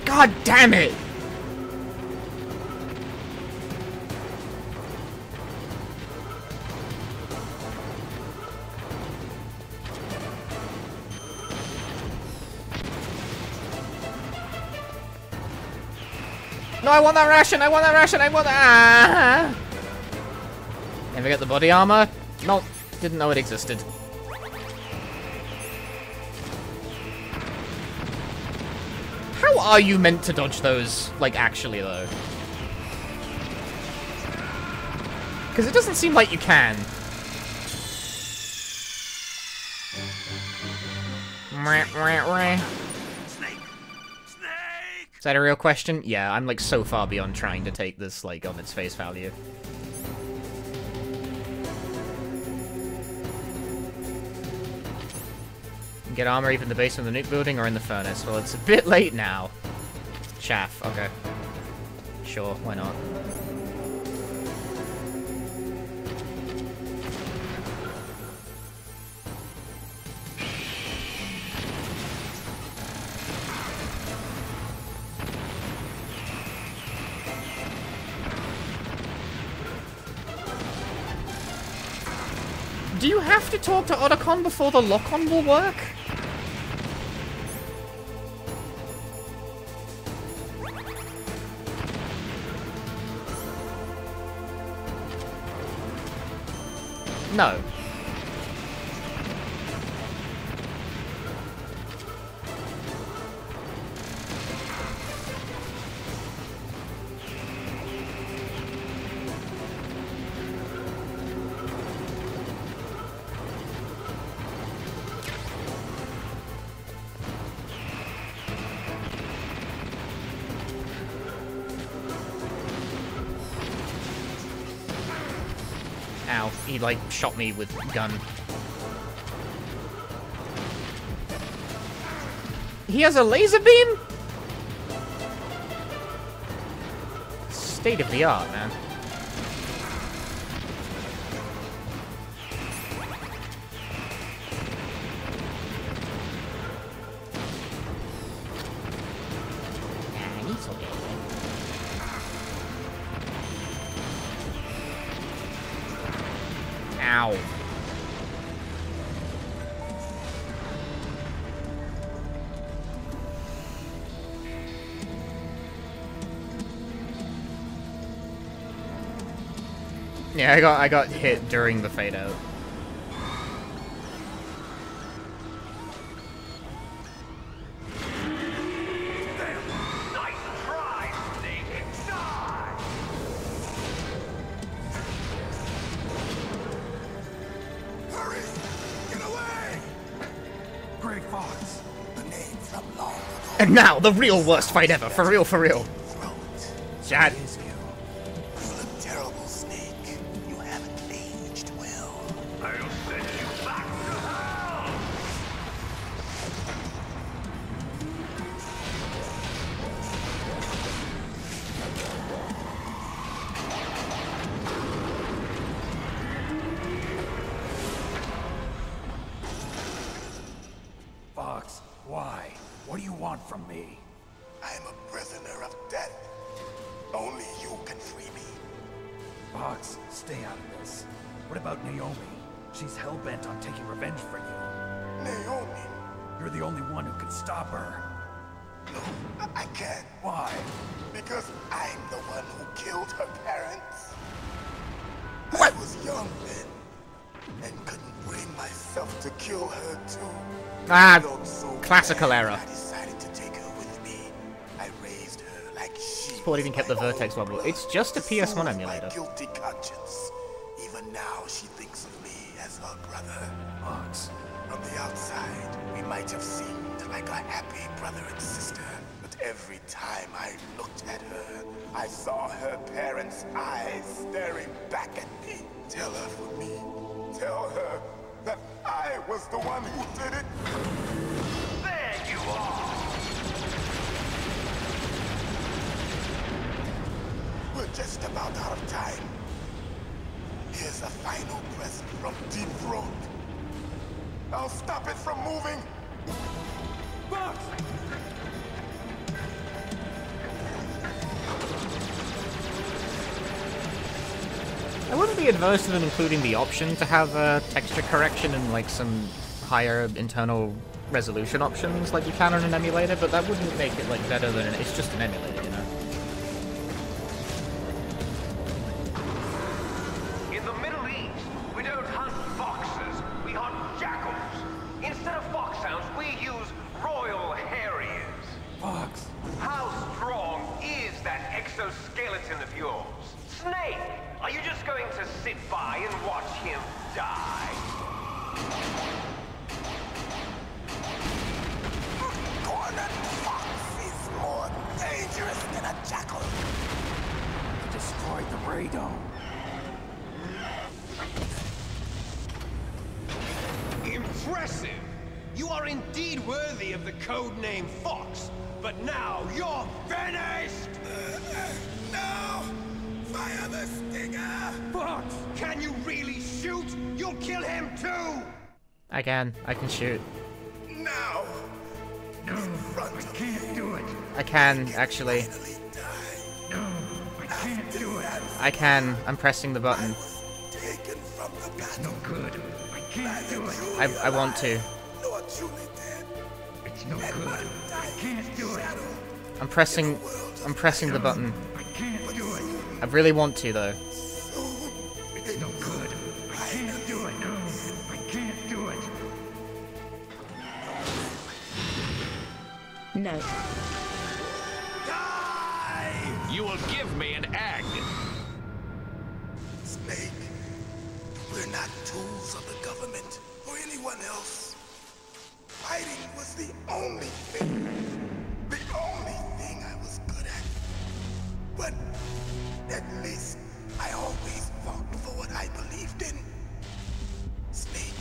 God damn it! No, I want that ration! I want that ration! I want that! Never get the body armor? No, didn't know it existed. How are you meant to dodge those, like, actually, though? Because it doesn't seem like you can. Is that a real question? Yeah, I'm, like, so far beyond trying to take this, like, on its face value. Get armor even in the basement of the nuke building or in the furnace? Well, it's a bit late now. Chaff, okay. Sure, why not? Do you have to talk to Otacon before the lock-on will work? No. Ow, he like shot me with a gun. He has a laser beam? State of the art, man. Ow. Yeah, I got hit during the fade out. And now, the real worst fight ever, for real, for real. Chad. You look terrible, Snake. You haven't aged well. I'll send you back to hell! Fox, why? What do you want from me? I'm a prisoner of death. Only you can free me. Fox, stay out of this. What about Naomi? She's hell-bent on taking revenge for you. Naomi? You're the only one who can stop her. No, I can't. Why? Because I'm the one who killed her parents. I was young then, and couldn't bring myself to kill her too. Ah, So classical error. I decided to take her with me. I raised her like she Sport even kept the vertex wobble. It's just a PS1 emulator. guilty conscience. Even now, she thinks of me as her brother. Fox. From the outside, we might have seemed like a happy brother and sister, but every time I looked at her, I saw her parents' eyes staring back at me. Tell her for me. Tell her that I was the one who did it. There you are! We're just about out of time. Here's a final present from Deep Throat. I'll stop it from moving. Fox! I wouldn't be adverse to them including the option to have texture correction and like some higher internal resolution options like you can on an emulator, but that wouldn't make it like better than it's just an emulator, you know. In the Middle East, we don't hunt foxes, we hunt jackals. Instead of foxhounds, we use royal harriers. Fox! How strong is that exoskeleton of yours? Snake, are you just going to sit by and watch him die? Cornered fox is more dangerous than a jackal. He destroyed the radome. Impressive! You are indeed worthy of the codename Fox, but now you're finished! No! Fire the stinger! Fox! Can you really shoot? You'll kill him too! I can shoot. Now! No, I can't do it. I can, actually. No, I can't do it. I can. I'm pressing the button. Taken from the It's no good. I can't do it. I want to. It's no good. I can't do it. I'm pressing the button. I can't do it. I really want to though. It's no good. I can't do it. No, I can't do it. No. You will give me an egg. Snake, we're not tools of the government or anyone else. Fighting was the only thing I was good at. But at least I always fought for what I believed in. Snake,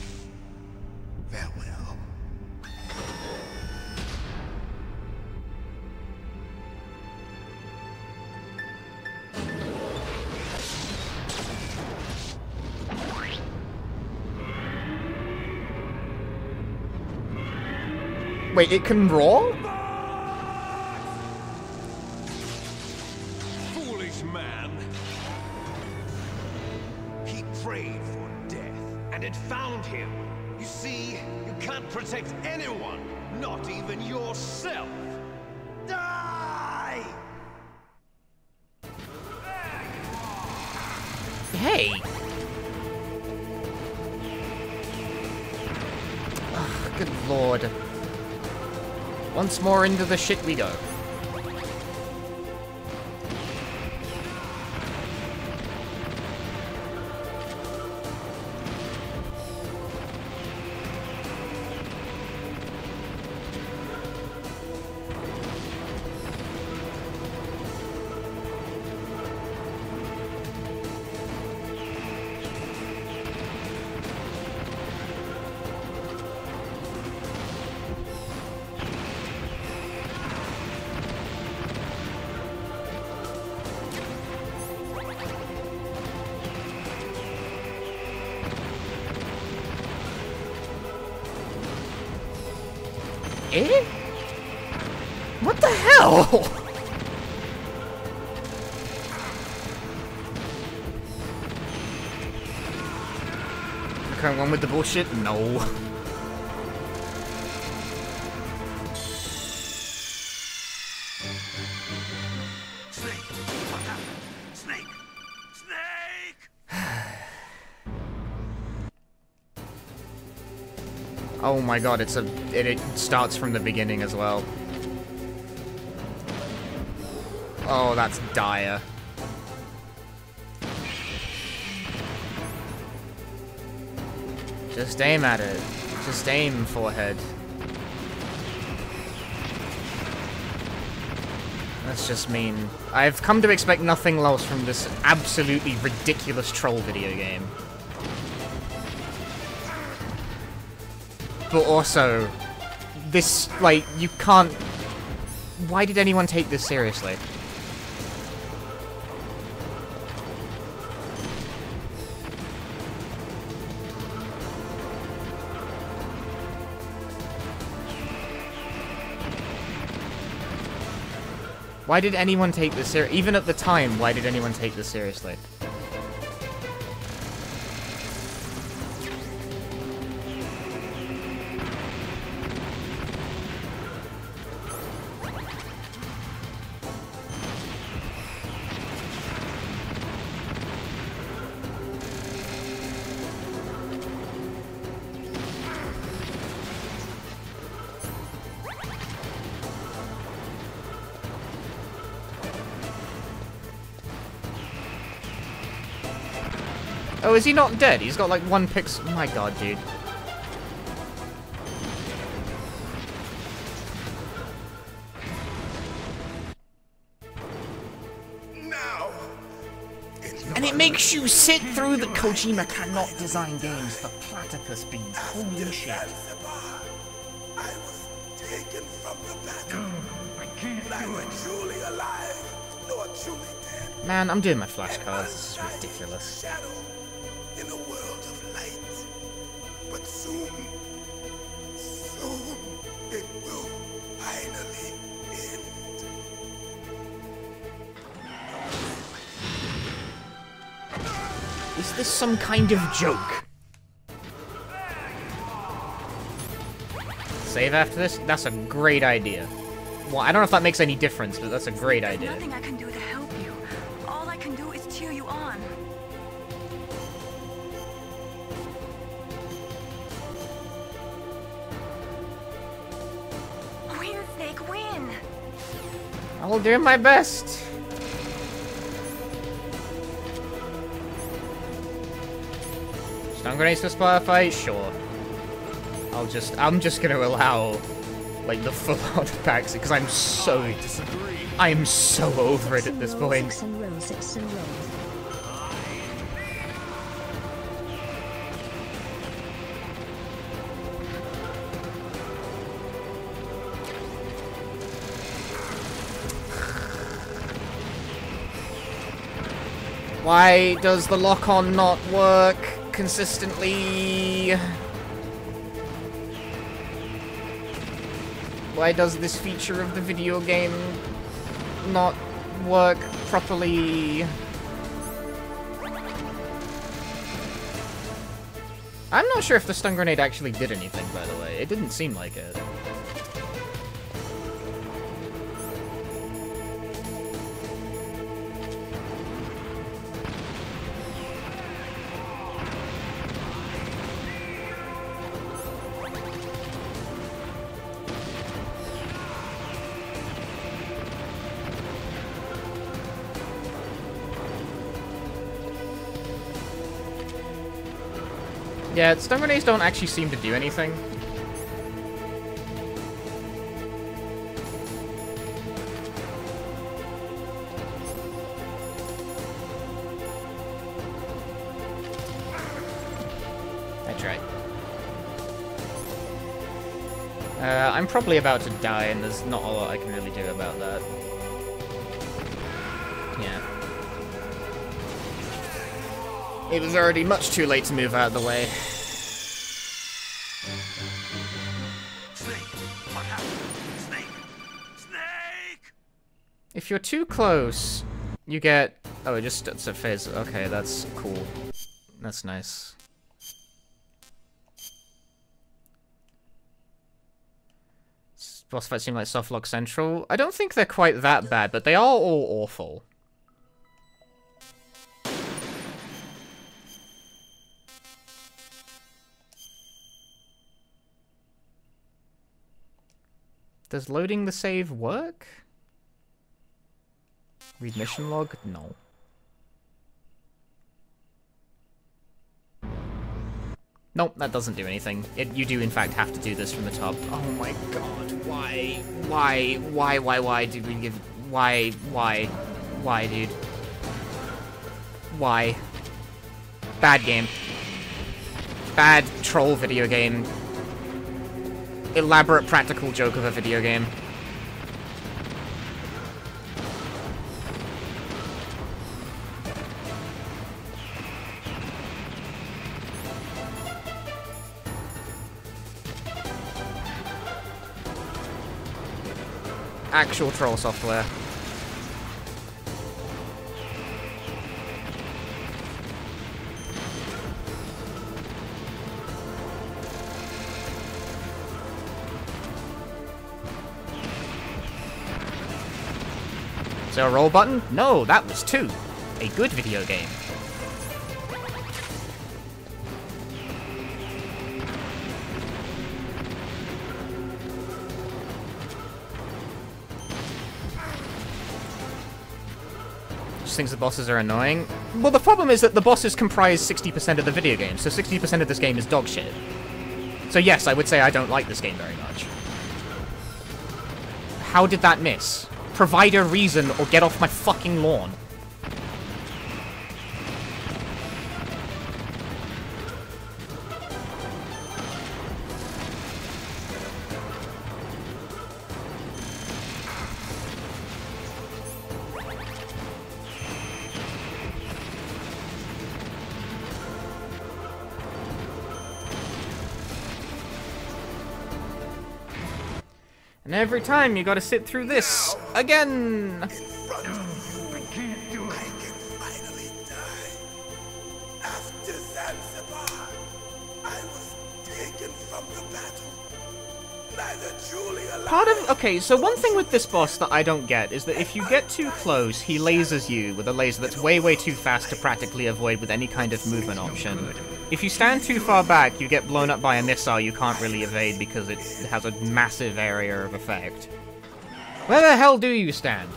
farewell. Wait, it can roar? Foolish man. He prayed for death. Okay. Ugh, good lord. Once more into the shit we go. Eh? What the hell? Going on with the bullshit? No. Oh my god, it starts from the beginning as well. Oh, that's dire. Just aim at it. Just aim, forehead. That's just mean. I've come to expect nothing less from this absolutely ridiculous troll video game. But also, this, like, you can't... Why did anyone take this seriously? Why did anyone take this seriously? Even at the time, why did anyone take this seriously? Oh, is he not dead? He's got like one pix. Oh my god, dude. Now. And it makes you sit through the Kojima cannot design games for platypus beans. Holy shit. I was taken from the battle. I can't. Neither truly alive nor truly dead. Man, I'm doing my flashcards. This is ridiculous. Shadow in a world of light. But soon it will finally end. Is this some kind of joke? Save after this? That's a great idea. Well, I don't know if that makes any difference, but that's a great idea. There's nothing I can do to help you. All I can do is cheer you on. Win, Snake, win! I will do my best. Stun grenades to firefight? Sure. I'm just gonna allow, like, the full-on packs, because I'm so over it at this point. 6 and roll, 6 and roll. Why does the lock-on not work consistently? Why does this feature of the video game not work properly? I'm not sure if the stun grenade actually did anything, by the way. It didn't seem like it. Yeah, stun grenades don't actually seem to do anything. That's right. I'm probably about to die, and there's not a lot I can really do about that. Yeah. It was already much too late to move out of the way. Snake! What happened? Snake! Snake! If you're too close, you get... Oh, it just starts a phase. Okay, that's cool. That's nice. Boss fights seem like Softlock Central. I don't think they're quite that bad, but they are all awful. Does loading the save work? Read mission log? No. Nope, that doesn't do anything. You do in fact have to do this from the top. Oh my god, why? Why did we give... Why, dude? Why? Bad game. Bad troll video game. Elaborate practical joke of a video game. Actual troll software. Is there a roll button? No, that was 2. A good video game. Just thinks the bosses are annoying. Well, the problem is that the bosses comprise 60% of the video game, so 60% of this game is dog shit. So yes, I would say I don't like this game very much. How did that miss? Provide a reason or get off my fucking lawn. And every time you gotta sit through this again. I can't do it. I can finally die. After Zanzibar, I was taken from the battle. Neither Julie alive. Part of... Okay, so one thing with this boss that I don't get is that if you get too close, he lasers you with a laser that's way, way too fast to practically avoid with any kind of movement option. If you stand too far back, you get blown up by a missile you can't really evade because it has a massive area of effect. Where the hell do you stand?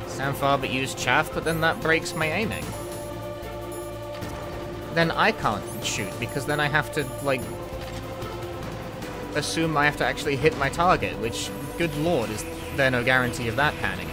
Stand far but use chaff, but then that breaks my aiming. Then I can't shoot, because then I have to, like, assume I have to actually hit my target, which, good lord, is there no guarantee of that panning out.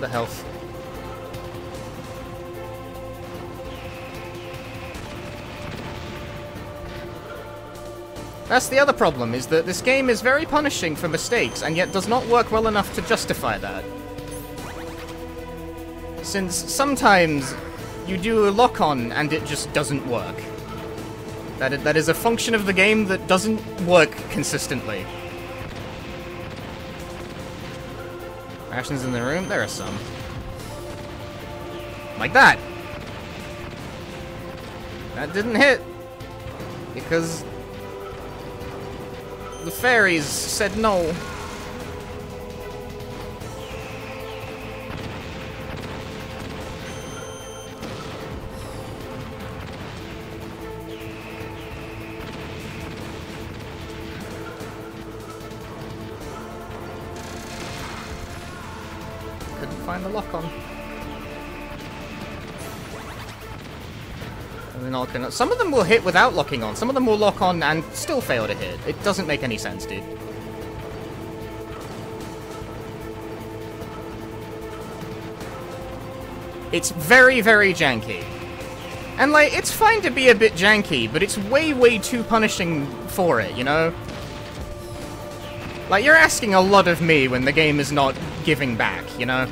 the health. That's the other problem, is that this game is very punishing for mistakes, and yet does not work well enough to justify that. Since sometimes you do a lock-on and it just doesn't work. That is a function of the game that doesn't work consistently. Rations in the room? There are some. Like that! That didn't hit. Because the fairies said no. Couldn't find the lock-on. Some of them will hit without locking on. Some of them will lock on and still fail to hit. It doesn't make any sense, dude. It's very, very janky. And, like, it's fine to be a bit janky, but it's way, way too punishing for it, you know? Like, you're asking a lot of me when the game is not giving back, you know?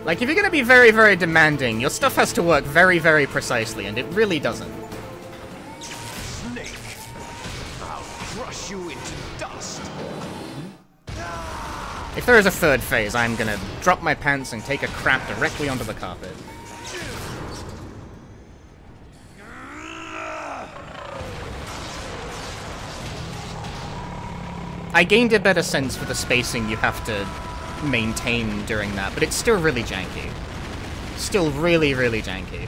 Like, if you're gonna be very, very demanding, your stuff has to work very, very precisely, and it really doesn't. Snake, I'll crush you into dust. If there is a third phase, I'm gonna drop my pants and take a crap directly onto the carpet. I gained a better sense for the spacing you have to maintain during that, but it's still really janky. Still really, really janky.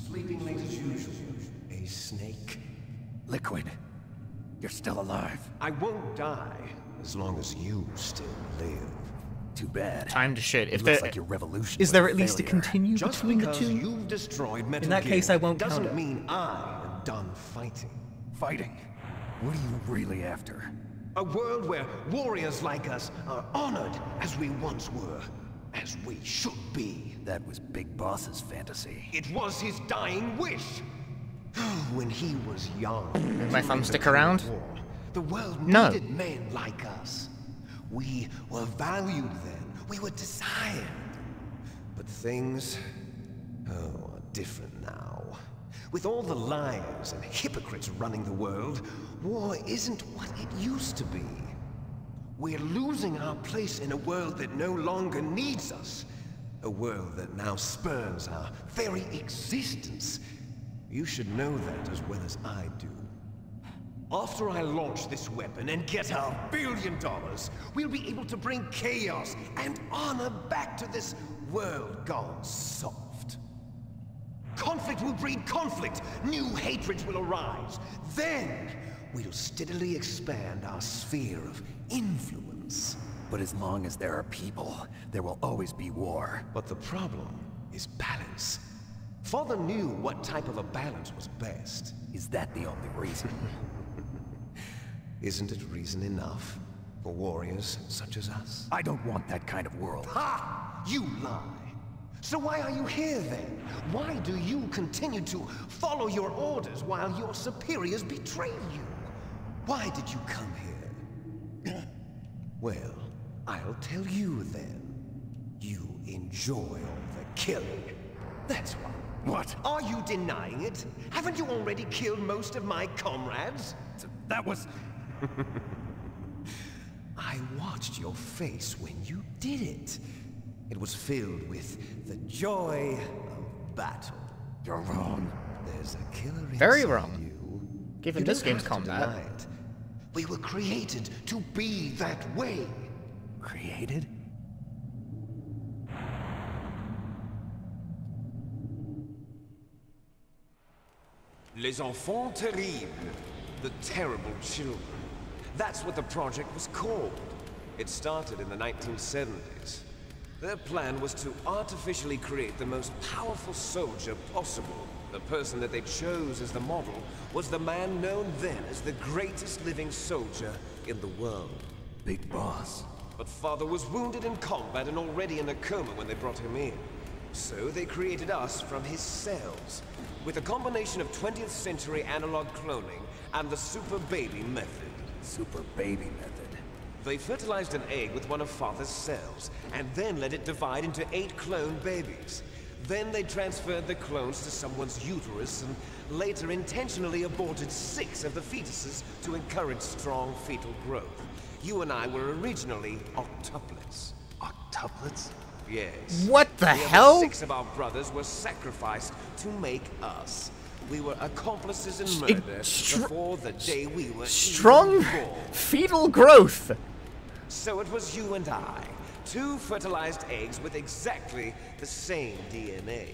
Sleeping late as usual. A snake. Liquid. You're still alive. I won't die as long as you still live. Too bad. Time to shit. If looks there like your revolution is was there a at least a failure. continue Just between the because two? you've destroyed Metal In that Gear case, I won't doesn't count it. mean I am done fighting. Fighting? What are you really after? A world where warriors like us are honored as we once were, as we should be. That was Big Boss's fantasy. It was his dying wish. When he was young. Did my thumbstick around? The world No. needed men like us. We were valued then. We were desired. But things, are different now. With all the liars and hypocrites running the world, war isn't what it used to be. We're losing our place in a world that no longer needs us. A world that now spurns our very existence. You should know that as well as I do. After I launch this weapon and get our $1 billion, we'll be able to bring chaos and honor back to this world gone soft. Conflict will breed conflict. New hatreds will arise. Then, we'll steadily expand our sphere of influence. But as long as there are people, there will always be war. But the problem is balance. Father knew what type of a balance was best. Is that the only reason? Isn't it reason enough for warriors such as us? I don't want that kind of world. Ha! You lie! So why are you here then? Why do you continue to follow your orders while your superiors betray you? Why did you come here? Well, I'll tell you then. You enjoy all the killing. That's why. What? Are you denying it? Haven't you already killed most of my comrades? That was... watched your face when you did it. It was filled with the joy of battle. You're wrong. There's a killer inside Very wrong. you. Given You this don't game's have to combat. deny it. We were created to be that way. Created? Les enfants terribles. The terrible children. That's what the project was called. It started in the 1970s. Their plan was to artificially create the most powerful soldier possible. The person that they chose as the model was the man known then as the greatest living soldier in the world. Big Boss. But Father was wounded in combat and already in a coma when they brought him in. So they created us from his cells, with a combination of 20th century analog cloning and the Super Baby method. Super Baby method? They fertilized an egg with one of Father's cells, and then let it divide into 8 clone babies. Then they transferred the clones to someone's uterus, and later intentionally aborted 6 of the fetuses to encourage strong fetal growth. You and I were originally octuplets. Octuplets? Yes. What the hell? 6 of our brothers were sacrificed to make us. We were accomplices in murder before the day we were Strong even born. fetal growth. So it was you and I, 2 fertilized eggs with exactly the same DNA.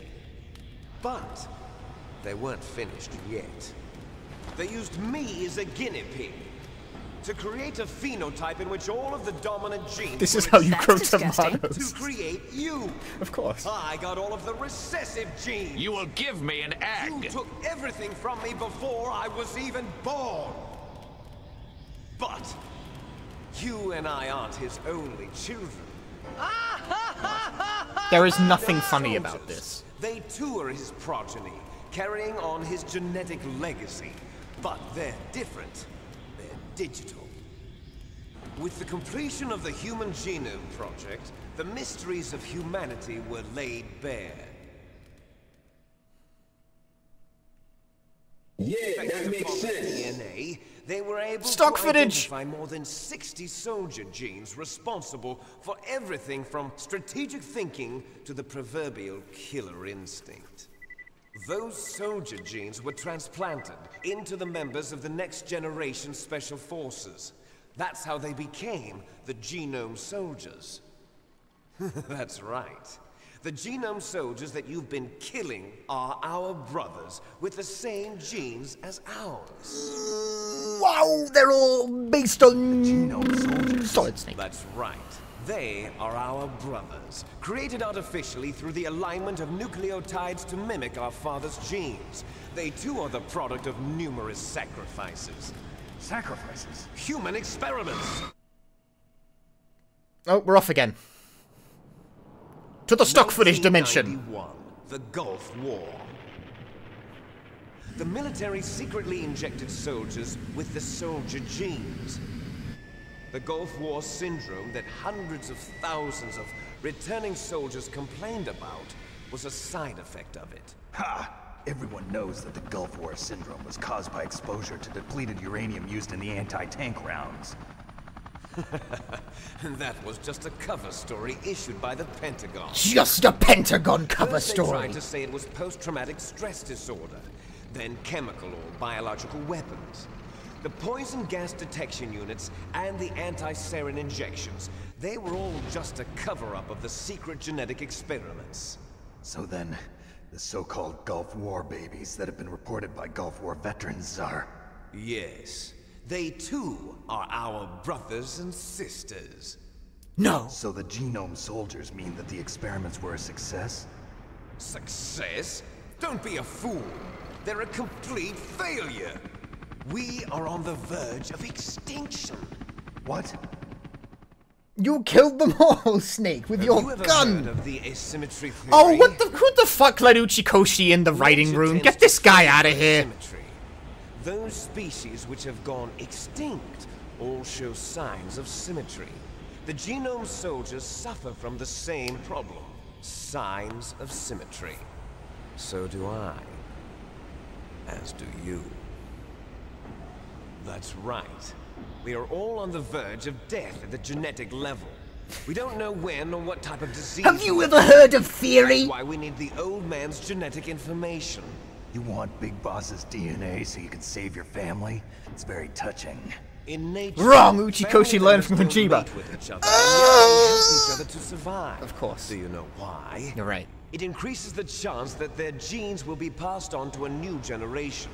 But they weren't finished yet. They used me as a guinea pig to create a phenotype in which all of the dominant genes This is were how you grow exactly tomatoes. to create you. Of course. I got all of the recessive genes. You will give me an egg. You took everything from me before I was even born. But you and I aren't his only children. There is nothing funny about this. They too are his progeny, carrying on his genetic legacy. But they're different. They're digital. With the completion of the Human Genome Project, the mysteries of humanity were laid bare. Yeah, Thanks that to makes Father's sense. DNA, they were able Stock to footage. identify more than 60 soldier genes responsible for everything from strategic thinking to the proverbial killer instinct. Those soldier genes were transplanted into the members of the next generation special forces. That's how they became the Genome Soldiers. That's right. The Genome Soldiers that you've been killing are our brothers with the same genes as ours. Wow, they're all based on Genome Soldiers? Solid Snake. That's right. They are our brothers, created artificially through the alignment of nucleotides to mimic our father's genes. They too are the product of numerous sacrifices. Sacrifices? Human experiments! Oh, we're off again. To the stock footage dimension. 1991, the Gulf War. The military secretly injected soldiers with the soldier genes. The Gulf War syndrome that hundreds of thousands of returning soldiers complained about was a side effect of it. Ha! Everyone knows that the Gulf War syndrome was caused by exposure to depleted uranium used in the anti-tank rounds. That was just a cover story issued by the Pentagon. Just a Pentagon cover First they story. tried to say it was post-traumatic stress disorder, then chemical or biological weapons. The poison gas detection units and the anti-sarin injections, they were all just a cover-up of the secret genetic experiments. So then, the so-called Gulf War babies that have been reported by Gulf War veterans are... Yes. They too are our brothers and sisters. No. So the Genome Soldiers mean that the experiments were a success? Success? Don't be a fool. They're a complete failure. We are on the verge of extinction. What? You killed them all, Snake, with Have your you ever gun. heard of the asymmetry theory? Oh, what the? Who the fuck let Uchikoshi in the writing Nature room? tends Get to this guy favor out of here. asymmetry. Those species which have gone extinct all show signs of symmetry. The Genome Soldiers suffer from the same problem. Signs of symmetry. So do I. As do you. That's right. We are all on the verge of death at the genetic level. We don't know when or what type of disease... Have you ever heard of theory? That's why we need the old man's genetic information. You want Big Boss's DNA so you can save your family? It's very touching. In nature, wrong! Uchikoshi learned from Hajiba. Help each other to survive. Of course. Do you know why? You're right. It increases the chance that their genes will be passed on to a new generation.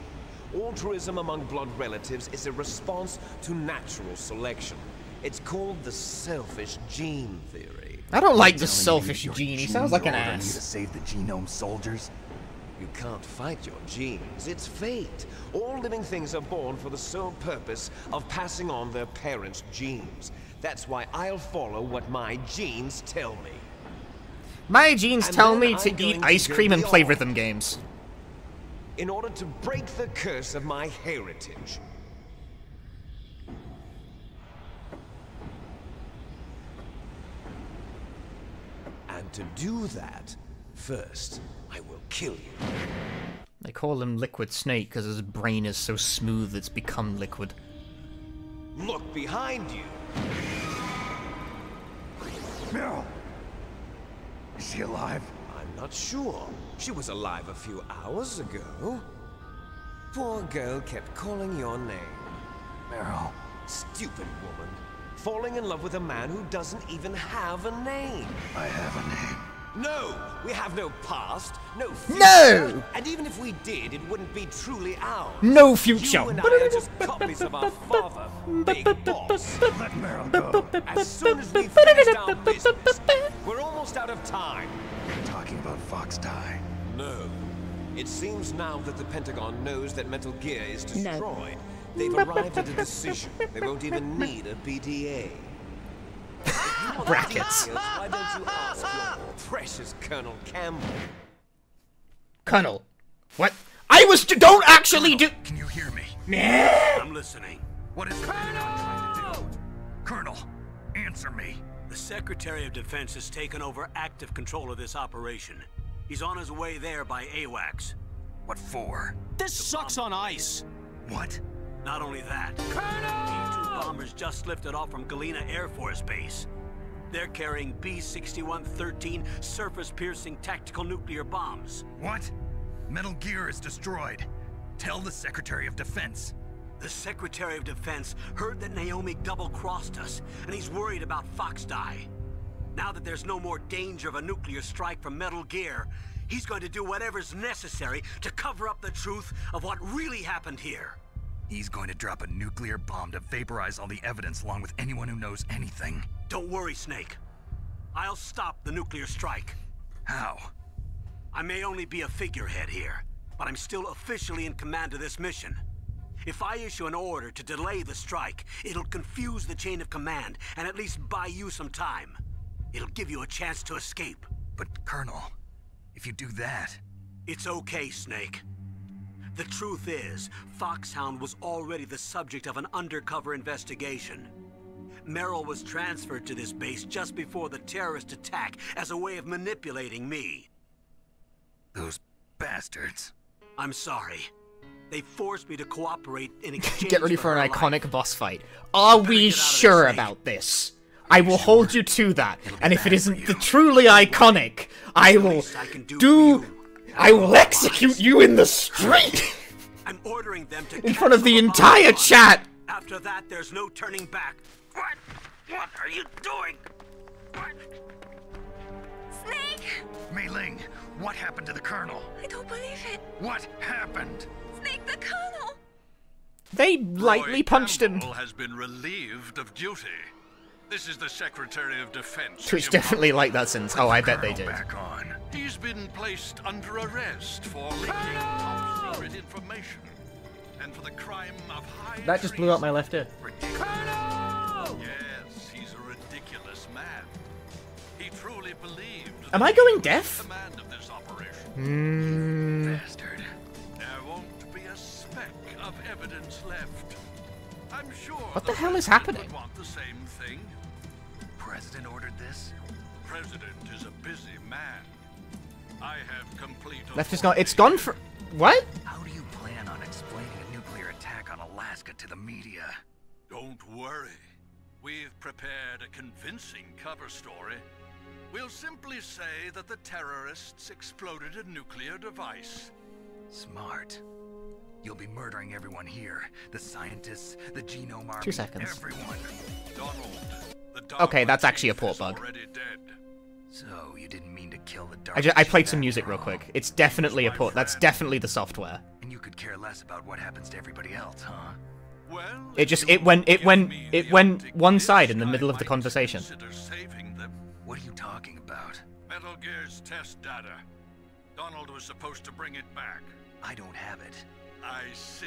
Altruism among blood relatives is a response to natural selection. It's called the selfish gene theory. I don't like the selfish gene. He sounds like an ass. To save the genome soldiers. You can't fight your genes. It's fate. All living things are born for the sole purpose of passing on their parents' genes. That's why I'll follow what my genes tell me. My genes tell me to eat ice cream and play rhythm games. In order to break the curse of my heritage. And to do that, first, I will kill you. They call him Liquid Snake because his brain is so smooth it's become liquid. Look behind you! Meryl! Is she alive? I'm not sure. She was alive a few hours ago. Poor girl kept calling your name. Meryl. Stupid woman. Falling in love with a man who doesn't even have a name. I have a name. No! We have no past, no future. No! And even if we did, it wouldn't be truly ours. No future. You and I are just copies of our father, Big Boss. Let Meryl go. As soon as we finish our business, we're almost out of time. You're talking about Fox Die. No. It seems now that the Pentagon knows that Metal Gear is destroyed. No. They've arrived at a decision. They won't even need a PDA. Brackets. Why don't you ask your precious Colonel Campbell? Colonel. What? I was don't actually do. Can you hear me? I'm listening. What is trying to do? Colonel, answer me. The Secretary of Defense has taken over active control of this operation. He's on his way there by AWACS. What for? This sucks on ice. What? Not only that, B-2 bombers just lifted off from Galena Air Force Base. They're carrying B-6113 surface-piercing tactical nuclear bombs. What? Metal Gear is destroyed. Tell the Secretary of Defense. The Secretary of Defense heard that Naomi double-crossed us, and he's worried about Fox Die. Now that there's no more danger of a nuclear strike from Metal Gear, he's going to do whatever's necessary to cover up the truth of what really happened here. He's going to drop a nuclear bomb to vaporize all the evidence along with anyone who knows anything. Don't worry, Snake. I'll stop the nuclear strike. How? I may only be a figurehead here, but I'm still officially in command of this mission. If I issue an order to delay the strike, it'll confuse the chain of command and at least buy you some time. It'll give you a chance to escape. But, Colonel, if you do that... It's okay, Snake. The truth is, Foxhound was already the subject of an undercover investigation. Meryl was transferred to this base just before the terrorist attack as a way of manipulating me. Those bastards. I'm sorry. They forced me to cooperate in exchange. Get ready for an iconic boss fight. Are we sure about this? I will hold you to that, and if it isn't the truly iconic, I will I will execute you in the street! I'm ordering them to in front of the entire chat! After that, there's no turning back. What? What are you doing? What? Snake! Mei Ling, what happened to the Colonel? I don't believe it. What happened? Snake, the Colonel! They lightly punched him. Has been relieved of duty. This is the Secretary of Defense. Twitch definitely liked that sentence. Oh, I bet they did. He's been placed under arrest for leaking top secret information and for the crime of high That just blew out my left ear. Yes, he's a ridiculous man. He truly believed. Am I going deaf? Command of this operation. Bastard. There won't be a speck of evidence left. I'm sure. What the hell is happening? Would want the same thing. President ordered this? President is a busy man. I have complete. Left is gone. It's gone for. What? How do you plan on explaining a nuclear attack on Alaska to the media? Don't worry. We've prepared a convincing cover story. We'll simply say that the terrorists exploded a nuclear device. Smart. You'll be murdering everyone here. The scientists, the genome army, 2 seconds. everyone. Donald, the Okay, that's actually a port bug. So, you didn't mean to kill the dark I played chief some music after real all. quick. It's definitely a port. That's definitely the software. And you could care less about what happens to everybody else, huh? Well, It went one side in the middle of the conversation. saving them. What are you talking about? Metal Gear's test data. Donald was supposed to bring it back. I don't have it. I see.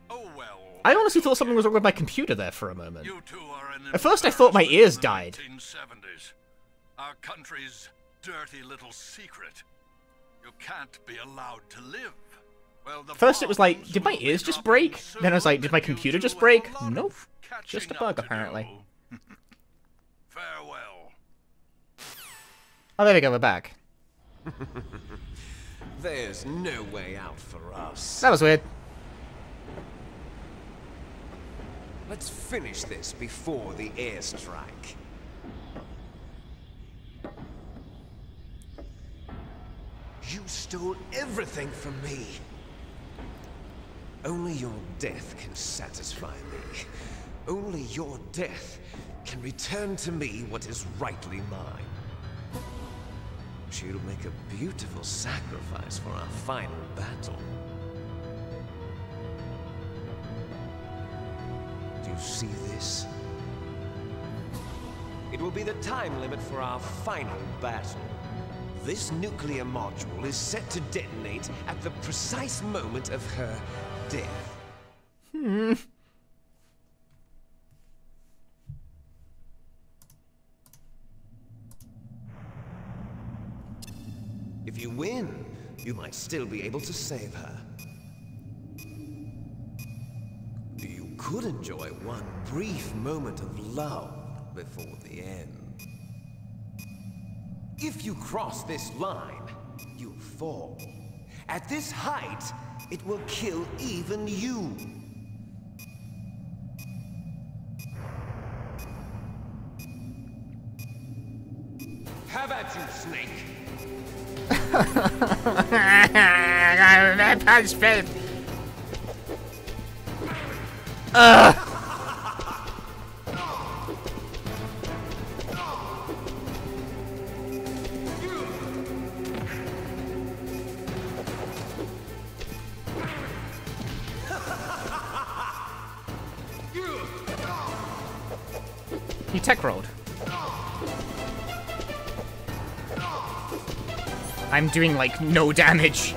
Oh well. I honestly thought something was wrong with my computer there for a moment. You two are an At first I thought my ears died. 1970s. Our country's dirty little secret. You can't be allowed to live. Well, the First it was like, did my ears just break? Then I was like, did my computer just break? Nope. Just a bug, apparently. Farewell. Oh, there we go, we're back. There's no way out for us. That was weird. Let's finish this before the airstrike. You stole everything from me. Only your death can satisfy me. Only your death can return to me what is rightly mine. She'll make a beautiful sacrifice for our final battle. Do you see this? It will be the time limit for our final battle. This nuclear module is set to detonate at the precise moment of her death. If you win, you might still be able to save her. You could enjoy one brief moment of love before the end. If you cross this line, you'll fall. At this height, it will kill even you. Have at you, Snake. Punch fist. He tech rolled. I'm doing like no damage.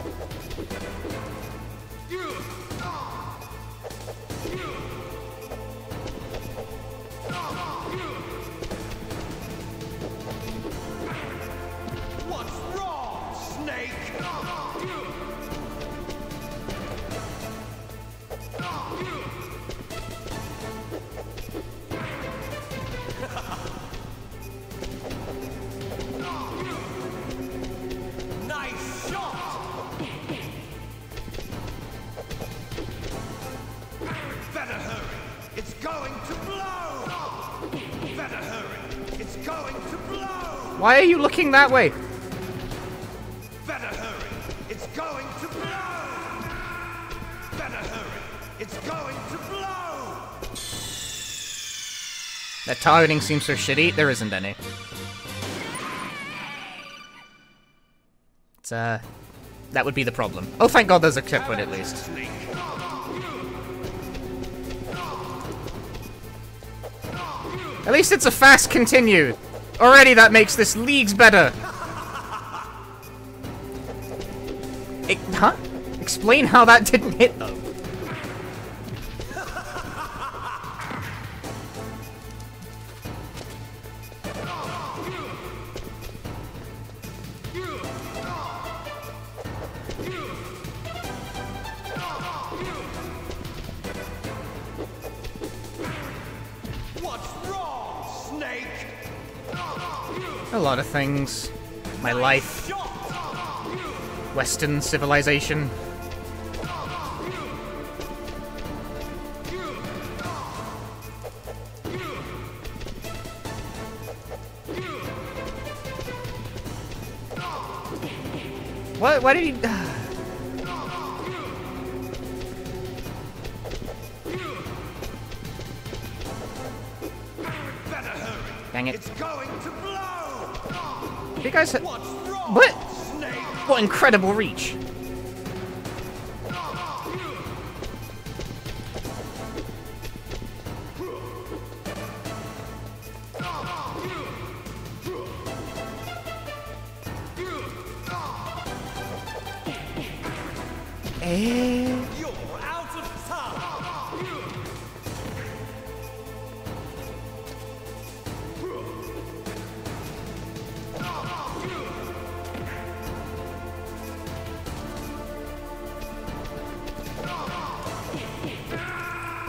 What's wrong, Snake? Nice shot! Better hurry! It's going to blow! Better hurry! It's going to blow! Why are you looking that way? Better hurry! It's going to blow! Better hurry! It's going to blow! That targeting seems so shitty, there isn't any. It's, that would be the problem. Oh, thank God there's a checkpoint at least. At least it's a fast continue. Already that makes this leagues better. Huh? Explain how that didn't hit though. What's wrong, Snake? A lot of things. My life. Western civilization. What? Why did he... Dang it. It's going to blow! You guys... What? What incredible reach. You're out of time!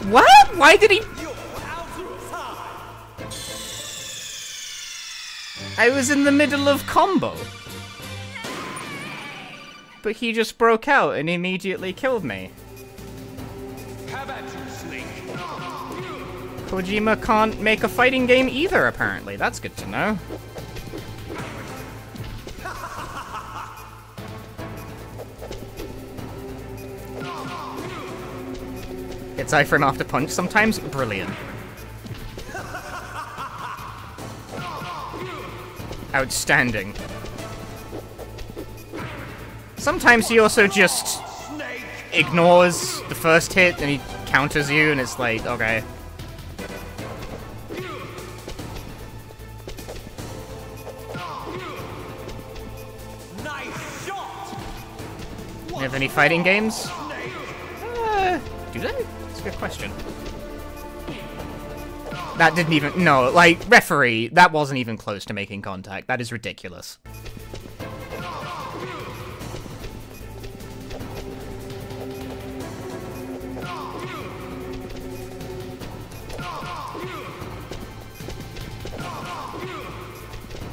What? Why did he... I was in the middle of combo. But he just broke out and immediately killed me. How about you, Snake? Kojima can't make a fighting game either, apparently. That's good to know. Hits iframe after punch sometimes? Brilliant. Outstanding. Sometimes he also just ignores the first hit and he counters you and it's like, okay. Nice shot! You have any fighting games? Do they? That's a good question. That didn't even... No, like, referee, that wasn't even close to making contact. That is ridiculous.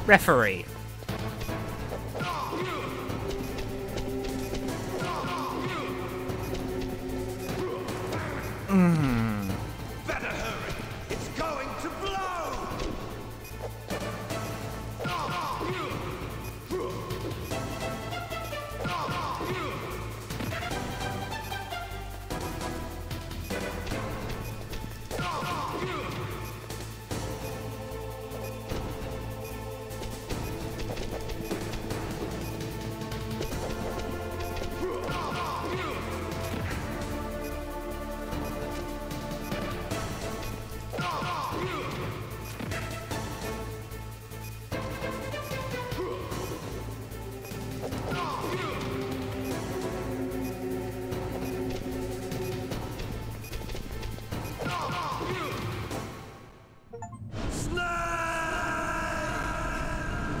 Referee. Better hurry! It's going to blow!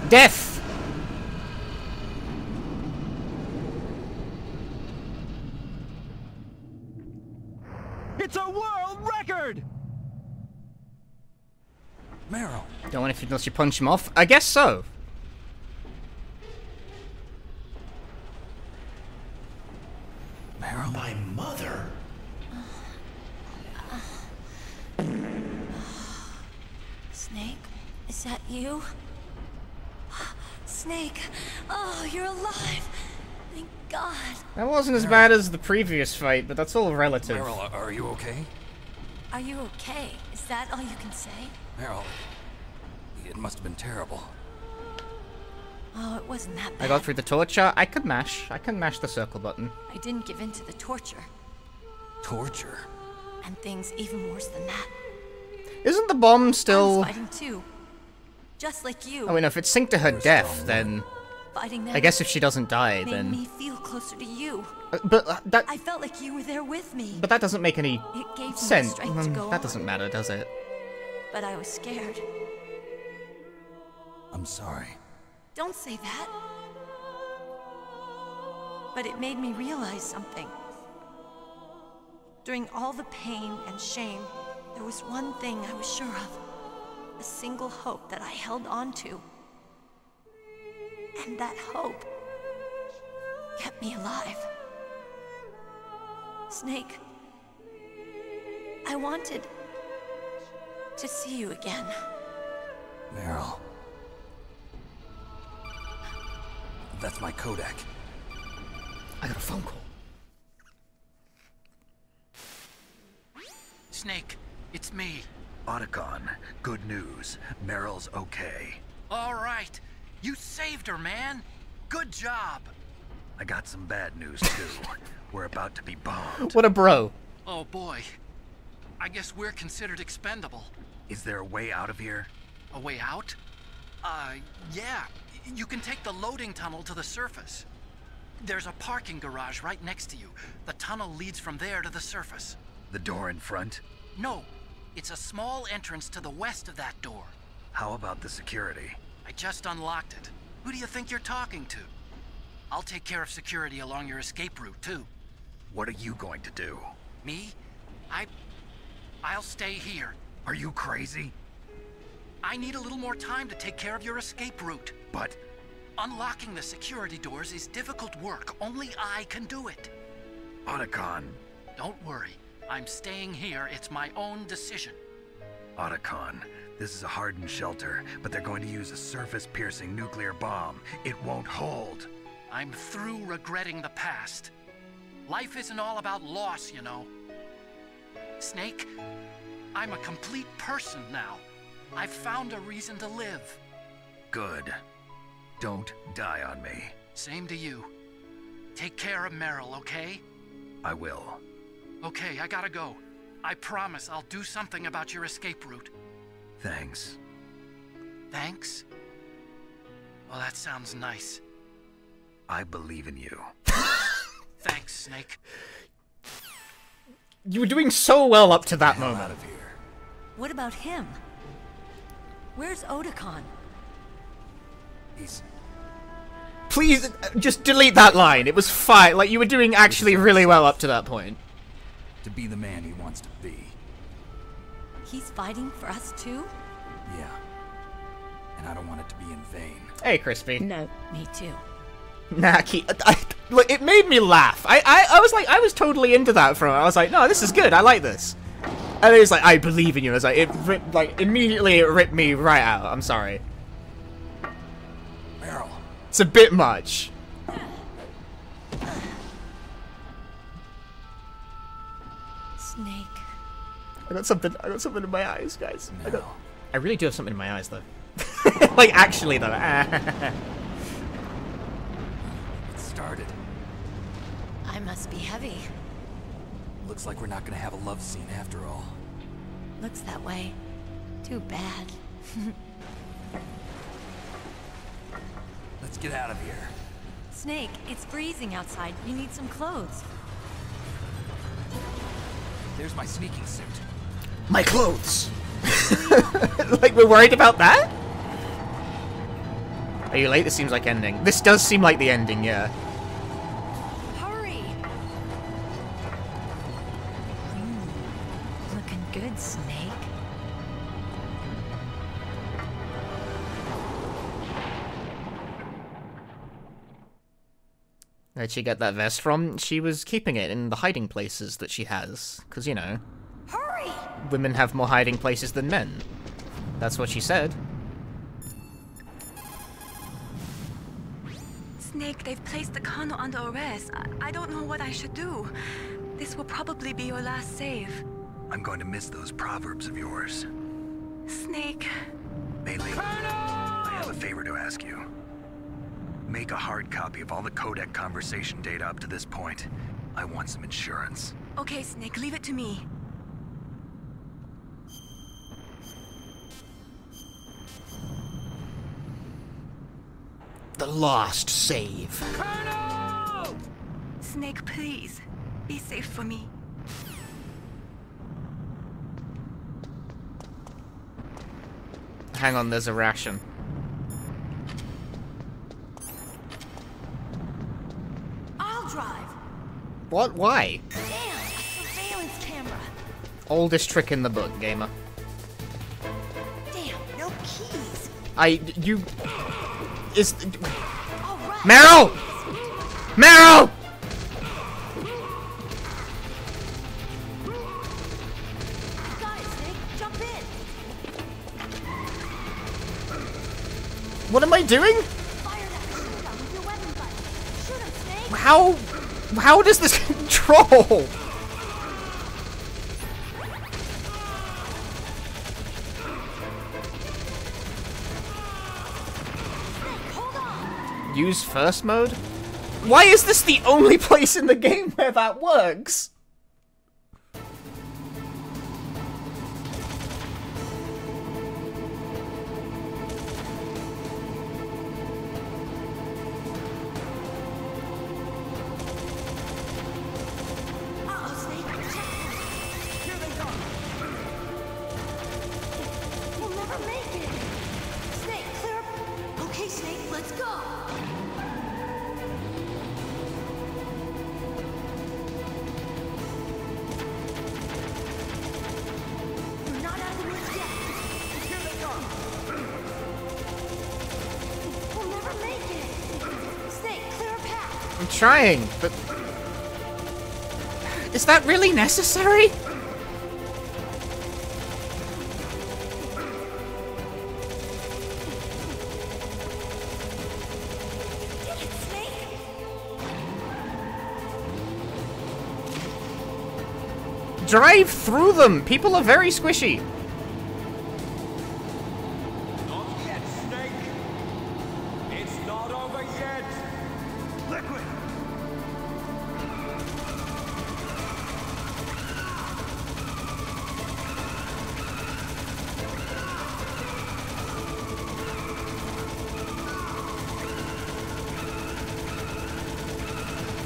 Death! It's a world record! Meryl. Don't want to unless you punch him off? I guess so. Meryl? My mother? Snake, is that you? Snake, oh, you're alive! Thank God. That wasn't as bad as the previous fight, but that's all relative. Meryl, are you okay? Are you okay? Is that all you can say? Meryl, it must have been terrible. Oh, it wasn't that bad. I got through the torture. I can mash the circle button. I didn't give in to the torture. Torture? And things even worse than that. Isn't the bomb I was still... fighting too. Just like you. Oh wait, no, if it's synced to her death, then... Fighting them I guess if she doesn't die, made then... me feel closer to you. But that... I felt like you were there with me. But that doesn't make any It gave me the sense. strength to go That on. doesn't matter, does it? But I was scared. I'm sorry. Don't say that. But it made me realize something. During all the pain and shame, there was one thing I was sure of. A single hope that I held on to. And that hope kept me alive. Snake, I wanted to see you again. Meryl. That's my Kodak. I got a phone call. Snake, it's me. Otacon, good news. Meryl's okay. All right. You saved her, man. Good job. I got some bad news, too. We're about to be bombed. What a bro. Oh, boy. I guess we're considered expendable. Is there a way out of here? A way out? Yeah. You can take the loading tunnel to the surface. There's a parking garage right next to you. The tunnel leads from there to the surface. The door in front? No. It's a small entrance to the west of that door. How about the security? I just unlocked it. Who do you think you're talking to? I'll take care of security along your escape route, too. What are you going to do? Me? I'll stay here. Are you crazy? I need a little more time to take care of your escape route. But... unlocking the security doors is difficult work. Only I can do it. Otacon. Don't worry. I'm staying here. It's my own decision. Otacon, this is a hardened shelter, but they're going to use a surface-piercing nuclear bomb. It won't hold. I'm through regretting the past. Life isn't all about loss, you know. Snake, I'm a complete person now. I've found a reason to live. Good. Don't die on me. Same to you. Take care of Meryl, okay? I will. Okay, I gotta go. I promise I'll do something about your escape route. Thanks. Thanks? Well, that sounds nice. I believe in you. Thanks, Snake. You were doing so well up to that moment. Out of here. What about him? Where's Otacon? He's... Please, just delete that line. It was fine. Like, you were doing actually really well up to that point. To be the man he wants to be. He's fighting for us too? Yeah. And I don't want it to be in vain. Hey, Crispy. No, me too. Nah, look, it made me laugh. I was like, I was totally into that from it. I was like, no, this is good. I like this. And it was like, I believe in you. I was like, immediately it ripped me right out. I'm sorry. Meryl. It's a bit much. Snake. I got something in my eyes, guys. No. I really do have something in my eyes, though. Like, actually, though. It started. I must be heavy. Looks like we're not gonna have a love scene after all. Looks that way. Too bad. Let's get out of here. Snake, it's freezing outside. You need some clothes. There's my sneaking suit. My clothes! Like, we're worried about that? Are you late? This seems like ending. This does seem like the ending, yeah. Hurry! Looking good, Snake. Where'd she get that vest from? She was keeping it in the hiding places that she has. Because, you know, hurry! Women have more hiding places than men. That's what she said. Snake, they've placed the Kano under arrest. I don't know what I should do. This will probably be your last save. I'm going to miss those proverbs of yours. Snake. Bailey, I have a favor to ask you. Make a hard copy of all the codec conversation data up to this point. I want some insurance. Okay, Snake, leave it to me. The last save. Colonel! Snake, please. Be safe for me. Hang on, there's a ration. I'll drive. What? Why? Damn, a surveillance camera. Oldest trick in the book, gamer. Damn, no keys. Is... Meryl! Meryl! You got it, Snake. Jump in. What am I doing? Fire that machine gun with your weapon button. Shoot him, Snake. How? How does this control? Use first mode? Why is this the only place in the game where that works? I'm trying, but... Is that really necessary? Drive through them! People are very squishy! Not yet, Snake! It's not over yet! Liquid!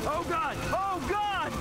Oh god! Oh god!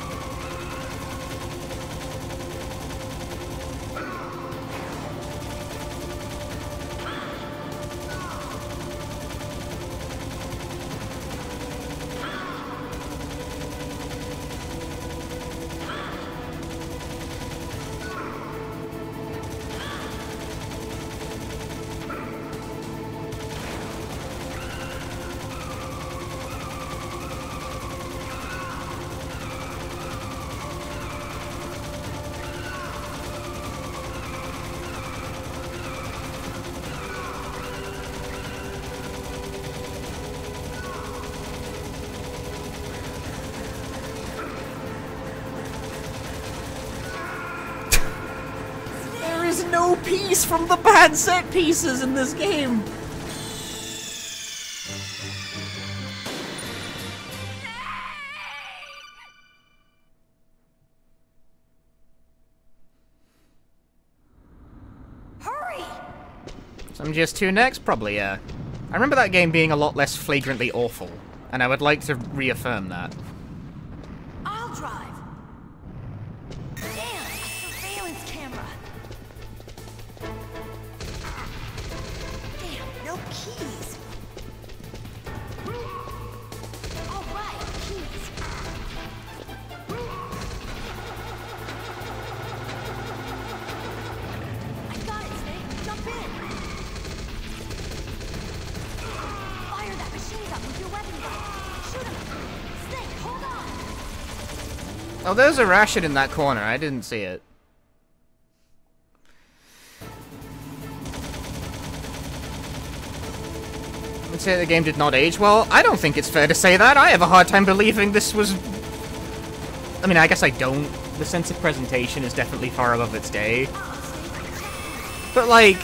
No peace from the bad set pieces in this game. Hurry! So MGS2 next? Probably, yeah. I remember that game being a lot less flagrantly awful, and I would like to reaffirm that. I'll drive. Damn, a surveillance camera. Damn, no keys. All right, keys. I got it, Snake. Jump in. Fire that machine gun with your weapon gun. Shoot him. Snake, hold on. Oh, there's a ration in that corner. I didn't see it. Let's say the game did not age well. I don't think it's fair to say that. I have a hard time believing this was... I mean, I guess I don't. The sense of presentation is definitely far above its day. But, like...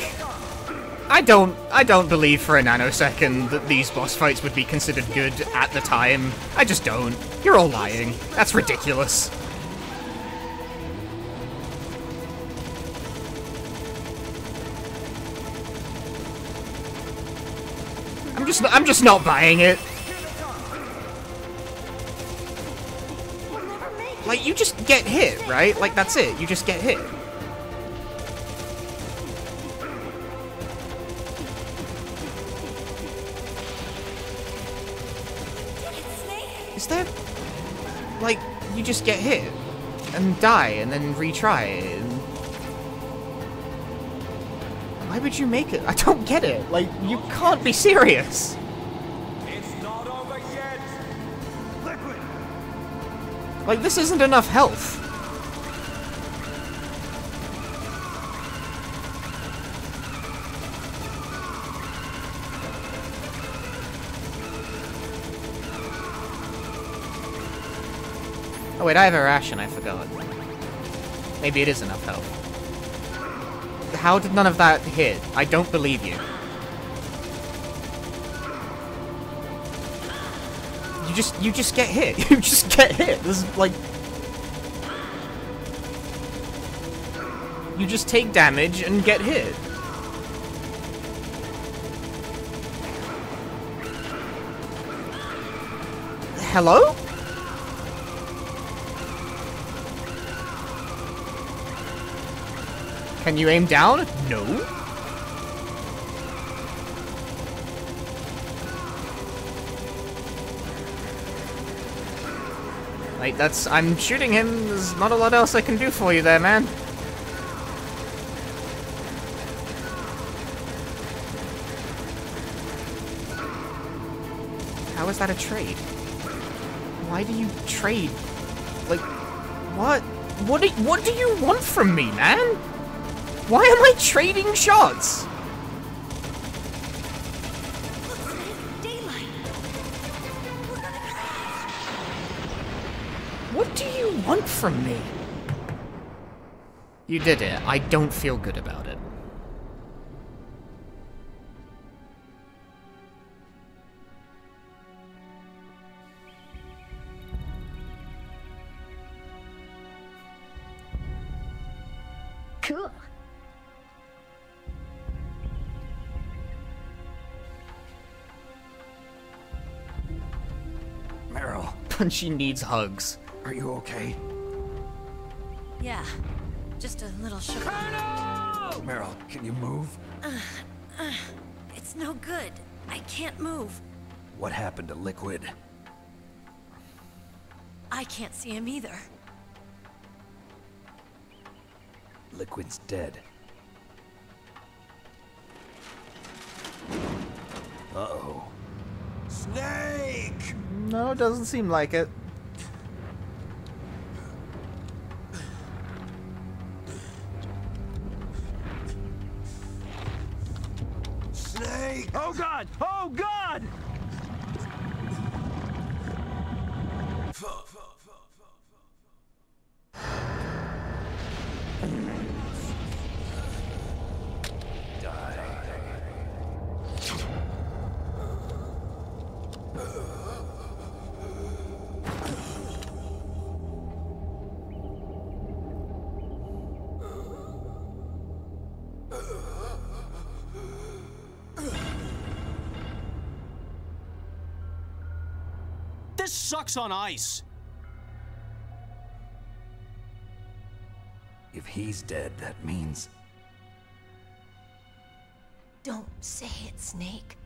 I don't believe for a nanosecond that these boss fights would be considered good at the time. I just don't. You're all lying. That's ridiculous. I'm just not buying it. Like, you just get hit, right? Like, that's it. You just get hit. Is there... Like, you just get hit and die and then retry and... Why would you make it? I don't get it. Like, you can't be serious. It's not over yet. Liquid. Like, this isn't enough health. Oh wait, I have a ration, I forgot. Maybe it is enough health. How did none of that hit? I don't believe you. You just get hit. You just get hit. This is like... You just take damage and get hit. Hello? Can you aim down? No. Like, that's... I'm shooting him. There's not a lot else I can do for you there, man. How is that a trade? Why do you trade? Like, what? What do you want from me, man? Why am I trading shots? What do you want from me? You did it. I don't feel good about it. Cool. Meryl. Punchy needs hugs. Are you okay? Yeah, just a little shook. Meryl, can you move? It's no good. I can't move. What happened to Liquid? I can't see him either. Liquid's dead. Uh-oh. Snake! No, it doesn't seem like it. Snake! Oh God! Oh God! This sucks on ice. If he's dead, that means... Don't say it, Snake.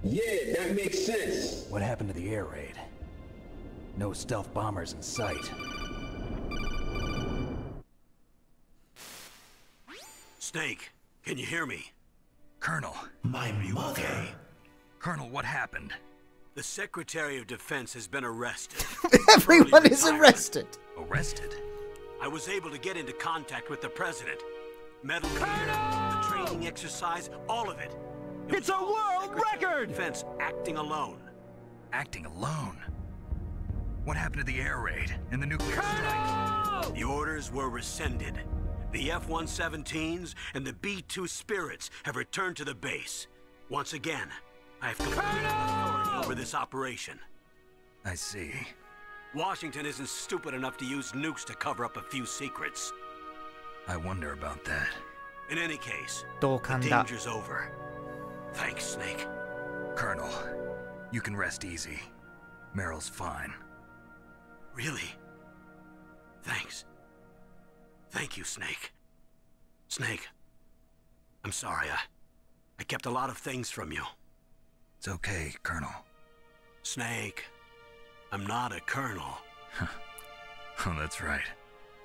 Yeah, that makes sense. What happened to the air raid? No stealth bombers in sight. Snake, can you hear me? Colonel. My mother. Okay? Colonel, what happened? The Secretary of Defense has been arrested. Everyone is arrested. Arrested? I was able to get into contact with the President. Metal Gear, the training exercise, all of it. It's a world record! Defense acting alone. Acting alone? What happened to the air raid and the nuclear strike? The orders were rescinded. The F-117s and the B-2 Spirits have returned to the base. Once again, I have complete authority over this operation. I see. Washington isn't stupid enough to use nukes to cover up a few secrets. I wonder about that. In any case, the danger's over. Thanks, Snake. Colonel, you can rest easy. Meryl's fine. Really? Thanks. Thank you, Snake. Snake, I'm sorry. I kept a lot of things from you. It's okay, Colonel. Snake, I'm not a colonel. Oh, that's right.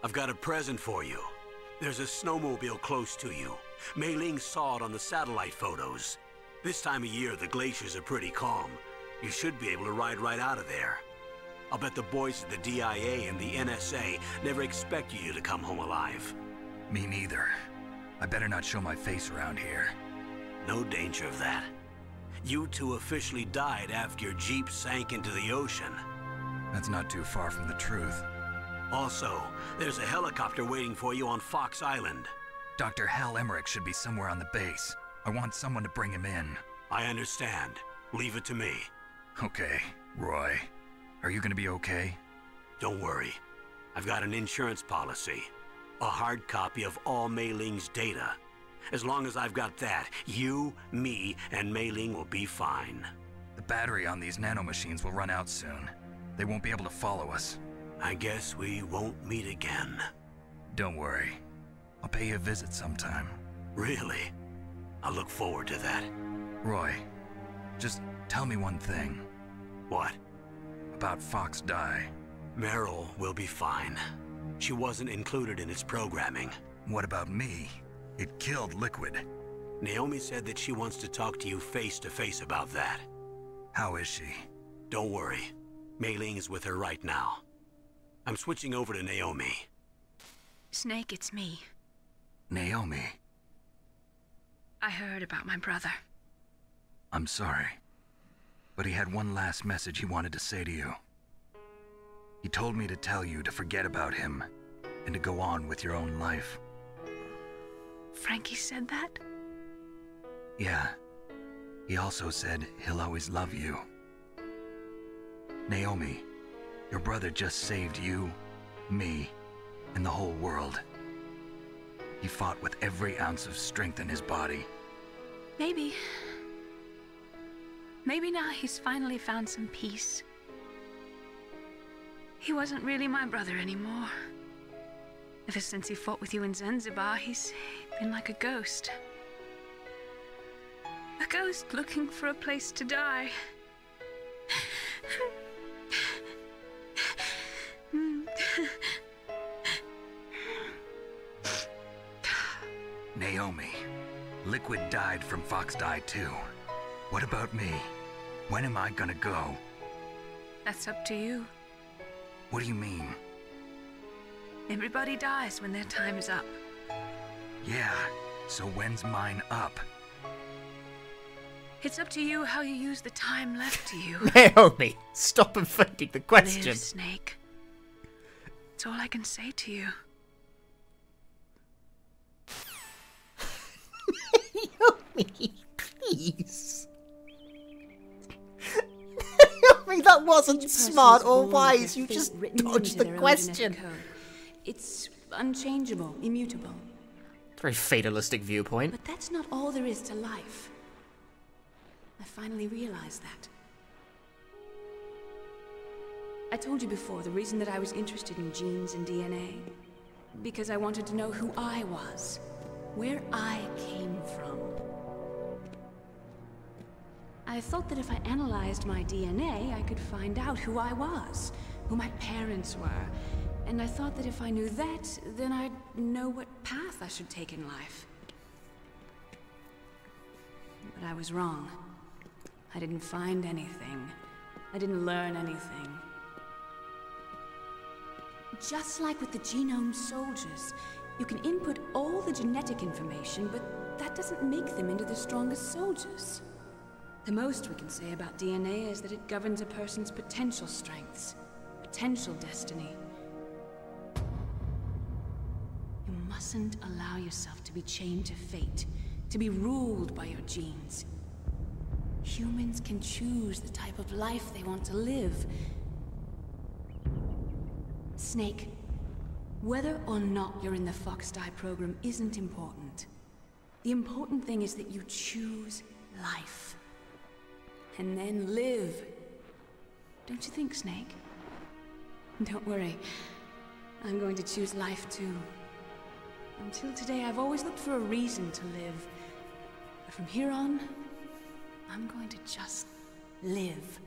I've got a present for you. There's a snowmobile close to you. Mei Ling saw it on the satellite photos. This time of year, the glaciers are pretty calm. You should be able to ride right out of there. I'll bet the boys at the DIA and the NSA never expected you to come home alive. Me neither. I better not show my face around here. No danger of that. You two officially died after your Jeep sank into the ocean. That's not too far from the truth. Also, there's a helicopter waiting for you on Fox Island. Dr. Hal Emmerich should be somewhere on the base. I want someone to bring him in. I understand. Leave it to me. Okay, Roy. Are you gonna be okay? Don't worry. I've got an insurance policy. A hard copy of all Mei Ling's data. As long as I've got that, you, me, and Mei Ling will be fine. The battery on these nanomachines will run out soon. They won't be able to follow us. I guess we won't meet again. Don't worry. I'll pay you a visit sometime. Really? I look forward to that. Roy, just tell me one thing. What? About Fox Die. Meryl will be fine. She wasn't included in its programming. What about me? It killed Liquid. Naomi said that she wants to talk to you face to face about that. How is she? Don't worry. Mei Ling is with her right now. I'm switching over to Naomi. Snake, it's me. Naomi. I heard about my brother. I'm sorry. But he had one last message he wanted to say to you. He told me to tell you to forget about him and to go on with your own life. Frankie said that? Yeah. He also said he'll always love you. Naomi, your brother just saved you, me, and the whole world. He fought with every ounce of strength in his body. Maybe now he's finally found some peace. He wasn't really my brother anymore. Ever since he fought with you in Zanzibar, he's been like a ghost. A ghost looking for a place to die. Naomi, Liquid died from Fox Die too. What about me? When am I gonna go? That's up to you. What do you mean? Everybody dies when their time is up. Yeah, so when's mine up? It's up to you how you use the time left to you. Naomi, stop evading the question. Live, Snake. That's all I can say to you. Naomi, please. Naomi, that wasn't smart or wise. You just dodged the question. It's unchangeable, immutable. It's a very fatalistic viewpoint. But that's not all there is to life. I finally realized that. I told you before the reason that I was interested in genes and DNA. Because I wanted to know who I was. Where I came from. I thought that if I analyzed my DNA, I could find out who I was. Who my parents were. And I thought that if I knew that, then I'd know what path I should take in life. But I was wrong. I didn't find anything. I didn't learn anything. Just like with the genome soldiers, you can input all the genetic information, but that doesn't make them into the strongest soldiers. The most we can say about DNA is that it governs a person's potential strengths, potential destiny. You mustn't allow yourself to be chained to fate, to be ruled by your genes. Humans can choose the type of life they want to live. Snake, whether or not you're in the Fox Die program isn't important. The important thing is that you choose life. And then live. Don't you think, Snake? Don't worry. I'm going to choose life too. Until today, I've always looked for a reason to live. But from here on, I'm going to just live.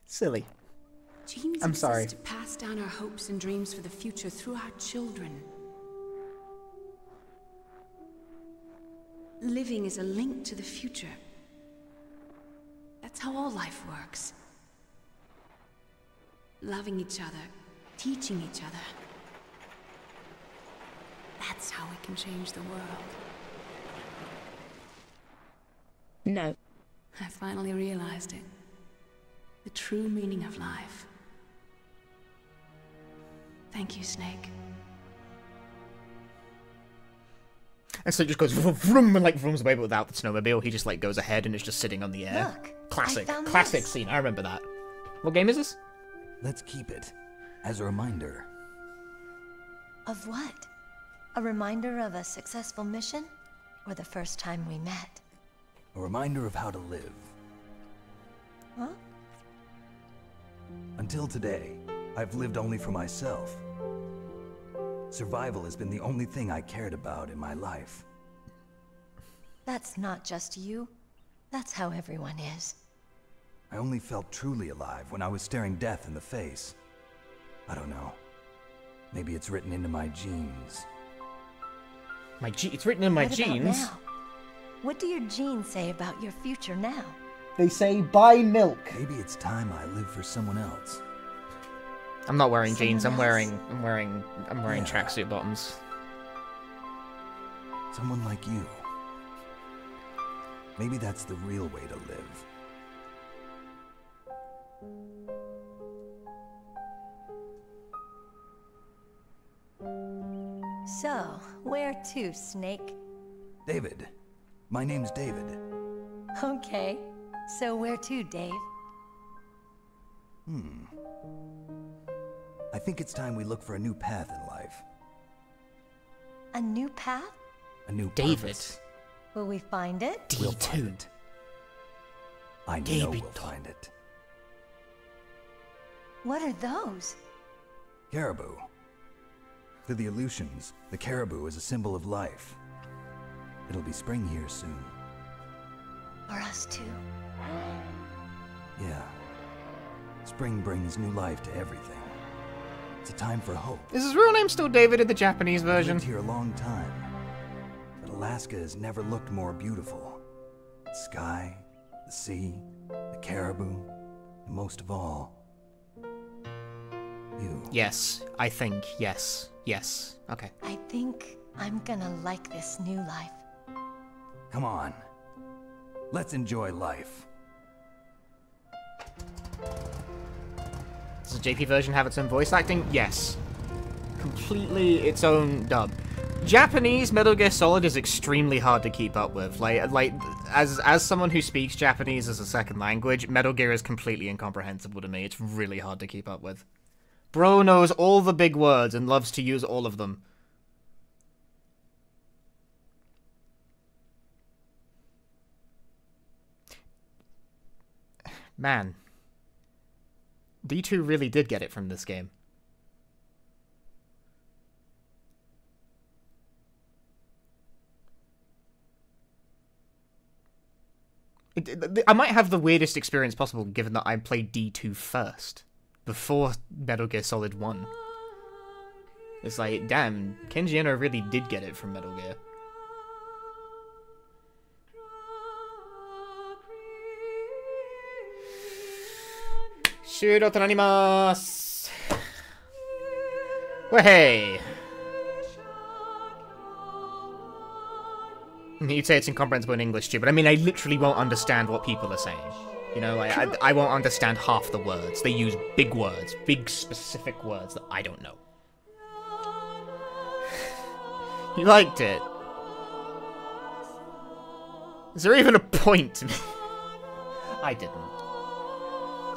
Silly. Genes I'm sorry. exist to pass down our hopes and dreams for the future through our children. Living is a link to the future. That's how all life works. Loving each other, teaching each other. That's how we can change the world. No. I finally realized it. The true meaning of life. Thank you, Snake. And so it just goes vroom, vroom, and like vrooms away, but without the snowmobile, he just like goes ahead and is just sitting on the air. Look, Classic, I found classic this. scene. I remember that. What game is this? Let's keep it as a reminder. Of what? A reminder of a successful mission? Or the first time we met? A reminder of how to live. Huh? Until today, I've lived only for myself. Survival has been the only thing I cared about in my life. That's not just you. That's how everyone is. I only felt truly alive when I was staring death in the face. I don't know. Maybe it's written into my genes. It's written in my What about genes. now? What do your genes say about your future now? They say buy milk. Maybe it's time I live for someone else. I'm not wearing jeans. I'm Someone wearing Yeah. tracksuit bottoms. Someone like you. Maybe that's the real way to live. So, where to, Snake? David. My name's David. Okay. So where to, Dave? I think it's time we look for a new path in life. A new path? A new David. purpose. Will we find it? We'll find it. I know David. we'll find it. What are those? Caribou. To the Aleutians, the caribou is a symbol of life. It'll be spring here soon. For us too? Yeah. Spring brings new life to everything. It's a time for hope. Is his real name still David in the Japanese I've version? lived here a long time, but Alaska has never looked more beautiful. The sky, the sea, the caribou, and most of all, you. Yes, I think. Yes. Yes. Okay. I think I'm gonna like this new life. Come on. Let's enjoy life. Does the JP version have its own voice acting? Yes. Completely its own dub. Japanese Metal Gear Solid is extremely hard to keep up with. Like as someone who speaks Japanese as a second language, Metal Gear is completely incomprehensible to me. It's really hard to keep up with. Bro knows all the big words and loves to use all of them. Man. D2 really did get it from this game. I might have the weirdest experience possible given that I played D2 first, before Metal Gear Solid 1. It's like, damn, Kenji Eno really did get it from Metal Gear. Shuro to nanimasu! Wahey! You'd say it's incomprehensible in English too, but I mean, I literally won't understand what people are saying. You know, I won't understand half the words. They use big words, big specific words that I don't know. You liked it? Is there even a point to me? I didn't.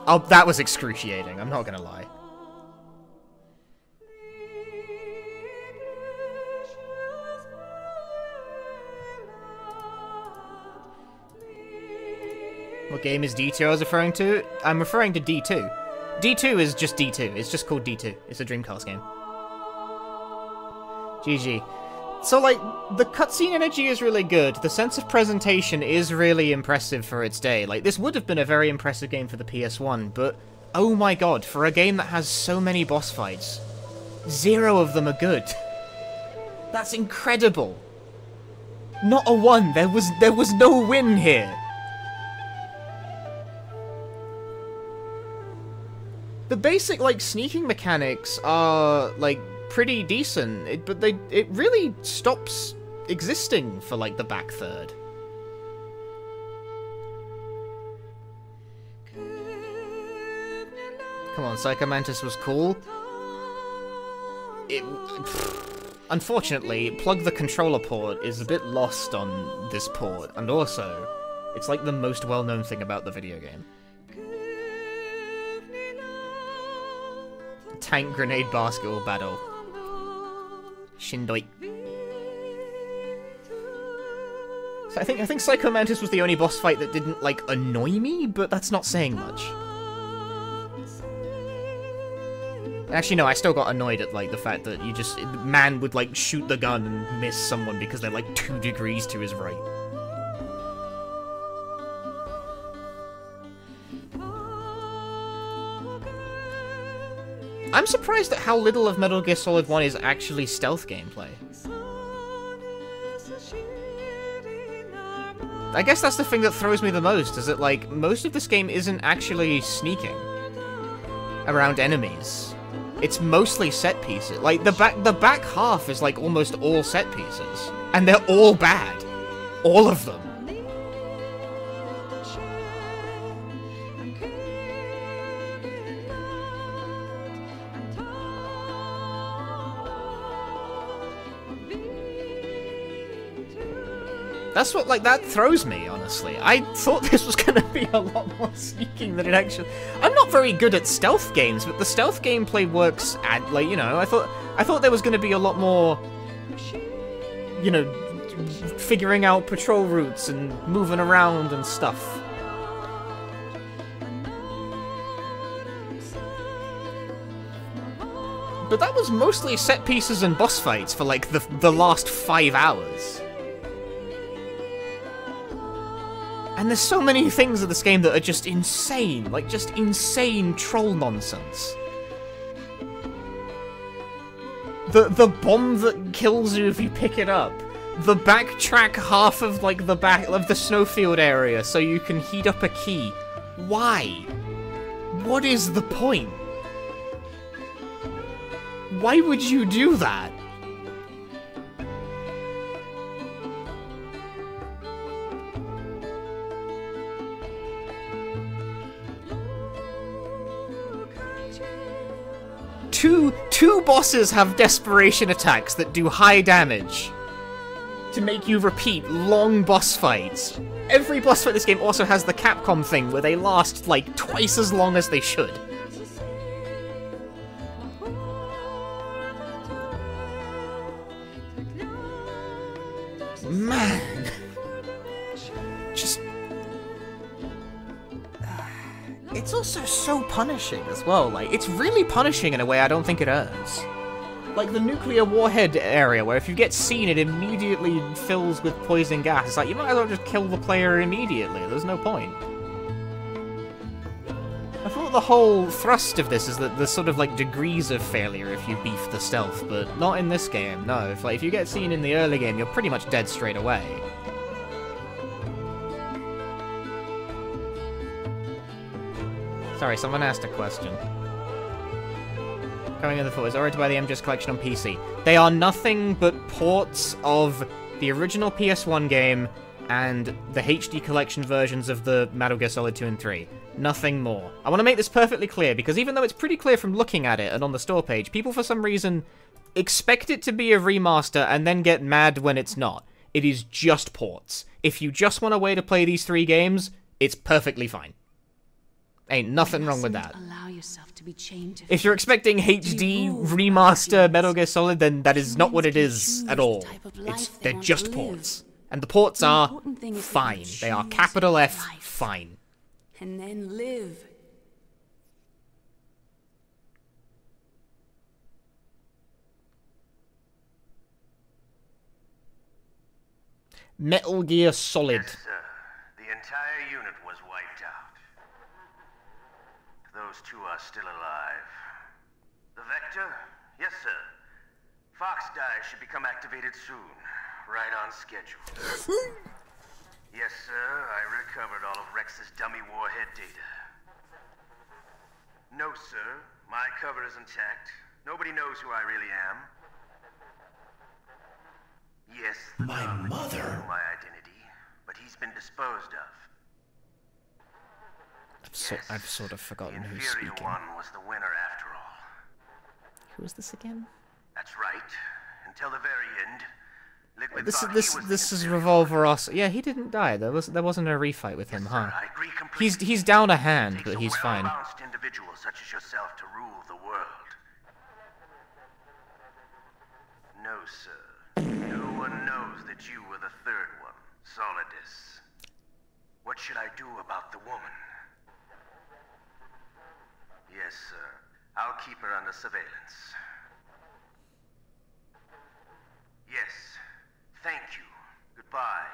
Oh, that was excruciating, I'm not gonna lie. What game is D2 I was referring to? I'm referring to D2. D2 is just D2. It's just called D2. It's a Dreamcast game. GG. So, like, the cutscene energy is really good. The sense of presentation is really impressive for its day. Like, this would have been a very impressive game for the PS1, but oh my god, for a game that has so many boss fights, 0 of them are good. That's incredible. Not a 1. There was no win here. The basic, like, sneaking mechanics are, like, pretty decent, but it really stops existing for, like, the back third. Come on, Psycho Mantis was cool. Unfortunately, Plug the Controller port is a bit lost on this port, and also, it's like the most well-known thing about the video game. Tank grenade basketball battle. Shindoi. So I think Psycho Mantis was the only boss fight that didn't, like, annoy me, but that's not saying much. Actually, no, I still got annoyed at, like, the fact that man would, like, shoot the gun and miss someone because they're, like, 2 degrees to his right. I'm surprised at how little of Metal Gear Solid 1 is actually stealth gameplay. I guess that's the thing that throws me the most, is that, like, most of this game isn't actually sneaking around enemies. It's mostly set pieces. Like, the back half is, like, almost all set pieces. And they're all bad. All of them. That's what, like, that throws me, honestly. I thought this was gonna be a lot more sneaking than it actually... I'm not very good at stealth games, but the stealth gameplay works at, like, you know, I thought there was gonna be a lot more, you know, figuring out patrol routes and moving around and stuff. But that was mostly set pieces and boss fights for, like, the last 5 hours. And there's so many things in this game that are just insane, like just insane troll nonsense. The bomb that kills you if you pick it up. The backtrack half of like the back of the snowfield area so you can heat up a key. Why? What is the point? Why would you do that? Two bosses have desperation attacks that do high damage to make you repeat long boss fights. Every boss fight in this game also has the Capcom thing where they last like twice as long as they should. Man. Just... It's also so punishing as well, like, it's really punishing in a way I don't think it earns. Like the nuclear warhead area, where if you get seen, it immediately fills with poison gas. It's like, you might as well just kill the player immediately, there's no point. I thought the whole thrust of this is that there's sort of like degrees of failure if you beef the stealth, but not in this game, no. If you get seen in the early game, you're pretty much dead straight away. Sorry, someone asked a question. Coming in the foot is already by the MGS collection on PC. They are nothing but ports of the original PS1 game and the HD collection versions of the Metal Gear Solid 2 and 3. Nothing more. I want to make this perfectly clear, because even though it's pretty clear from looking at it and on the store page, people for some reason expect it to be a remaster and then get mad when it's not. It is just ports. If you just want a way to play these 3 games, it's perfectly fine. Ain't nothing wrong with that. Allow yourself to be chained. If you're expecting HD remaster Metal Gear Solid, then that is not what it is at all. They're just ports. And the ports are fine. They are capital F, fine. And then live. Metal Gear Solid. Yes, sir. The entire unit was wiped out. Those 2 are still alive. The Vector? Yes, sir. Fox Die should become activated soon. Right on schedule. Yes, sir. I recovered all of Rex's dummy warhead data. No, sir. My cover is intact. Nobody knows who I really am. Yes, My mother? knew my identity, but he's been disposed of. I've sort of forgotten The who's inferior speaking. one was the winner after all. Who is this again? That's right. Until the very end, Liquid This thought is he was this is Revolver Ross. Yeah, he didn't die. There wasn't a refight with him, huh? He's down a hand, but he's fine. well-balanced individual such as yourself to rule the world. No, sir. No one knows that you were the third one, Solidus. What should I do about the woman? Yes, sir. I'll keep her under surveillance. Yes. Thank you. Goodbye,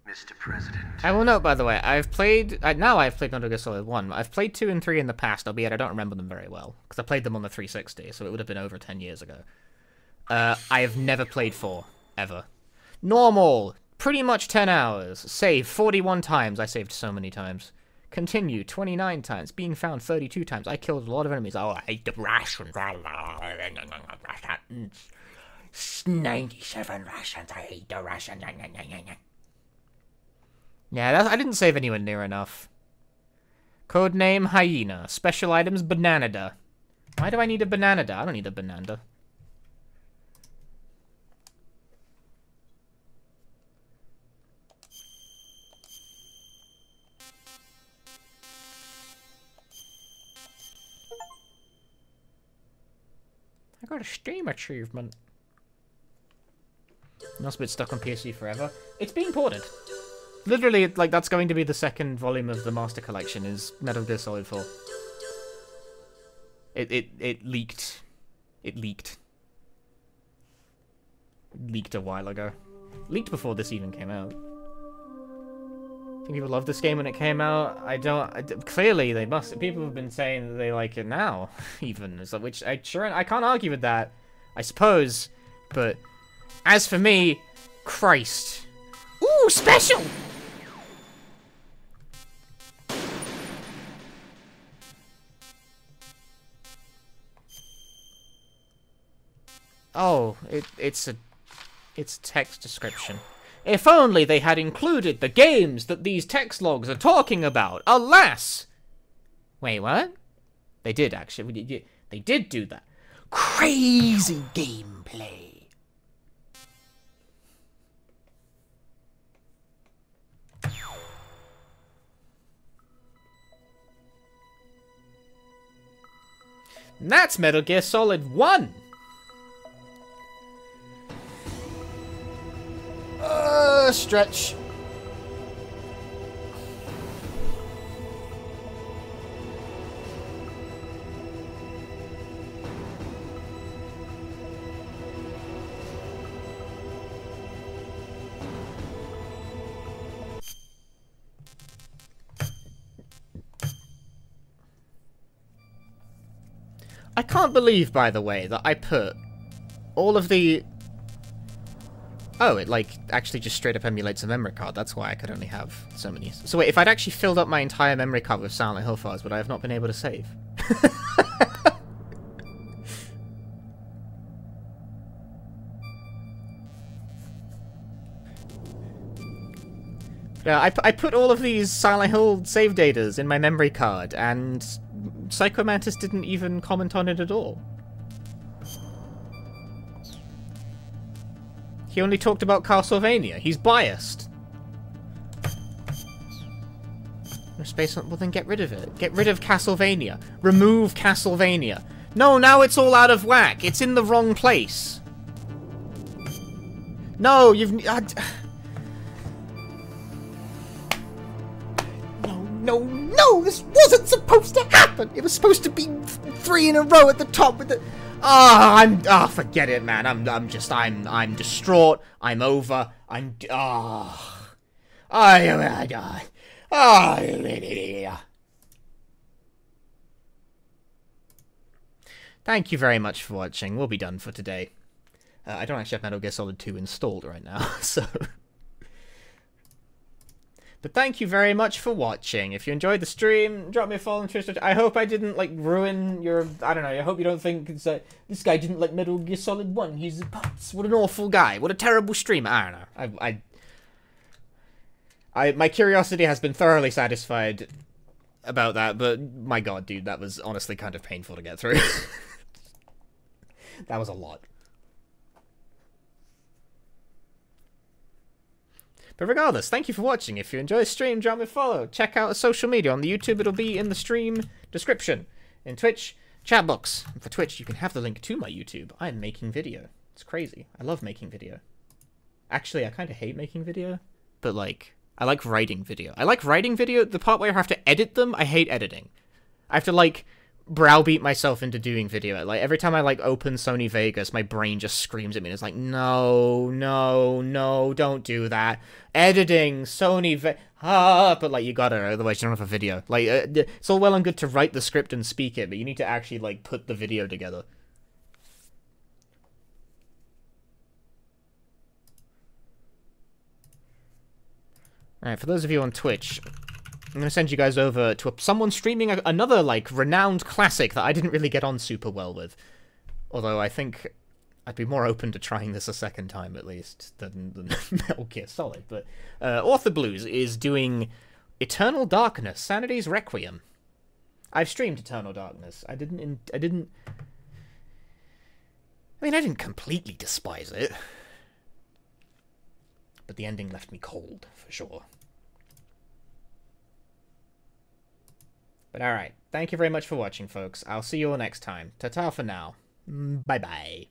Mr. President. I will note, by the way, I've played Metal Gear Solid 1. I've played 2 and 3 in the past, albeit I don't remember them very well, because I played them on the 360, so it would have been over 10 years ago. I have never played 4, ever. Normal, pretty much 10 hours. Save 41 times. I saved so many times. Continue 29 times. Being found 32 times. I killed a lot of enemies. Oh, I hate the rations. 97 rations. I hate the rations. Yeah, I didn't save anywhere near enough. Codename Hyena. Special items Bananada. Why do I need a Bananada? I don't need a Bananda. I got a Steam achievement. Must be stuck on PC forever. It's being ported. Literally, like, that's going to be the second volume of the Master Collection, is Metal Gear Solid 4. It leaked. It leaked. Leaked a while ago. Leaked before this even came out. I think people loved this game when it came out. Clearly, they must. People have been saying that they like it now, even. So, which I can't argue with that, I suppose. But as for me, Christ. Ooh, special! Oh, it's text description. If only they had included the games that these text logs are talking about. Alas! Wait, what? They did, actually. They did do that. Crazy gameplay. And that's Metal Gear Solid 1! Stretch. I can't believe, by the way, that I put all of the... Oh, it, like, actually just straight up emulates a memory card. That's why I could only have so many. So wait, if I'd actually filled up my entire memory card with Silent Hill files, would I have not been able to save? Yeah, I put all of these Silent Hill save datas in my memory card, and Psycho Mantis didn't even comment on it at all. He only talked about Castlevania. He's biased. No space on... Well, then get rid of it. Get rid of Castlevania. Remove Castlevania. No, now it's all out of whack. It's in the wrong place. No, you've... No, this wasn't supposed to happen. It was supposed to be 3 in a row at the top with the... forget it, man. I'm distraught. I'm over. Thank you very much for watching. We'll be done for today. I don't actually have Metal Gear Solid 2 installed right now, so... But thank you very much for watching. If you enjoyed the stream, drop me a follow on Twitter. I hope I didn't, like, ruin your... I don't know, I hope you don't think it's this guy didn't like Metal Gear Solid 1. He's a putz. What an awful guy. What a terrible streamer. I don't know. My curiosity has been thoroughly satisfied about that, but my god, dude, that was honestly kind of painful to get through. That was a lot. But regardless, thank you for watching. If you enjoy the stream, drop me a follow. Check out social media. On the YouTube, it'll be in the stream description. In Twitch, chat box. And for Twitch, you can have the link to my YouTube. I'm making video. It's crazy. I love making video. Actually, I kind of hate making video. But, like, I like writing video. I like writing video. The part where I have to edit them, I hate editing. I have to, like, browbeat myself into doing video. Like, every time I, like, open Sony Vegas, my brain just screams at me. And it's like, no, no, no, don't do that. Editing, Sony Vegas, but, like, you gotta, otherwise you don't have a video. Like, it's all well and good to write the script and speak it, but you need to actually, like, put the video together. Alright, for those of you on Twitch, I'm going to send you guys over to someone streaming another, like, renowned classic that I didn't really get on super well with. Although I think I'd be more open to trying this a second time, at least, than Metal Gear Solid. But Author Blues is doing Eternal Darkness, Sanity's Requiem. I've streamed Eternal Darkness. I didn't completely despise it. But the ending left me cold, for sure. But alright, thank you very much for watching, folks. I'll see you all next time. Ta-ta for now. Bye-bye.